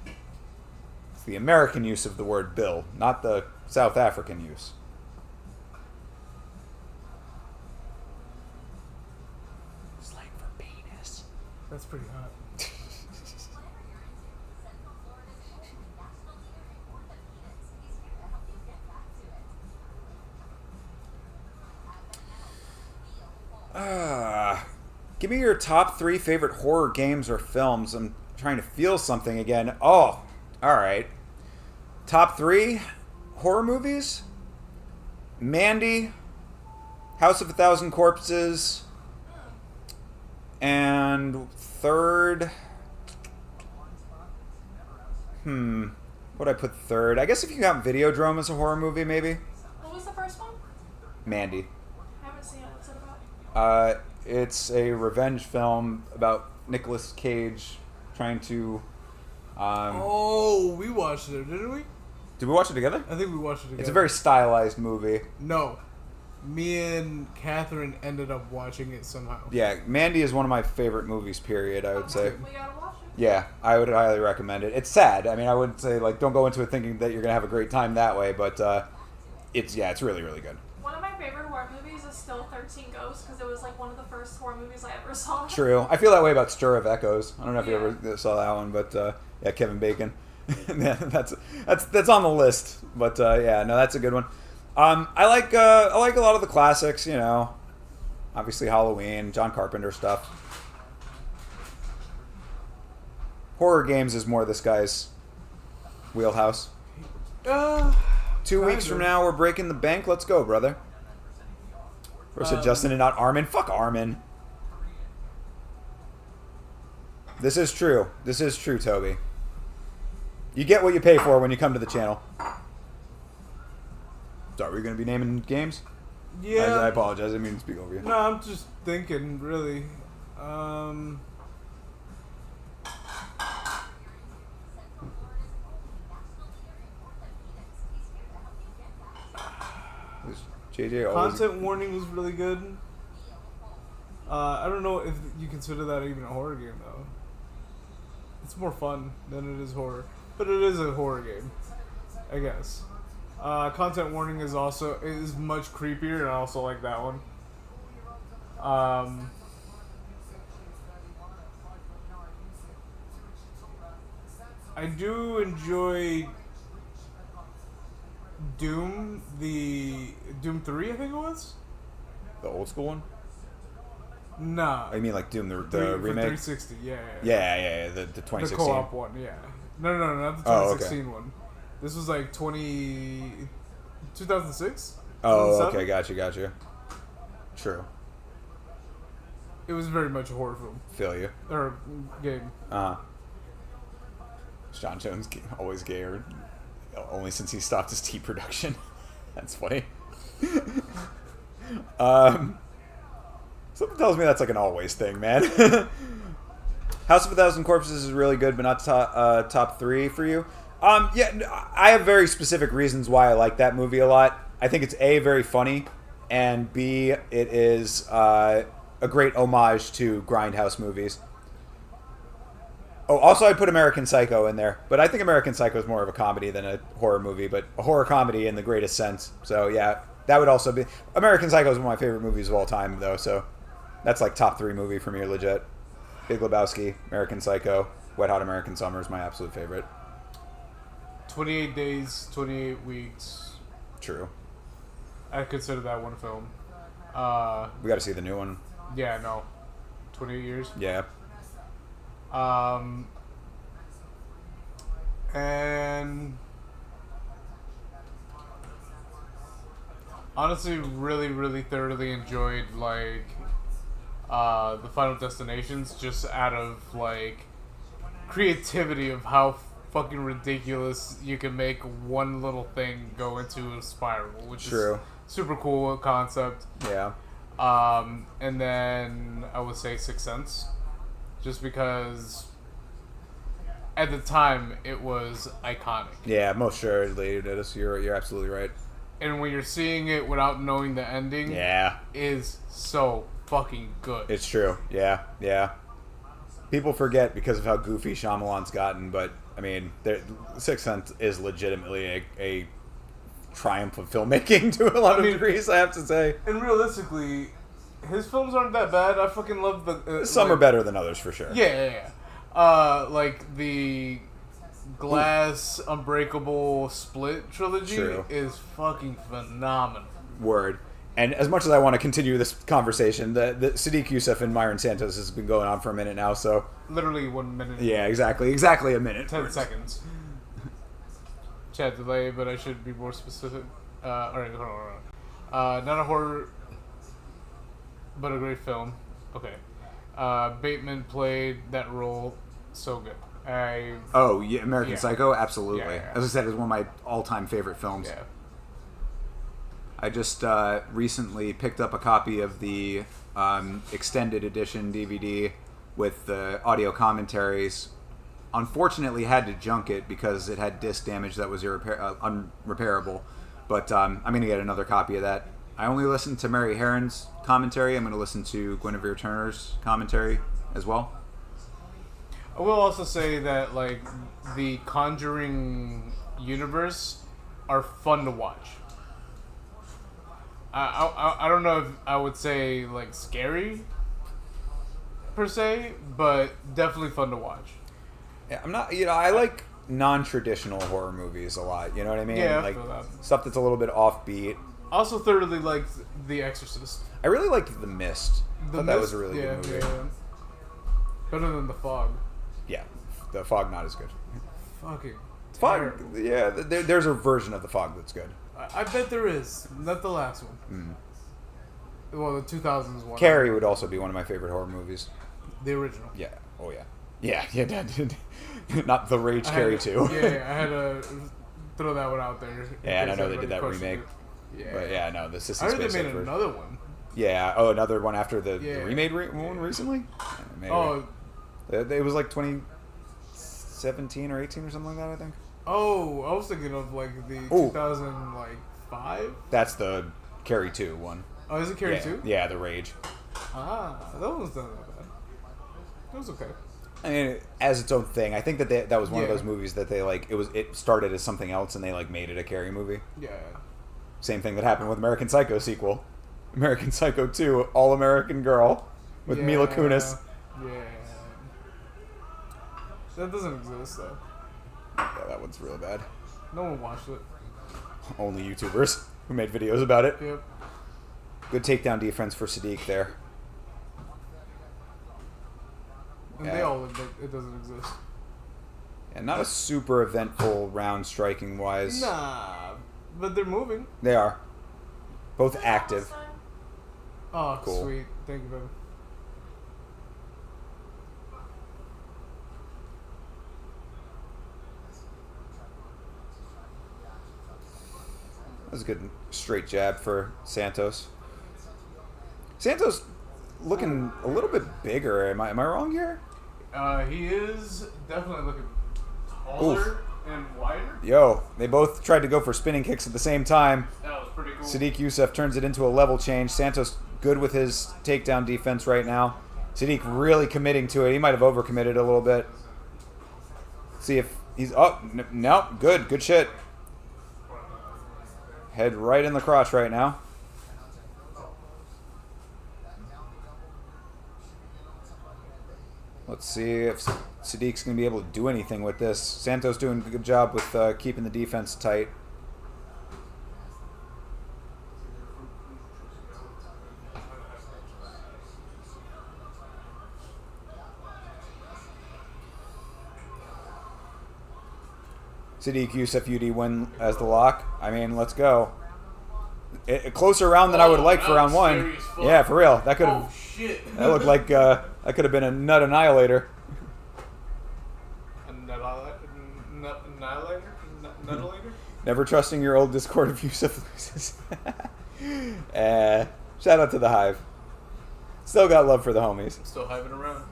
It's the American use of the word bill, not the South African use. Slang for penis. That's pretty hot. Give me your top 3 favorite horror games or films. I'm trying to feel something again. Oh, all right. Top 3 horror movies? Mandy, House of a Thousand Corpses, and third... What'd I put third? I guess if you count Videodrome as a horror movie, maybe? What was the first one? Mandy. I haven't seen it. What's it about? It's a revenge film about Nicolas Cage trying to... Oh, we watched it, didn't we? Did we watch it together? I think we watched it together. It's a very stylized movie. No. Me and Catherine ended up watching it somehow. Yeah, Mandy is one of my favorite movies, period, I would say. We gotta watch it. Yeah, I would highly recommend it. It's sad. I mean, I wouldn't say, like, don't go into it thinking that you're going to have a great time that way, but it's really, really good. One of my favorite horror movies is still 13 Ghosts because it was like one of the first horror movies I ever saw. True. I feel that way about Stir of Echoes. I don't know if you ever saw that one, but yeah, Kevin Bacon. Yeah, that's on the list. But yeah, no, that's a good one. I like a lot of the classics. You know, obviously Halloween, John Carpenter stuff. Horror games is more this guy's wheelhouse. 2 weeks from now, we're breaking the bank. Let's go, brother. Or said Justin and not Armin. Fuck Armin. This is true. This is true, Toby. You get what you pay for when you come to the channel. Sorry, were you going to be naming games? Yeah. I apologize. I didn't mean to speak over you. No, I'm just thinking, really. JJ always... Content warning was really good. I don't know if you consider that even a horror game, though. It's more fun than it is horror. But it is a horror game, I guess. Content warning is much creepier, and I also like that one. I do enjoy Doom 3, I think it was. The old school one? Nah. I mean, like Doom the For remake. 360. Yeah. The 2016. The co-op one. Yeah. No, not the 2016 one. This was like 2006. Oh, okay, gotcha. True. It was very much a horror film. Feel you. Or game. John Jones always gay, or only since he stopped his tea production. That's funny. Something tells me that's like an always thing, man. House of a Thousand Corpses is really good, but not top 3 for you. Yeah, I have very specific reasons why I like that movie a lot. I think it's A, very funny, and B, it is a great homage to Grindhouse movies. Oh, also I'd put American Psycho in there, but I think American Psycho is more of a comedy than a horror movie, but a horror comedy in the greatest sense. So yeah, that would also be... American Psycho is one of my favorite movies of all time, though, so that's like top 3 movie for me, legit. Big Lebowski, American Psycho, Wet Hot American Summer is my absolute favorite. 28 Days, 28 Weeks. True. I consider that one film. We got to see the new one. Yeah, no. 28 years. Yeah. And honestly, really thoroughly enjoyed like the Final Destinations, just out of like creativity of how fucking ridiculous you can make one little thing go into a spiral, which is super cool concept. Yeah. And then I would say Sixth Sense, just because at the time it was iconic. Yeah, most assuredly it is. You're absolutely right. And when you're seeing it without knowing the ending, is so fucking good. It's true. Yeah. People forget because of how goofy Shyamalan's gotten, but I mean, Sixth Sense is legitimately a triumph of filmmaking to a lot of degrees, I have to say. And realistically, his films aren't that bad. I fucking love the... Some are better than others, for sure. Yeah. Like the Glass, Unbreakable, Split trilogy is fucking phenomenal. Word. And as much as I want to continue this conversation, the Sadiq Youssef and Myron Santos has been going on for a minute now, so... Literally 1 minute. Yeah, exactly a minute. 10 seconds. Chat delay, but I should be more specific. Alright, hold on. Not a horror, but a great film. Okay. Bateman played that role so good. American Psycho? Absolutely. Yeah. As I said, it's one of my all-time favorite films. Yeah. I just recently picked up a copy of the extended edition DVD with the audio commentaries. Unfortunately, had to junk it because it had disc damage that was unrepairable. But I'm going to get another copy of that. I only listened to Mary Herron's commentary. I'm going to listen to Guinevere Turner's commentary as well. I will also say that like the Conjuring universe are fun to watch. I don't know if I would say like scary per se, but definitely fun to watch. Yeah, I'm not. I like non-traditional horror movies a lot. You know what I mean? Yeah, like I feel that. Stuff that's a little bit offbeat. Also, thoroughly liked The Exorcist. I really liked The Mist. That was a really good movie. Yeah. Better than The Fog. Yeah, The Fog not as good. Fucking Fog. terrible. Yeah, there's a version of The Fog that's good. I bet there is. Not the last one. Well, the 2000s one. Carrie would also be one of my favorite horror movies. The original. Yeah. Oh yeah. Yeah. Not the Rage Carrie 2. Yeah, I had to throw that one out there. Yeah, and I know they did that remake. Yeah. But yeah, no, the Sissy I heard Spacek they made version. another one. Yeah. Oh, another one after the remade one recently. Maybe. Oh. It was like 2017 or 18 or something like that, I think. Oh, I was thinking of like the 2005. That's the Carrie 2 one. Oh, is it Carrie 2? Yeah, the Rage. Ah, that one's not that bad. It was okay. I mean, as its own thing. I think that was one of those movies that they like. It started as something else, and they like made it a Carrie movie. Yeah. Same thing that happened with American Psycho sequel, American Psycho 2, All American Girl, with Mila Kunis. Yeah. That doesn't exist though. Yeah, that one's real bad. No one watched it. Only YouTubers who made videos about it. Yep. Good takedown defense for Sadiq there. And they all admit it doesn't exist. And not a super eventful round striking wise. Nah, but they're moving. They are. Both active. Oh, Cool. sweet. Thank you, baby. That was a good straight jab for Santos. Santos looking a little bit bigger. Am I wrong here? He is definitely looking taller and wider. Yo, they both tried to go for spinning kicks at the same time. That was pretty cool. Sadiq Youssef turns it into a level change. Santos good with his takedown defense right now. Sadiq really committing to it. He might have overcommitted a little bit. See if he's... Oh, no. Good shit. Head right in the crotch right now. Let's see if Sadiq's going to be able to do anything with this. Santos doing a good job with keeping the defense tight. Sadiq Youssef UD win as the lock. I mean, let's go. A closer round than I would like for round one. Yeah, for real. That could have. Oh, shit. That looked like that could have been a nut annihilator. A nuttator? Never trusting your old Discord if Youssef loses. Shout out to the Hive. Still got love for the homies. Still hiving around.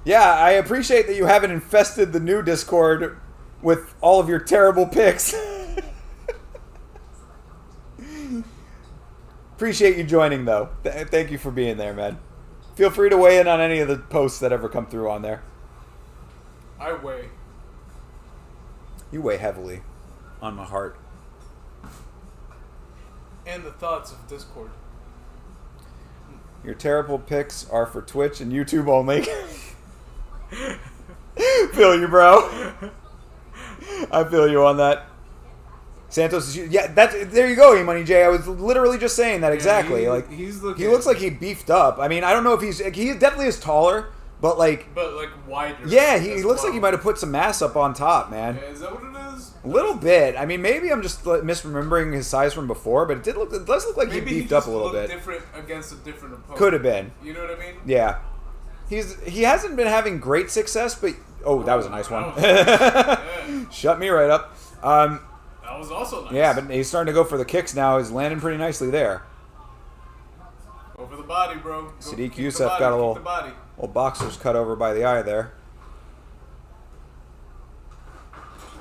Yeah, I appreciate that you haven't infested the new Discord with all of your terrible picks. Appreciate you joining, though. Thank you for being there, man. Feel free to weigh in on any of the posts that ever come through on there. I weigh. You weigh heavily on my heart. And the thoughts of Discord. Your terrible picks are for Twitch and YouTube only. Feel you, bro. I feel you on that. Santos is... Yeah, there you go, E-Money J. I was literally just saying that exactly. Yeah, he looks like he beefed up. I mean, I don't know if he definitely is taller, but like wider. Yeah, he looks like he might have put some mass up on top, man. Yeah, is that what it is? A little bit. I mean, maybe I'm just misremembering his size from before, but it does look like he beefed up a little bit. Different against a different opponent. Could have been. You know what I mean? Yeah. He hasn't been having great success, but that was a nice one. Yeah. Shut me right up. That was also nice. Yeah, but he's starting to go for the kicks now. He's landing pretty nicely there. Go for the body, bro. Sadiq Youssef got a little boxer's cut over by the eye there.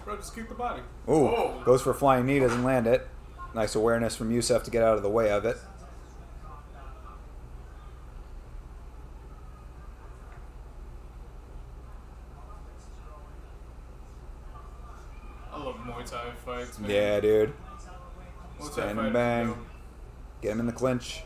Bro, just keep the body. Ooh, Whoa. Goes for a flying knee, doesn't land it. Nice awareness from Youssef to get out of the way of it. I love Muay Thai fights, man. Yeah, dude. Muay Thai Stand fight and bang. is dope. Get him in the clinch.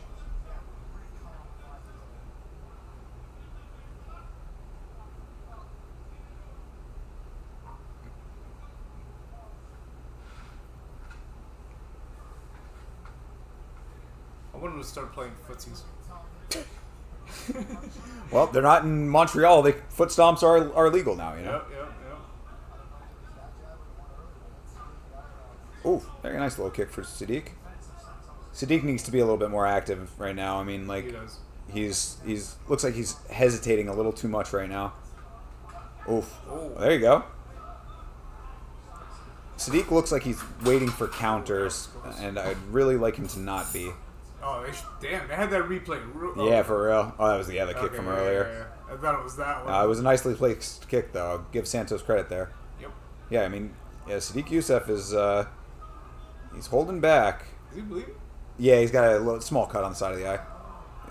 I want him to start playing footsies. Well, they're not in Montreal. Foot stomps are legal now, you know? Yep. Ooh, very nice little kick for Sadiq. Sadiq needs to be a little bit more active right now. I mean, like, He does. he's looks like he's hesitating a little too much right now. Oof. Ooh. There you go. Sadiq looks like he's waiting for counters, and I'd really like him to not be. Oh, damn! They had that replay. Yeah, for real. Oh, that was the kick from earlier. Yeah. I thought it was that one. It was a nicely placed kick, though. I'll give Santos credit there. Yep. Yeah, I mean, Sadiq Youssef is he's holding back. Is he bleeding? Yeah, he's got a little small cut on the side of the eye.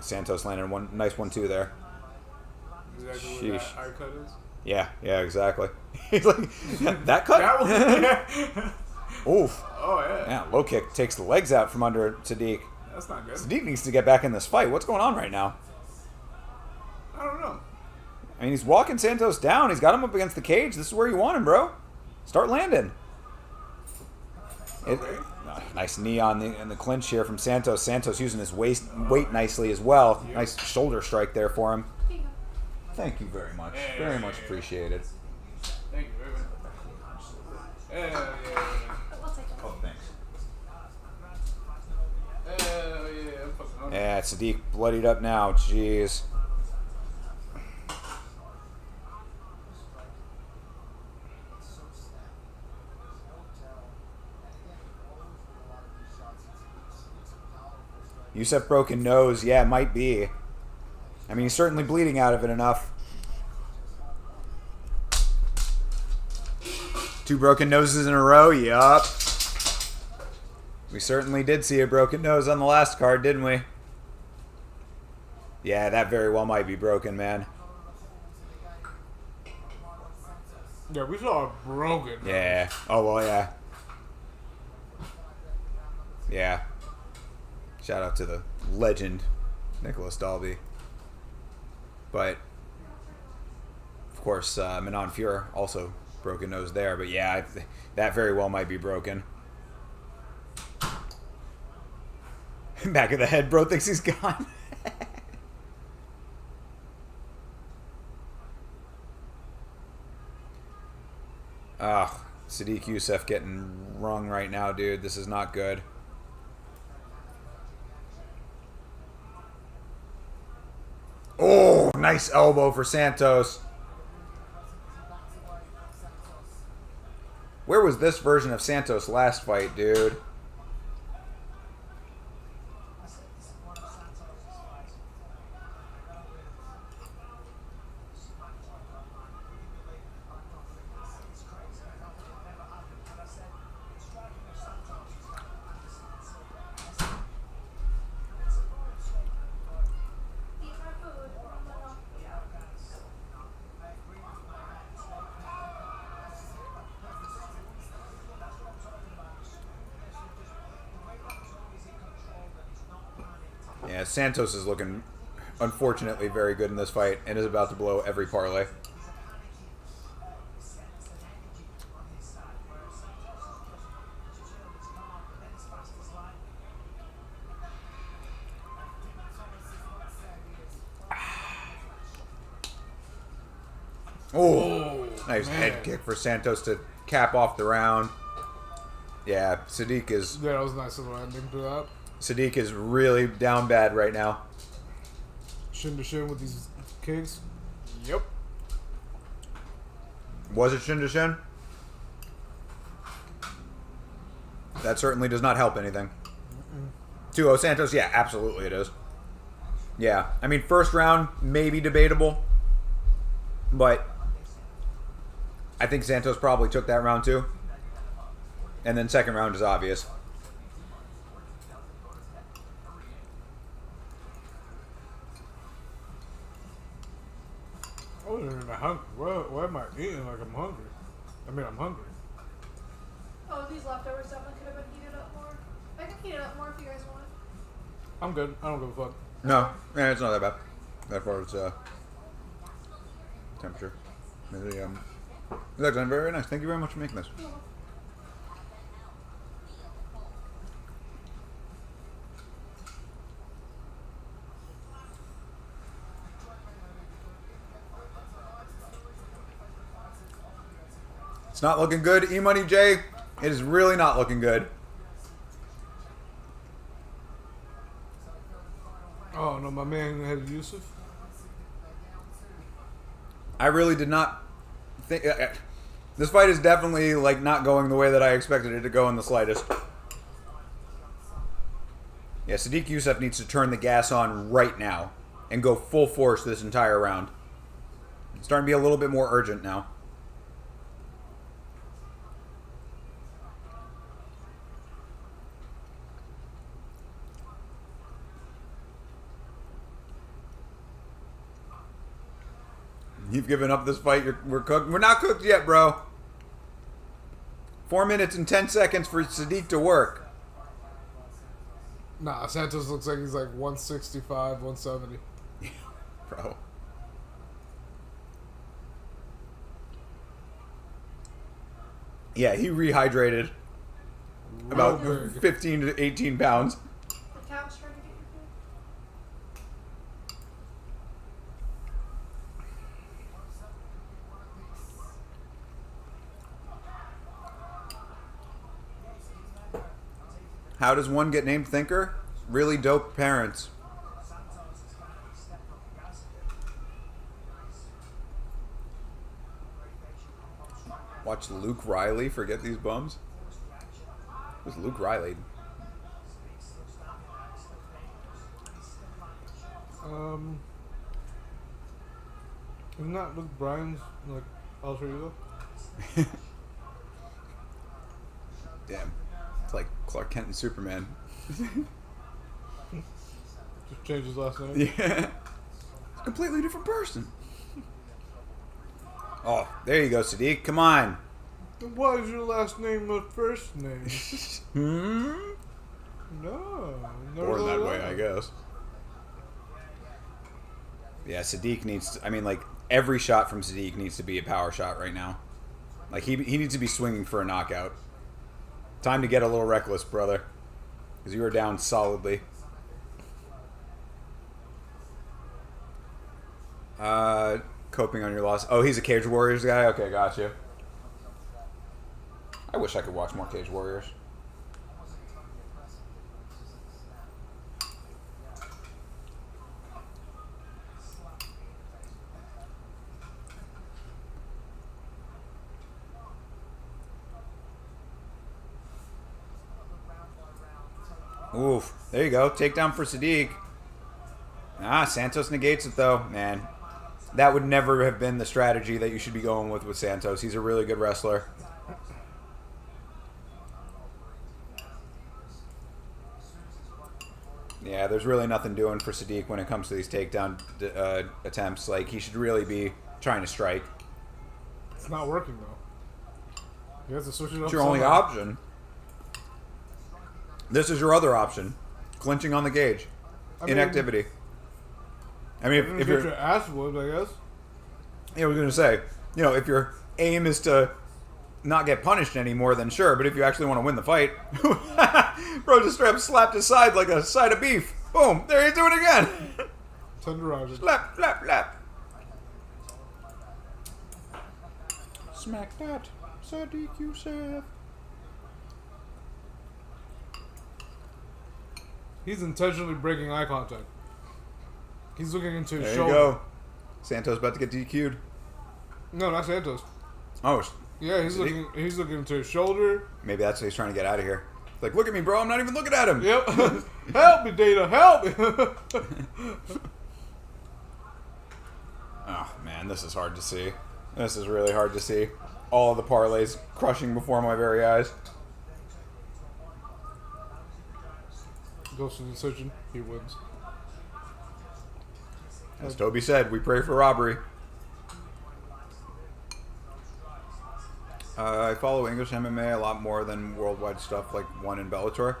Santos landed one nice 1-2 there. Exactly what that eye cut is. Yeah, exactly. He's like, that cut? That one? Oof. Oh, yeah. Yeah, low kick takes the legs out from under Sadiq. That's not good. Sadiq needs to get back in this fight. What's going on right now? I don't know. I mean, he's walking Santos down. He's got him up against the cage. This is where you want him, bro. Start landing. Okay. Nice knee on the clinch here from Santos. Santos using his weight nicely as well. Yep. Nice shoulder strike there for him. Here you go. Thank you very much. Very much appreciated. Thank you very much. Yeah. We'll take it. Oh, thanks. Yeah. I'm fucking hungry. Yeah, Sadiq bloodied up now. Jeez. Youssef broken nose. Yeah, it might be. I mean, he's certainly bleeding out of it enough. 2 broken noses in a row. Yup. We certainly did see a broken nose on the last card, didn't we? Yeah, that very well might be broken, man. Yeah, we saw a broken. Yeah. Oh, well, yeah. Yeah. Shout out to the legend, Nicholas Dalby. But, of course, Manon Fior also broken nose there. But, yeah, that very well might be broken. Back of the head, bro thinks he's gone. Sadiq Youssef getting rung right now, dude. This is not good. Oh, nice elbow for Santos. Where was this version of Santos last fight, dude? Eat my food. Yeah, Santos is looking, unfortunately, very good in this fight and is about to blow every parlay. Oh, nice head kick for Santos to cap off the round. Yeah, Sadiq is... Yeah, that was a nice little ending to that. Sadiq is really down bad right now. Shin to shin with these kicks. Yep. Was it shin to shin? That certainly does not help anything. 2-0 Santos? Yeah, absolutely it is. Yeah, I mean, first round, maybe debatable. But I think Santos probably took that round too. And then second round is obvious. I wasn't even hungry. Why am I eating like I'm hungry? I mean, I'm hungry. Oh, these leftover stuff could have been heated up more. I can heat it up more if you guys want. I'm good. I don't give a fuck. No, yeah, it's not that bad. As far as temperature. Maybe, it's actually very nice. Thank you very much for making this. It's not looking good, E-Money J. It is really not looking good. Oh no, my man had Yusuf. I really did not think... this fight is definitely, like, not going the way that I expected it to go in the slightest. Yeah, Sadiq Youssef needs to turn the gas on right now and go full force this entire round. It's starting to be a little bit more urgent now. You've given up this fight. We're cooked. We're not cooked yet, bro. 4 minutes and 10 seconds for Sadiq to work. Nah, Santos looks like he's like 165, 170. Bro. Yeah, he rehydrated. about big. 15 to 18 pounds. The couch trying to get your food. How does one get named Thinker? Really dope parents. Watch Luke Riley forget these bums. Who's Luke Riley? Isn't that Luke Bryan's like alter ego? Damn. It's like Clark Kent and Superman. Just change his last name. Yeah. Completely different person. Oh, there you go, Sadiq. Come on. Why is your last name a first name? No. Born that way, I guess. Yeah, Sadiq needs to, I mean, like, every shot from Sadiq needs to be a power shot right now. Like, he needs to be swinging for a knockout. Time to get a little reckless, brother. Because you are down solidly. Coping on your loss. Oh, he's a Cage Warriors guy? Okay, got you. I wish I could watch more Cage Warriors. Oof. There you go. Takedown for Sadiq. Ah, Santos negates it, though. Man, that would never have been the strategy that you should be going with Santos. He's a really good wrestler. Yeah, there's really nothing doing for Sadiq when it comes to these takedown attempts. Like, he should really be trying to strike. It's not working, though. You have to switch it up. It's your only option. This is your other option. Clinching on the cage. Inactivity. I mean, if you're your ass whooped, I guess. Yeah, I was going to say, you know, if your aim is to not get punished anymore, then sure. But if you actually want to win the fight, bro just slapped his side like a side of beef. Boom! There you do it again. Tenderizer. Slap, slap, slap. Smack that, Sadiq Youssef. He's intentionally breaking eye contact. He's looking into his There shoulder. you go. Santos about to get DQ'd. No, not Santos. Oh, Yeah, he's Sadiq? looking. He's looking into his shoulder. Maybe that's why he's trying to get out of here. Like, look at me, bro. I'm not even looking at him. Yep. Help me, Data. Help me. Oh, man, this is hard to see. This is really hard to see. All of the parlays crushing before my very eyes. Goes to the decision. He wins. As Toby said, we pray for robbery. I follow English MMA a lot more than worldwide stuff like One in Bellator.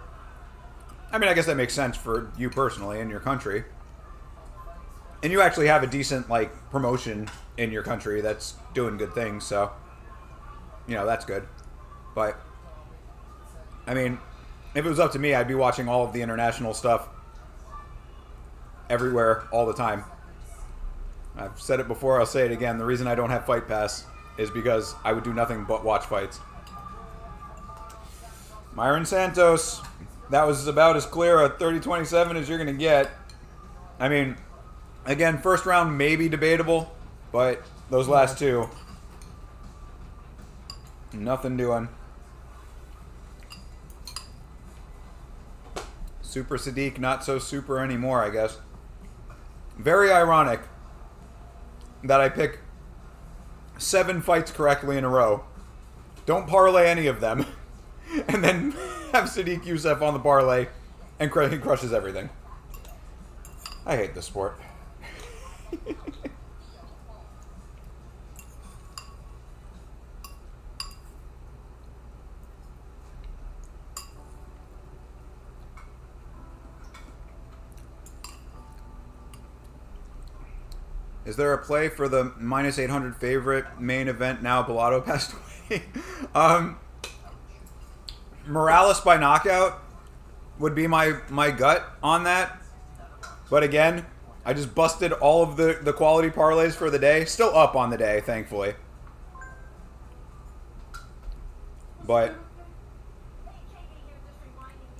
I mean, I guess that makes sense for you personally in your country. And you actually have a decent, like, promotion in your country that's doing good things, so, you know, that's good. But, I mean, if it was up to me, I'd be watching all of the international stuff everywhere, all the time. I've said it before, I'll say it again. The reason I don't have Fight Pass is because I would do nothing but watch fights. Myron Santos, that was about as clear a 30-27 as you're going to get. I mean, again, first round may be debatable, but those last two, nothing doing. Super Sadiq, not so super anymore, I guess. Very ironic that I pick 7 fights correctly in a row, don't parlay any of them, and then have Sadiq Youssef on the parlay and he crushes everything. I hate this sport. Is there a play for the minus 800 favorite main event now Bellato passed away? Morales by knockout would be my gut on that. But again, I just busted all of the quality parlays for the day. Still up on the day, thankfully. But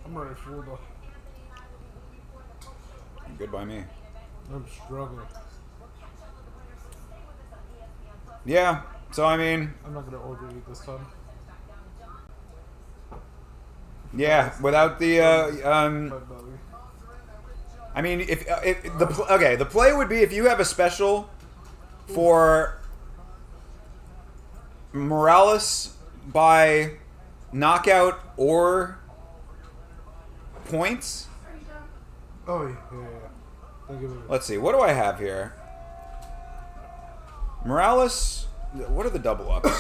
I'm already full though. good by me. I'm struggling. Yeah. So I mean, I'm not gonna order it this time. yeah. Without the My belly. I mean, if the play would be if you have a special for Morales by knockout or points. Oh yeah. Thank you. Let's see. What do I have here? Morales. What are the double ups?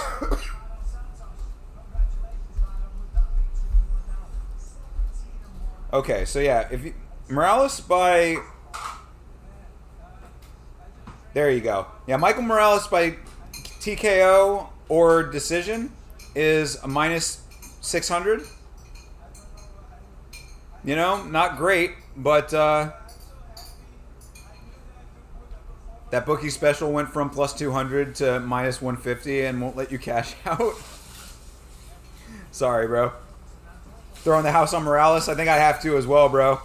Okay, so yeah, if you, Morales by. There you go. Yeah, Michael Morales by TKO or decision is a minus 600. You know, not great, but that bookie special went from plus 200 to minus 150 and won't let you cash out. Sorry, bro. Throwing the house on Morales, I think I have to as well, bro.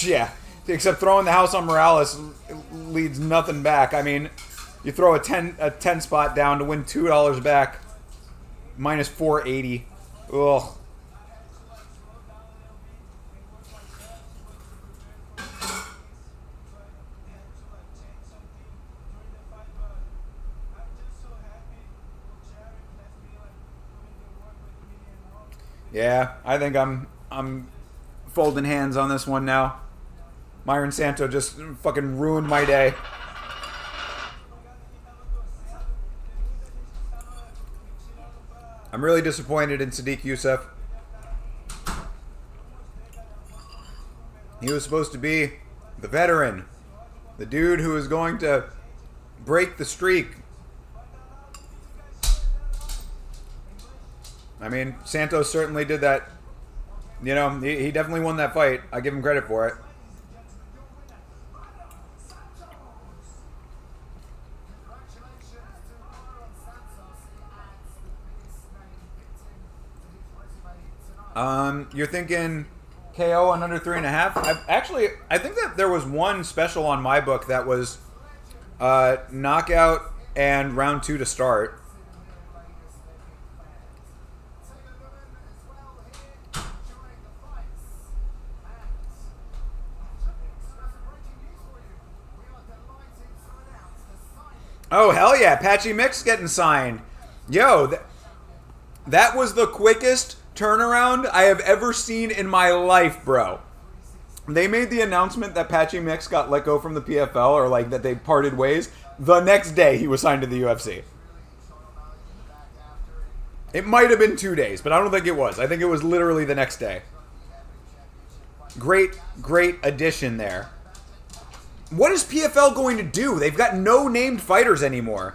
Yeah, except throwing the house on Morales leads nothing back. I mean, you throw a 10 spot down to win $2 back, minus 480. Ugh. Yeah, I think I'm folding hands on this one now. Myron Santo just fucking ruined my day. I'm really disappointed in Sadiq Youssef. He was supposed to be the veteran, the dude who was going to break the streak. I mean, Santos certainly did that. You know, he definitely won that fight. I give him credit for it. You're thinking KO on under 3.5? I think that there was one special on my book that was knockout and round 2 to start. Oh, hell yeah. Patchy Mix getting signed. Yo, that was the quickest turnaround I have ever seen in my life, bro. They made the announcement that Patchy Mix got let go from the PFL, or like that they parted ways. The next day he was signed to the UFC. It might have been 2 days, but I don't think it was. I think it was literally the next day. Great addition there. What is PFL going to do? They've got no named fighters anymore.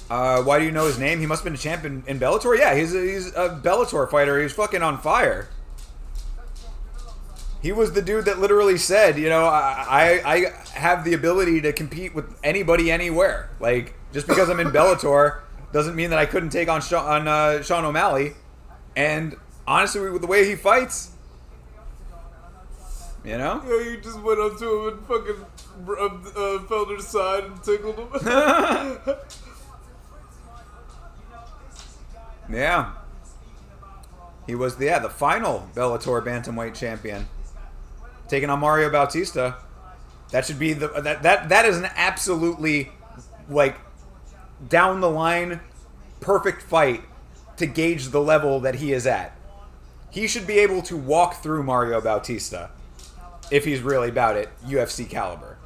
Why do you know his name? He must have been a champ in Bellator? Yeah, he's a Bellator fighter. He was fucking on fire. He was the dude that literally said, you know, I have the ability to compete with anybody anywhere. Like, just because I'm in Bellator doesn't mean that I couldn't take on Sean O'Malley. And honestly, with the way he fights, you know? Yeah, you just went up to him and fucking felt his side and tickled him. Yeah. He was the final Bellator bantamweight champion, taking on Mario Bautista. That should be that is an absolutely like down the line perfect fight to gauge the level that he is at. He should be able to walk through Mario Bautista if he's really about it, UFC caliber.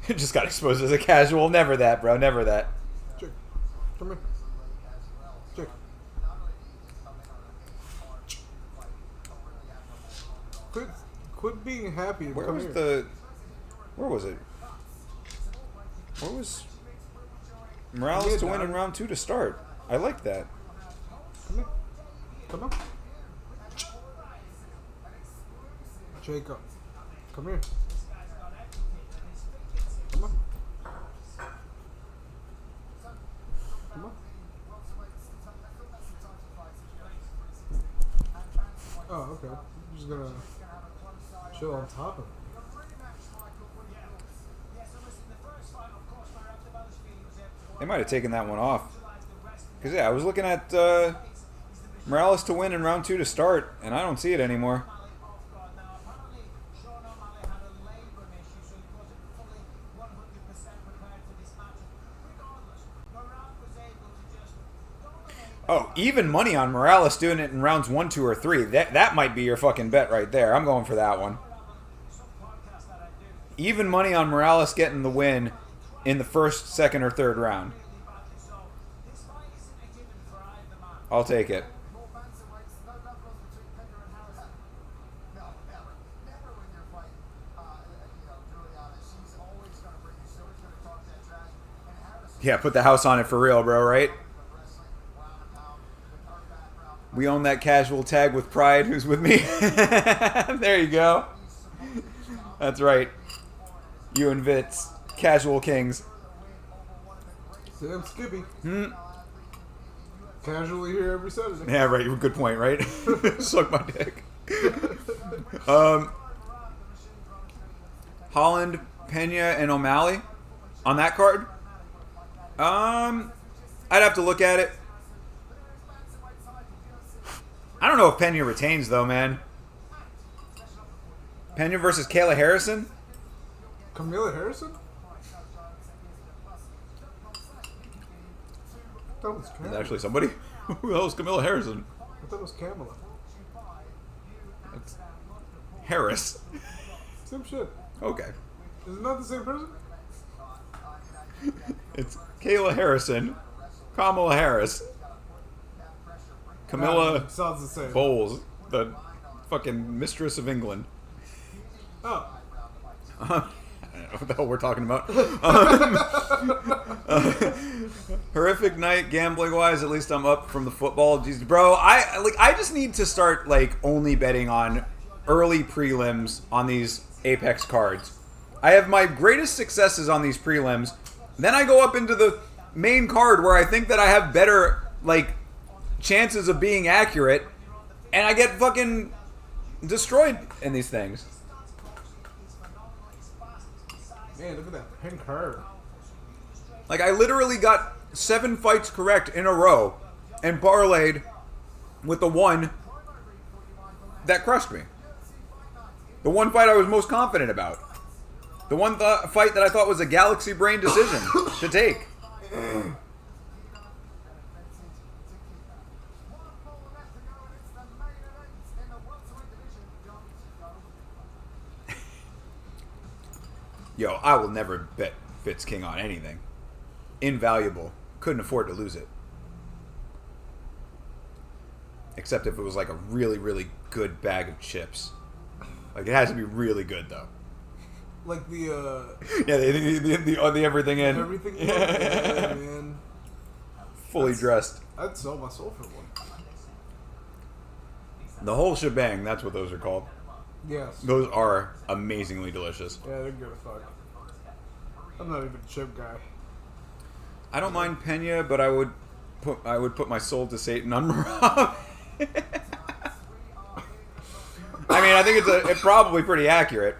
Just got exposed as a casual. Never that, bro. Never that. Chick, come here. Chick. Quit being happy. Where come was here. Where was it? What was Morales to win in round 2 to start? I like that. Come here. Come on. Jacob. Come here. Come on. Come on. Oh, okay. I'm just gonna chill on top of it. They might have taken that one off. Because, yeah, I was looking at Morales to win in round 2 to start, and I don't see it anymore. Oh, even money on Morales doing it in rounds 1, 2, or 3. That might be your fucking bet right there. I'm going for that one. Even money on Morales getting the win in the first, second, or third round. I'll take it. Yeah, put the house on it for real, bro, right? We own that casual tag with pride. Who's with me? There you go. That's right. You and Vitz. Casual kings. Sam Skippy. Casually here every Saturday. Yeah, right. Good point, right? Suck my dick. Holland, Pena, and O'Malley on that card. I'd have to look at it. I don't know if Pena retains, though, man. Pena versus Kayla Harrison? Camilla Harrison? That was Is that actually somebody? Who the hell is Camilla Harrison? I thought it was Kamala. That's Harris. Same shit. Okay. Is it not the same person? It's Kayla Harrison, Kamala Harris, Camilla sounds the same. Bowles, the fucking mistress of England. Oh. I don't know what the hell we're talking about. Horrific night gambling wise. At least I'm up from the football. Jeez, bro, I just need to start only betting on early prelims on these Apex cards. I have my greatest successes on these prelims. Then I go up into the main card where I think that I have better chances of being accurate, and I get fucking destroyed in these things. Man, look at that pink card. I literally got 7 fights correct in a row and parlayed with the one that crushed me. The one fight I was most confident about. The one fight that I thought was a galaxy brain decision to take. Yo, I will never bet Fitz King on anything. Invaluable. Couldn't afford to lose it. Except if it was a really, really good bag of chips. It has to be really good, though. Like the yeah, the everything in. Everything in? Yeah, man. Fully dressed. I'd sell my soul for one. The whole shebang, that's what those are called. Yes. Those are amazingly delicious. Yeah, they're good as fuck. I'm not even a chip guy. I don't mind Pena, but I would put my soul to Satan on Marab. I mean, I think it's probably pretty accurate.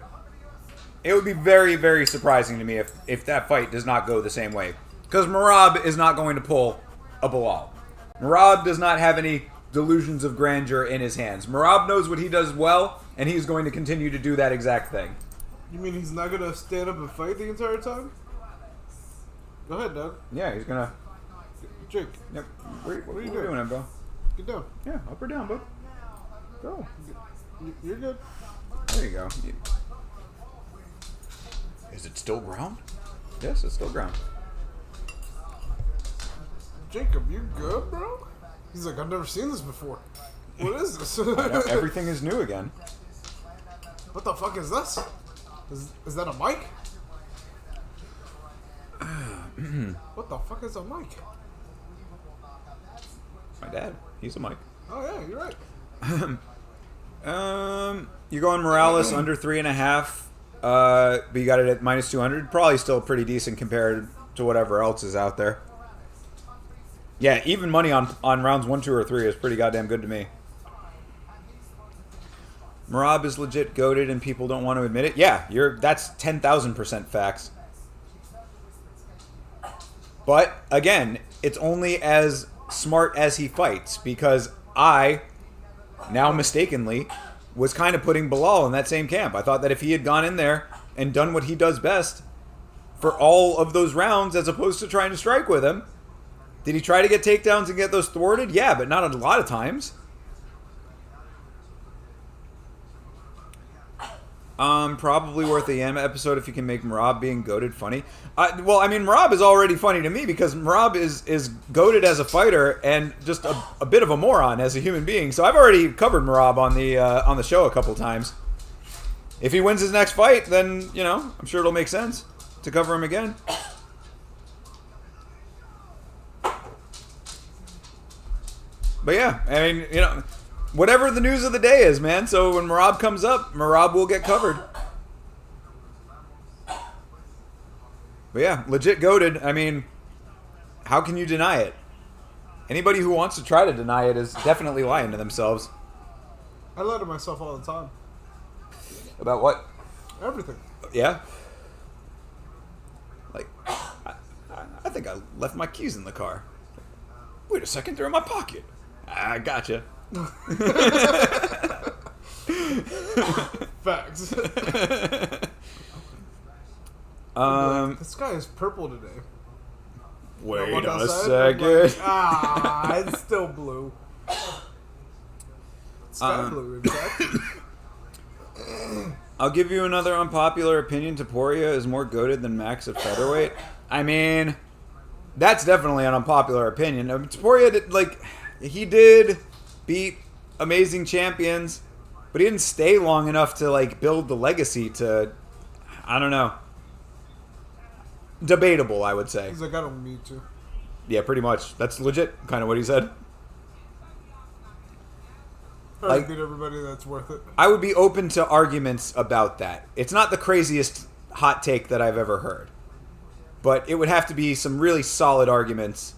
It would be very, very surprising to me if that fight does not go the same way. Because Marab is not going to pull a Bilal. Marab does not have any delusions of grandeur in his hands. Marab knows what he does well, and he's going to continue to do that exact thing. You mean he's not going to stand up and fight the entire time? Go ahead, Doug. Yeah, he's going to... Jake. Yep. What are you doing, bro? Get down. Yeah, up or down, bud. Go. You're good. There you go. Is it still ground? Yes, it's still ground. Jacob, you good, bro? He's like, I've never seen this before. What is this? I know, everything is new again. What the fuck is this? Is that a mic? What the fuck is a mic? My dad. He's a mic. Oh yeah, you're right. You're going Morales under 3.5, but you got it at minus 200. Probably still pretty decent compared to whatever else is out there. Yeah, even money on rounds 1, 2, or 3 is pretty goddamn good to me. Merab is legit goated and people don't want to admit it. Yeah, that's 10,000% facts. But again, it's only as smart as he fights, because I, now mistakenly, was kind of putting Bilal in that same camp. I thought that if he had gone in there and done what he does best for all of those rounds, as opposed to trying to strike with him, did he try to get takedowns and get those thwarted? Yeah, but not a lot of times. Probably worth a Yama episode if you can make Merab being goated funny. Well, I mean, Merab is already funny to me because Merab is goated as a fighter and just a bit of a moron as a human being. So I've already covered Merab on the show a couple times. If he wins his next fight, then, you know, I'm sure it'll make sense to cover him again. But yeah, I mean, you know, whatever the news of the day is, man. So when Merab comes up, Merab will get covered. But yeah, legit goated. I mean, how can you deny it? Anybody who wants to try to deny it is definitely lying to themselves. I lie to myself all the time. About what? Everything. Yeah. Like, I think I left my keys in the car. Wait a second, they're in my pocket. I gotcha. Facts. The sky is purple today. Wait a second. Like, it's still blue. Sky blue, in fact. I'll give you another unpopular opinion. Taporia is more goated than Max at featherweight. I mean, that's definitely an unpopular opinion. Taporia he did beat amazing champions, but he didn't stay long enough to like build the legacy to, I don't know. Debatable, I would say. He's like, I don't need to. Yeah, pretty much. That's legit kind of what he said. I beat everybody, that's worth it. I would be open to arguments about that. It's not the craziest hot take that I've ever heard. But it would have to be some really solid arguments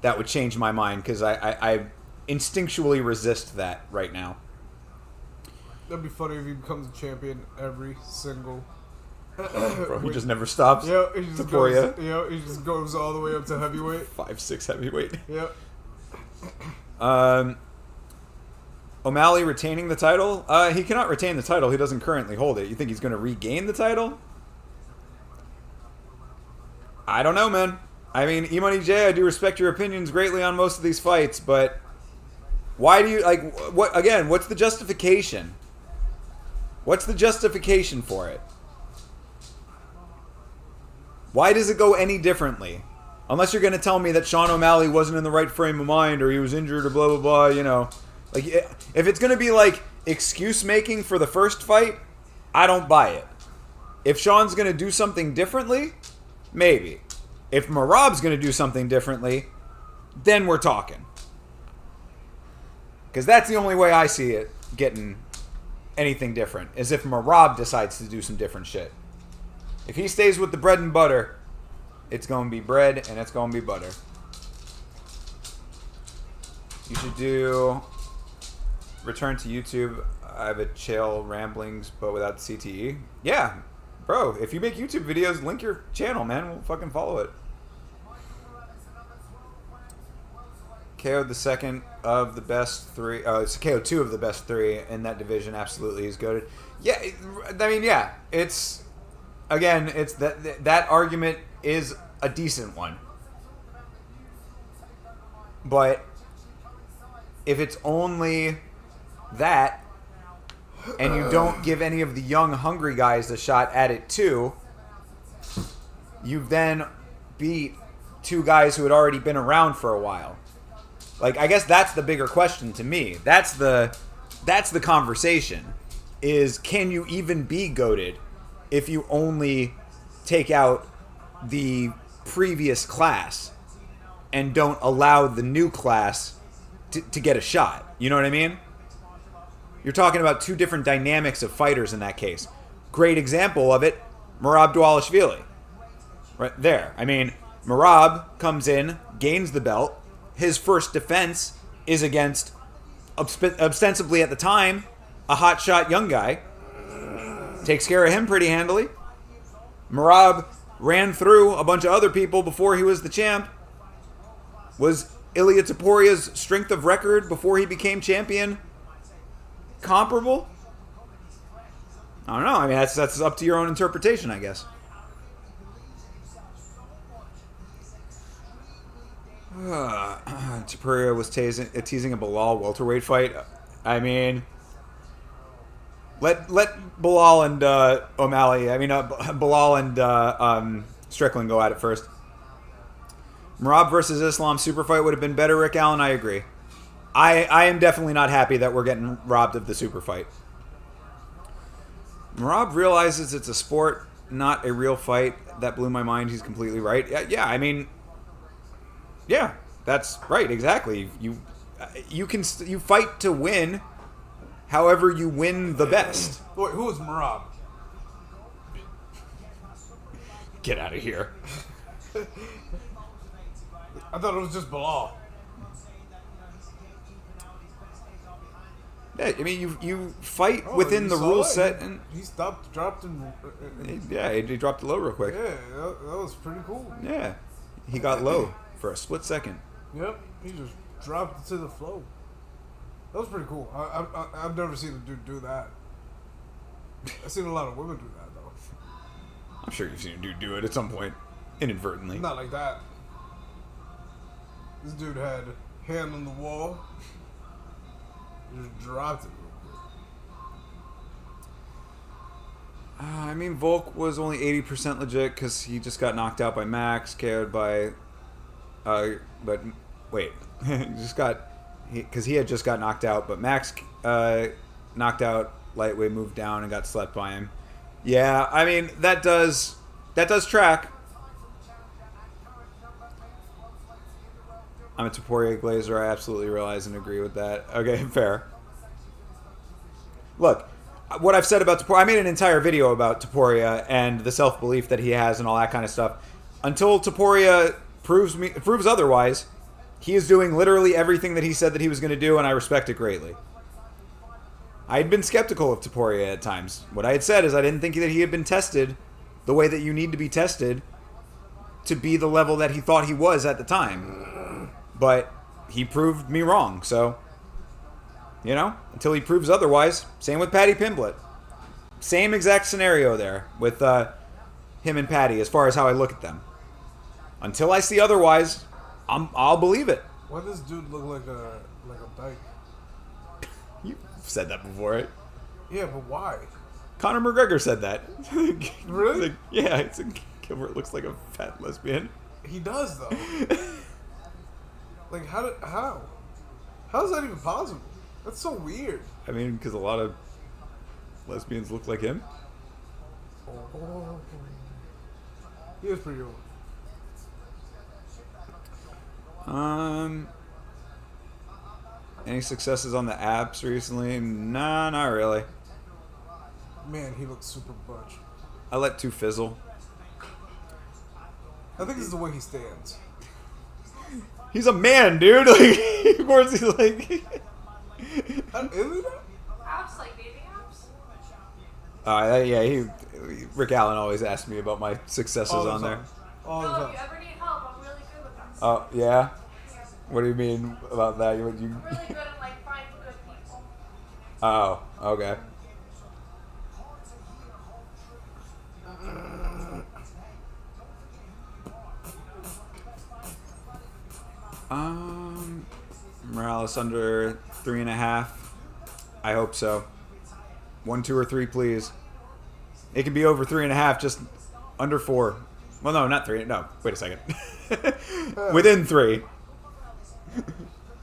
that would change my mind, because I instinctually resist that right now. That'd be funny if he becomes a champion every single... Bro, he just never stops. Yeah, he just goes all the way up to heavyweight. 5'6" heavyweight. Yep. O'Malley retaining the title? He cannot retain the title. He doesn't currently hold it. You think he's going to regain the title? I don't know, man. I mean, E-Money J, I do respect your opinions greatly on most of these fights, but why do you, like, what, again, what's the justification? What's the justification for it? Why does it go any differently? Unless you're going to tell me that Sean O'Malley wasn't in the right frame of mind, or he was injured, or blah, blah, blah, you know. Like, if it's going to be, like, excuse-making for the first fight, I don't buy it. If Sean's going to do something differently, maybe. If Merab's going to do something differently, then we're talking. Because that's the only way I see it getting anything different, is if Merab decides to do some different shit. If he stays with the bread and butter, it's going to be bread and it's going to be butter. You should do return to YouTube. I have a chill ramblings, but without the CTE. Yeah, bro, if you make YouTube videos, link your channel, man. We'll fucking follow it. KO'd the second of the best three. It's KO 2 of the best 3 in that division. Absolutely, he's goated. Yeah, I mean, yeah, it's... Again, it's that argument is a decent one. But if it's only that, and you don't give any of the young, hungry guys a shot at it too, you've then beat 2 guys who had already been around for a while. Like, I guess that's the bigger question to me. That's the conversation, is can you even be goated if you only take out the previous class and don't allow the new class to get a shot. You know what I mean? You're talking about two different dynamics of fighters in that case. Great example of it, Merab Dvalishvili. Right there. I mean, Merab comes in, gains the belt. His first defense is against, ostensibly at the time, a hotshot young guy. Takes care of him pretty handily. Merab ran through a bunch of other people before he was the champ. Was Ilia Toporia's strength of record before he became champion comparable? I don't know. I mean, that's up to your own interpretation, I guess. Topuria was teasing a Bilal welterweight fight. I mean, let Bilal and O'Malley. I mean, Bilal and Strickland go at it first. Merab versus Islam super fight would have been better, Rick Allen. I agree. I am definitely not happy that we're getting robbed of the super fight. Merab realizes it's a sport, not a real fight. That blew my mind. He's completely right. Yeah, I mean, yeah, that's right. Exactly. You fight to win. However, you win the best. Wait, who is Merab? Get out of here. I thought it was just Bilal. Yeah, I mean, you fight within the rule set, and he dropped, and yeah, he dropped it low real quick. Yeah, that was pretty cool. Yeah, he got low for a split second. Yep, he just dropped it to the flow. That was pretty cool. I've never seen a dude do that. I've seen a lot of women do that though. I'm sure you've seen a dude do it at some point, inadvertently. Not like that. This dude had hand on the wall. Just dropped it real quick. I mean, Volk was only 80% legit because he just got knocked out by Max, KO'd by... but, wait. Because he had just got knocked out, but Max knocked out lightweight, moved down, and got slept by him. Yeah, I mean, that does track. I'm a Topuria Glazer. I absolutely realize and agree with that. Okay, fair. Look, what I've said about Topuria, I made an entire video about Topuria and the self-belief that he has and all that kind of stuff. Until Topuria proves otherwise, he is doing literally everything that he said that he was going to do, and I respect it greatly. I had been skeptical of Topuria at times. What I had said is I didn't think that he had been tested the way that you need to be tested to be the level that he thought he was at the time. But he proved me wrong, so, you know, until he proves otherwise. Same with Paddy Pimblett. Same exact scenario there with him and Paddy as far as how I look at them. Until I see otherwise, I'll believe it. Why does dude look like a dyke? You've said that before, right? Yeah, but why? Conor McGregor said that. Really? Yeah, it's Gilbert looks like a fat lesbian. He does, though. Like, how? How is that even possible? That's so weird. I mean, because a lot of lesbians look like him. Oh. He is pretty old. Any successes on the apps recently? Nah, not really. Man, he looks super butch. I let two fizzle. I think this is the way he stands. He's a man, dude. Like, of course he's like. Is he that? Apps like dating apps? Yeah. Rick Allen always asks me about my successes on there. All the No, time. if you ever need help, I'm really good with that. Oh yeah. Yeah. What do you mean about that? You? I'm really good at like finding good people. Oh, okay. Morales under 3.5. I hope so. 1, 2, or 3, please. It can be over 3.5, just under 4. Well, no, not 3. No, wait a second. Within 3.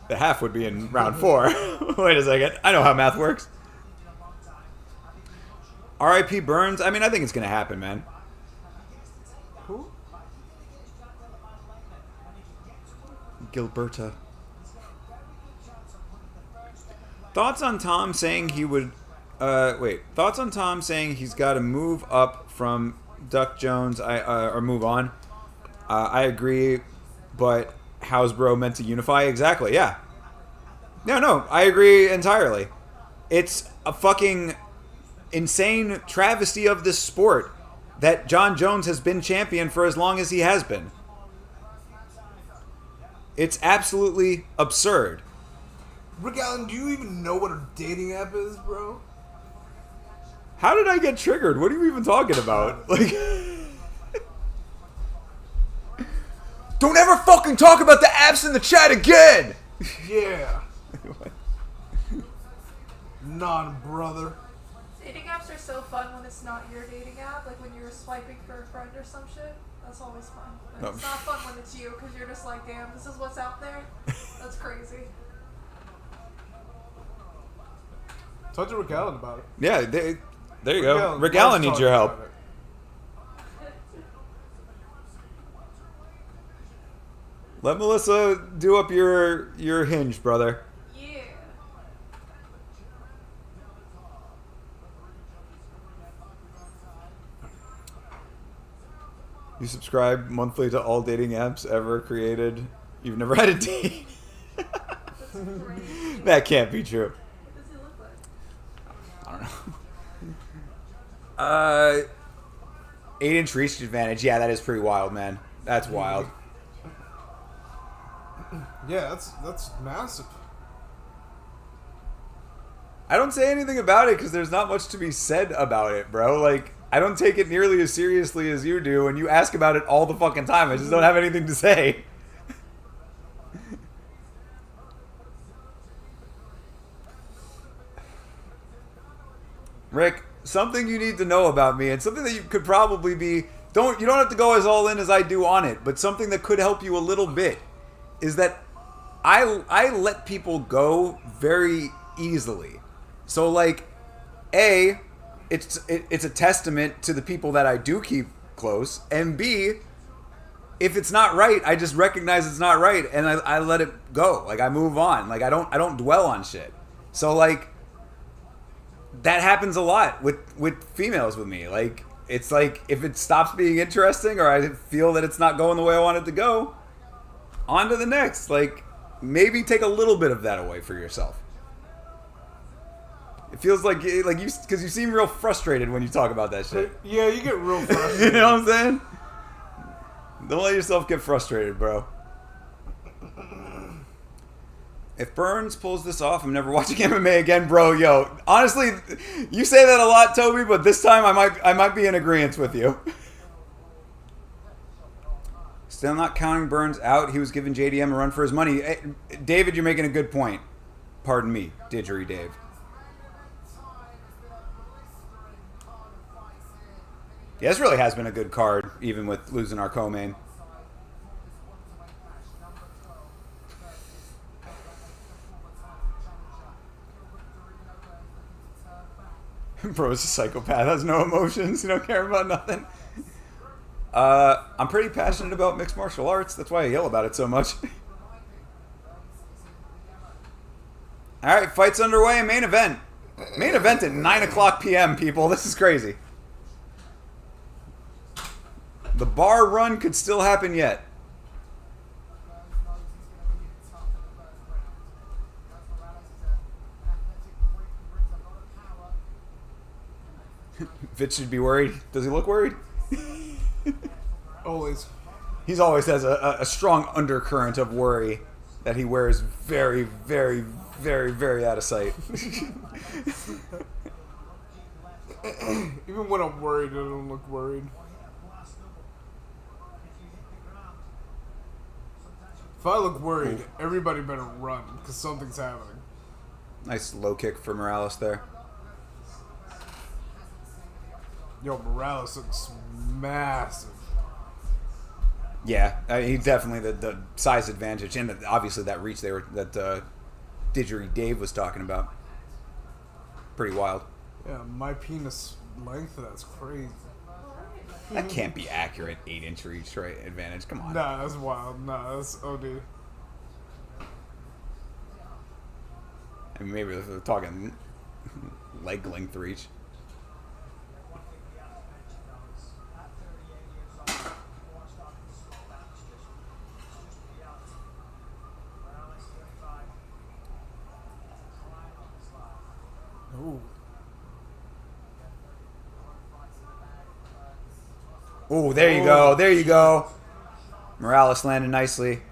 The half would be in round 4. Wait a second. I know how math works. R.I.P. Burns. I mean, I think it's going to happen, man. Who? Gilberta. Thoughts on Tom saying he would... Thoughts on Tom saying he's got to move up from Duck Jones or move on? I agree, but how's bro meant to unify? Exactly, yeah. No, I agree entirely. It's a fucking insane travesty of this sport that John Jones has been champion for as long as he has been. It's absolutely absurd. Rick Allen, do you even know what a dating app is, bro? How did I get triggered? What are you even talking about? Like, don't ever fucking talk about the apps in the chat again! Yeah. Non-brother. Dating apps are so fun when it's not your dating app, like when you're swiping for a friend or some shit. That's always fun. But it's not fun when it's you, because you're just like, damn, this is what's out there? That's crazy. Talk to Rick Allen about it. Yeah, there you go. Rick Allen needs your help. Let Melissa do up your hinge, brother. Yeah. You subscribe monthly to all dating apps ever created. You've never had a date. That can't be true. What does he look like? I don't know. 8-inch reach advantage. Yeah, that is pretty wild, man. That's wild. Yeah, that's massive. I don't say anything about it because there's not much to be said about it, bro. Like, I don't take it nearly as seriously as you do, and you ask about it all the fucking time. I just don't have anything to say. Rick, something you need to know about me, and something that you could probably be... you don't have to go as all in as I do on it, but something that could help you a little bit is that I let people go very easily. So, like, A, it's a testament to the people that I do keep close, and B, if it's not right, I just recognize it's not right, and I let it go. Like, I move on. Like, I don't dwell on shit. So, like, that happens a lot with females with me. Like, it's like, if it stops being interesting or I feel that it's not going the way I want it to go, on to the next. Like, maybe take a little bit of that away for yourself. It feels like you, because you seem real frustrated when you talk about that shit. Yeah, you get real frustrated. You know what I'm saying? Don't let yourself get frustrated, bro. If Burns pulls this off, I'm never watching MMA again, bro. Yo, honestly, you say that a lot, Toby, but this time I might be in agreement with you. Still not counting Burns out. He was giving JDM a run for his money. Hey, David, you're making a good point. Pardon me, Didgeridoo Dave. Yeah, this really has been a good card, even with losing our co-main. Bro's a psychopath, has no emotions, you don't care about nothing. I'm pretty passionate about mixed martial arts, that's why I yell about it so much. Alright, fight's underway, main event. Main event at 9 o'clock p.m., people, this is crazy. The bar run could still happen yet. Vitz should be worried. Does he look worried? Always. He's always has a strong undercurrent of worry that he wears very, very, very, very out of sight. Even when I'm worried, I don't look worried. If I look worried, everybody better run, because something's happening. Nice low kick for Morales there. Yo, Morales looks massive. Yeah, he's definitely the size advantage, and obviously that reach that Didgeridoo Dave was talking about. Pretty wild. Yeah, my penis length, that's crazy. That can't be accurate. 8-inch reach, right? Advantage. Come on. Nah, that's wild. Nah, that's OD. I mean, maybe if we're talking leg length reach. Ooh. Oh, there you go. There you go. Morales landed nicely.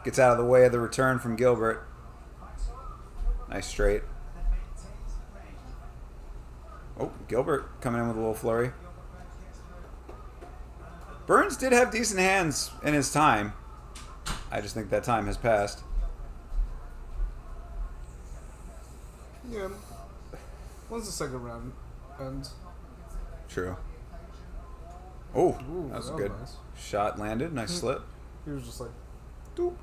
Gets out of the way of the return from Gilbert. Nice straight. Oh, Gilbert coming in with a little flurry. Burns did have decent hands in his time. I just think that time has passed. Yeah. Once the second round ends. True. Oh, Ooh, that was a that good was nice. shot landed. Nice slip. He was just like, Doop.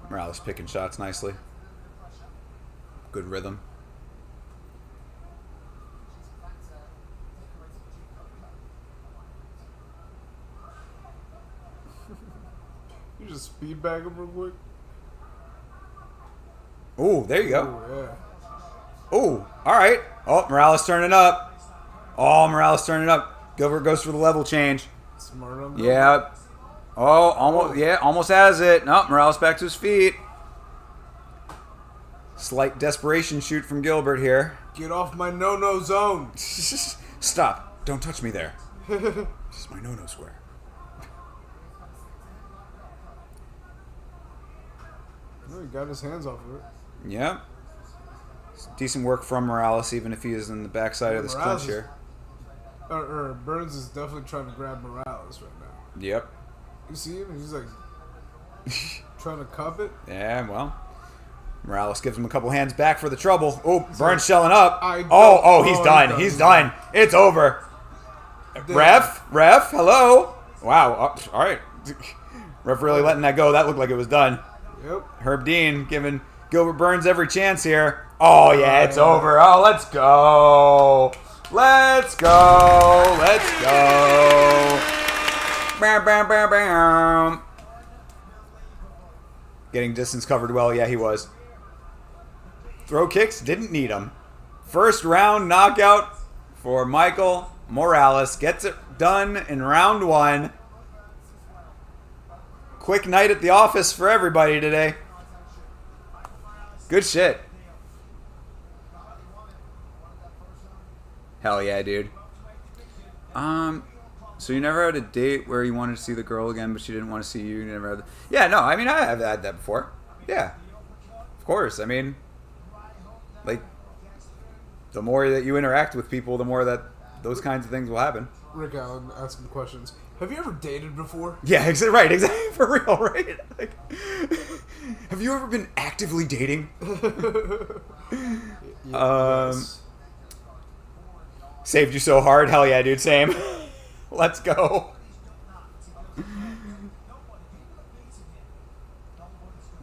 Morales picking shots nicely. Good rhythm. you just speed bag him real quick. Oh, there you go. Ooh, yeah. Oh, all right. Oh, Morales turning up. Oh, Morales turning up. Gilbert goes for the level change. Smart on Yeah. Oh, almost. Yeah, almost has it. No, Morales back to his feet. Slight desperation shoot from Gilbert here. Get off my no-no zone. Stop. Don't touch me there. This is my no-no square. Oh, he got his hands off of it. Yeah. Decent work from Morales, even if he is in the backside of this Morales clinch here. Burns is definitely trying to grab Morales right now. Yep. You see him? He's like trying to cup it. Yeah, well. Morales gives him a couple hands back for the trouble. Oh, Burns shelling up. Oh, he's done. He's done. It's over. Ref, hello. Wow. All right. Ref really letting that go. That looked like it was done. Yep. Herb Dean giving Gilbert Burns every chance here. Oh, yeah, it's over. Oh, let's go. Let's go. Let's go. Bam, bam, bam, bam. Getting distance covered well. Yeah, he was. Throw kicks, didn't need them. First round knockout for Michael Morales. Gets it done in round one. Quick night at the office for everybody today. Good shit. Hell yeah, dude. So you never had a date where you wanted to see the girl again, but she didn't want to see you? You never had... Yeah, no, I mean, I have had that before. Yeah. Of course. I mean, like, the more that you interact with people, the more that those kinds of things will happen. Rick Allen asking questions. Have you ever dated before? Yeah, right, exactly. For real, right? Like, have you ever been actively dating? Yes. Saved you so hard? Hell yeah, dude, same. Let's go.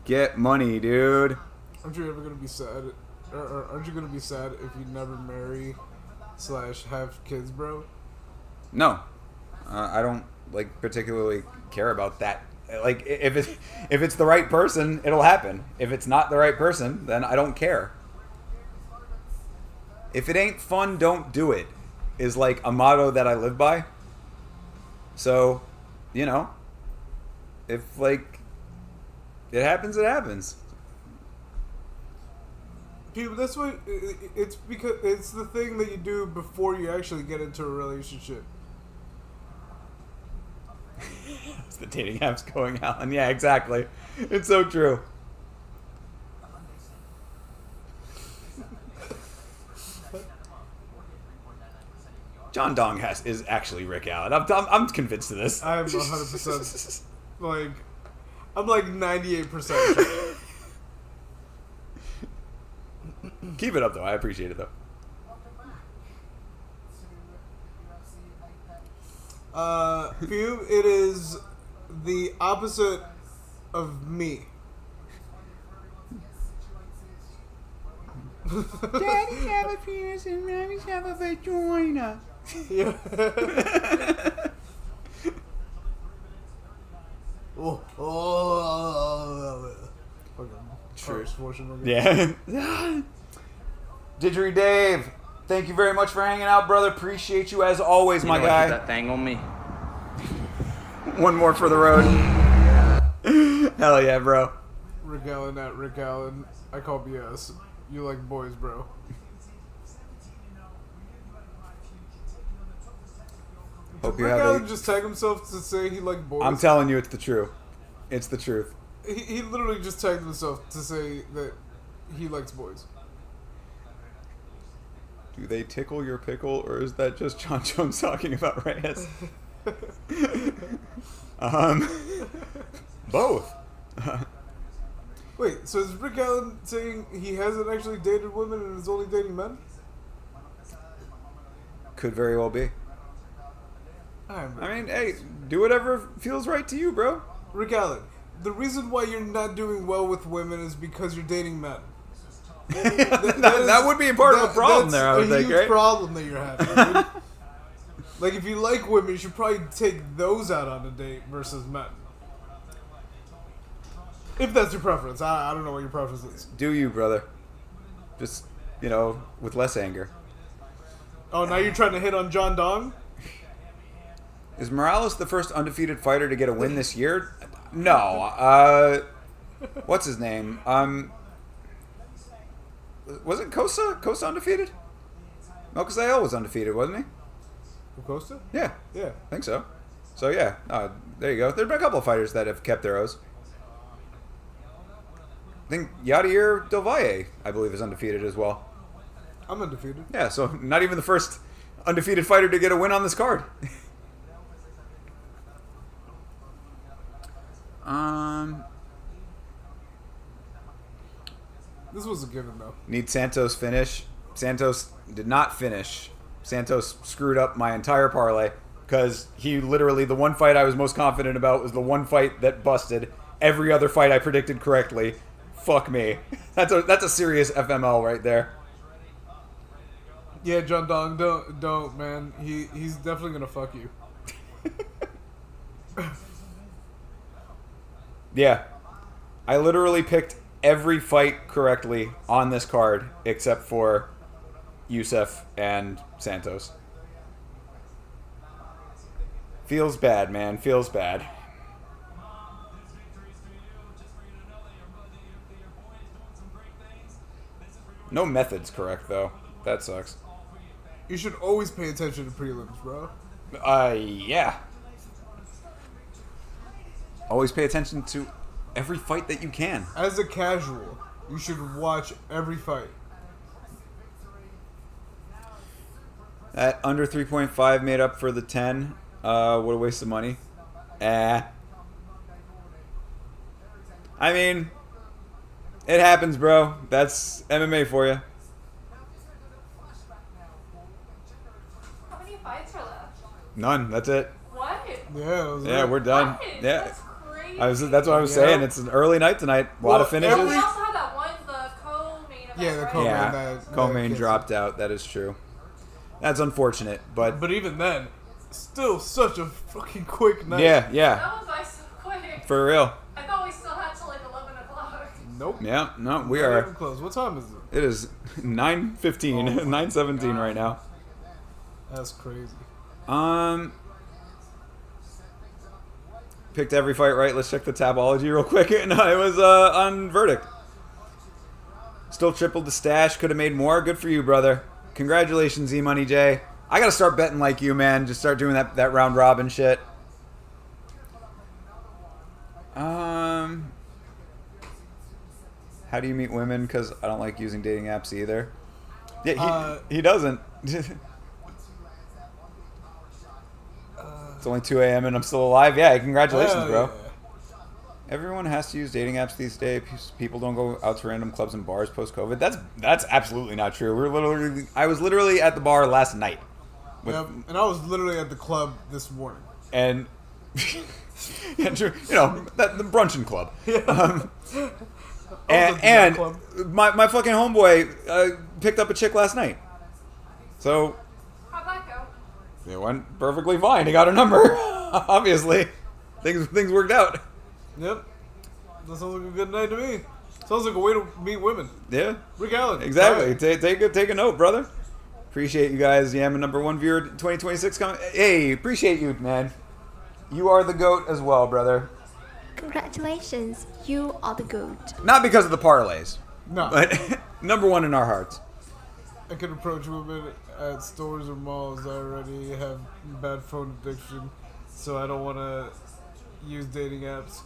Get money, dude. Aren't you ever gonna be sad? Or aren't you gonna be sad if you never marry / have kids, bro? No, I don't like particularly care about that. Like if it's the right person, it'll happen. If it's not the right person, then I don't care. If it ain't fun, don't do it. Is like a motto that I live by. So, you know, if like it happens, it happens. People, that's what it's because it's the thing that you do before you actually get into a relationship. It's the dating apps going out, and yeah, exactly. It's so true. John Dong is actually Rick Allen. I'm convinced of this. I'm 100%. Like, I'm like 98% sure. Keep it up, though. I appreciate it, though. Pube, it is the opposite of me. Daddy have a penis and Mommy's have a vagina. Yeah. Oh. Okay. question. We're gonna Yeah. Didgery Dave, thank you very much for hanging out, brother. Appreciate you as always, my guy. That thing on me. One more for the road. Hell yeah, bro. Rick Allen at Rick Allen. I call BS. You like boys, bro. Hope you Rick have Allen a... just tagged himself to say he liked boys. I'm telling you, it's the truth. It's the truth. He literally just tagged himself to say that he likes boys. Do they tickle your pickle, or is that just John Jones talking about Reyes? Both. Wait, so is Rick Allen saying he hasn't actually dated women and is only dating men? Could very well be. I mean, hey, do whatever feels right to you, bro. Rick Allen, the reason why you're not doing well with women is because you're dating men. That would be a part of the problem there, I would think, right? That's a huge problem that you're having. Dude. Like, if you like women, you should probably take those out on a date versus men. If that's your preference. I don't know what your preference is. Do you, brother. Just, with less anger. Oh, now you're trying to hit on John Dong? Is Morales the first undefeated fighter to get a win this year? No. What's his name? Was it Costa? Costa undefeated? Melchizedek was undefeated, wasn't he? Costa? Yeah. Yeah. I think so. So, yeah. There you go. There have been a couple of fighters that have kept their O's. I think Yadier Del Valle, I believe, is undefeated as well. I'm undefeated. Yeah, so not even the first undefeated fighter to get a win on this card. This was a given, though. Need Santos finish. Santos did not finish. Santos screwed up my entire parlay because he literally, the one fight I was most confident about was the one fight that busted. Every other fight I predicted correctly. Fuck me. That's a serious FML right there. Yeah, John Dong, don't, man. He's definitely gonna fuck you. Yeah. I literally picked every fight correctly on this card except for Youssef and Santos. Feels bad, man. Feels bad. No method's correct, though. That sucks. You should always pay attention to prelims, bro. Yeah. Always pay attention to every fight that you can. As a casual, you should watch every fight. That under 3.5 made up for the 10. What a waste of money. I mean, it happens, bro. That's MMA for you. How many fights are left? None. That's it. What? Yeah, we're done. What? Yeah. That's crazy. That's what I was saying. It's an early night tonight. A lot of finishes. We also had that one, the co-main event, Yeah, the right? co-main. Yeah, co-main dropped out. That is true. That's unfortunate, but even then, still such a fucking quick night. yeah. That went by so quick. For real. I thought we still had till like 11 o'clock. Nope. Yeah, no, we Not are. even close. What time is it? It is 9:15, 9:17 right now. That's crazy. Picked every fight right. Let's check the tabology real quick. No, it was on verdict. Still tripled the stash. Could have made more. Good for you, brother. Congratulations, E-Money J. I gotta start betting like you, man. Just start doing that round robin shit. How do you meet women? Because I don't like using dating apps either. Yeah, he doesn't. It's only 2 a.m. and I'm still alive. Yeah, congratulations, bro. Yeah. Everyone has to use dating apps these days. People don't go out to random clubs and bars post-COVID. That's absolutely not true. I was literally at the bar last night. Yep, and I was literally at the club this morning. And, the brunching club. And my fucking homeboy picked up a chick last night. So How'd that go? it went perfectly fine. He got her number. Obviously, things worked out. Yep. That sounds like a good night to me. Sounds like a way to meet women. Yeah. Rick Allen. Exactly. Take a note, brother. Appreciate you guys. Yeah, I'm a number 1 viewer 2026 coming. Hey, appreciate you, man. You are the GOAT as well, brother. Congratulations, you are the GOAT. Not because of the parlays. No. But number 1 in our hearts. I can approach women at stores or malls. I already have bad phone addiction, so I don't want to use dating apps.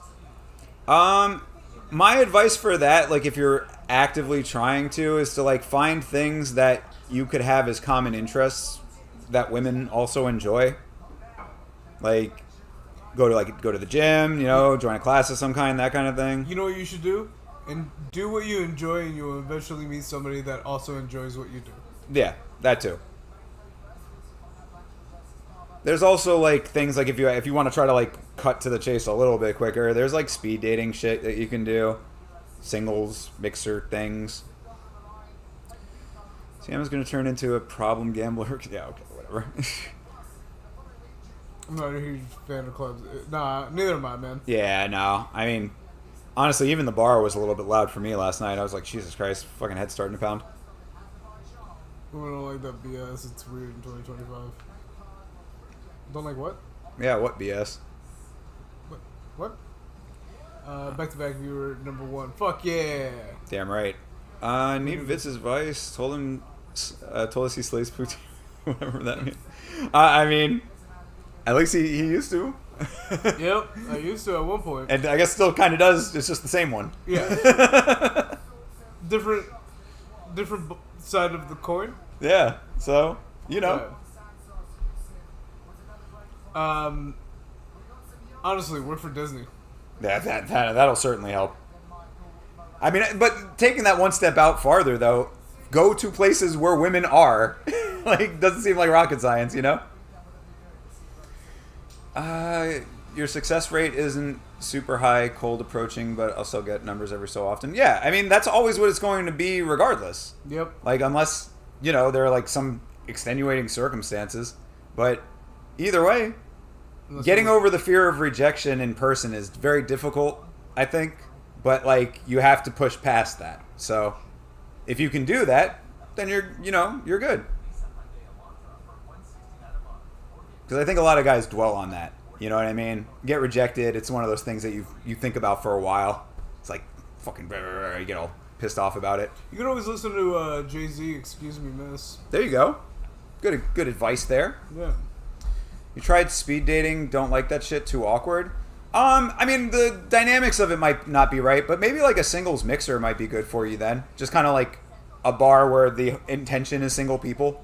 My advice for that, like if you're actively trying to, is to like find things that you could have as common interests that women also enjoy. Like go to the gym, join a class of some kind, that kind of thing. You know what you should do? And do what you enjoy, and you'll eventually meet somebody that also enjoys what you do. Yeah, that too. There's also like things like if you want to try to like cut to the chase a little bit quicker, there's like speed dating shit that you can do, singles mixer things. Sam is going to turn into a problem gambler. Yeah, okay, whatever. I'm not a huge fan of clubs. Nah, neither am I, man. Yeah, no. I mean, honestly, even the bar was a little bit loud for me last night. I was like, Jesus Christ, fucking head's starting to pound. I don't like that BS. It's weird in 2025. Don't like what? Yeah, what BS? What? Back-to-back viewer number 1. Fuck yeah. Damn right. Need Vitz's advice. Told us he slays poutine. Whatever that means. I mean, at least he used to. Yep, I used to at one point. And I guess still kind of does. It's just the same one. Yeah. different side of the coin. Yeah. So, Yeah. Honestly, work for Disney. Yeah, that'll certainly help. I mean, but taking that one step out farther, though, go to places where women are. Like, doesn't seem like rocket science, Your success rate isn't super high, cold approaching, but I'll still get numbers every so often. Yeah, I mean, that's always what it's going to be regardless. Yep. Like, unless, there are, like, some extenuating circumstances. But either way, getting over the fear of rejection in person is very difficult, I think. But, like, you have to push past that. So, if you can do that, then you're good. Because I think a lot of guys dwell on that. You know what I mean? Get rejected. It's one of those things that you think about for a while. It's like, fucking, you get all pissed off about it. You can always listen to Jay-Z, Excuse Me, Miss. There you go. Good advice there. Yeah. You tried speed dating, don't like that shit, too awkward? I mean, the dynamics of it might not be right, but maybe like a singles mixer might be good for you then. Just kind of like a bar where the intention is single people.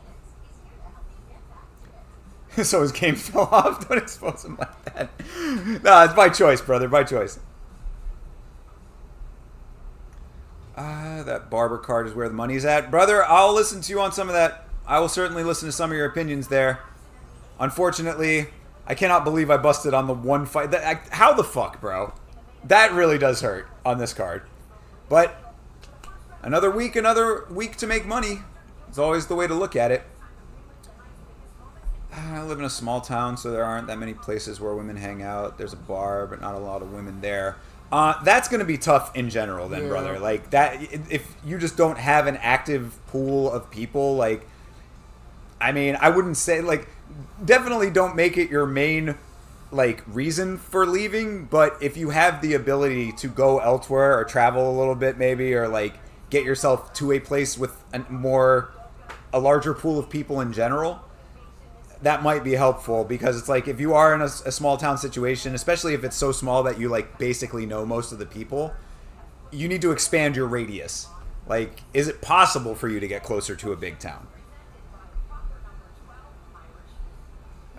So his game fell off. Don't expose him like that. No, it's by choice, brother. By choice. That barber card is where the money's at. Brother, I'll listen to you on some of that. I will certainly listen to some of your opinions there. Unfortunately, I cannot believe I busted on the one fight. How the fuck, bro? That really does hurt on this card. But another week to make money. It's always the way to look at it. I live in a small town, so there aren't that many places where women hang out. There's a bar, but not a lot of women there. That's going to be tough in general then, brother. Like, that, if you just don't have an active pool of people, like, I mean, I wouldn't say, like, definitely don't make it your main, like, reason for leaving, but if you have the ability to go elsewhere or travel a little bit maybe, or, like, get yourself to a place with a larger pool of people in general, that might be helpful, because it's like if you are in a small town situation, especially if it's so small that you like basically know most of the people, you need to expand your radius. Like, is it possible for you to get closer to a big town?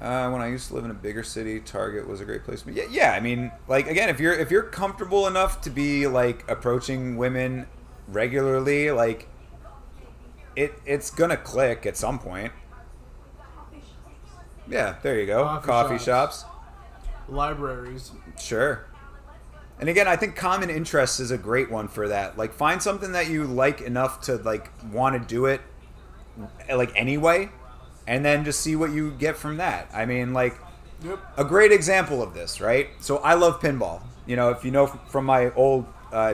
When I used to live in a bigger city, Target was a great place to be. Yeah, I mean, like, again, if you're comfortable enough to be like approaching women regularly, like it's gonna click at some point. Yeah, there you go. Coffee shops. Libraries. Sure. And again, I think common interests is a great one for that. Like, find something that you like enough to, like, want to do it, like, anyway, and then just see what you get from that. I mean, like, a great example of this, right? So I love pinball. You know, if you know from my old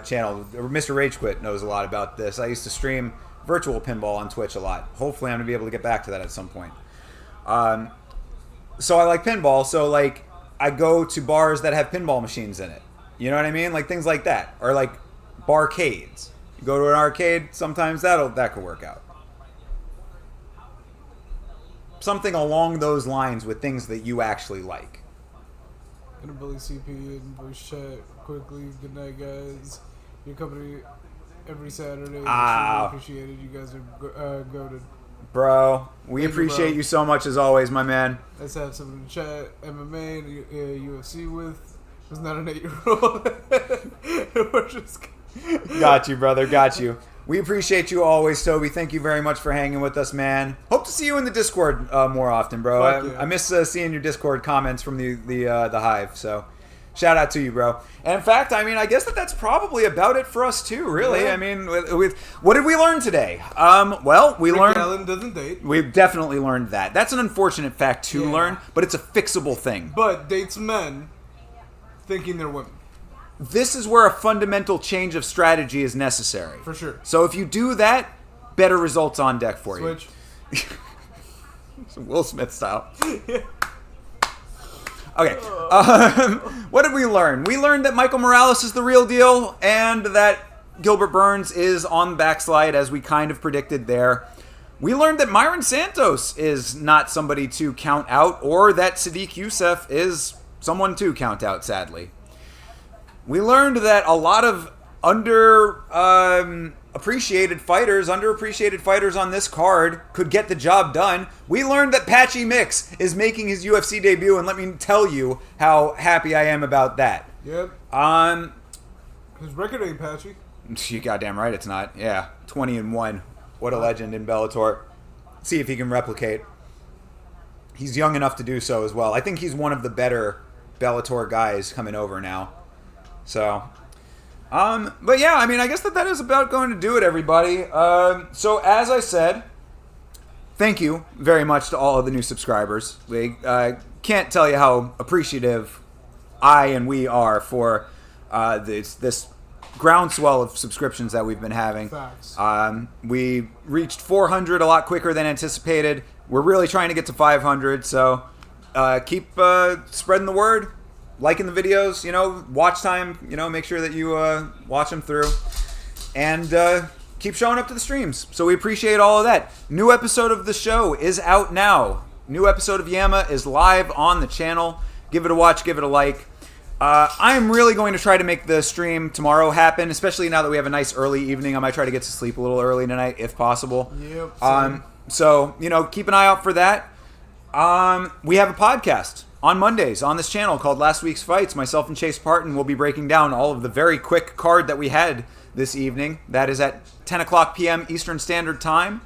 channel. Mr. Rage Quit knows a lot about this. I used to stream virtual pinball on Twitch a lot. Hopefully, I'm gonna be able to get back to that at some point. So I like pinball. So like, I go to bars that have pinball machines in it. You know what I mean? Like things like that, or like barcades. You go to an arcade. Sometimes that could work out. Something along those lines with things that you actually like. Gonna bully CP and voice chat quickly. Good night, guys. Your company every Saturday. Really appreciate it. You guys are goated. Bro, we Thank appreciate you, you so much as always, my man. Let's have some in the chat. MMA and UFC with. Was not an 8-year-old. We're just. Got you, brother. Got you. We appreciate you always, Toby. Thank you very much for hanging with us, man. Hope to see you in the Discord more often, bro. I miss seeing your Discord comments from the Hive. So, shout out to you, bro. And in fact, I mean, I guess that's probably about it for us too. Really, yeah. I mean, with what did we learn today? Well, we learned Allen doesn't date. We've definitely learned that. That's an unfortunate fact to learn, but it's a fixable thing. But dates men thinking they're women. This is where a fundamental change of strategy is necessary. For sure. So if you do that, better results on deck for Switch. you. Will Smith style. Okay. What did we learn? We learned that Michael Morales is the real deal and that Gilbert Burns is on the backslide, as we kind of predicted there. We learned that Myron Santos is not somebody to count out, or that Sadiq Youssef is someone to count out, sadly. We learned that a lot of underappreciated fighters on this card could get the job done. We learned that Patchy Mix is making his UFC debut, and let me tell you how happy I am about that. Yep. His record ain't patchy. You goddamn right it's not. Yeah, 20-1. What a legend in Bellator. See if he can replicate. He's young enough to do so as well. I think he's one of the better Bellator guys coming over now. So, but yeah, I mean, I guess that is about going to do it, everybody. So as I said, thank you very much to all of the new subscribers. We can't tell you how appreciative I and we are for this groundswell of subscriptions that we've been having. Facts. We reached 400 a lot quicker than anticipated. We're really trying to get to 500, so keep spreading the word. Liking the videos, watch time, make sure that you watch them through. And keep showing up to the streams. So we appreciate all of that. New episode of the show is out now. New episode of Yama is live on the channel. Give it a watch, give it a like. I am really going to try to make the stream tomorrow happen, especially now that we have a nice early evening. I might try to get to sleep a little early tonight, if possible. Yep. So, keep an eye out for that. We have a podcast on Mondays on this channel called Last Week's Fights. Myself and Chase Parton will be breaking down all of the very quick card that we had this evening. That is at 10 o'clock p.m. Eastern Standard Time.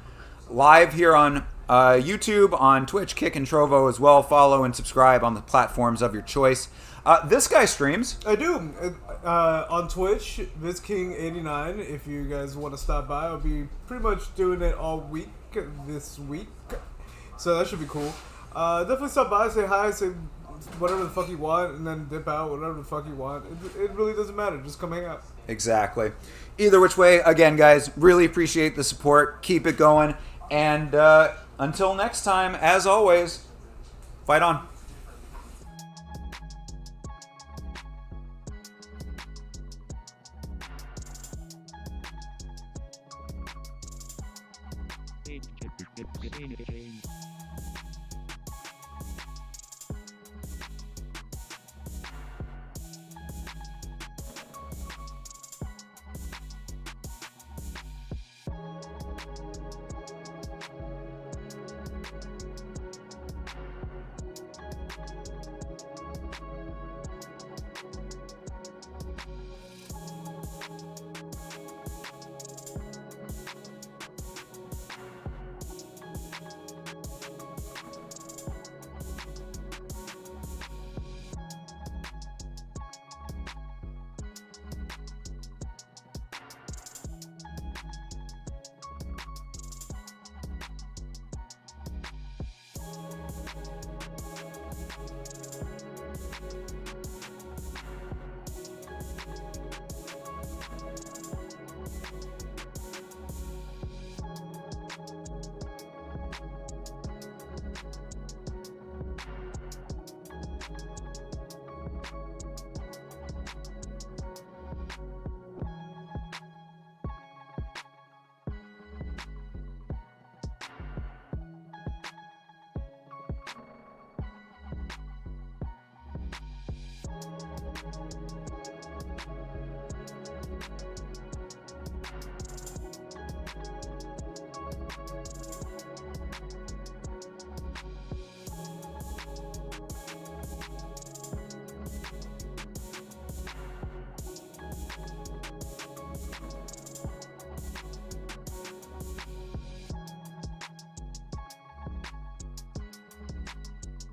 Live here on YouTube, on Twitch, Kick, and Trovo as well. Follow and subscribe on the platforms of your choice. This guy streams. I do. On Twitch, VizKing89. If you guys want to stop by, I'll be pretty much doing it all week this week. So that should be cool. Definitely stop by, say hi, say whatever the fuck you want, and then dip out, whatever the fuck you want. It really doesn't matter. Just come hang out. Exactly. Either which way, again, guys, really appreciate the support. Keep it going. And until next time, as always, fight on.